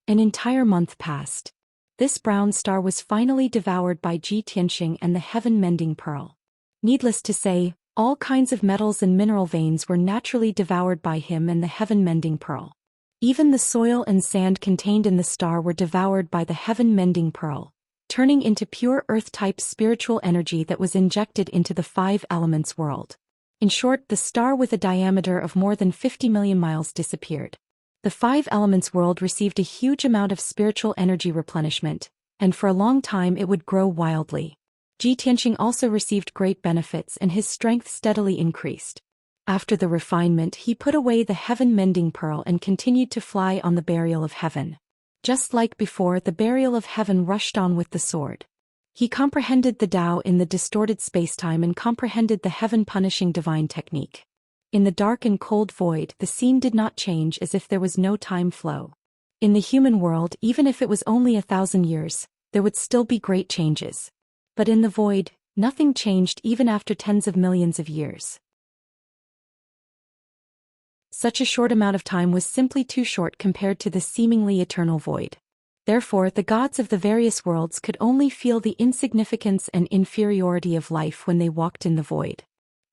An entire month passed. This brown star was finally devoured by Tianxing and the heaven-mending pearl. Needless to say, all kinds of metals and mineral veins were naturally devoured by him and the heaven-mending pearl. Even the soil and sand contained in the star were devoured by the heaven-mending pearl, turning into pure earth-type spiritual energy that was injected into the 5 elements world. In short, the star with a diameter of more than 50 million miles disappeared. The 5 elements world received a huge amount of spiritual energy replenishment, and for a long time it would grow wildly. Tianxing also received great benefits and his strength steadily increased. After the refinement, he put away the heaven-mending pearl and continued to fly on the burial of heaven. Just like before, the burial of heaven rushed on with the sword. He comprehended the Tao in the distorted spacetime and comprehended the heaven-punishing divine technique. In the dark and cold void, the scene did not change, as if there was no time flow. In the human world, even if it was only 1,000 years, there would still be great changes. But in the void, nothing changed even after tens of millions of years. Such a short amount of time was simply too short compared to the seemingly eternal void. Therefore, the gods of the various worlds could only feel the insignificance and inferiority of life when they walked in the void.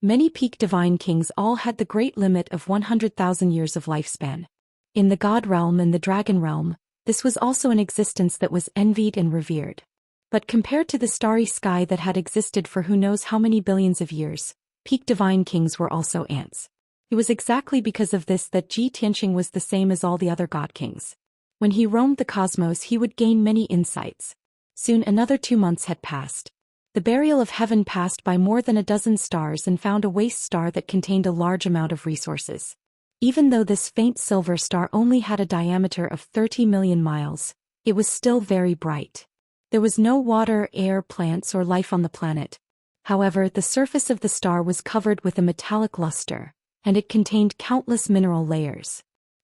Many peak divine kings all had the great limit of 100,000 years of lifespan. In the god realm and the dragon realm, this was also an existence that was envied and revered. But compared to the starry sky that had existed for who knows how many billions of years, peak divine kings were also ants. It was exactly because of this that Zhi Tianxing was the same as all the other god kings. When he roamed the cosmos, he would gain many insights. Soon another 2 months had passed. The burial of heaven passed by more than a dozen stars and found a waste star that contained a large amount of resources. Even though this faint silver star only had a diameter of 30 million miles, it was still very bright. There was no water, air, plants, or life on the planet. However, the surface of the star was covered with a metallic luster, and it contained countless mineral layers.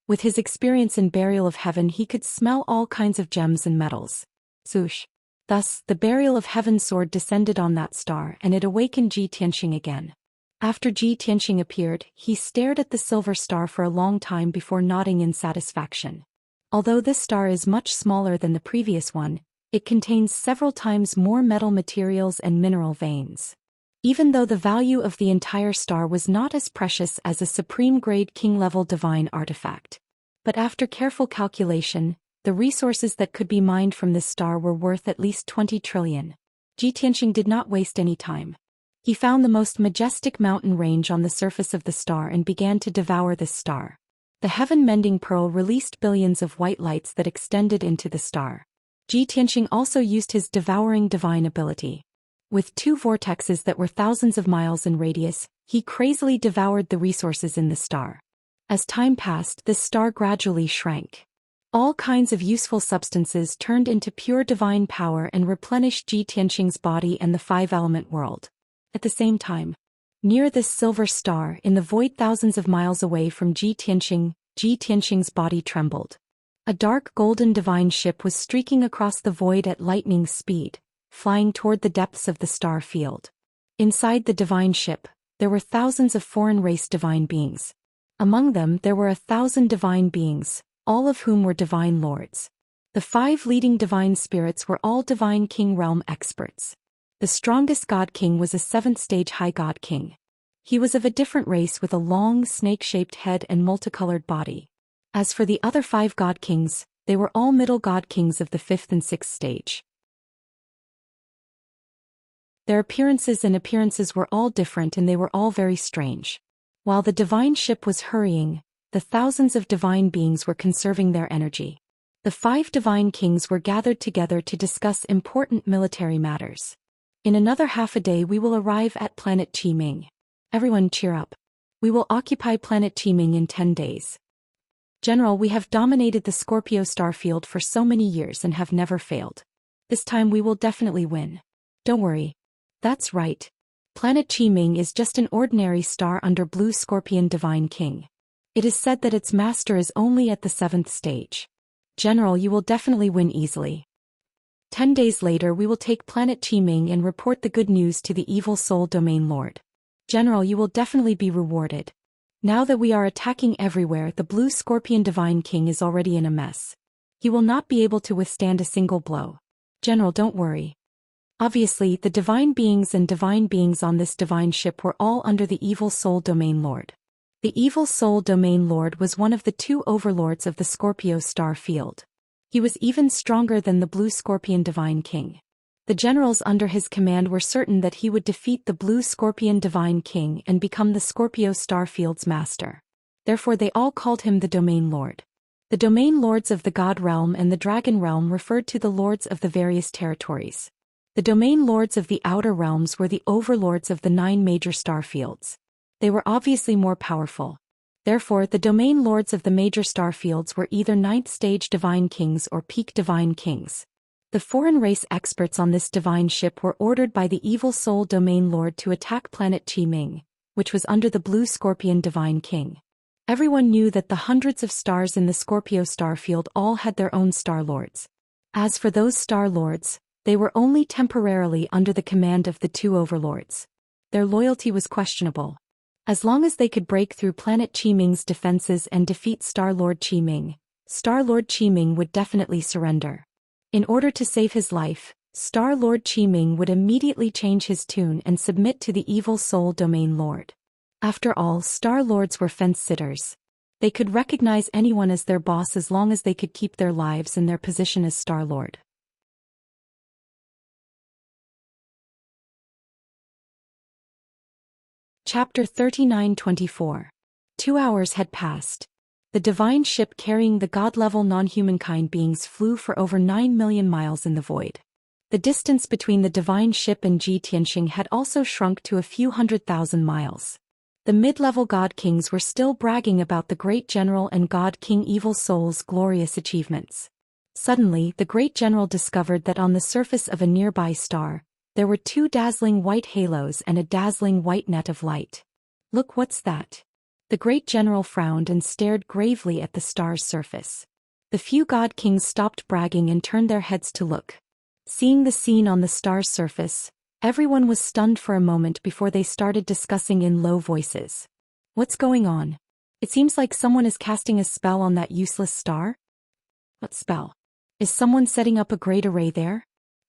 With his experience in burial of heaven, he could smell all kinds of gems and metals. Swoosh. Thus, the burial of heaven sword descended on that star and it awakened Zhi Tianxing again. After Zhi Tianxing appeared, he stared at the silver star for a long time before nodding in satisfaction. Although this star is much smaller than the previous one, it contains several times more metal materials and mineral veins. Even though the value of the entire star was not as precious as a supreme-grade king-level divine artifact. But after careful calculation, the resources that could be mined from this star were worth at least 20 trillion. Zhi Tianxing did not waste any time. He found the most majestic mountain range on the surface of the star and began to devour this star. The heaven-mending pearl released billions of white lights that extended into the star. Zhi Tianxing also used his devouring divine ability. With 2 vortexes that were thousands of miles in radius, he crazily devoured the resources in the star. As time passed, this star gradually shrank. All kinds of useful substances turned into pure divine power and replenished Zhi Tianxing's body and the 5-element world. At the same time, near this silver star in the void thousands of miles away from Zhi Tianxing's body trembled. A dark golden divine ship was streaking across the void at lightning speed, flying toward the depths of the star field. Inside the divine ship, there were thousands of foreign race divine beings. Among them there were 1,000 divine beings, all of whom were divine lords. The 5 leading divine spirits were all divine king realm experts. The strongest god king was a 7th-stage high god king. He was of a different race with a long snake-shaped head and multicolored body. As for the other 5 god kings, they were all middle god kings of the 5th and 6th stage. Their appearances were all different and they were all very strange. While the divine ship was hurrying, the thousands of divine beings were conserving their energy. The 5 divine kings were gathered together to discuss important military matters. In another half a day we will arrive at planet Qi Ming. Everyone cheer up. We will occupy planet Qi Ming in 10 days. General, we have dominated the Scorpio star field for so many years and have never failed. This time we will definitely win. Don't worry. That's right. Planet Qi Ming is just an ordinary star under Blue Scorpion Divine King. It is said that its master is only at the 7th stage. General, you will definitely win easily. 10 days later we will take planet Qi Ming and report the good news to the evil soul domain lord. General, you will definitely be rewarded. Now that we are attacking everywhere, the Blue Scorpion Divine King is already in a mess. He will not be able to withstand a single blow. General, don't worry. Obviously, the divine beings on this divine ship were all under the evil soul domain lord. The evil soul domain lord was one of the 2 overlords of the Scorpio star field. He was even stronger than the Blue Scorpion Divine King. The generals under his command were certain that he would defeat the Blue Scorpion Divine King and become the Scorpio star field's master. Therefore they all called him the domain lord. The domain lords of the god realm and the dragon realm referred to the lords of the various territories. The domain lords of the outer realms were the overlords of the 9 major star fields. They were obviously more powerful. Therefore, the domain lords of the major star fields were either 9th stage divine kings or peak divine kings. The foreign race experts on this divine ship were ordered by the evil soul domain lord to attack planet Qi Ming, which was under the Blue Scorpion Divine King. Everyone knew that the hundreds of stars in the Scorpio star field all had their own star lords. As for those star lords, they were only temporarily under the command of the 2 overlords. Their loyalty was questionable. As long as they could break through Planet Qiming's defenses and defeat Star-Lord Qiming, Star-Lord Qiming would definitely surrender. In order to save his life, Star-Lord Qiming would immediately change his tune and submit to the evil Soul Domain Lord. After all, Star-Lords were fence-sitters. They could recognize anyone as their boss as long as they could keep their lives and their position as Star-Lord. Chapter 39-24. 2 hours had passed. The divine ship carrying the god-level non-humankind beings flew for over 9 million miles in the void. The distance between the divine ship and Xianxia had also shrunk to a few 100,000 miles. The mid-level god kings were still bragging about the great general and god king Evil Soul's glorious achievements. Suddenly, the great general discovered that on the surface of a nearby star, there were 2 dazzling white halos and a dazzling white net of light. "Look, what's that?" The great general frowned and stared gravely at the star's surface. The few god kings stopped bragging and turned their heads to look. Seeing the scene on the star's surface, everyone was stunned for a moment before they started discussing in low voices. "What's going on? It seems like someone is casting a spell on that useless star." "What spell? Is someone setting up a great array there?"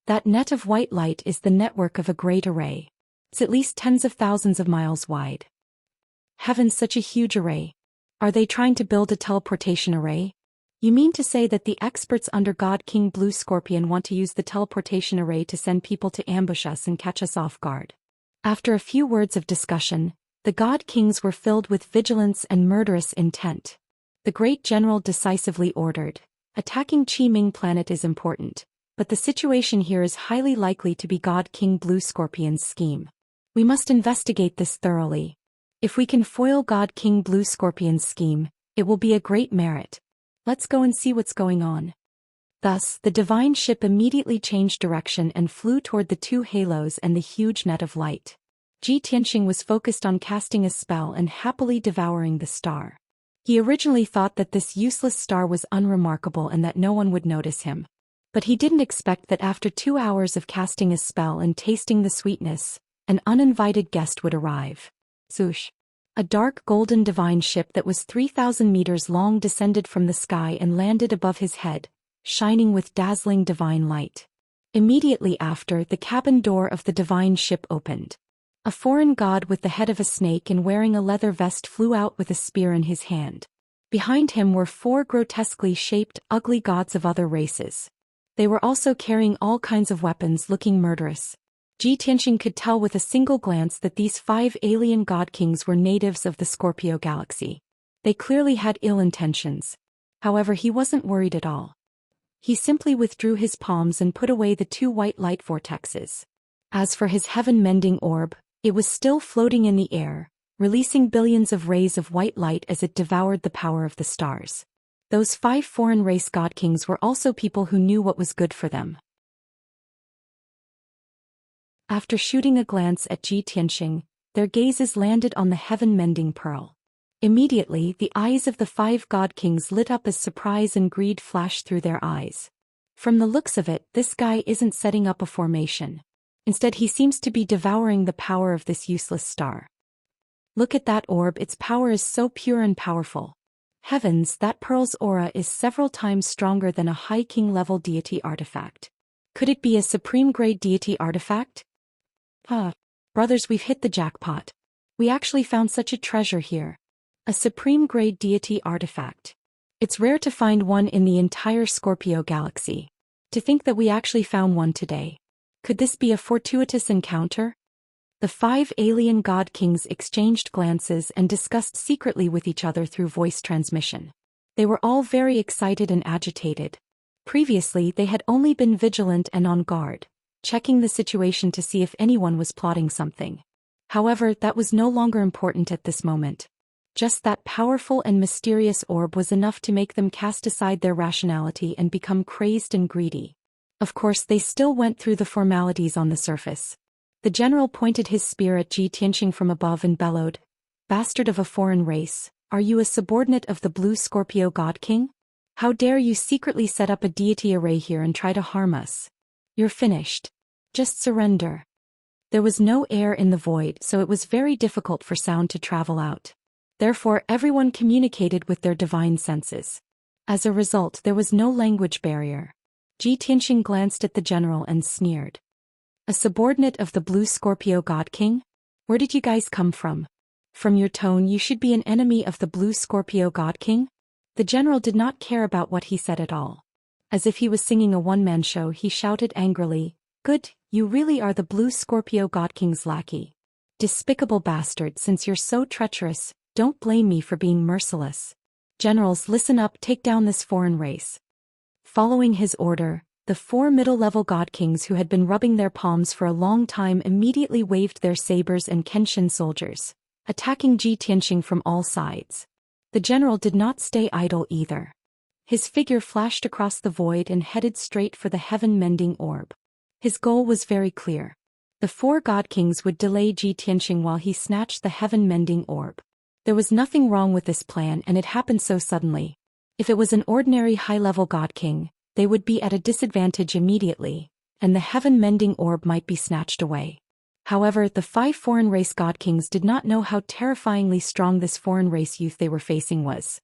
"That net of white light is the network of a great array. It's at least tens of thousands of miles wide." "Heavens, such a huge array. Are they trying to build a teleportation array?" "You mean to say that the experts under God King Blue Scorpion want to use the teleportation array to send people to ambush us and catch us off guard?" After a few words of discussion, the God Kings were filled with vigilance and murderous intent. The great general decisively ordered, "Attacking Qiming planet is important, but the situation here is highly likely to be God King Blue Scorpion's scheme. We must investigate this thoroughly. If we can foil God King Blue Scorpion's scheme, it will be a great merit. Let's go and see what's going on." Thus, the divine ship immediately changed direction and flew toward the 2 halos and the huge net of light. Xianxia was focused on casting a spell and happily devouring the star. He originally thought that this useless star was unremarkable and that no one would notice him. But he didn't expect that after 2 hours of casting a spell and tasting the sweetness, an uninvited guest would arrive. Zhou. A dark golden divine ship that was 3,000 meters long descended from the sky and landed above his head, shining with dazzling divine light. Immediately after, the cabin door of the divine ship opened. A foreign god with the head of a snake and wearing a leather vest flew out with a spear in his hand. Behind him were 4 grotesquely shaped, ugly gods of other races. They were also carrying all kinds of weapons looking murderous. Xianxia could tell with a single glance that these 5 alien god kings were natives of the Scorpio galaxy. They clearly had ill intentions. However, he wasn't worried at all. He simply withdrew his palms and put away the 2 white light vortexes. As for his heaven-mending orb, it was still floating in the air, releasing billions of rays of white light as it devoured the power of the stars. Those 5 foreign race god kings were also people who knew what was good for them. After shooting a glance at Xianxia, their gazes landed on the heaven-mending pearl. Immediately, the eyes of the 5 god kings lit up as surprise and greed flashed through their eyes. "From the looks of it, this guy isn't setting up a formation. Instead, he seems to be devouring the power of this useless star. Look at that orb, its power is so pure and powerful. Heavens, that pearl's aura is several times stronger than a high king-level deity artifact. Could it be a supreme-grade deity artifact? Brothers, we've hit the jackpot. We actually found such a treasure here. A supreme-grade deity artifact. It's rare to find one in the entire Scorpio galaxy. To think that we actually found one today. Could this be a fortuitous encounter?" The 5 alien god kings exchanged glances and discussed secretly with each other through voice transmission. They were all very excited and agitated. Previously, they had only been vigilant and on guard, checking the situation to see if anyone was plotting something. However, that was no longer important at this moment. Just that powerful and mysterious orb was enough to make them cast aside their rationality and become crazed and greedy. Of course, they still went through the formalities on the surface. The general pointed his spear at Xianxia from above and bellowed, "Bastard of a foreign race, are you a subordinate of the Blue Scorpio God King? How dare you secretly set up a deity array here and try to harm us? You're finished. Just surrender." There was no air in the void, so it was very difficult for sound to travel out. Therefore, everyone communicated with their divine senses. As a result, there was no language barrier. Ji Tianxing glanced at the general and sneered. A subordinate of the Blue Scorpio God King? Where did you guys come from? From your tone, you should be an enemy of the Blue Scorpio God King? The general did not care about what he said at all. As if he was singing a one-man show, he shouted angrily, "Good, you really are the Blue Scorpio God King's lackey. Despicable bastard, since you're so treacherous, don't blame me for being merciless. Generals, listen up, take down this foreign race." Following his order, the 4 middle-level God Kings who had been rubbing their palms for a long time immediately waved their sabers and Kenshin soldiers, attacking Ji Tianxing from all sides. The general did not stay idle either. His figure flashed across the void and headed straight for the heaven-mending orb. His goal was very clear. The 4 God Kings would delay Ji Tianxing while he snatched the heaven-mending orb. There was nothing wrong with this plan, and it happened so suddenly. If it was an ordinary high-level God King, they would be at a disadvantage immediately, and the heaven-mending orb might be snatched away. However, the 5 foreign race God Kings did not know how terrifyingly strong this foreign race youth they were facing was.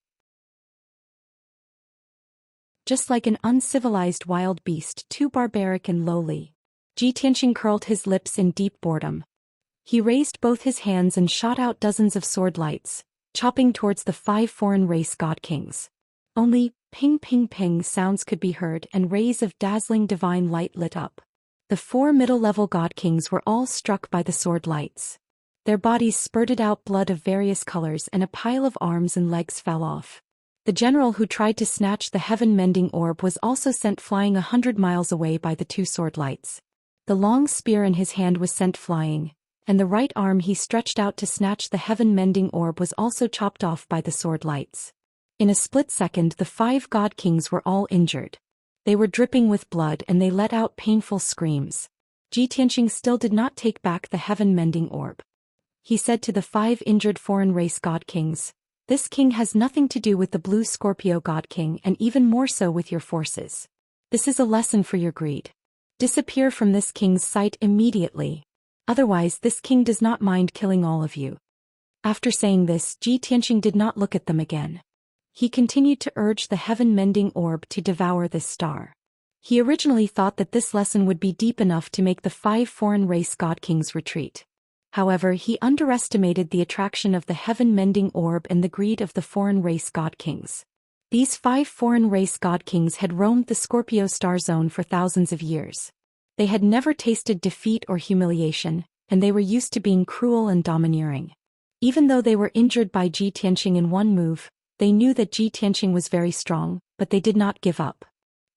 Just like an uncivilized wild beast, too barbaric and lowly. Ji Tianxing curled his lips in deep boredom. He raised both his hands and shot out dozens of sword lights, chopping towards the 5 foreign race God Kings. Only ping ping ping sounds could be heard, and rays of dazzling divine light lit up. The 4 middle-level God Kings were all struck by the sword lights. Their bodies spurted out blood of various colors, and a pile of arms and legs fell off. The general who tried to snatch the heaven-mending orb was also sent flying 100 miles away by the 2 sword lights. The long spear in his hand was sent flying, and the right arm he stretched out to snatch the heaven-mending orb was also chopped off by the sword lights. In a split second, the 5 God Kings were all injured. They were dripping with blood and they let out painful screams. Ji Tianxing still did not take back the heaven-mending orb. He said to the 5 injured foreign race God Kings, "This king has nothing to do with the Blue Scorpio God King, and even more so with your forces. This is a lesson for your greed. Disappear from this king's sight immediately. Otherwise, this king does not mind killing all of you." After saying this, Ji Tianxing did not look at them again. He continued to urge the heaven-mending orb to devour this star. He originally thought that this lesson would be deep enough to make the 5 foreign race God Kings retreat. However, he underestimated the attraction of the heaven-mending orb and the greed of the foreign race God Kings. These 5 foreign race God Kings had roamed the Scorpio star zone for thousands of years. They had never tasted defeat or humiliation, and they were used to being cruel and domineering. Even though they were injured by Ji Tianxing in one move, they knew that Ji Tianxing was very strong, but they did not give up.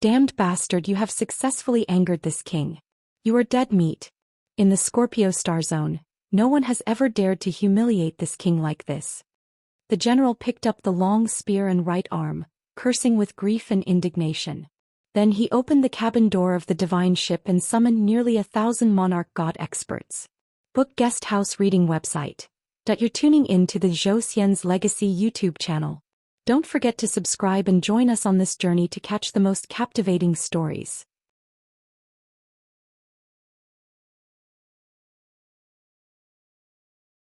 "Damned bastard, you have successfully angered this king. You are dead meat. In the Scorpio star zone, no one has ever dared to humiliate this king like this." The general picked up the long spear and right arm, cursing with grief and indignation. Then he opened the cabin door of the divine ship and summoned nearly 1,000 monarch god experts. Book guest house reading website. You're tuning in to the Zhou Xian's Legacy YouTube channel. Don't forget to subscribe and join us on this journey to catch the most captivating stories.